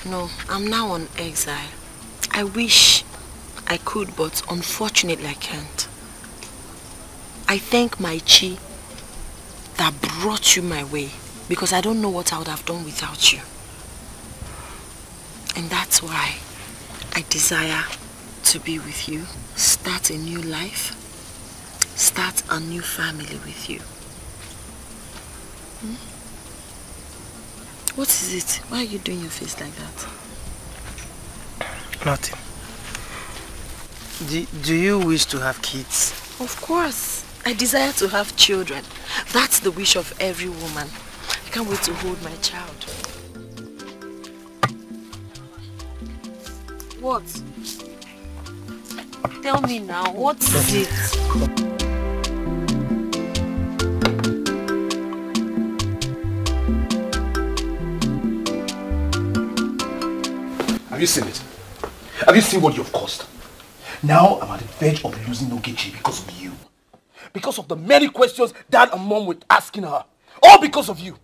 S1: No, I'm now on exile. I wish I could, but unfortunately I can't. I thank my Chi that brought you my way, because I don't know what I would have done without you. And that's why I desire to be with you, start a new life, start a new family with you. What is it? Why are you doing your face like that?
S16: Nothing. Do you wish to have kids?
S1: Of course. I desire to have children. That's the wish of every woman. I can't wait to hold my child. What? Tell me now, what is it?
S12: Have you seen it? Have you seen what you've caused? Now I'm at the verge of losing Ogechi because of you. Because of the many questions Dad and Mom were asking her. All because of you.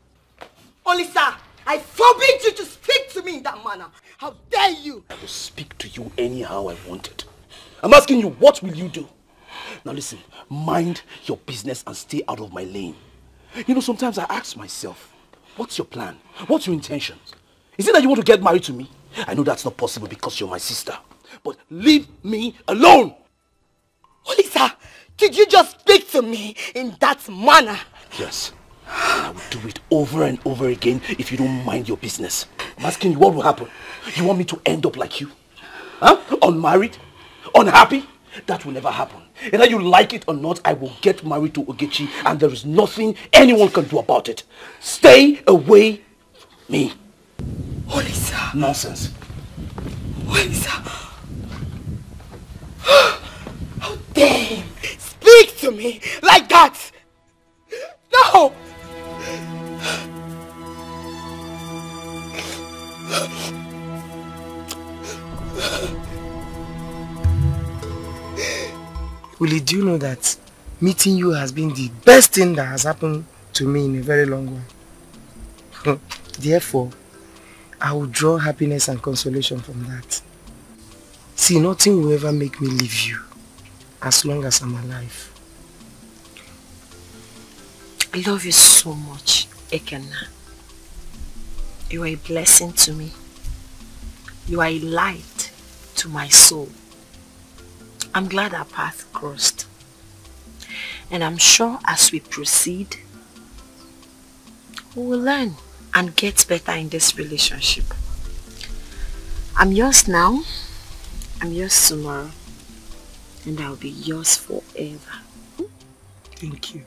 S4: Olisa, I forbid you to speak to me in that manner. How dare you?
S12: I will speak to you anyhow I wanted. I'm asking you, what will you do? Now listen, mind your business and stay out of my lane. You know, sometimes I ask myself, what's your plan? What's your intentions? Is it that you want to get married to me? I know that's not possible because you're my sister. But leave me alone!
S4: Olisa, did you just speak to me in that manner?
S12: Yes. And I will do it over and over again if you don't mind your business. I'm asking you, what will happen? You want me to end up like you? Huh? Unmarried? Unhappy? That will never happen. Either you like it or not, I will get married to Ogechi and there is nothing anyone can do about it. Stay away from me.
S4: Olisa.
S12: Nonsense.
S4: Olisa.
S16: Damn! Speak to me like that! No! Willie, do you know that meeting you has been the best thing that has happened to me in a very long while? Therefore, I will draw happiness and consolation from that. See, nothing will ever make me leave you as long as I'm alive.
S1: I love you so much, Ekena. You are a blessing to me. You are a light to my soul. I'm glad our path crossed. And I'm sure as we proceed, we will learn and get better in this relationship. I'm yours now, I'm yours tomorrow, and I'll be yours forever.
S16: Thank you.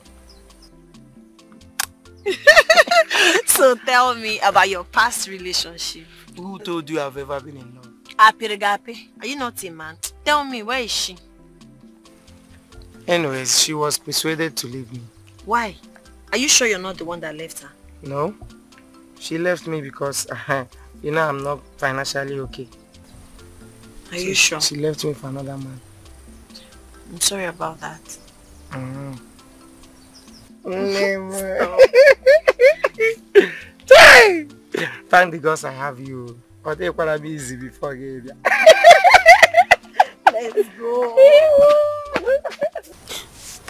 S1: So tell me about your past relationship.
S16: Who told you I've ever been in love?
S1: Apirigapi, are you not a man? Tell me, where is she?
S16: Anyways, she was persuaded to leave me.
S1: Why? Are you sure you're not the one that left her?
S16: No. She left me because, you know, I'm not financially okay.
S1: Are you sure?
S16: She left me for another man.
S1: I'm sorry about that.
S16: Thank the gods I have you. But it's gonna be easy before I get there.
S1: Let's go.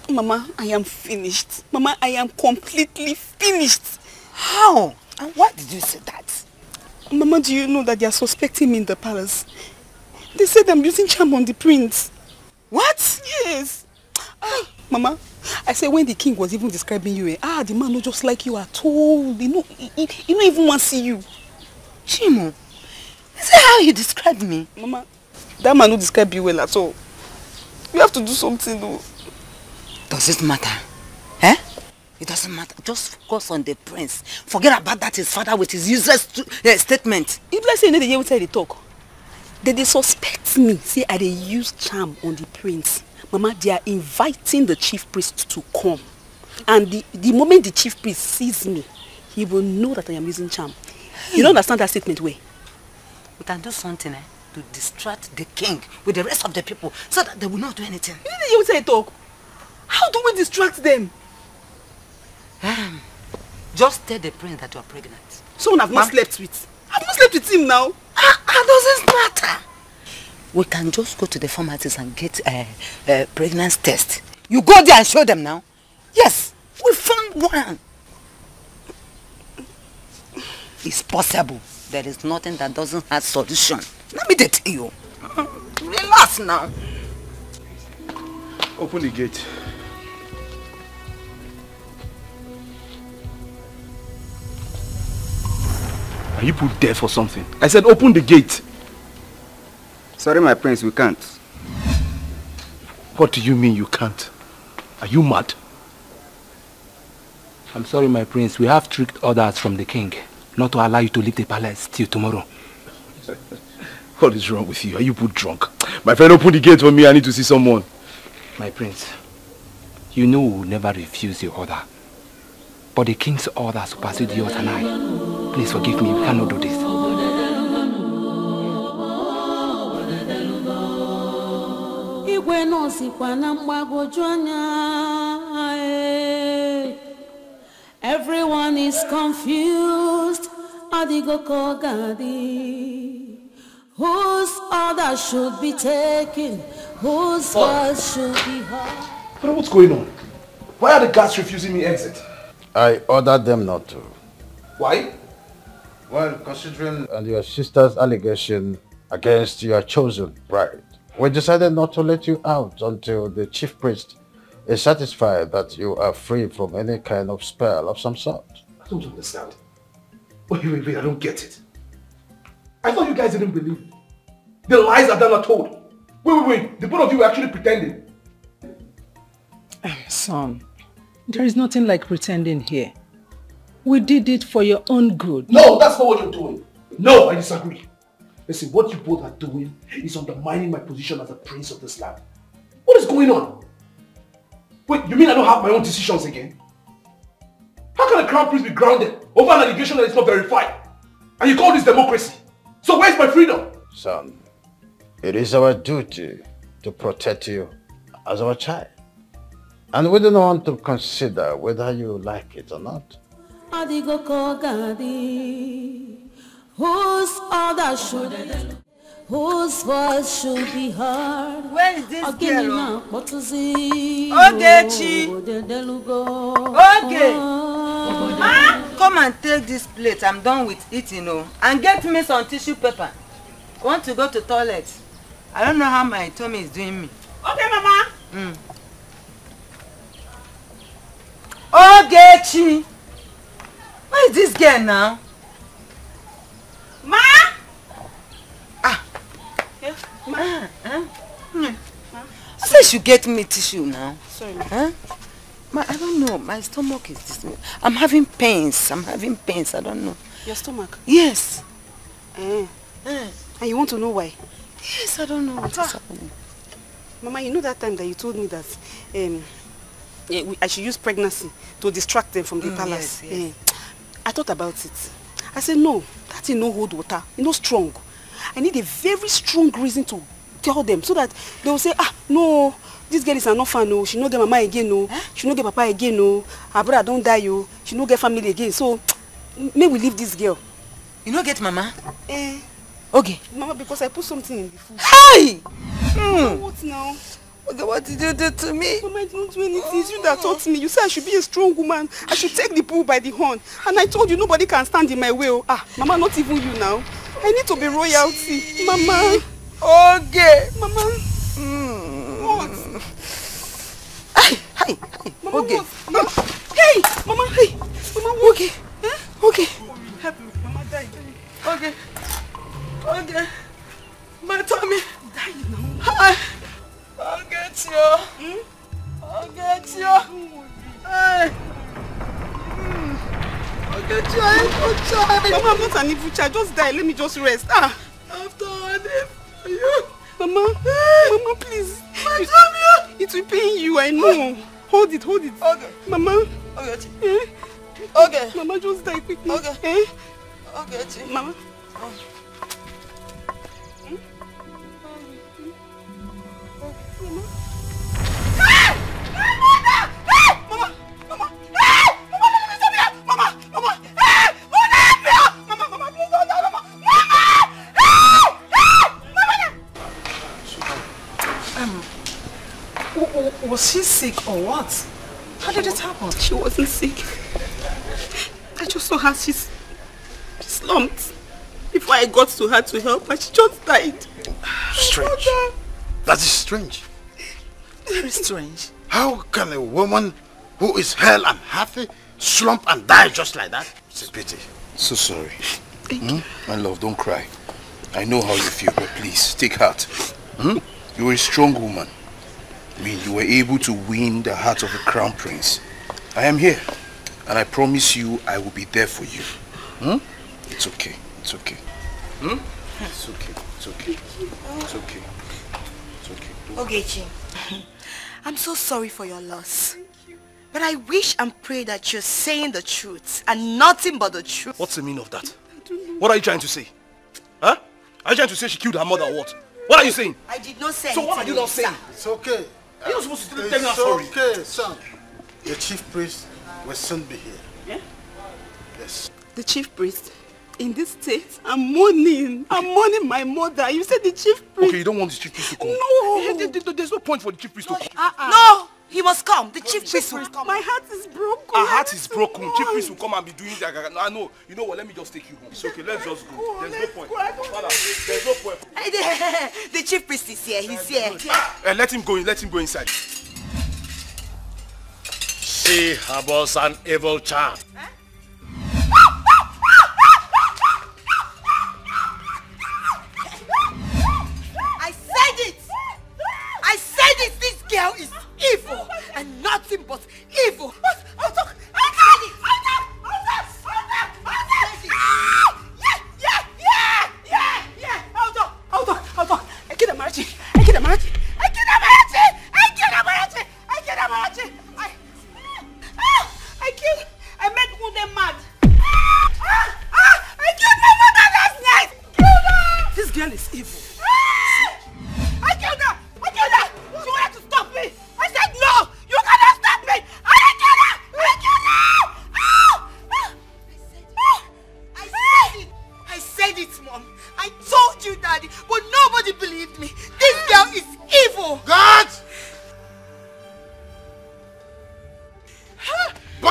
S6: Mama, I am finished. Mama, I am completely finished.
S11: How? And why did you say that?
S6: Mama, do you know that they are suspecting me in the palace? They said I'm using charm on the prince.
S11: What?
S6: Yes. Mama, I said when the king was even describing you, the man not just like you at all. He don't even want to see you.
S11: Chimo, is that how you described me?
S6: Mama, that man don't describe you well at all. You have to do something though.
S11: Does it matter? Eh? It doesn't matter. Just focus on the prince. Forget about that his father with his useless statement.
S6: If let's say they hear what they talk, they suspect me. Say I use charm on the prince. Mama, they are inviting the chief priest to come. And the moment the chief priest sees me, he will know that I am using charm. You don't understand that statement, way?
S11: We can do something to distract the king with the rest of the people so that they will not do anything.
S6: You didn't even say talk. How do we distract them?
S11: Just tell the prince that you are pregnant.
S6: Someone I've not slept with. I've not slept with him now.
S11: That doesn't matter. We can just go to the pharmacies and get a pregnancy test. You go there and show them now. Yes, we found one. It's possible. There is nothing that doesn't have solution. Let me tell you. Relax now.
S12: Open the gate. Are you put there for something? I said open the gate.
S9: Sorry, my prince, we can't.
S12: What do you mean you can't? Are you mad?
S14: I'm sorry, my prince. We have strict orders from the king not to allow you to leave the palace till tomorrow.
S12: What is wrong with you? Are you put drunk? My friend, open the gate for me. I need to see someone.
S14: My prince, you know we will never refuse your order. But the king's order supersedes yours and I. Please forgive me. We cannot do this.
S5: Everyone is confused. Whose order should be taken? Whose voice should be heard?
S12: But what's going on? Why are the guards refusing me exit?
S21: I ordered them not to.
S12: Why?
S21: Well, considering your sister's allegation against your chosen bride, we decided not to let you out until the chief priest is satisfied that you are free from any kind of spell of some sort.
S12: I don't understand. Wait, I don't get it. I thought you guys didn't believe it. The lies Adana told. Wait, the both of you were actually pretending.
S13: Son, there is nothing like pretending here. We did it for your own good.
S12: No, that's not what you're doing. No, I disagree. Listen, what you both are doing is undermining my position as a prince of this land. What is going on? Wait, you mean I don't have my own decisions again? How can a crown prince be grounded over an allegation that is not verified? And you call this democracy? So where's my freedom?
S21: Son, it is our duty to protect you as our child. And we don't want to consider whether you like it or not.
S5: Whose order should, whose voice should be heard?
S11: Where is this girl?
S5: Ogechi.
S11: Okay. Ma, come and take this plate. I'm done with eating, and get me some tissue paper. I want to go to toilet. I don't know how my tummy is doing me.
S6: Okay, Mama.
S11: Ogechi. Where is this girl now?
S6: Ma!
S11: Yeah. Ma. I said you get me tissue now.
S6: Sorry.
S11: Huh? Ma, I don't know. My stomach is this. I'm having pains. I don't know.
S6: Your stomach?
S11: Yes.
S6: And you want to know why?
S11: Yes, I don't know what is happening.
S6: Mama, you know that time that you told me that I should use pregnancy to distract them from the palace?
S11: Yes.
S6: I thought about it. I said, no, that is no hold water. It's not strong. I need a very strong reason to tell them so that they will say, no, this girl is an orphan, no. She no get mama again, no. She no get papa again, no. Her brother don't die, yo. She no get family again. So, may we leave this girl.
S11: You no get mama?
S6: Okay. Mama, because I put something in the food.
S11: Hey!
S6: What now?
S11: Okay, what did you do to me?
S6: Mama, I didn't do anything. It's you that taught me. You said I should be a strong woman. I should take the bull by the horn. And I told you nobody can stand in my way. Mama, not even you now. I need to be royalty. Mama.
S11: Okay.
S6: Mama. What?
S11: Hey.
S6: Mama,
S11: okay.
S6: What? Mama. Hey. Mama, hey. Mama, what? Okay. Okay. Help me. Mama died.
S11: Okay. My tummy.
S6: Die now.
S11: Hi. I'll get you. I'll get you. Hey. I'll get you. I'm a child.
S6: Mama, I'm not an evil child. Just die. Let me just rest.
S11: After all this for you.
S6: Mama, please.
S11: My tummy.
S6: It will pain you, I know. Hold it. Okay. Mama.
S11: Okay. Okay.
S6: Mama, just die quickly.
S11: Okay. Okay.
S6: Mama.
S18: Was she sick or what? How did it happen?
S6: She wasn't sick. I just saw her, she slumped. Before I got to her to help her, she just died.
S21: Strange. That is strange.
S18: Very strange.
S21: How can a woman who is hale and healthy slump and die just like that? It's a pity.
S12: So sorry. My love, don't cry. I know how you feel, but please, take heart. You were a strong woman. I mean, you were able to win the heart of the crown prince. I am here, and I promise you I will be there for you. It's okay. It's okay. It's okay. It's okay. It's okay. It's okay.
S22: Ogechi, I'm so sorry for your loss. But I wish and pray that you're saying the truth and nothing but the truth.
S12: What's the meaning of that? What are you trying to say? Huh? Are you trying to say she killed her mother or what? What are you saying?
S22: I did not say
S12: So what are you not saying?
S21: It's okay.
S12: Are you not supposed to tell me that story?
S21: It's okay, son. The chief priest will soon be here.
S6: Yeah?
S21: Yes.
S6: The chief priest? In this state, I'm mourning. I'm mourning my mother. You said the chief priest.
S12: Okay, you don't want the chief priest to come?
S6: No.
S12: There's no point for the chief priest to come.
S22: No, he must come. The chief priest will come.
S6: My heart is broken.
S12: Our heart is broken. Chief priest will come and be doing that. I know. You know what? Let me just take you home. It's okay. Let's just go. There's no point. Father, there's no point.
S22: The chief priest is here. He's here.
S12: Let him go in. Let him go inside.
S19: She harbors an evil charm.
S22: I said it. This girl is evil and nothing but evil. I'll talk.
S6: Ekidamarachi.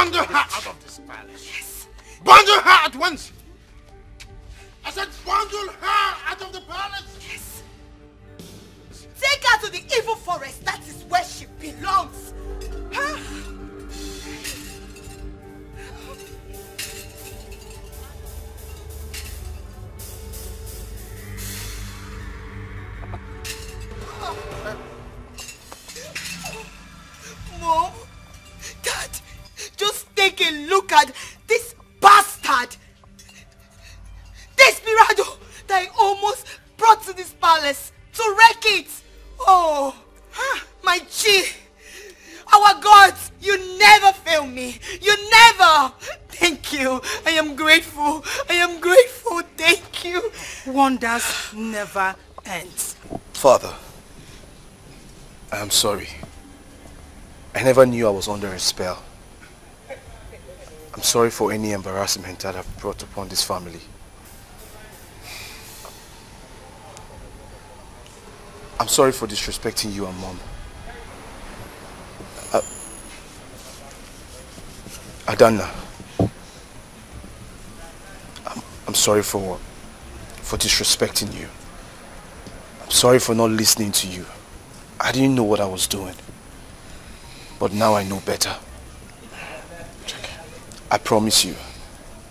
S7: bundle her out of this palace. Yes. Bundle her at once. I said bundle her out of the palace.
S4: Yes. Take her to the evil forest. That is where she belongs. Huh? Mom, Dad, just take a look at this bastard. Desperado that I almost brought to this palace to wreck it. Oh, my G, our gods, you never fail me. You never. Thank you. I am grateful. I am grateful. Thank you.
S13: Wonders never ends.
S12: Father, I am sorry. I never knew I was under a spell. I'm sorry for any embarrassment that I've brought upon this family. I'm sorry for disrespecting you and Mom. Adanna, I'm sorry for disrespecting you. I'm sorry for not listening to you. I didn't know what I was doing. But now I know better. I promise you,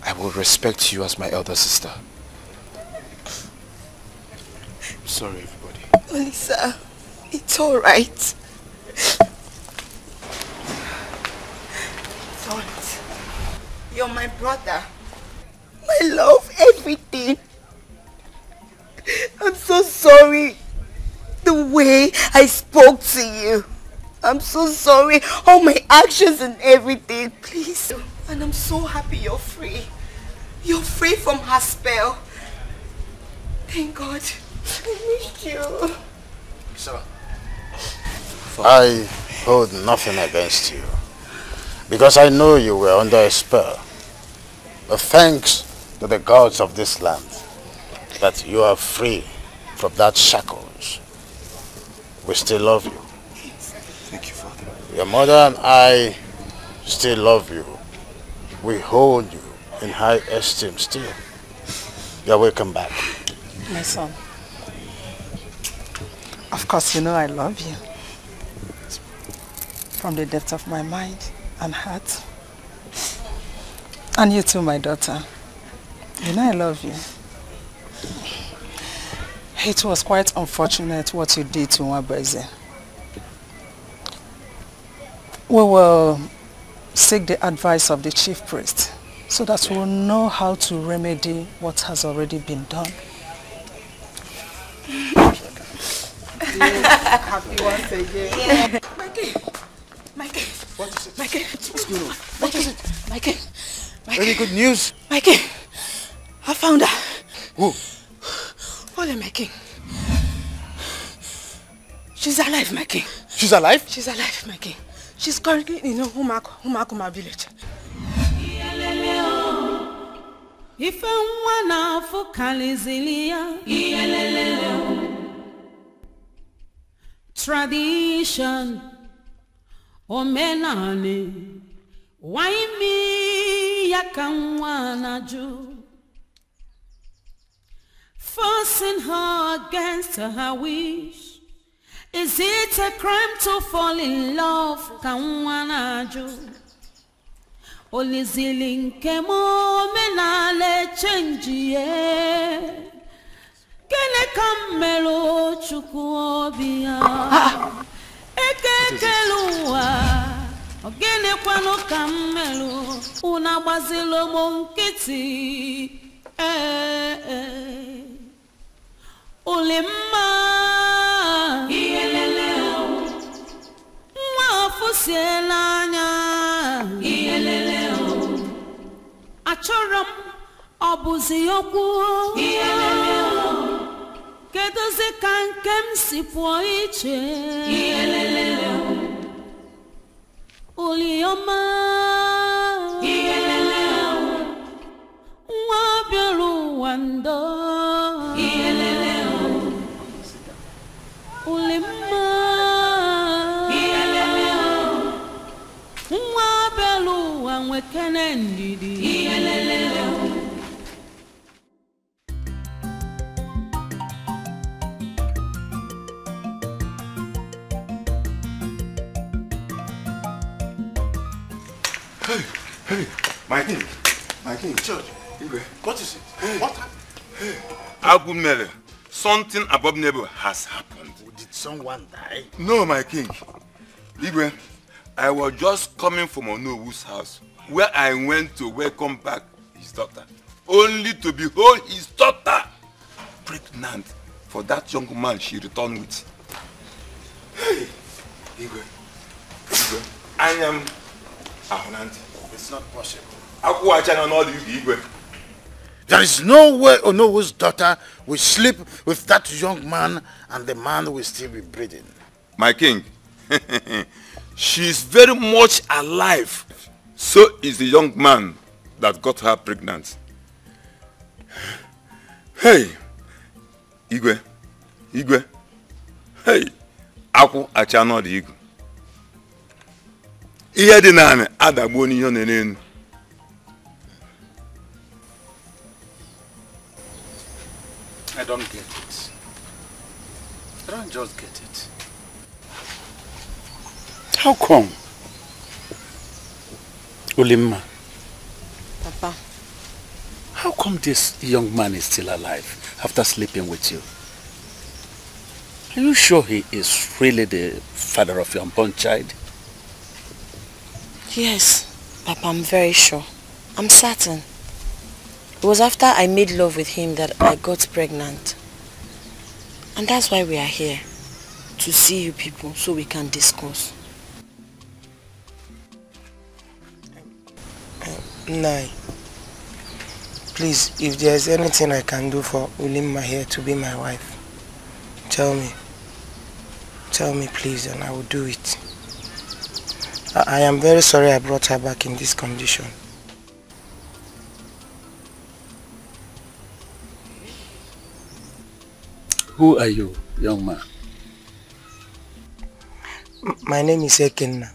S12: I will respect you as my elder sister. I'm sorry, everybody.
S4: Olisa, it's alright. Don't. You're my brother. My love, everything. I'm so sorry. The way I spoke to you. I'm so sorry. All my actions and everything. Please. And I'm so happy you're free. You're free from her spell. Thank God. I missed you.
S21: Sir. I hold nothing against you. Because I know you were under a spell. But thanks to the gods of this land that you are free from that shackles. We still love you.
S12: Thank you, Father.
S21: Your mother and I still love you. We hold you in high esteem still. You're welcome back.
S13: My son. Of course, you know I love you. From the depth of my mind and heart. And you too, my daughter. You know I love you. It was quite unfortunate what you did to Nwabeze. We will seek the advice of the chief priest so that we'll know how to remedy what has already been done.
S10: Happy once again.
S4: Yeah. Mikey.
S21: What is it?
S4: Mikey.
S21: What's going on?
S4: What is it? Mikey.
S21: Very good news.
S4: Mikey. I found her.
S21: Who?
S4: Holy Mikey. She's alive, Mikey.
S21: She's alive?
S4: She's alive, Mikey. She's currently in Umakuma village.
S5: Ife nwa na-afụ kalizilia tradition omenani waimi ya ka nwa na-ajụ forcing her against her wish. Is it a crime to fall in love ka nwa na-ajụ? Olizili nke omenala change ye kene kamelo chukwu obi ya ekekeluwa ogene kwano kamelo una gbazilo mo nkịtị olemma iyelele nwa afusiela anya iyelele achọrọ m ọbụzi okwu kedozi ka nke m si pụọ iche oliọma nwa bịara ụwa ndo olimma nwa bịara ụwa nwekene ndidi iyelele o.
S7: Hey, my king, church. What is it? Hey. What happened?
S2: Hey. Agumele, something abominable has happened.
S21: Did someone die?
S2: No, my king. Igwe, I was just coming from Onowu's house, where I went to welcome back his daughter, only to behold his daughter pregnant for that young man she returned with. Hey, Igwe, I am Ahonanti.
S21: It's not possible.
S7: There is no way Onowu's daughter will sleep with that young man and the man will still be breathing.
S2: My king, she is very much alive. So is the young man that got her pregnant. Hey, Igwe, hey, Aku achano di Igwe. Ihe dị naanị adagbuo n'ihe n'elu.
S8: I don't get it. I don't just get it. How come? Ulimma.
S11: Papa.
S8: How come this young man is still alive after sleeping with you? Are you sure he is really the father of your unborn child?
S1: Yes, Papa, I'm very sure. I'm certain. It was after I made love with him that I got pregnant. And that's why we are here. To see you people so we can discuss.
S10: Nai, please, if there's anything I can do for Ulimma here to be my wife, tell me. Tell me please and I will do it. I am very sorry I brought her back in this condition.
S8: Who are you, young man?
S10: My name is Ekenna,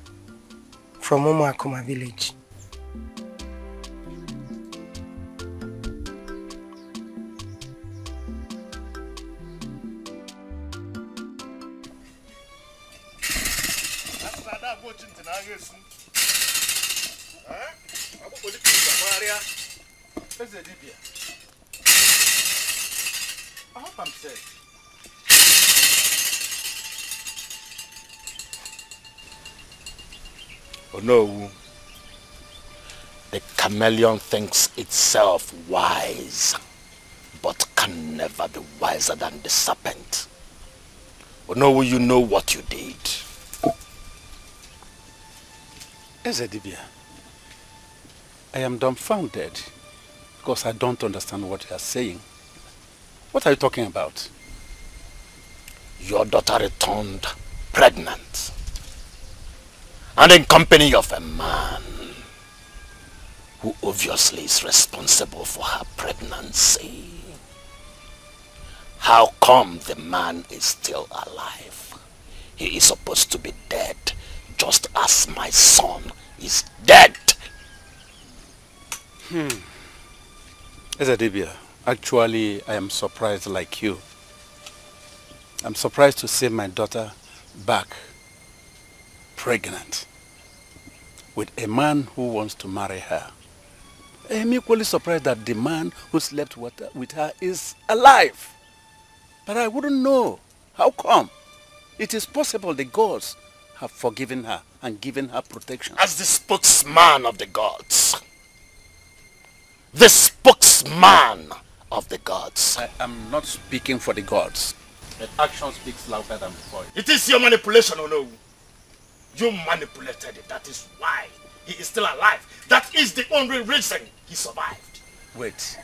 S10: from Umuakuma village.
S8: I hope I'm safe.
S19: Oh no. The chameleon thinks itself wise, but can never be wiser than the serpent. Oh no, you know what you did.
S8: Ezedibia, I am dumbfounded because I don't understand what you are saying. What are you talking about?
S19: Your daughter returned pregnant, and in company of a man who obviously is responsible for her pregnancy. How come the man is still alive? He is supposed to be dead, just as my son is dead.
S8: Ezedibia, actually I am surprised like you. I'm surprised to see my daughter back pregnant with a man who wants to marry her. I am equally surprised that the man who slept with her is alive. But I wouldn't know. How come? It is possible the gods have forgiven her and given her protection.
S19: As the spokesman of the gods. The spokesman of the gods.
S8: I am not speaking for the gods. But action speaks louder than before.
S21: It is your manipulation, oh no. You manipulated it. That is why he is still alive. That is the only reason he survived.
S8: Wait.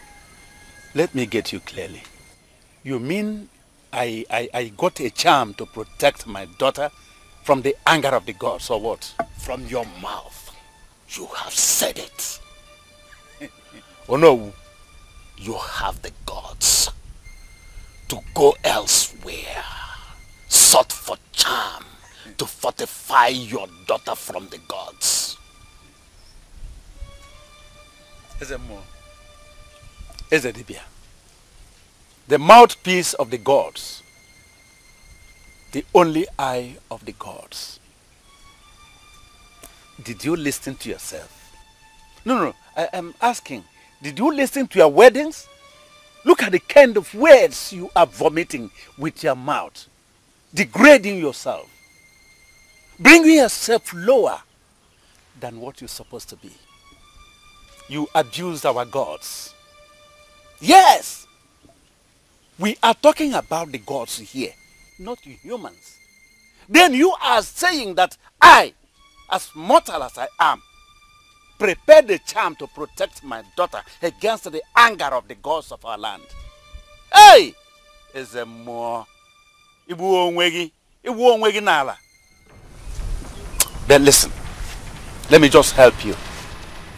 S8: Let me get you clearly. You mean I got a charm to protect my daughter from the anger of the gods, or what?
S19: From your mouth, you have said it. Oh no, you have the gods to go elsewhere, sought for charm to fortify your daughter from the gods.
S8: Ezedibia, the mouthpiece of the gods, the only eye of the gods. Did you listen to yourself? No, I am asking, did you listen to your weddings? Look at the kind of words you are vomiting with your mouth, degrading yourself, bringing yourself lower than what you're supposed to be. You abused our gods. Yes! We are talking about the gods here, not you humans. Then you are saying that I, as mortal as I am, prepared the charm to protect my daughter against the anger of the gods of our land. Hey! Ezemo. Ibu onwegi nala. Then listen, let me just help you.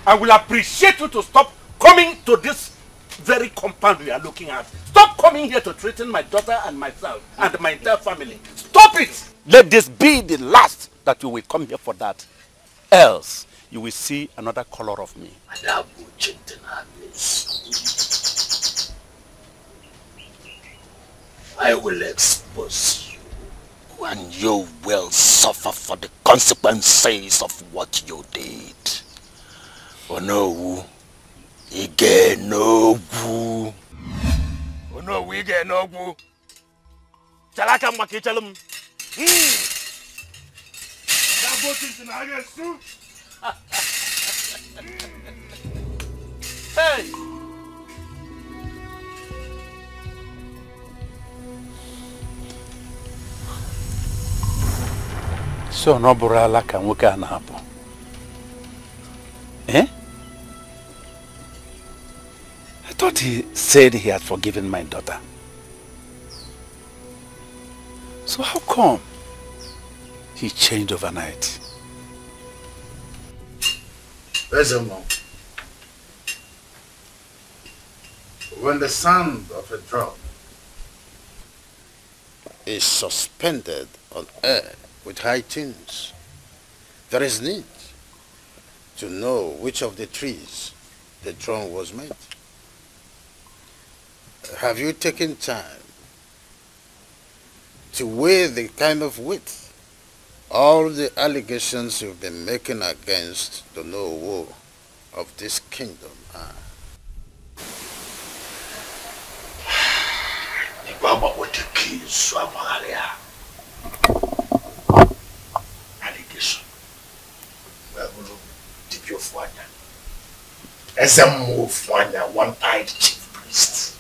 S8: I will appreciate you to stop coming to this very compound we are looking at. Stop coming here to threaten my daughter and myself and my entire family. Stop it! Let this be the last that you will come here for that. Else, you will see another color of me.
S19: I will expose you, and you will suffer for the consequences of what you did. Oh no, Ige no gu. Oh no, Ige no gu. Chalaka makichalum. Hey!
S8: So no burala ka nwoke a na-apụ. Eh? I thought he said he had forgiven my daughter. So how come he changed overnight?
S21: Bezemo, when the sound of a drum is suspended on air with high tunes, there is need to know which of the trees the drum was made. Have you taken time to weigh the kind of width all the allegations you've been making against the Nowo of this kingdom are?
S19: Allegation. Ezemo Fwanya, one-eyed chief priest.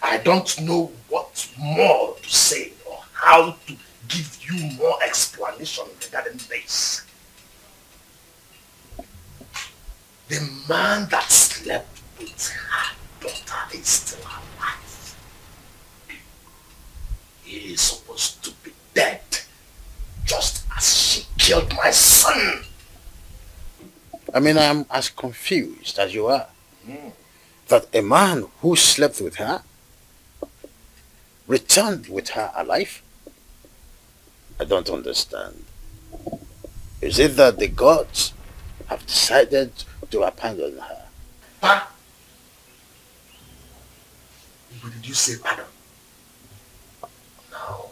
S19: I don't know what more to say or how to give you more explanation regarding this. The man that slept with her daughter is still alive. He is supposed to be dead, just as she killed my son.
S21: I mean, I'm as confused as you are. That a man who slept with her returned with her alive? I don't understand. Is it that the gods have decided to abandon her?
S19: Pa? Did you say pardon? No.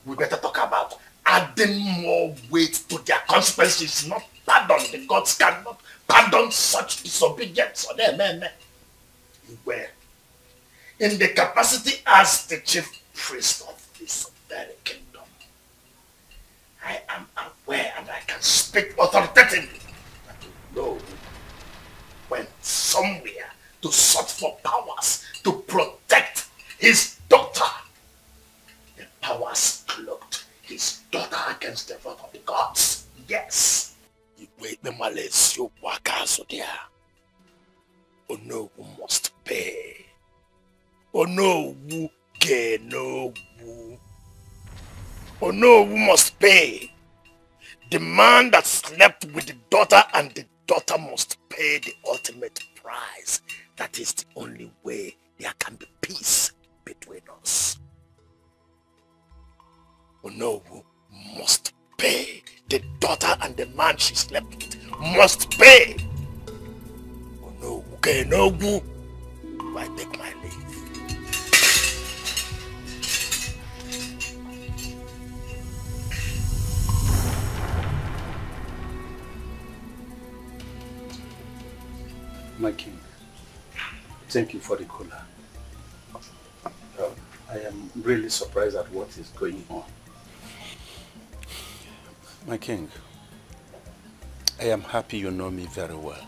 S19: We better talk about adding more weight to their consequences, not pardon. The gods cannot pardon such disobedience on their men. Where? In the capacity as the chief priest of this very kingdom, I am aware and I can speak authoritatively that the Lord went somewhere to search for powers to protect his daughter. The powers cloaked his daughter against the wrath of the gods. Yes. You wait the malice, you work out there. Oh no, who must pay. Oh no, who get no who. Oh no, who must pay. The man that slept with the daughter and the daughter must pay the ultimate price. That is the only way there can be peace between us. Oh no, who must pay
S17: the daughter and the man she slept with must pay. Oh no, okay, no, I take my leave.
S8: My king, thank you for the cola. I am really surprised at what is going on. My king, I am happy you know me very well.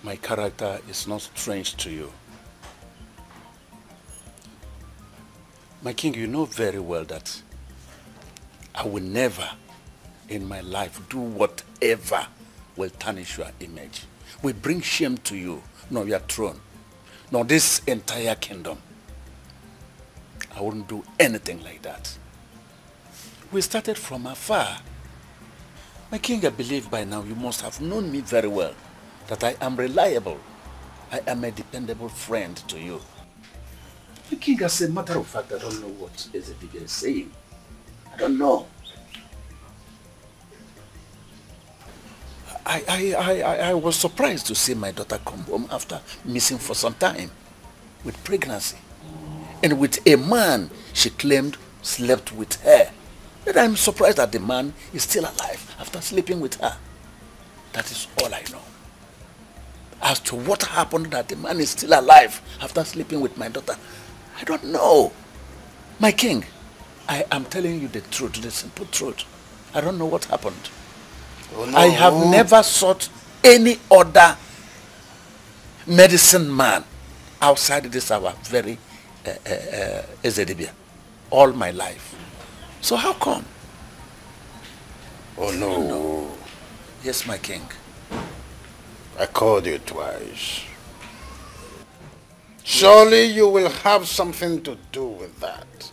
S8: My character is not strange to you. My king, you know very well that I will never in my life do whatever will tarnish your image, will bring shame to you, nor your throne, nor this entire kingdom. I wouldn't do anything like that. We started from afar. My king, I believe by now you must have known me very well, that I am reliable. I am a dependable friend to you. My king, as a matter of fact, I don't know what Ezebibia is saying. I don't know. I was surprised to see my daughter come home after missing for some time with pregnancy. And with a man she claimed slept with her. But I'm surprised that the man is still alive after sleeping with her. That is all I know. As to what happened that the man is still alive after sleeping with my daughter, I don't know. My king, I am telling you the truth, the simple truth. I don't know what happened.
S17: Oh, no.
S8: I have never sought any other medicine man outside this our very Ezebibia all my life. So how come?
S17: Oh no.
S8: Yes, my king.
S17: I called you twice. Surely you will have something to do with that.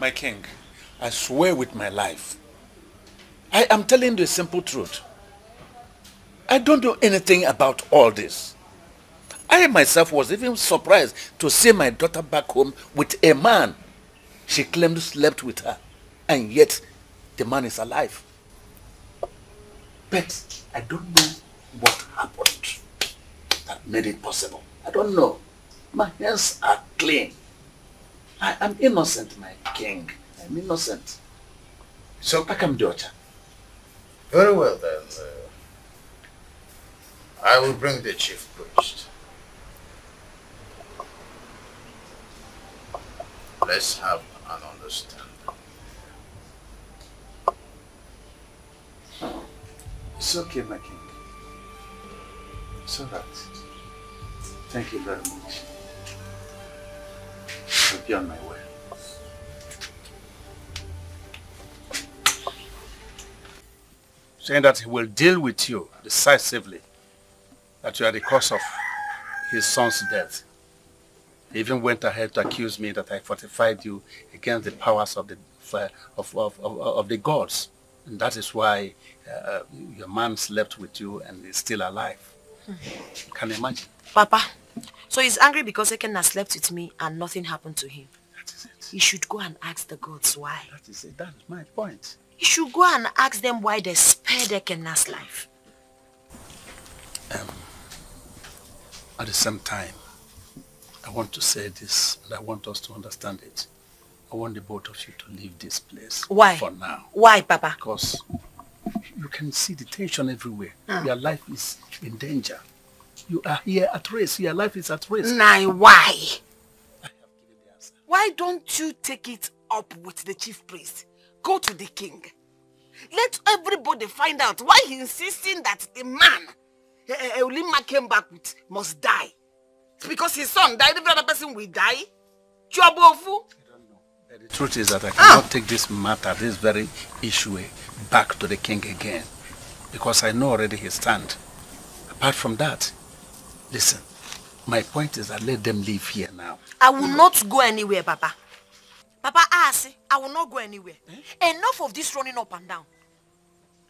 S8: My king, I swear with my life, I am telling you the simple truth. I don't know anything about all this. I myself was even surprised to see my daughter back home with a man she claimed slept with her, and yet the man is alive. But I don't know what happened that made it possible. I don't know. My hands are clean. I am innocent, my king. I'm innocent. So, Pakam daughter.
S17: Very well then. I will bring the chief priest. Let's have an understanding.
S8: It's okay, my king. It's all right. Thank you very much. I'll be on my way. Saying that he will deal with you decisively, that you are the cause of his son's death. He even went ahead to accuse me that I fortified you against the powers of the gods. And that is why your man slept with you and is still alive. Can you imagine?
S1: Papa, so he's angry because Ekenna slept with me and nothing happened to him.
S8: That is it.
S1: He should go and ask the gods why.
S8: That is it. That is my point.
S1: He should go and ask them why they spared Ekenna's life.
S8: At the same time, I want to say this, and I want us to understand it. I want the both of you to leave this place.
S1: Why?
S8: For now.
S1: Why, Papa?
S8: Because you can see the tension everywhere. Your life is in danger. You are here at risk. Your life is at risk.
S1: Now, why? I have given the answer. Why don't you take it up with the chief priest? Go to the king. Let everybody find out why he's insisting that the man Eulima came back with must die. It's because his son died, every other person will die. Chuabofu.
S8: The truth is that I cannot take this matter, this very issue, back to the king again. Because I know already his stand. Apart from that, listen, my point is that let them live here now.
S1: I will not go anywhere, Papa. Papa, I will not go anywhere. Enough of this running up and down.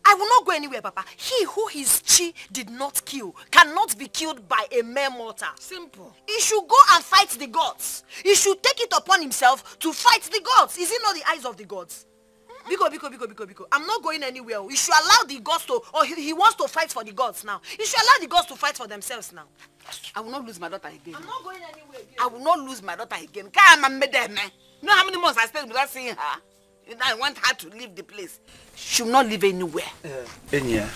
S1: I will not go anywhere, Papa. He who his chi did not kill cannot be killed by a mere mortal.
S11: Simple.
S1: He should go and fight the gods. He should take it upon himself to fight the gods. Is it not the eyes of the gods? Biko. I'm not going anywhere. You should allow the gods to, or he wants to fight for the gods now. You should allow the gods to fight for themselves now.
S3: I will not lose my daughter again.
S1: I'm not going anywhere again.
S3: I will not lose my daughter again. Come and meet them, man. You know how many months I stayed without seeing her? I want her to leave the place. She will not live anywhere.
S8: Enya,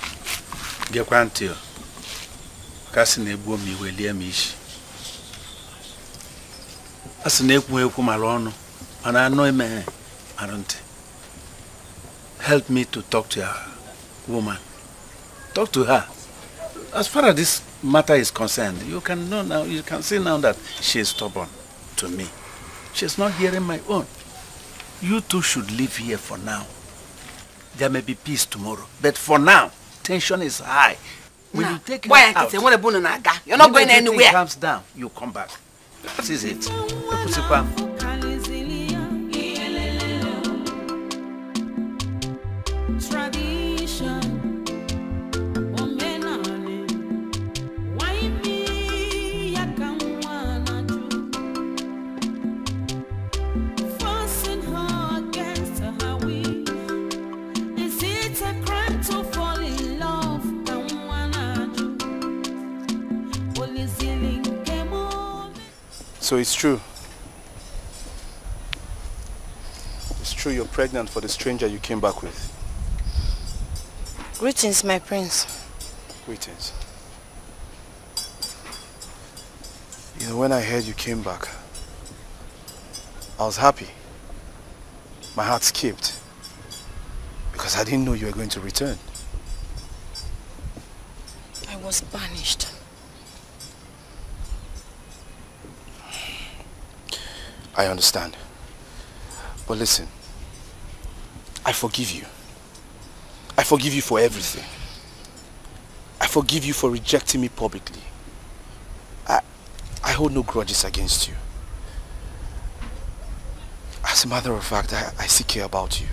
S8: get quantio. Casting a boom, you will hear me. As an equal Kumarono, and I know a man, I don't. Help me to talk to her, woman. Talk to her. As far as this matter is concerned, you can know now, you can see now that she is stubborn to me. She's not hearing my own. You two should live here for now. There may be peace tomorrow, but for now, tension is high. When you take her out,
S3: you're not going anywhere.
S8: When calms down, you come back. That is it.
S12: So it's true. It's true you're pregnant for the stranger you came back with.
S1: Greetings, my prince.
S12: Greetings. You know, when I heard you came back, I was happy. My heart skipped. Because I didn't know you were going to return.
S1: I was banished.
S12: I understand. But listen, I forgive you. I forgive you for everything. I forgive you for rejecting me publicly. I hold no grudges against you. As a matter of fact, I still care about you.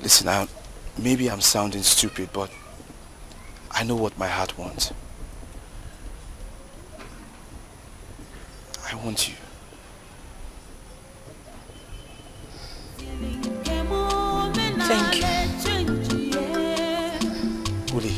S12: Listen, maybe I'm sounding stupid, but I know what my heart wants. I want you.
S1: Thank you.
S12: Uli.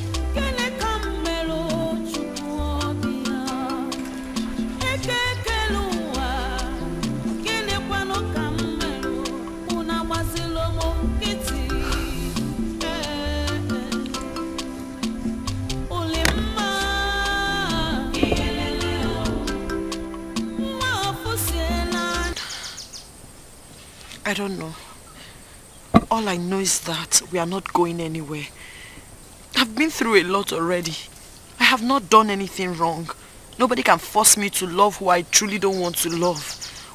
S1: I don't know. All I know is that we are not going anywhere. I've been through a lot already. I have not done anything wrong. Nobody can force me to love who I truly don't want to love.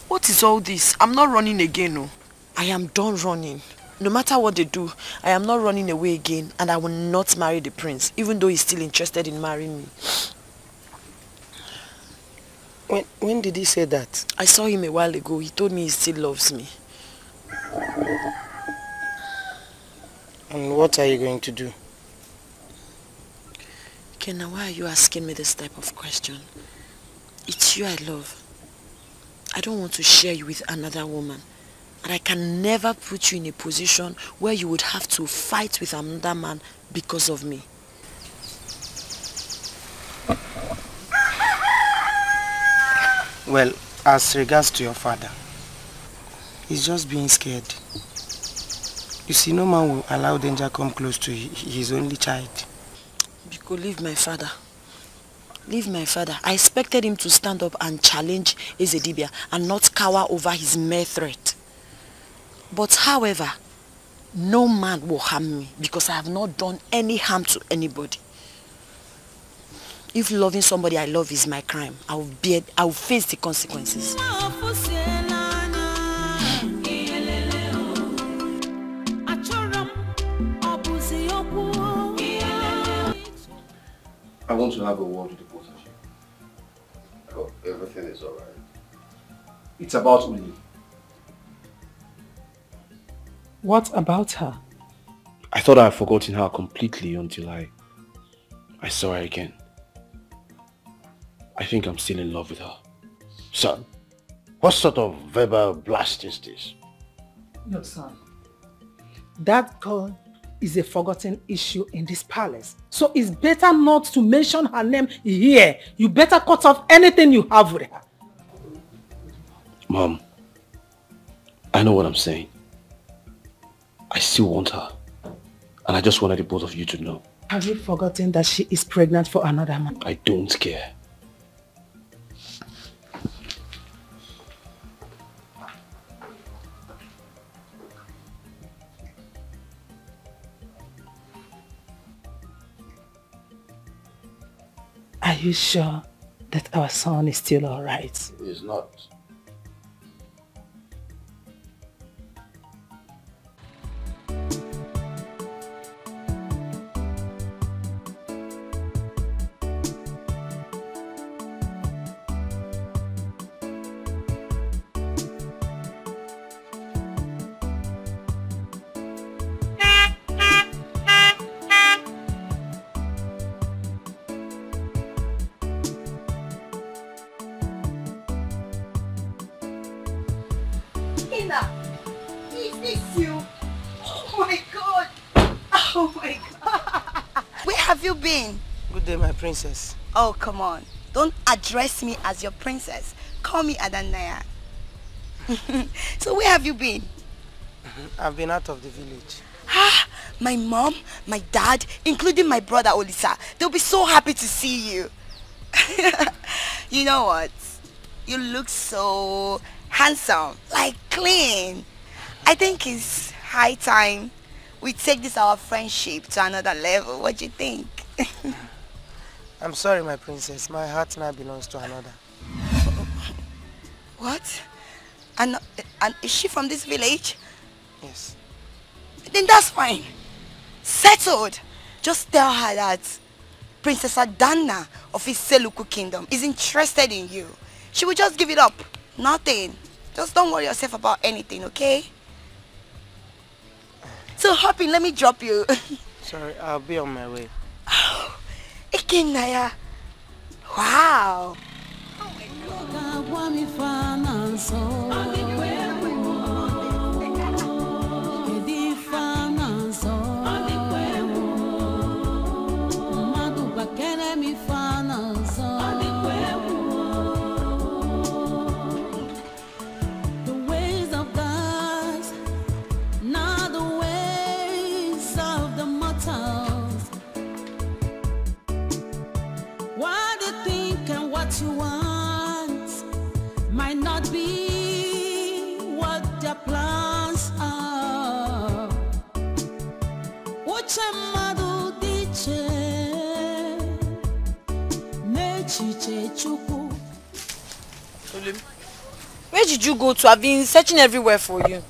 S1: What is all this? I'm not running again, no. I am done running. No matter what they do, I am not running away again, and I will not marry the prince, even though he's still interested in marrying me.
S11: When did he say that?
S1: I saw him a while ago. He told me he still loves me.
S11: And what are you going to do?
S1: Kenna, why are you asking me this type of question? It's you I love. I don't want to share you with another woman. And I can never put you in a position where you would have to fight with another man because of me.
S11: Well, as regards to your father, he's just being scared. You see, no man will allow danger come close to his only child.
S1: Biko, leave my father. Leave my father. I expected him to stand up and challenge Ezedibia and not cower over his mere threat. But however, no man will harm me because I have not done any harm to anybody. If loving somebody I love is my crime, I will face the consequences.
S12: I want to have a word with the both of you. Oh, everything is alright. It's about Uli.
S13: What about her?
S14: I thought I had forgotten her completely until I saw her again. I think I'm still in love with her.
S21: Son, what sort of verbal blast is this?
S13: No, son. That girl is a forgotten issue in this palace. So it's better not to mention her name here. You better cut off anything you have with her.
S14: Mom, I know what I'm saying. I still want her. And I just wanted the both of you to know.
S13: Have you forgotten that she is pregnant for another man?
S14: I don't care.
S13: Are you sure that our son is still all right?
S21: He is not.
S4: Is this you? Oh my God! Oh my God! Where have you been?
S11: Good day, my princess.
S4: Oh, come on. Don't address me as your princess. Call me Adanaya. So where have you been?
S11: I've been out of the village.
S4: Ah, my mom, my dad, including my brother Olisa, they'll be so happy to see you. You know what? You look so handsome, like clean. I think it's high time we take this our friendship to another level. What do you think?
S11: I'm sorry, my princess. My heart now belongs to another.
S4: What? And is she from this village?
S11: Yes.
S4: Then that's fine. Settled. Just tell her that Princess Adanna of Iseluku Kingdom is interested in you. She will just give it up. Nothing. Just don't worry yourself about anything, okay? So hop in, let me drop you.
S11: Sorry, I'll be on my way.
S4: Oh, Ikenaya. Wow.
S5: You want might not be what their plans are.
S1: Where did you go to? I've been searching everywhere for you.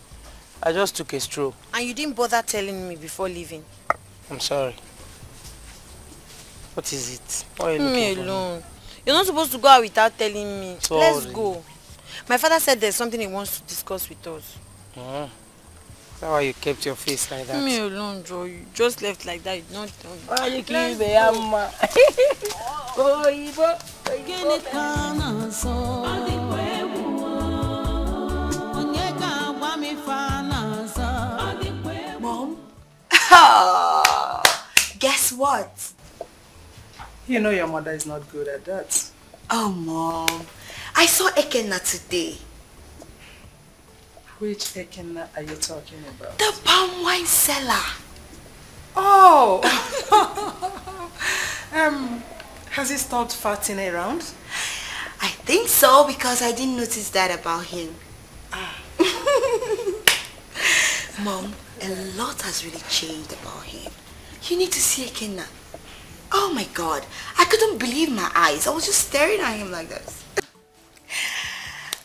S11: I just took a stroll.
S1: And you didn't bother telling me before leaving.
S11: I'm sorry. What is it? Why are you looking for me
S1: alone? You're not supposed to go out without telling me.
S11: Sorry.
S1: Let's go. My father said there's something he wants to discuss with us.
S11: Is that why you kept your face like that?
S1: Me alone, Joe. You just left like that. You not tell me.
S11: Why you keep
S1: me,
S11: Amma?
S4: Mom? Guess what?
S13: You know your mother is not good at that.
S4: Oh, Mom. I saw Ekenna today.
S13: Which Ekenna are you talking about?
S4: The palm wine seller.
S13: Oh! Has he stopped farting around?
S4: I think so, because I didn't notice that about him. Mom, a lot has really changed about him. You need to see Ekenna. Oh my God, I couldn't believe my eyes. I was just staring at him like this.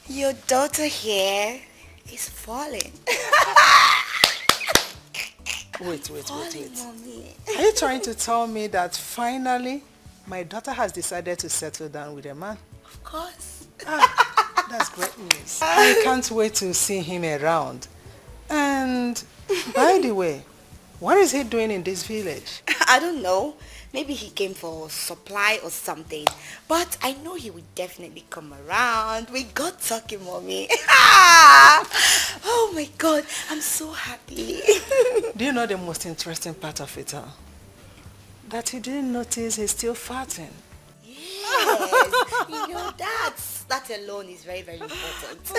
S4: Your daughter here is falling.
S13: Wait.
S4: Mommy.
S13: Are you trying to tell me that finally my daughter has decided to settle down with a man?
S4: Of course.
S13: That's great news. I can't wait to see him around. And by the way, What is he doing in this village?
S22: I don't know. Maybe he came for supply or something. But I know he will definitely come around. We got talking, Mommy. Oh my God, I'm so happy.
S13: Do you know the most interesting part of it all? That you didn't notice he's still farting.
S22: Yes, you know that alone is very, very important.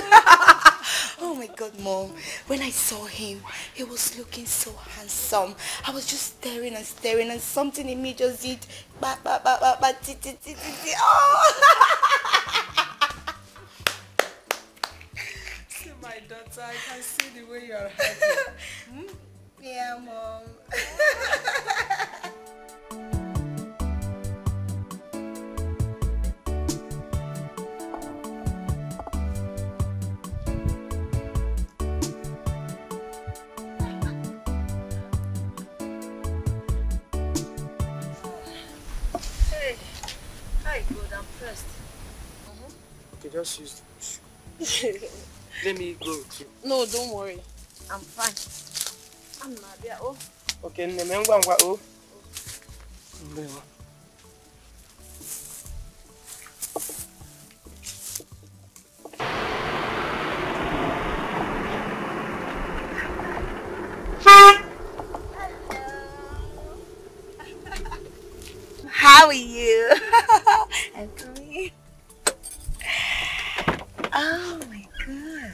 S22: Oh my God, Mom. When I saw him, he was looking so handsome. I was just staring and staring, and something in me just did oh.
S13: See, my daughter, I can see the way you are happy.
S22: Yeah, Mom.
S11: Hi, good, I'm pressed.
S16: Okay, just use the Let me go with you.
S6: No, don't worry.
S11: I'm fine. I'm not there. Oh.
S16: Okay, oh.
S22: How are you? I'm coming. Oh my God.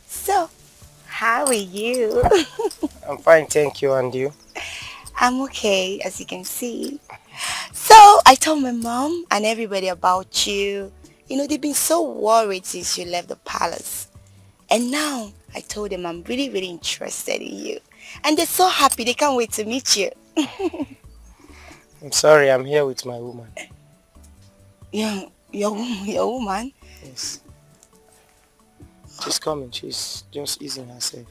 S22: So, how are you?
S16: I'm fine, thank you, and you?
S22: I'm okay, as you can see. So, I told my mom and everybody about you. You know, they've been so worried since you left the palace. And now, I told them I'm really, really interested in you. And they're so happy, they can't wait to meet you.
S16: I'm sorry, I'm here with my woman.
S22: Your woman?
S16: Yes. She's coming, she's just easing herself.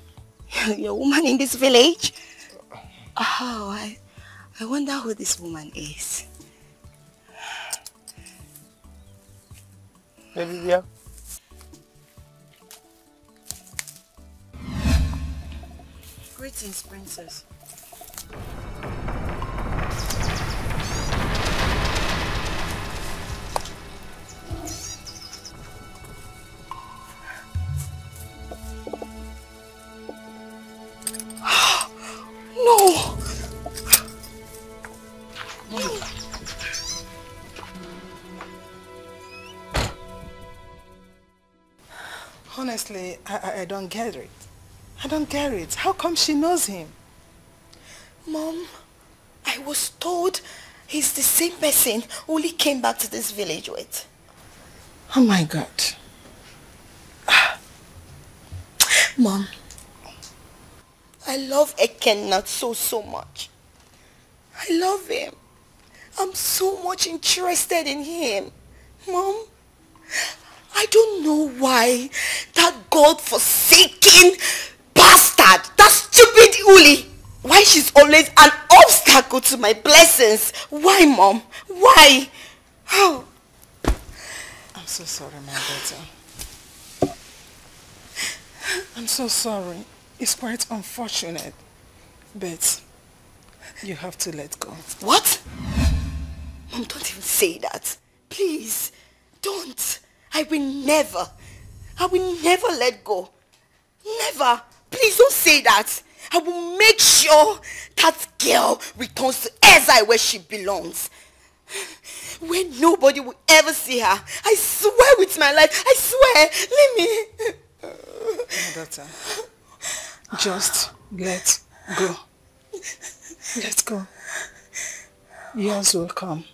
S22: Your woman in this village? Oh, I wonder who this woman is.
S16: Baby, yeah.
S1: Greetings, princess.
S22: No!
S13: Honestly, I don't get it. I don't get it. How come she knows him?
S22: Mom, I was told he's the same person Uli came back to this village with.
S13: Oh my God.
S22: Mom, I love Ekenna so much. I love him. I'm so much interested in him. Mom, I don't know why that God-forsaken bastard, that stupid Uli, why she's always an obstacle to my blessings. Why, Mom? Why? Oh.
S13: I'm so sorry, my daughter. I'm so sorry. It's quite unfortunate, but you have to let go.
S22: What? Mom, don't even say that. Please, don't. I will never let go. Never. Please don't say that. I will make sure that girl returns to Ezai where she belongs. Where nobody will ever see her. I swear with my life. I swear. Let me.
S13: My daughter, just let go. Let go. Yours will come.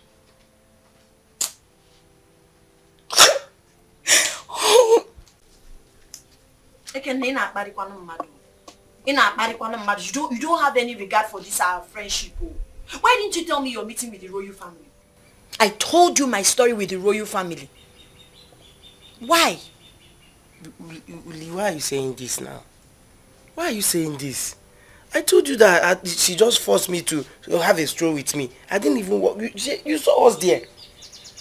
S1: You don't have any regard for this our friendship. Why didn't you tell me you're meeting with the royal family? I told you my story with the royal family. Why?
S16: Uli, why are you saying this now? Why are you saying this? I told you that she just forced me to have a stroll with me. I didn't even walk. You saw us there.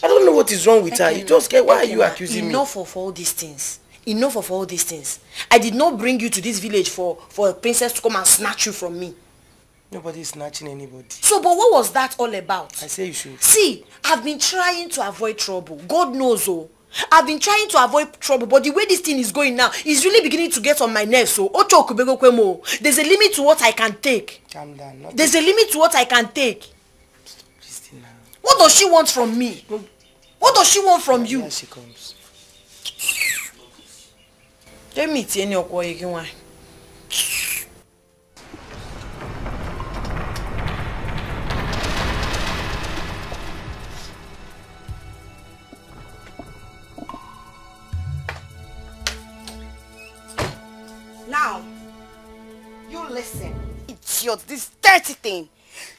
S16: I don't know what is wrong with her. You just get, why are you accusing me?
S1: Enough of all these things. Enough of all these things. I did not bring you to this village for a princess to come and snatch you from me.
S16: Nobody is snatching anybody.
S1: So, but what was that all about?
S16: I say you should.
S1: See, I've been trying to avoid trouble. God knows, oh. I've been trying to avoid trouble, but the way this thing is going now is really beginning to get on my nerves. So, there's a limit to what I can take.
S16: Calm down.
S1: There's a limit to what I can take. What does she want from me? What does she want from you?
S16: Here she comes.
S1: Let me tell you what you want.
S4: Now, you listen, idiot, this dirty thing.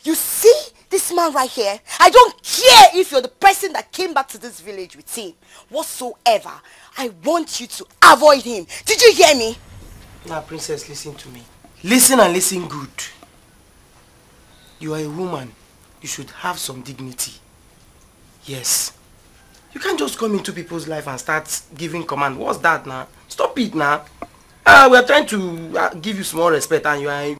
S4: You see this man right here? I don't care if you're the person that came back to this village with him. Whatsoever, I want you to avoid him. Did you hear me?
S16: Now, princess, listen to me. Listen and listen good. You are a woman. You should have some dignity. Yes. You can't just come into people's life and start giving command. What's that now? Stop it now. We are trying to give you small respect and you are...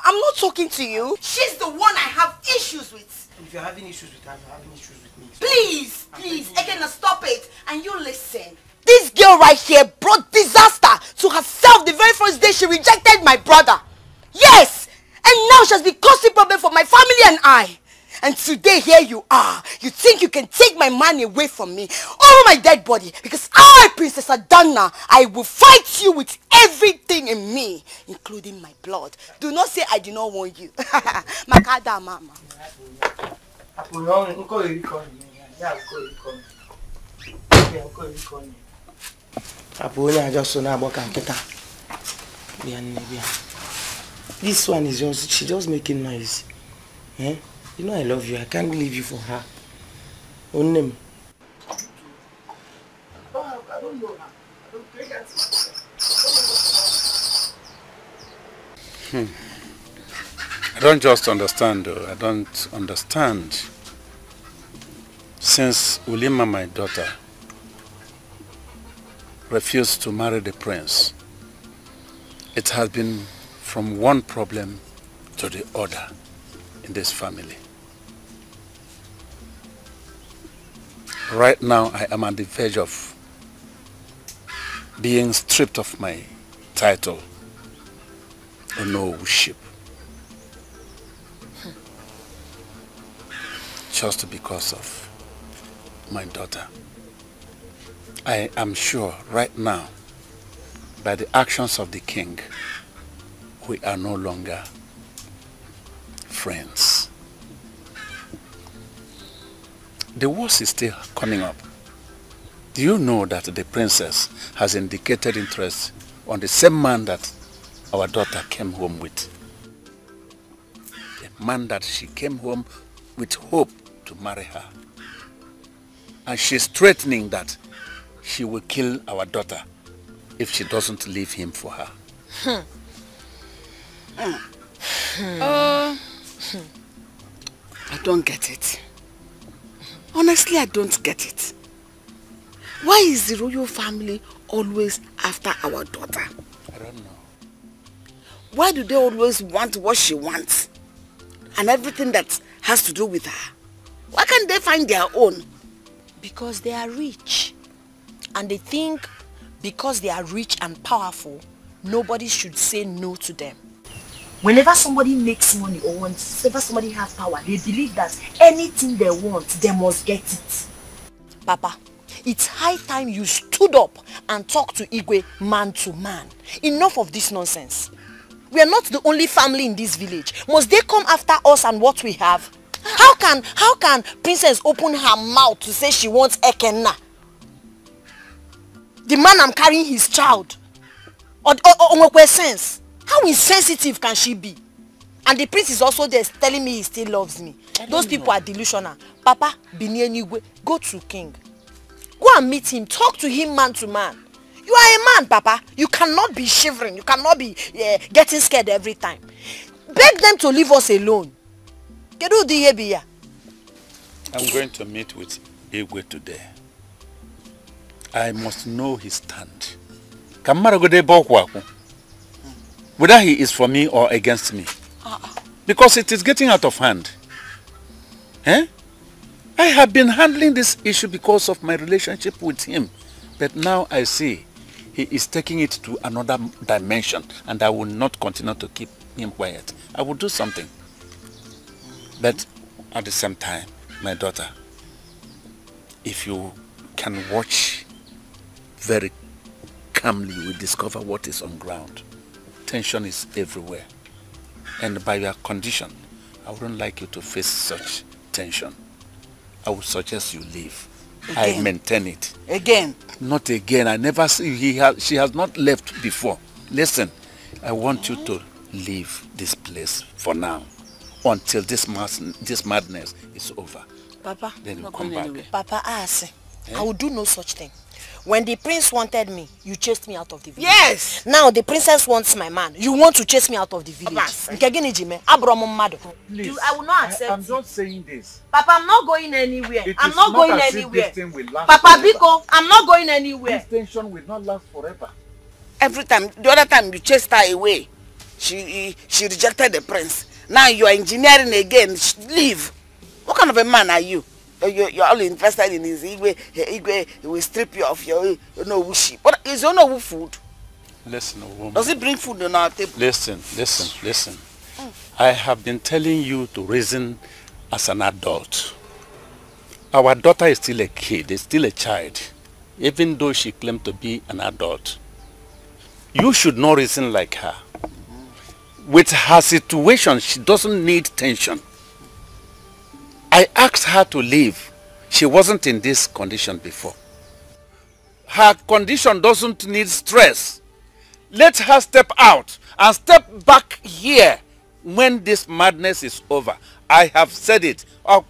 S4: I'm not talking to you. She's the one I have issues with.
S16: If you're having issues with her, you're having issues with me.
S4: Please, Ekena, stop it. And you listen. This girl right here brought disaster to herself the very first day she rejected my brother. Yes! And now she has been causing problem for my family and I. And today here you are. You think you can take my man away from me over my dead body. Because I, Princess Adanna, I will fight you with everything in me, including my blood. Do not say I do not want you. Makada mama.
S16: This one is just, she's just making noise. Eh? You know I love you. I can't leave you for her. Onem. I don't know her.
S8: I don't just understand though. I don't understand. Since Ulima, my daughter, refused to marry the prince, it has been from one problem to the other in this family. Right now, I am on the verge of being stripped of my title, Onowuship, just because of my daughter. I am sure right now, by the actions of the king, we are no longer friends. The worst is still coming up. Do you know that the princess has indicated interest on the same man that our daughter came home with? The man that she came home with hope to marry her. And she's threatening that she will kill our daughter if she doesn't leave him for her.
S3: I don't get it. Honestly, I don't get it. Why is the royal family always after our daughter?
S8: I don't know.
S3: Why do they always want what she wants? And everything that has to do with her? Why can't they find their own?
S1: Because they are rich. And they think because they are rich and powerful, nobody should say no to them. Whenever somebody makes money or whenever somebody has power, they believe that anything they want, they must get it. Papa, it's high time you stood up and talked to Igwe man to man. Enough of this nonsense. We are not the only family in this village. Must they come after us and what we have? How can Princess open her mouth to say she wants Ekena? The man I'm carrying his child. Or sense. How insensitive can she be? And the prince is also there telling me he still loves me. Those people are delusional. Papa, Binienigwe, go to king. Go and meet him. Talk to him man to man. You are a man, Papa. You cannot be shivering. You cannot be getting scared every time. Beg them to leave us alone.
S8: I'm going to meet with Igwe today. I must know his stand. Whether he is for me or against me. Because it is getting out of hand. Eh? I have been handling this issue because of my relationship with him. But now I see he is taking it to another dimension, and I will not continue to keep him quiet. I will do something. But at the same time, my daughter, if you can watch very calmly, you will discover what is on ground. Tension is everywhere. And by your condition, I wouldn't like you to face such tension. I would suggest you leave.
S3: Again?
S8: I maintain it.
S3: Again?
S8: Not again. I never see she has not left before. Listen, I want you to leave this place for now until this madness is over.
S1: Papa,
S8: then you come back.
S1: Papa, I will do no such thing. When the prince wanted me, you chased me out of the village.
S3: Yes!
S1: Now the princess wants my man. You want to chase me out of the village.
S8: Please,
S1: I will not accept
S8: I'm not saying this.
S1: Papa, I'm not going anywhere.
S8: I'm not going anywhere.
S1: Papa Biko, I'm not going anywhere.
S8: This tension will not last forever.
S3: Every time, the other time you chased her away, she rejected the prince. Now you are engineering again. Leave. What kind of a man are you? You're all invested in his Igwe. He will strip you of your wushi. But is there no food?
S8: Listen, woman.
S3: Does he bring food on our table?
S8: Listen. I have been telling you to reason as an adult. Our daughter is still a kid, is still a child, even though she claimed to be an adult. You should not reason like her. With her situation, she doesn't need tension. I asked her to leave. She wasn't in this condition before. Her condition doesn't need stress. Let her step out and step back here when this madness is over. I have said it. I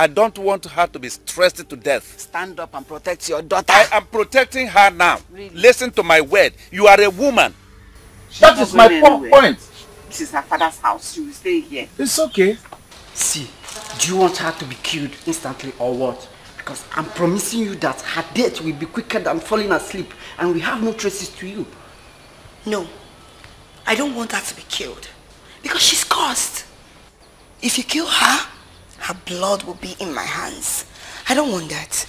S8: don't want her to be stressed to death.
S3: Stand up and protect your daughter.
S8: I am protecting her now. Really? Listen to my word. You are a woman.
S3: That is my point. This is her father's house. She will stay here.
S8: It's okay.
S16: See, do you want her to be killed instantly or what? Because I'm promising you that her death will be quicker than falling asleep, and we have no traces to you.
S22: No, I don't want her to be killed because she's cursed. If you kill her, her blood will be in my hands. I don't want that.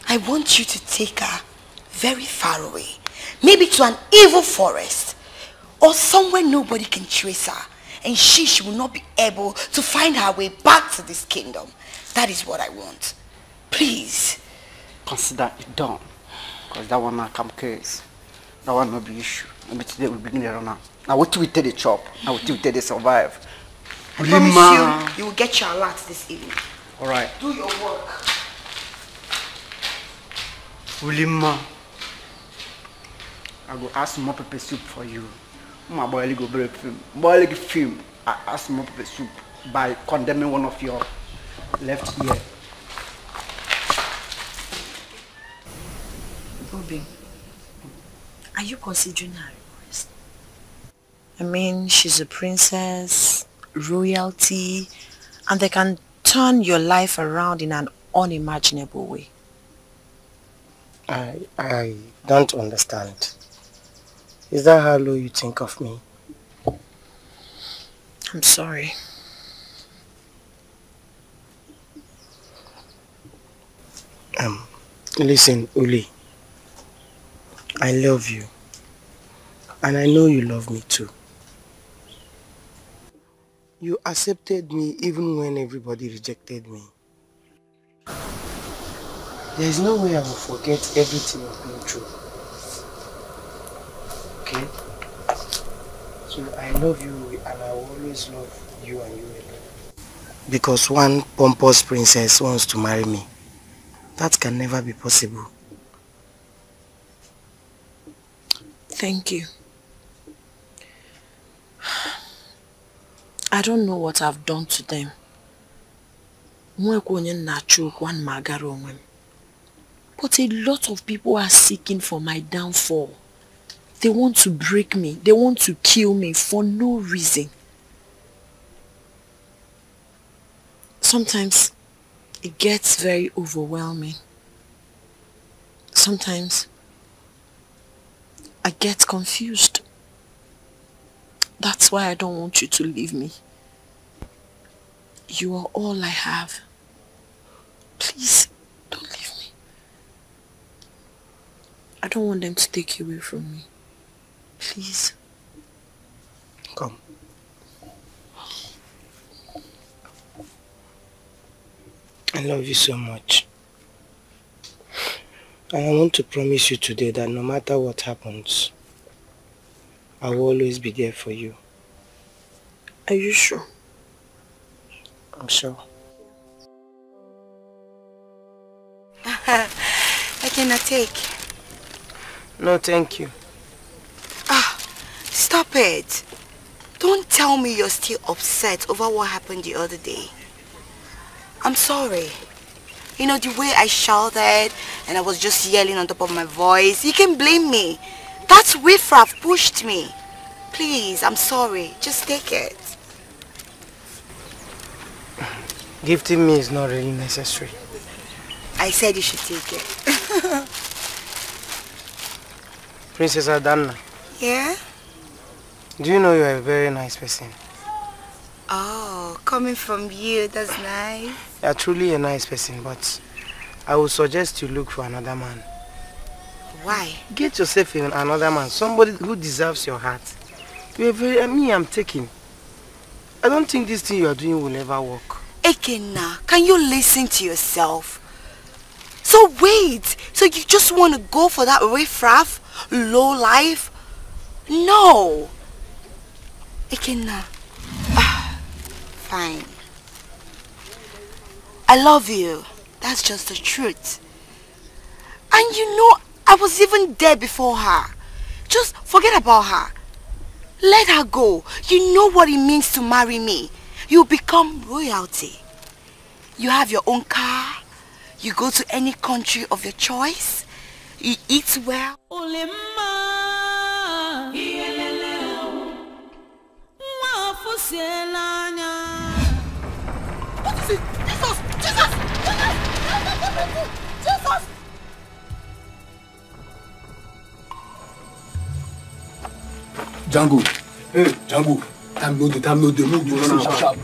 S22: I want you to take her very far away, maybe to an evil forest or somewhere nobody can trace her, and she will not be able to find her way back to this kingdom. That is what I want. Please.
S16: Consider it done. Because that one now come case. That one no be issue. Maybe today we begin there now. Now what we take the chop. Now what we take the survive.
S22: I promise you will get your alert this evening.
S16: Alright.
S22: Do your work.
S16: Ulima, I go ask more pepper soup for you. My boy go break film. Boy film. I ask more pepper soup by condemning one of your left ear.
S1: Obi, are you considering her request? I mean, she's a princess, royalty, and they can turn your life around in an unimaginable way.
S10: I don't understand. Is that how low you think of me?
S1: I'm sorry.
S10: Listen, Uli. I love you. And I know you love me too. You accepted me even when everybody rejected me. There is no way I will forget everything I've been through. Okay? So I love you and I will always love you and you alone. Because one pompous princess wants to marry me. That can never be possible.
S1: Thank you. I don't know what I've done to them. But a lot of people are seeking for my downfall. They want to break me. They want to kill me for no reason. Sometimes It gets very overwhelming. Sometimes I get confused. That's why I don't want you to leave me. You are all I have. Please, don't leave me. I don't want them to take you away from me. Please.
S16: Come. I love you so much. And I want to promise you today that no matter what happens, I will always be there for you.
S1: Are you sure?
S16: I'm sure.
S4: I cannot take.
S16: No, thank you.
S4: Stop it. Don't tell me you're still upset over what happened the other day. I'm sorry. You know, the way I shouted and I was just yelling on top of my voice, you can blame me. That's riffraff pushed me. Please, I'm sorry. Just take it.
S16: Gifting me is not really necessary.
S4: I said you should take it.
S16: Princess Adanna.
S4: Yeah?
S16: Do you know you're a very nice person?
S4: Oh, coming from you, that's nice.
S16: You're truly a nice person, but I would suggest you look for another man.
S4: Why?
S16: Get yourself in another man, somebody who deserves your heart. You're very, I'm taking. I don't think this thing you are doing will ever work.
S4: Ekena, can you listen to yourself? So wait, so you just want to go for that riffraff, low life? No. Ekena. Fine. I love you. That's just the truth. And you know, I was even there before her. Just forget about her. Let her go. You know what it means to marry me. You become royalty. You have your own car. You go to any country of your choice. You eat well.
S5: What is it? Jesus! Jesus! Jesus!
S12: Django. Hey, Django. Time no dey, move you run sharp.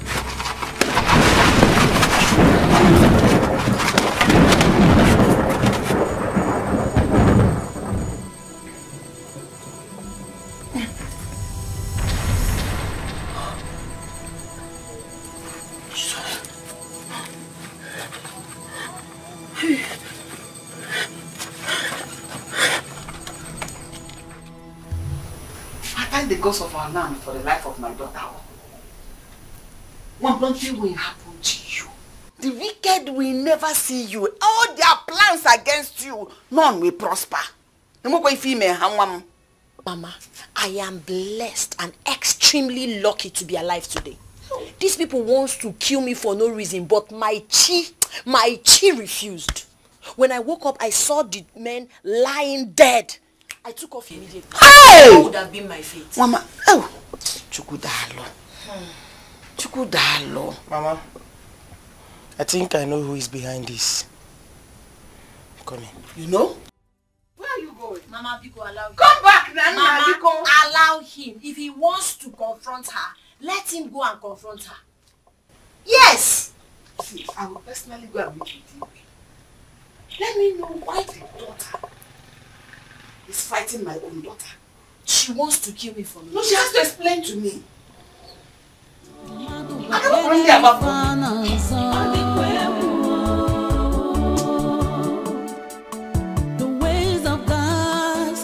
S3: The gods of our land for the life of my daughter. One thing will happen to you. The wicked will never see you. All their plans against you, none will prosper. Mama,
S1: I am blessed and extremely lucky to be alive today. These people want to kill me for no reason, but my chi refused. When I woke up, I saw the men lying dead. I took off immediately.
S3: Hey!
S1: What would have been my fate?
S3: Mama, oh, Chukudalo. Chukudalo.
S16: Mama, I think I know who is behind this. Come in.
S3: You know?
S1: Where are you going? Mama, Biko, allow him.
S3: Come back, Nana.
S1: Mama,
S3: Biko.
S1: allow him. If he wants to confront her, let him go and confront her. Yes!
S3: See, I will personally go and meet with you. Let me know why the daughter is fighting my own daughter.
S1: She wants to kill me for me.
S3: No, she has to explain to me. I cannot bring her back
S5: the ways of God,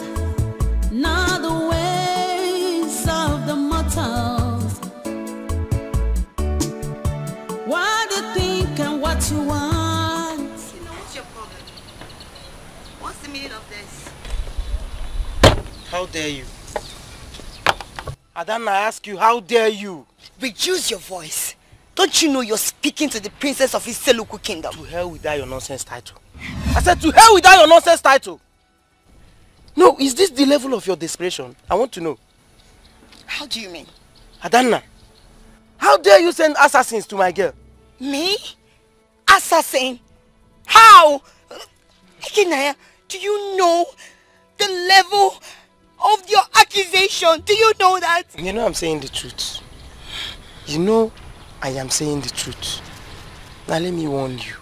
S5: not the ways of the mortals. What you think and what you want.
S4: What's your problem? What's the meaning of this?
S16: How dare you? Adanna, I ask you, how dare you?
S4: Reduce your voice. Don't you know you're speaking to the princess of Iseluku kingdom?
S16: To hell with that your nonsense title. I said to hell with that your nonsense title. No, is this the level of your desperation? I want to know.
S4: How do you mean?
S16: Adanna, how dare you send assassins to my girl?
S4: Me? assassin? How? Ikenaya, do you know the level of your accusation? Do you know that?
S16: You know I'm saying the truth. You know I am saying the truth. Now let me warn you.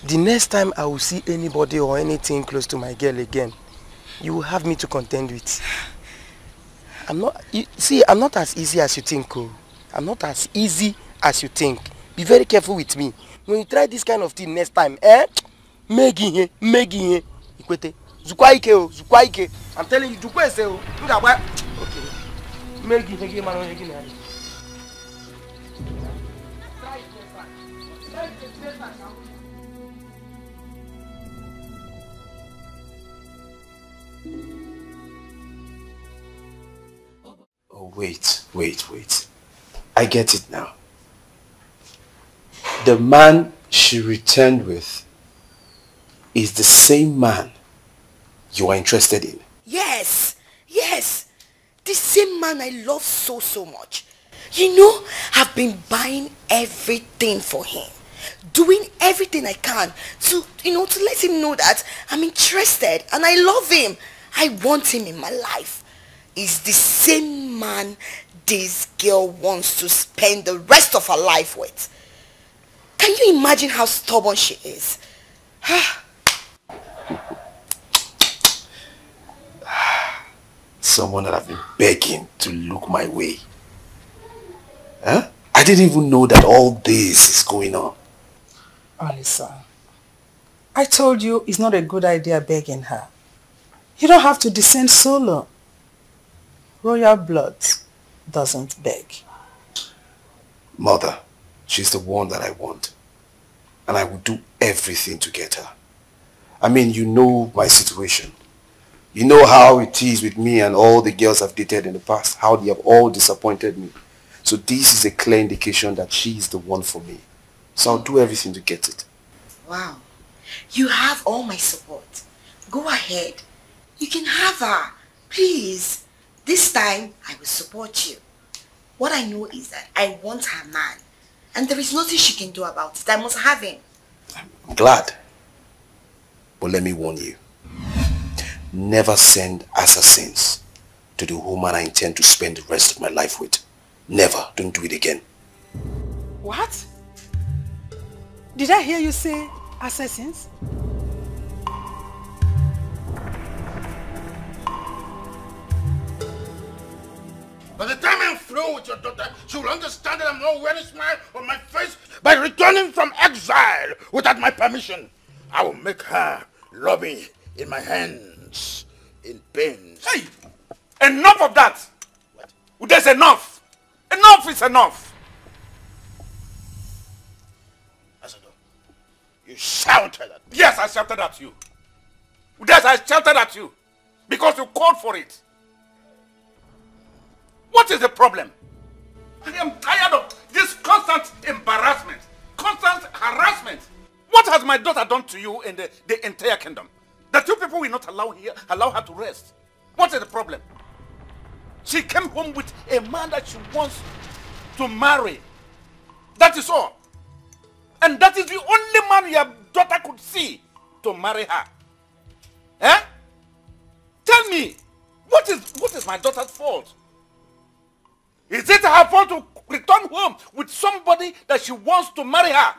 S16: The next time I will see anybody or anything close to my girl again, you will have me to contend with. I'm not as easy as you think, oh. I'm not as easy as you think. Be very careful with me. When you try this kind of thing next time, Megi Ikwete. Zukwaike, oh, Zukwaike. I'm telling you, Zukwaike, oh. Okay. Megi, man.
S14: Oh, wait. I get it now. The man she returned with is the same man you are interested in.
S1: Yes. The same man I love so much. You know, I've been buying everything for him. Doing everything I can to let him know that I'm interested and I love him. I want him in my life. Is the same man this girl wants to spend the rest of her life with. Can you imagine how stubborn she is?
S14: Someone that I've been begging to look my way. Huh? I didn't even know that all this is going on.
S13: Alisa, I told you it's not a good idea begging her. You don't have to descend so low. Royal blood doesn't beg.
S14: Mother, she's the one that I want. And I will do everything to get her. I mean, you know my situation. You know how it is with me and all the girls I've dated in the past. How they have all disappointed me. So this is a clear indication that she is the one for me. So I'll do everything to get it.
S1: Wow. You have all my support. Go ahead. You can have her. Please. This time, I will support you. What I know is that I want her man. And there is nothing she can do about it. I must have him.
S14: I'm glad. But let me warn you. Never send assassins to the woman I intend to spend the rest of my life with. Never. Don't do it again.
S13: What? Did I hear you say assassins?
S7: By the time I'm through with your daughter, she will understand that I'm not wearing a smile on my face by returning from exile without my permission. I will make her love me in my hands, in pains.
S8: Hey! Enough of that! What? There's enough! Enough is enough!
S7: Asador, you shouted at me.
S8: Yes, I shouted at you. Yes, I shouted at you. Because you called for it. What is the problem? I am tired of this constant embarrassment, constant harassment. What has my daughter done to you in the entire kingdom? That you people will not allow her to rest. What is the problem? She came home with a man that she wants to marry. That is all. And that is the only man your daughter could see to marry her. Eh? Tell me, what is my daughter's fault? Is it her fault to return home with somebody that she wants to marry her?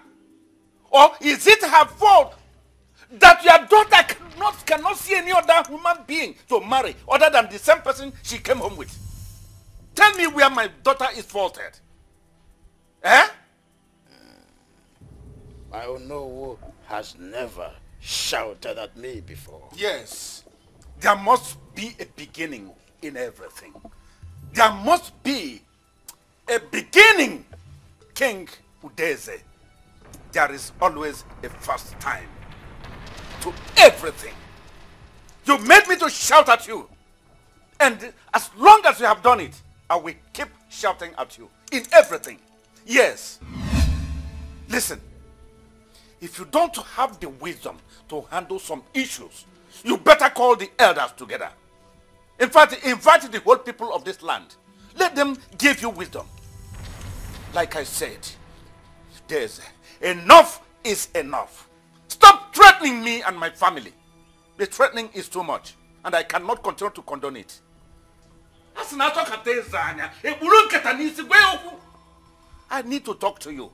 S8: Or is it her fault that your daughter cannot see any other human being to marry other than the same person she came home with? Tell me where my daughter is faulted. Eh?
S7: My Onowu has never shouted at me before.
S8: Yes. There must be a beginning in everything. There must be a beginning, King Udeze. There is always a first time to everything. You made me to shout at you. And as long as you have done it, I will keep shouting at you in everything. Yes. Listen, if you don't have the wisdom to handle some issues, you better call the elders together. In fact, invite the whole people of this land. Let them give you wisdom. Like I said, Okeze, enough is enough. Stop threatening me and my family. The threatening is too much, and I cannot continue to condone it. I need to talk to you.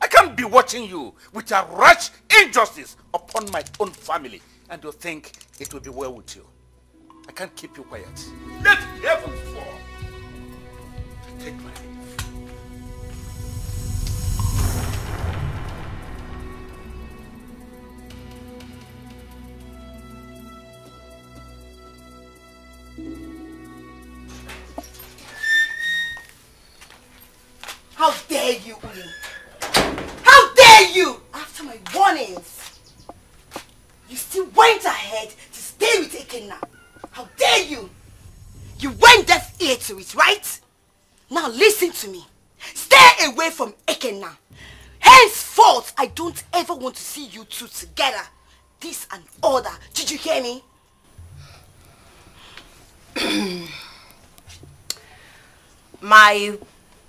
S8: I can't be watching you with a rash injustice upon my own family, and you think it will be well with you. I can't keep you quiet. Let heaven fall. Take my leave.
S4: How dare you, Uli? How dare you? After my warnings, you still went ahead to stay with Ekenna. How dare you? You went deaf ear to it, right? Now listen to me. Stay away from Ekenna. Henceforth, I don't ever want to see you two together. This and order. Did you hear me?
S1: My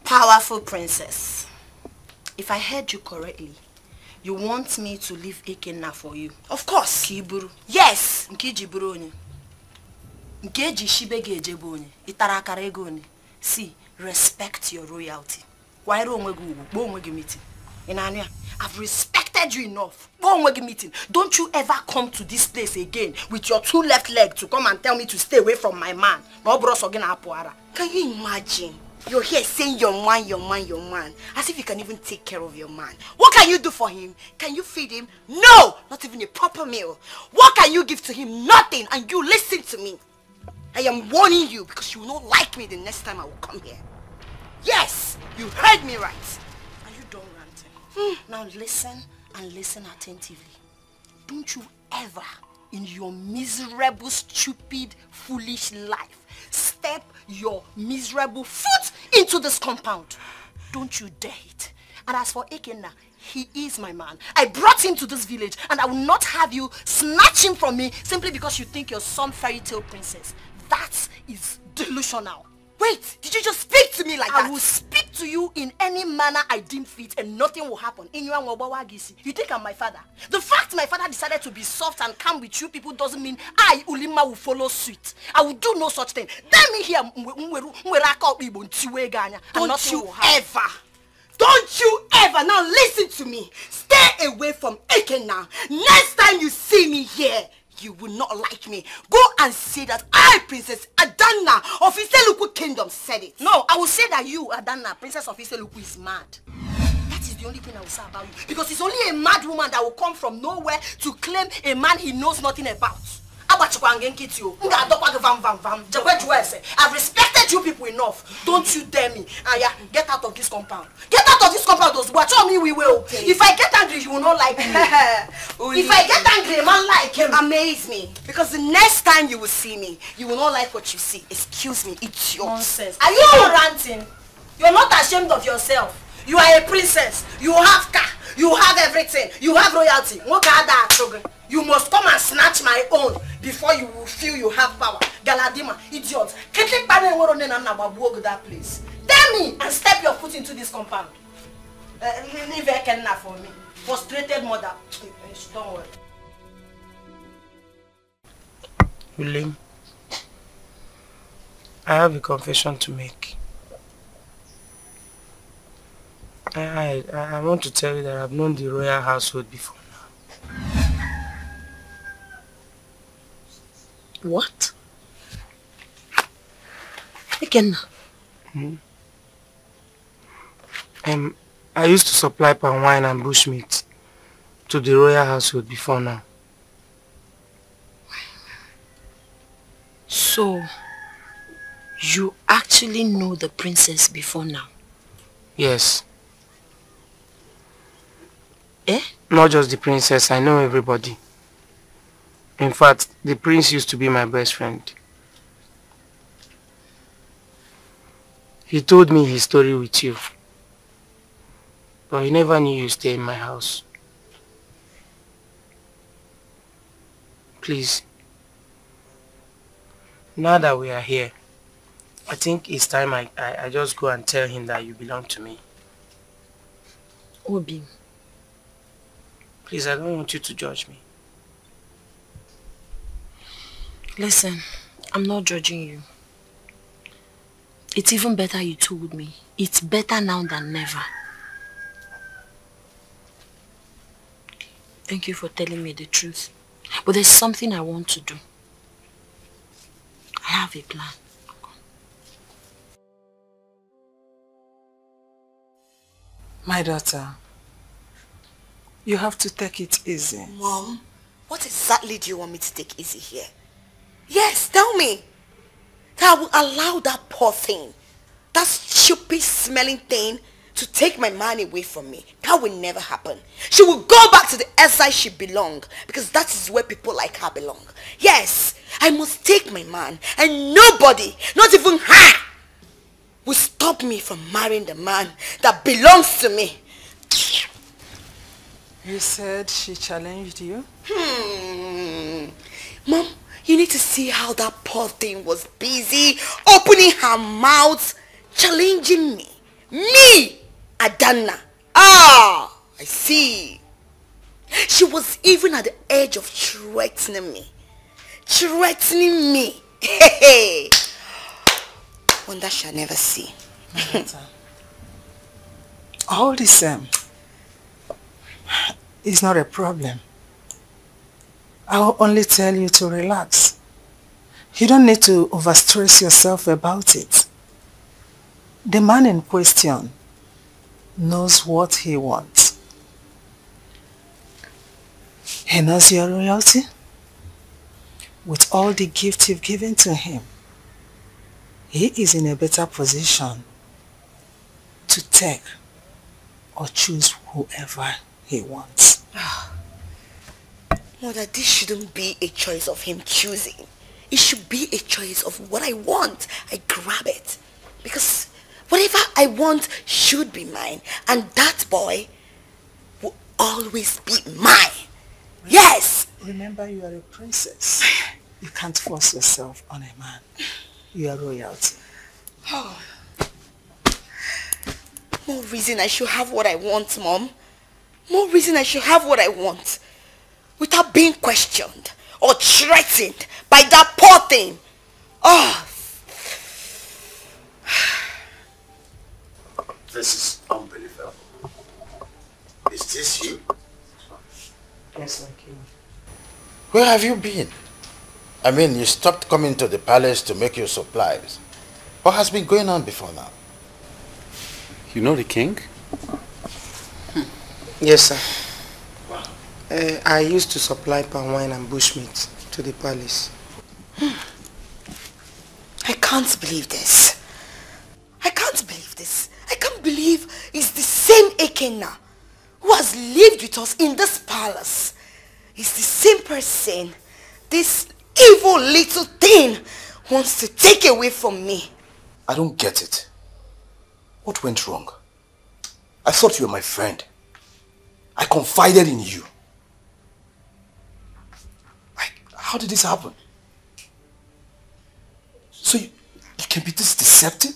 S1: powerful princess, if I heard you correctly, you want me to leave Ekenna for you?
S4: Of course.
S1: Kiburu.
S4: Yes.
S1: Nkijiburu onye. Nkeji shibege ejebo onye. Itara akara ego onye. See, respect your royalty. Kwairo onwegi ugu, bo onwegi meeting. Inanya, I've respected you enough. Bo onwegi meeting. Don't you ever come to this place again with your two left legs to come and tell me to stay away from my man.
S4: Can you imagine? You're here saying your man, your man, your man. As if you can even take care of your man. What can you do for him? Can you feed him? No! Not even a proper meal. What can you give to him? Nothing. And you listen to me. I am warning you because you will not like me the next time I will come here. Yes! You heard me right.
S1: Are you done ranting? Now listen and listen attentively. Don't you ever in your miserable, stupid, foolish life step your miserable foot into this compound. Don't you dare it. And as for Ekenna, he is my man. I brought him to this village and I will not have you snatch him from me simply because you think you're some fairy tale princess. That is delusional.
S4: Wait, did you just speak to me like that?
S1: I will speak to you in any manner I deem fit and nothing will happen. You think I'm my father? The fact my father decided to be soft and calm with you people doesn't mean I, Ulima, will follow suit. I will do no such thing. Let me hear.
S4: Don't you ever, now listen to me. Stay away from Ekenna. Next time you see me here, you will not like me. Go and say that I, Princess Adanna of Iseluku Kingdom, said it.
S1: No, I will say that you, Adanna, Princess of Iseluku, is mad. That is the only thing I will say about you. Because it's only a mad woman that will come from nowhere to claim a man he knows nothing about. I've respected you people enough. Don't you dare me. Get out of this compound. Get out of this compound. Watch on me, we will. Okay. If I get angry, you will not like me. If I get angry, a man like him.
S4: Amaze me. Because the next time you will see me, you will not like what you see. Excuse me, it's yours.
S1: Nonsense. Are you ranting? You're not ashamed of yourself. You are a princess. You have car. You have everything. You have royalty. You must come and snatch my own before you will feel you have power. Galadima, idiot. That place. Tell me and step your foot into this compound. Leave Ekenna for me. Frustrated mother. Don't worry.
S10: William, I have a confession to make. I want to tell you that I've known the royal household before now.
S1: What? Ekenna?
S10: I used to supply palm wine and bushmeat to the royal household before now.
S1: So, you actually know the princess before now?
S10: Yes.
S1: Eh?
S10: Not just the princess, I know everybody. In fact, the prince used to be my best friend. He told me his story with you. But he never knew you stay in my house. Please. Now that we are here, I think it's time I just go and tell him that you belong to me.
S1: Obi.
S11: Please, I don't want you to judge me.
S1: Listen, I'm not judging you. It's even better you told me. It's better now than never. Thank you for telling me the truth. But there's something I want to do. I have a plan.
S13: My daughter, you have to take it easy.
S4: Mom, what exactly do you want me to take easy here? Yes, tell me. That I will allow that poor thing, that stupid smelling thing, to take my man away from me. That will never happen. She will go back to the SI she belongs, because that is where people like her belong. Yes, I must take my man, and nobody, not even her, will stop me from marrying the man that belongs to me.
S13: You said she challenged you?
S4: Mom, you need to see how that poor thing was busy opening her mouth, challenging me. Me, Adanna. Ah, I see. She was even at the edge of threatening me. Threatening me. Hey. One that shall never see.
S13: All the same, it's not a problem. I'll only tell you to relax. You don't need to overstress yourself about it. The man in question knows what he wants. He knows your royalty. With all the gifts you've given to him, he is in a better position to take or choose whoever he wants.
S4: Mother, this shouldn't be a choice of him choosing. It should be a choice of what I want. I grab it. Because whatever I want should be mine. And that boy will always be mine. Yes!
S13: Remember, you are a princess. You can't force yourself on a man. You are royalty.
S4: Oh. More reason I should have what I want, Mom. More reason I should have what I want. Without being questioned or threatened by that poor thing. Oh.
S17: This is unbelievable. Is this you?
S11: Yes, my king.
S21: Where have you been? I mean, you stopped coming to the palace to make your supplies. What has been going on before now?
S8: You know the king?
S11: Yes, sir. I used to supply palm wine and bushmeat to the palace.
S4: I can't believe this. I can't believe this. I can't believe it's the same Ekenna who has lived with us in this palace. It's the same person this evil little thing wants to take away from me.
S16: I don't get it. What went wrong? I thought you were my friend. I confided in you. How did this happen? So you can be this deceptive?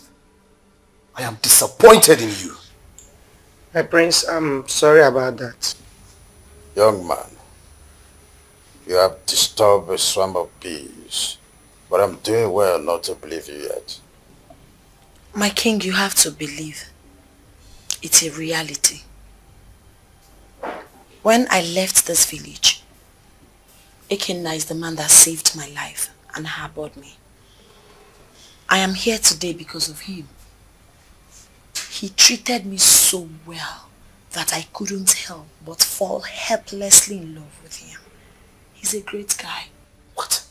S16: I am disappointed in you.
S11: My prince, I'm sorry about that.
S21: Young man, you have disturbed a swarm of bees, but I'm doing well not to believe you yet.
S1: My king, you have to believe. It's a reality. When I left this village, Ekenna is the man that saved my life and harbored me. I am here today because of him. He treated me so well that I couldn't help but fall helplessly in love with him. He's a great guy.
S16: What?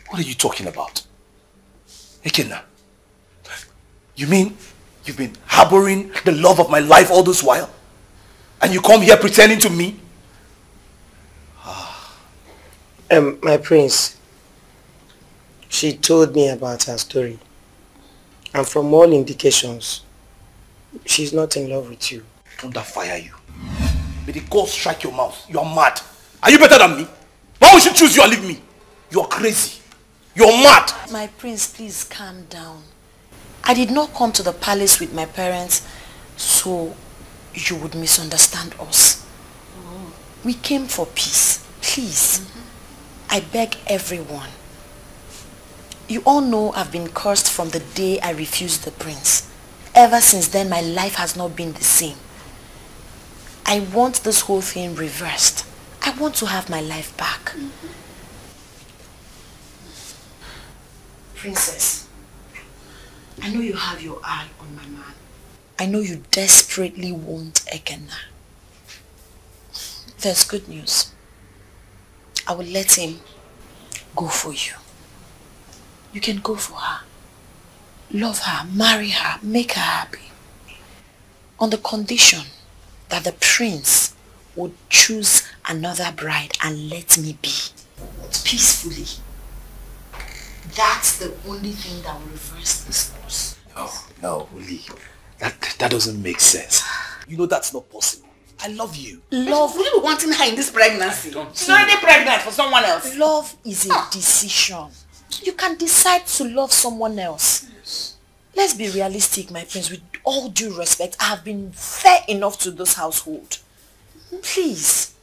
S16: What are you talking about? Ekenna, you mean you've been harboring the love of my life all this while? And you come here pretending to me?
S11: My prince, she told me about her story. And from all indications, she's not in love with you.
S16: Don't that fire you? May the gods strike your mouth. You are mad. Are you better than me? Why would she choose you and leave me? You are crazy. You are mad.
S1: My prince, please calm down. I did not come to the palace with my parents so you would misunderstand us.
S5: Oh.
S1: We came for peace. Please. I beg everyone. You all know I've been cursed from the day I refused the prince. Ever since then, my life has not been the same. I want this whole thing reversed. I want to have my life back. Princess, I know you have your eye on my man. I know you desperately want Ekena. There's good news. I will let him go for you. You can go for her. Love her, marry her, make her happy. On the condition that the prince would choose another bride and let me be. Peacefully. That's the only thing that will reverse this course.
S12: No, Uli. That doesn't make sense. You know that's not possible. I love you.
S1: Love.
S11: Will you be wanting her in this pregnancy? She's already pregnant for someone else.
S1: Love is a decision. You can decide to love someone else. Yes. Let's be realistic, my prince. With all due respect, I have been fair enough to this household. Please,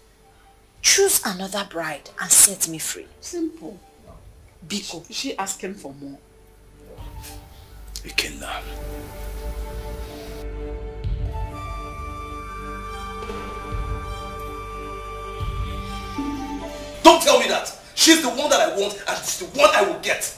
S1: choose another bride and set me free.
S5: Simple.
S1: Biko.
S5: Is she asking for more?
S12: You can learn. Don't tell me that. She's the one that I want and it's the one I will get.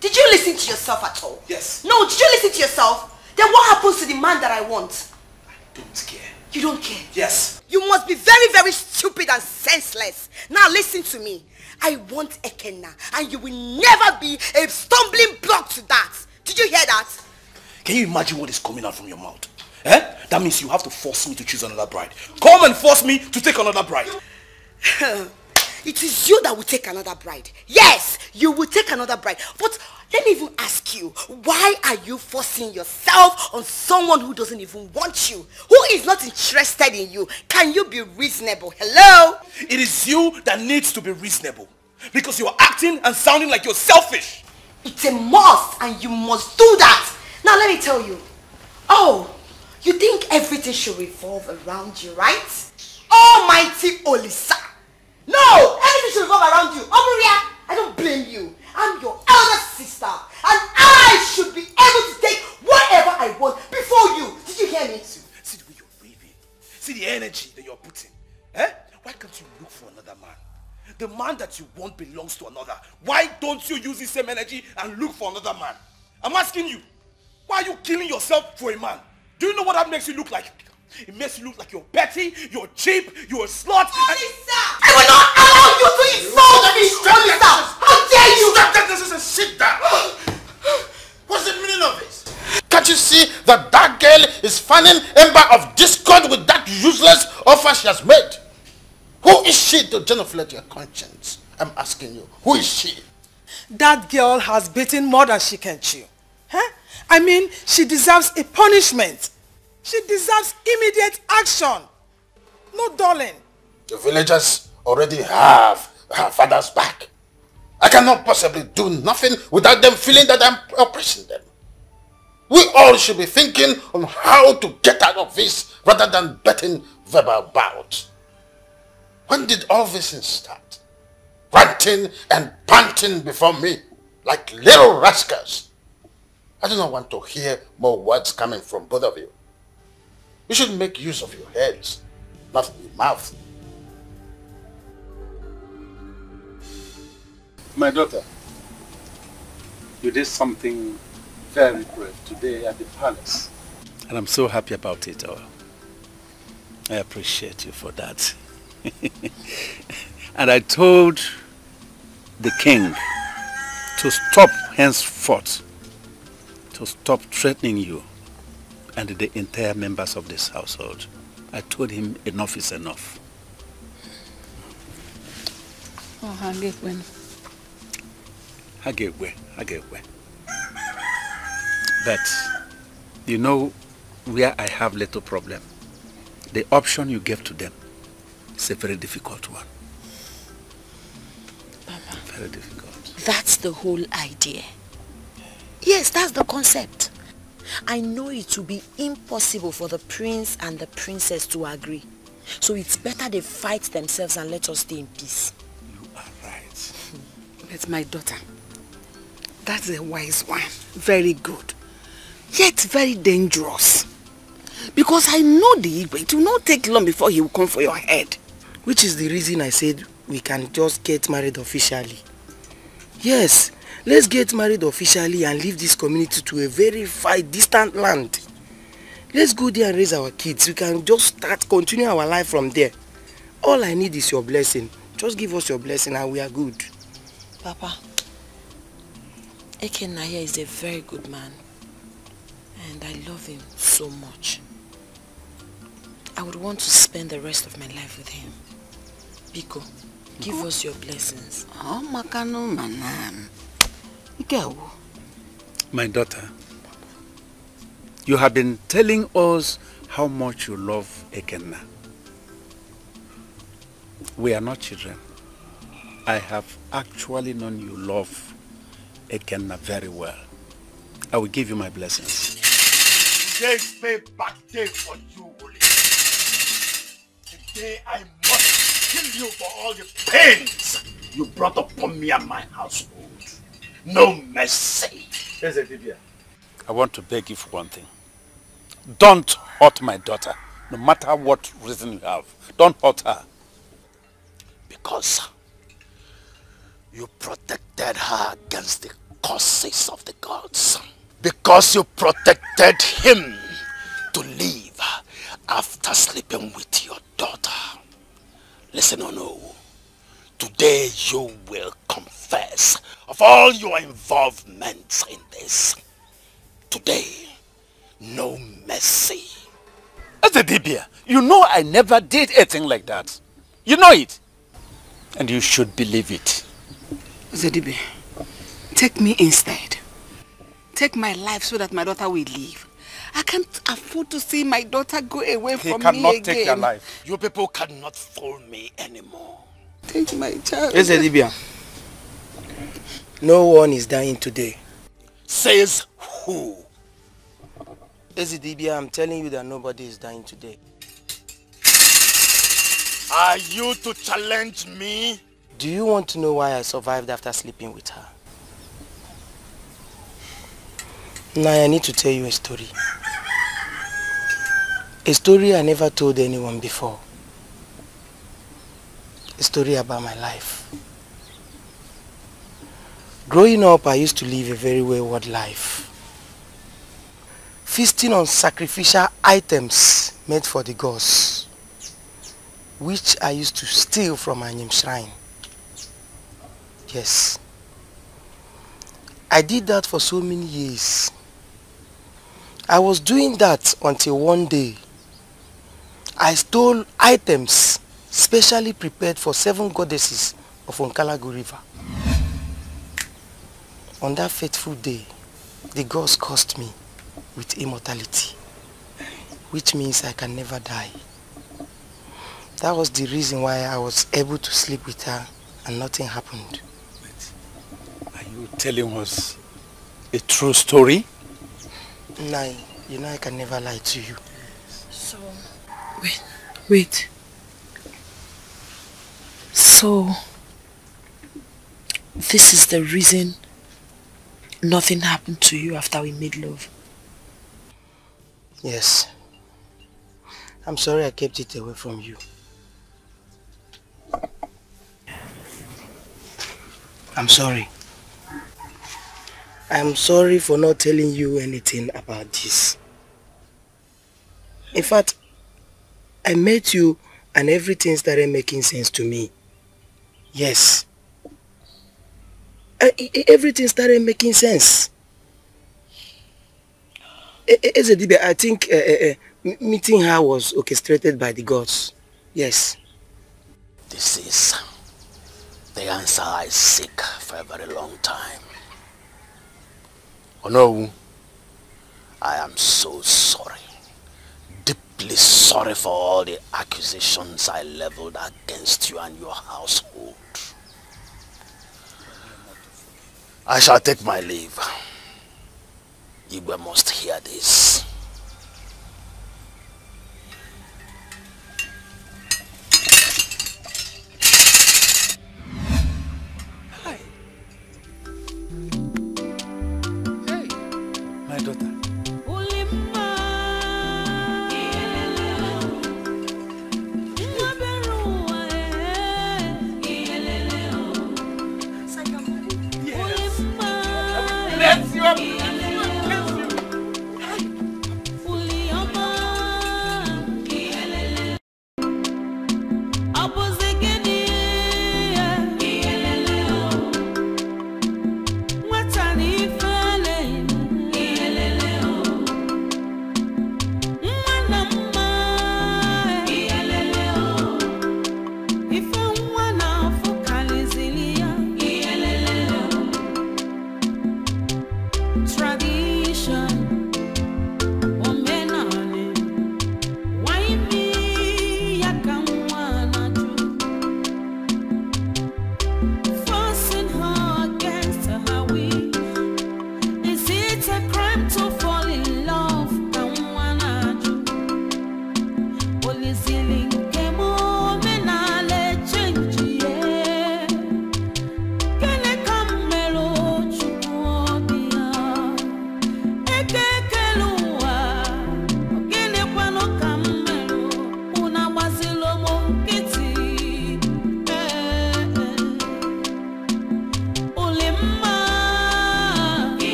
S4: Did you listen to yourself at all?
S12: Yes.
S4: No, did you listen to yourself? Then what happens to the man that I want?
S12: I don't care.
S4: You don't care?
S12: Yes.
S4: You must be very, very stupid and senseless. Now listen to me. I want Ekena and you will never be a stumbling block to that. Did you hear that?
S12: Can you imagine what is coming out from your mouth? Eh? That means you have to force me to choose another bride. Come and force me to take another bride.
S4: It is you that will take another bride. Yes, you will take another bride. But let me even ask you, why are you forcing yourself on someone who doesn't even want you? Who is not interested in you? Can you be reasonable? Hello?
S12: It is you that needs to be reasonable. Because you're acting and sounding like you're selfish.
S4: It's a must and you must do that. Now let me tell you. Oh, you think everything should revolve around you, right? Almighty Olisa. No! Everything should revolve around you. Omuria, I don't blame you. I'm your elder sister. And I should be able to take whatever I want before you. Did you hear me?
S12: See the way you're breathing. See the energy that you're putting. Eh? Why can't you look for another man? The man that you want belongs to another. Why don't you use the same energy and look for another man? I'm asking you. Why are you killing yourself for a man? Do you know what that makes you look like? It makes you look like you're petty, you're cheap, you're a slut.
S4: Olisa! I will not allow you to insult me! Olisa! How dare you!
S21: Stop that and sit down! What's the meaning of this? Can't you see that that girl is fanning ember of discord with that useless offer she has made? Who is she to genuflect your conscience? I'm asking you, who is she?
S13: That girl has bitten more than she can chew. Huh? I mean, she deserves a punishment. She deserves immediate action. No darling.
S21: The villagers already have her father's back. I cannot possibly do nothing without them feeling that I'm oppressing them. We all should be thinking on how to get out of this rather than betting verbal bouts. When did all this start? Ranting and panting before me like little rascals. I do not want to hear more words coming from both of you. You should make use of your heads, not your mouth.
S8: My daughter, you did something very brave today at the palace. And I'm so happy about it all. I appreciate you for that. And I told the king to stop henceforth, to stop threatening you and the entire members of this household. I told him enough is enough.
S5: Oh,
S8: Hagegwe. But you know where I have little problem. The option you gave to them is a very difficult one.
S1: Papa,
S8: very difficult.
S1: That's the whole idea. Yes, that's the concept. I know it will be impossible for the prince and the princess to agree. So it's better they fight themselves and let us stay in peace.
S3: You are right. But my daughter, that's a wise one. Very good. Yet very dangerous. Because I know the Igwe. It will not take long before he will come for your head.
S11: Which is the reason I said we can just get married officially. Yes, let's get married officially and leave this community to a very far distant land. Let's go there and raise our kids. We can just continue our life from there. All I need is your blessing. Just give us your blessing and we are good.
S1: Papa, Ekenna here is a very good man. And I love him so much. I would want to spend the rest of my life with him. Biko, give us your blessings.
S3: Oh, Makano Manam.
S8: My daughter, you have been telling us how much you love Ekenna. We are not children. I have actually known you love Ekenna very well. I will give you my blessings.
S17: Today's payback day for you, Oli. Today I must kill you for all the pains you brought upon me and my household. No mercy.
S8: I want to beg you for one thing. Don't hurt my daughter, no matter what reason you have. Don't hurt her.
S17: Because you protected her against the curses of the gods. Because you protected him to live after sleeping with your daughter. Listen, Ono. Today you will confess of all your involvements in this. Today, no mercy.
S8: Ezedibia, you know I never did a thing like that. You know it. And you should believe it.
S3: Ezedibia, take me instead. Take my life so that my daughter will live. I can't afford to see my daughter go away from me again.
S8: He cannot take your life.
S17: You people cannot fool me anymore.
S3: Take my child.
S11: Ezedibia, no one is dying today.
S17: Says who?
S11: Ezedibia, I'm telling you that nobody is dying today.
S17: Are you to challenge me?
S11: Do you want to know why I survived after sleeping with her? Now I need to tell you a story. A story I never told anyone before. A story about my life. Growing up, I used to live a very wayward life. Feasting on sacrificial items made for the gods, which I used to steal from Anyim Shrine. Yes. I did that for so many years. I was doing that until one day I stole items specially prepared for 7 goddesses of Onkalagu River. On that fateful day, the gods cursed me with immortality, which means I can never die. That was the reason why I was able to sleep with her and nothing happened.
S8: Are you telling us a true story?
S11: Nai, you know I can never lie to you.
S1: So, wait. So, this is the reason nothing happened to you after we made love?
S11: Yes. I'm sorry I kept it away from you. I'm sorry. I'm sorry for not telling you anything about this. In fact, I met you and everything started making sense to me. Yes. Everything started making sense. Ezedibia, I think meeting her was orchestrated by the gods. Yes.
S17: This is the answer I seek for a very long time. Onowu, I am so sorry. Deeply sorry for all the accusations I leveled against you and your household. I shall take my leave. Igwe must hear this.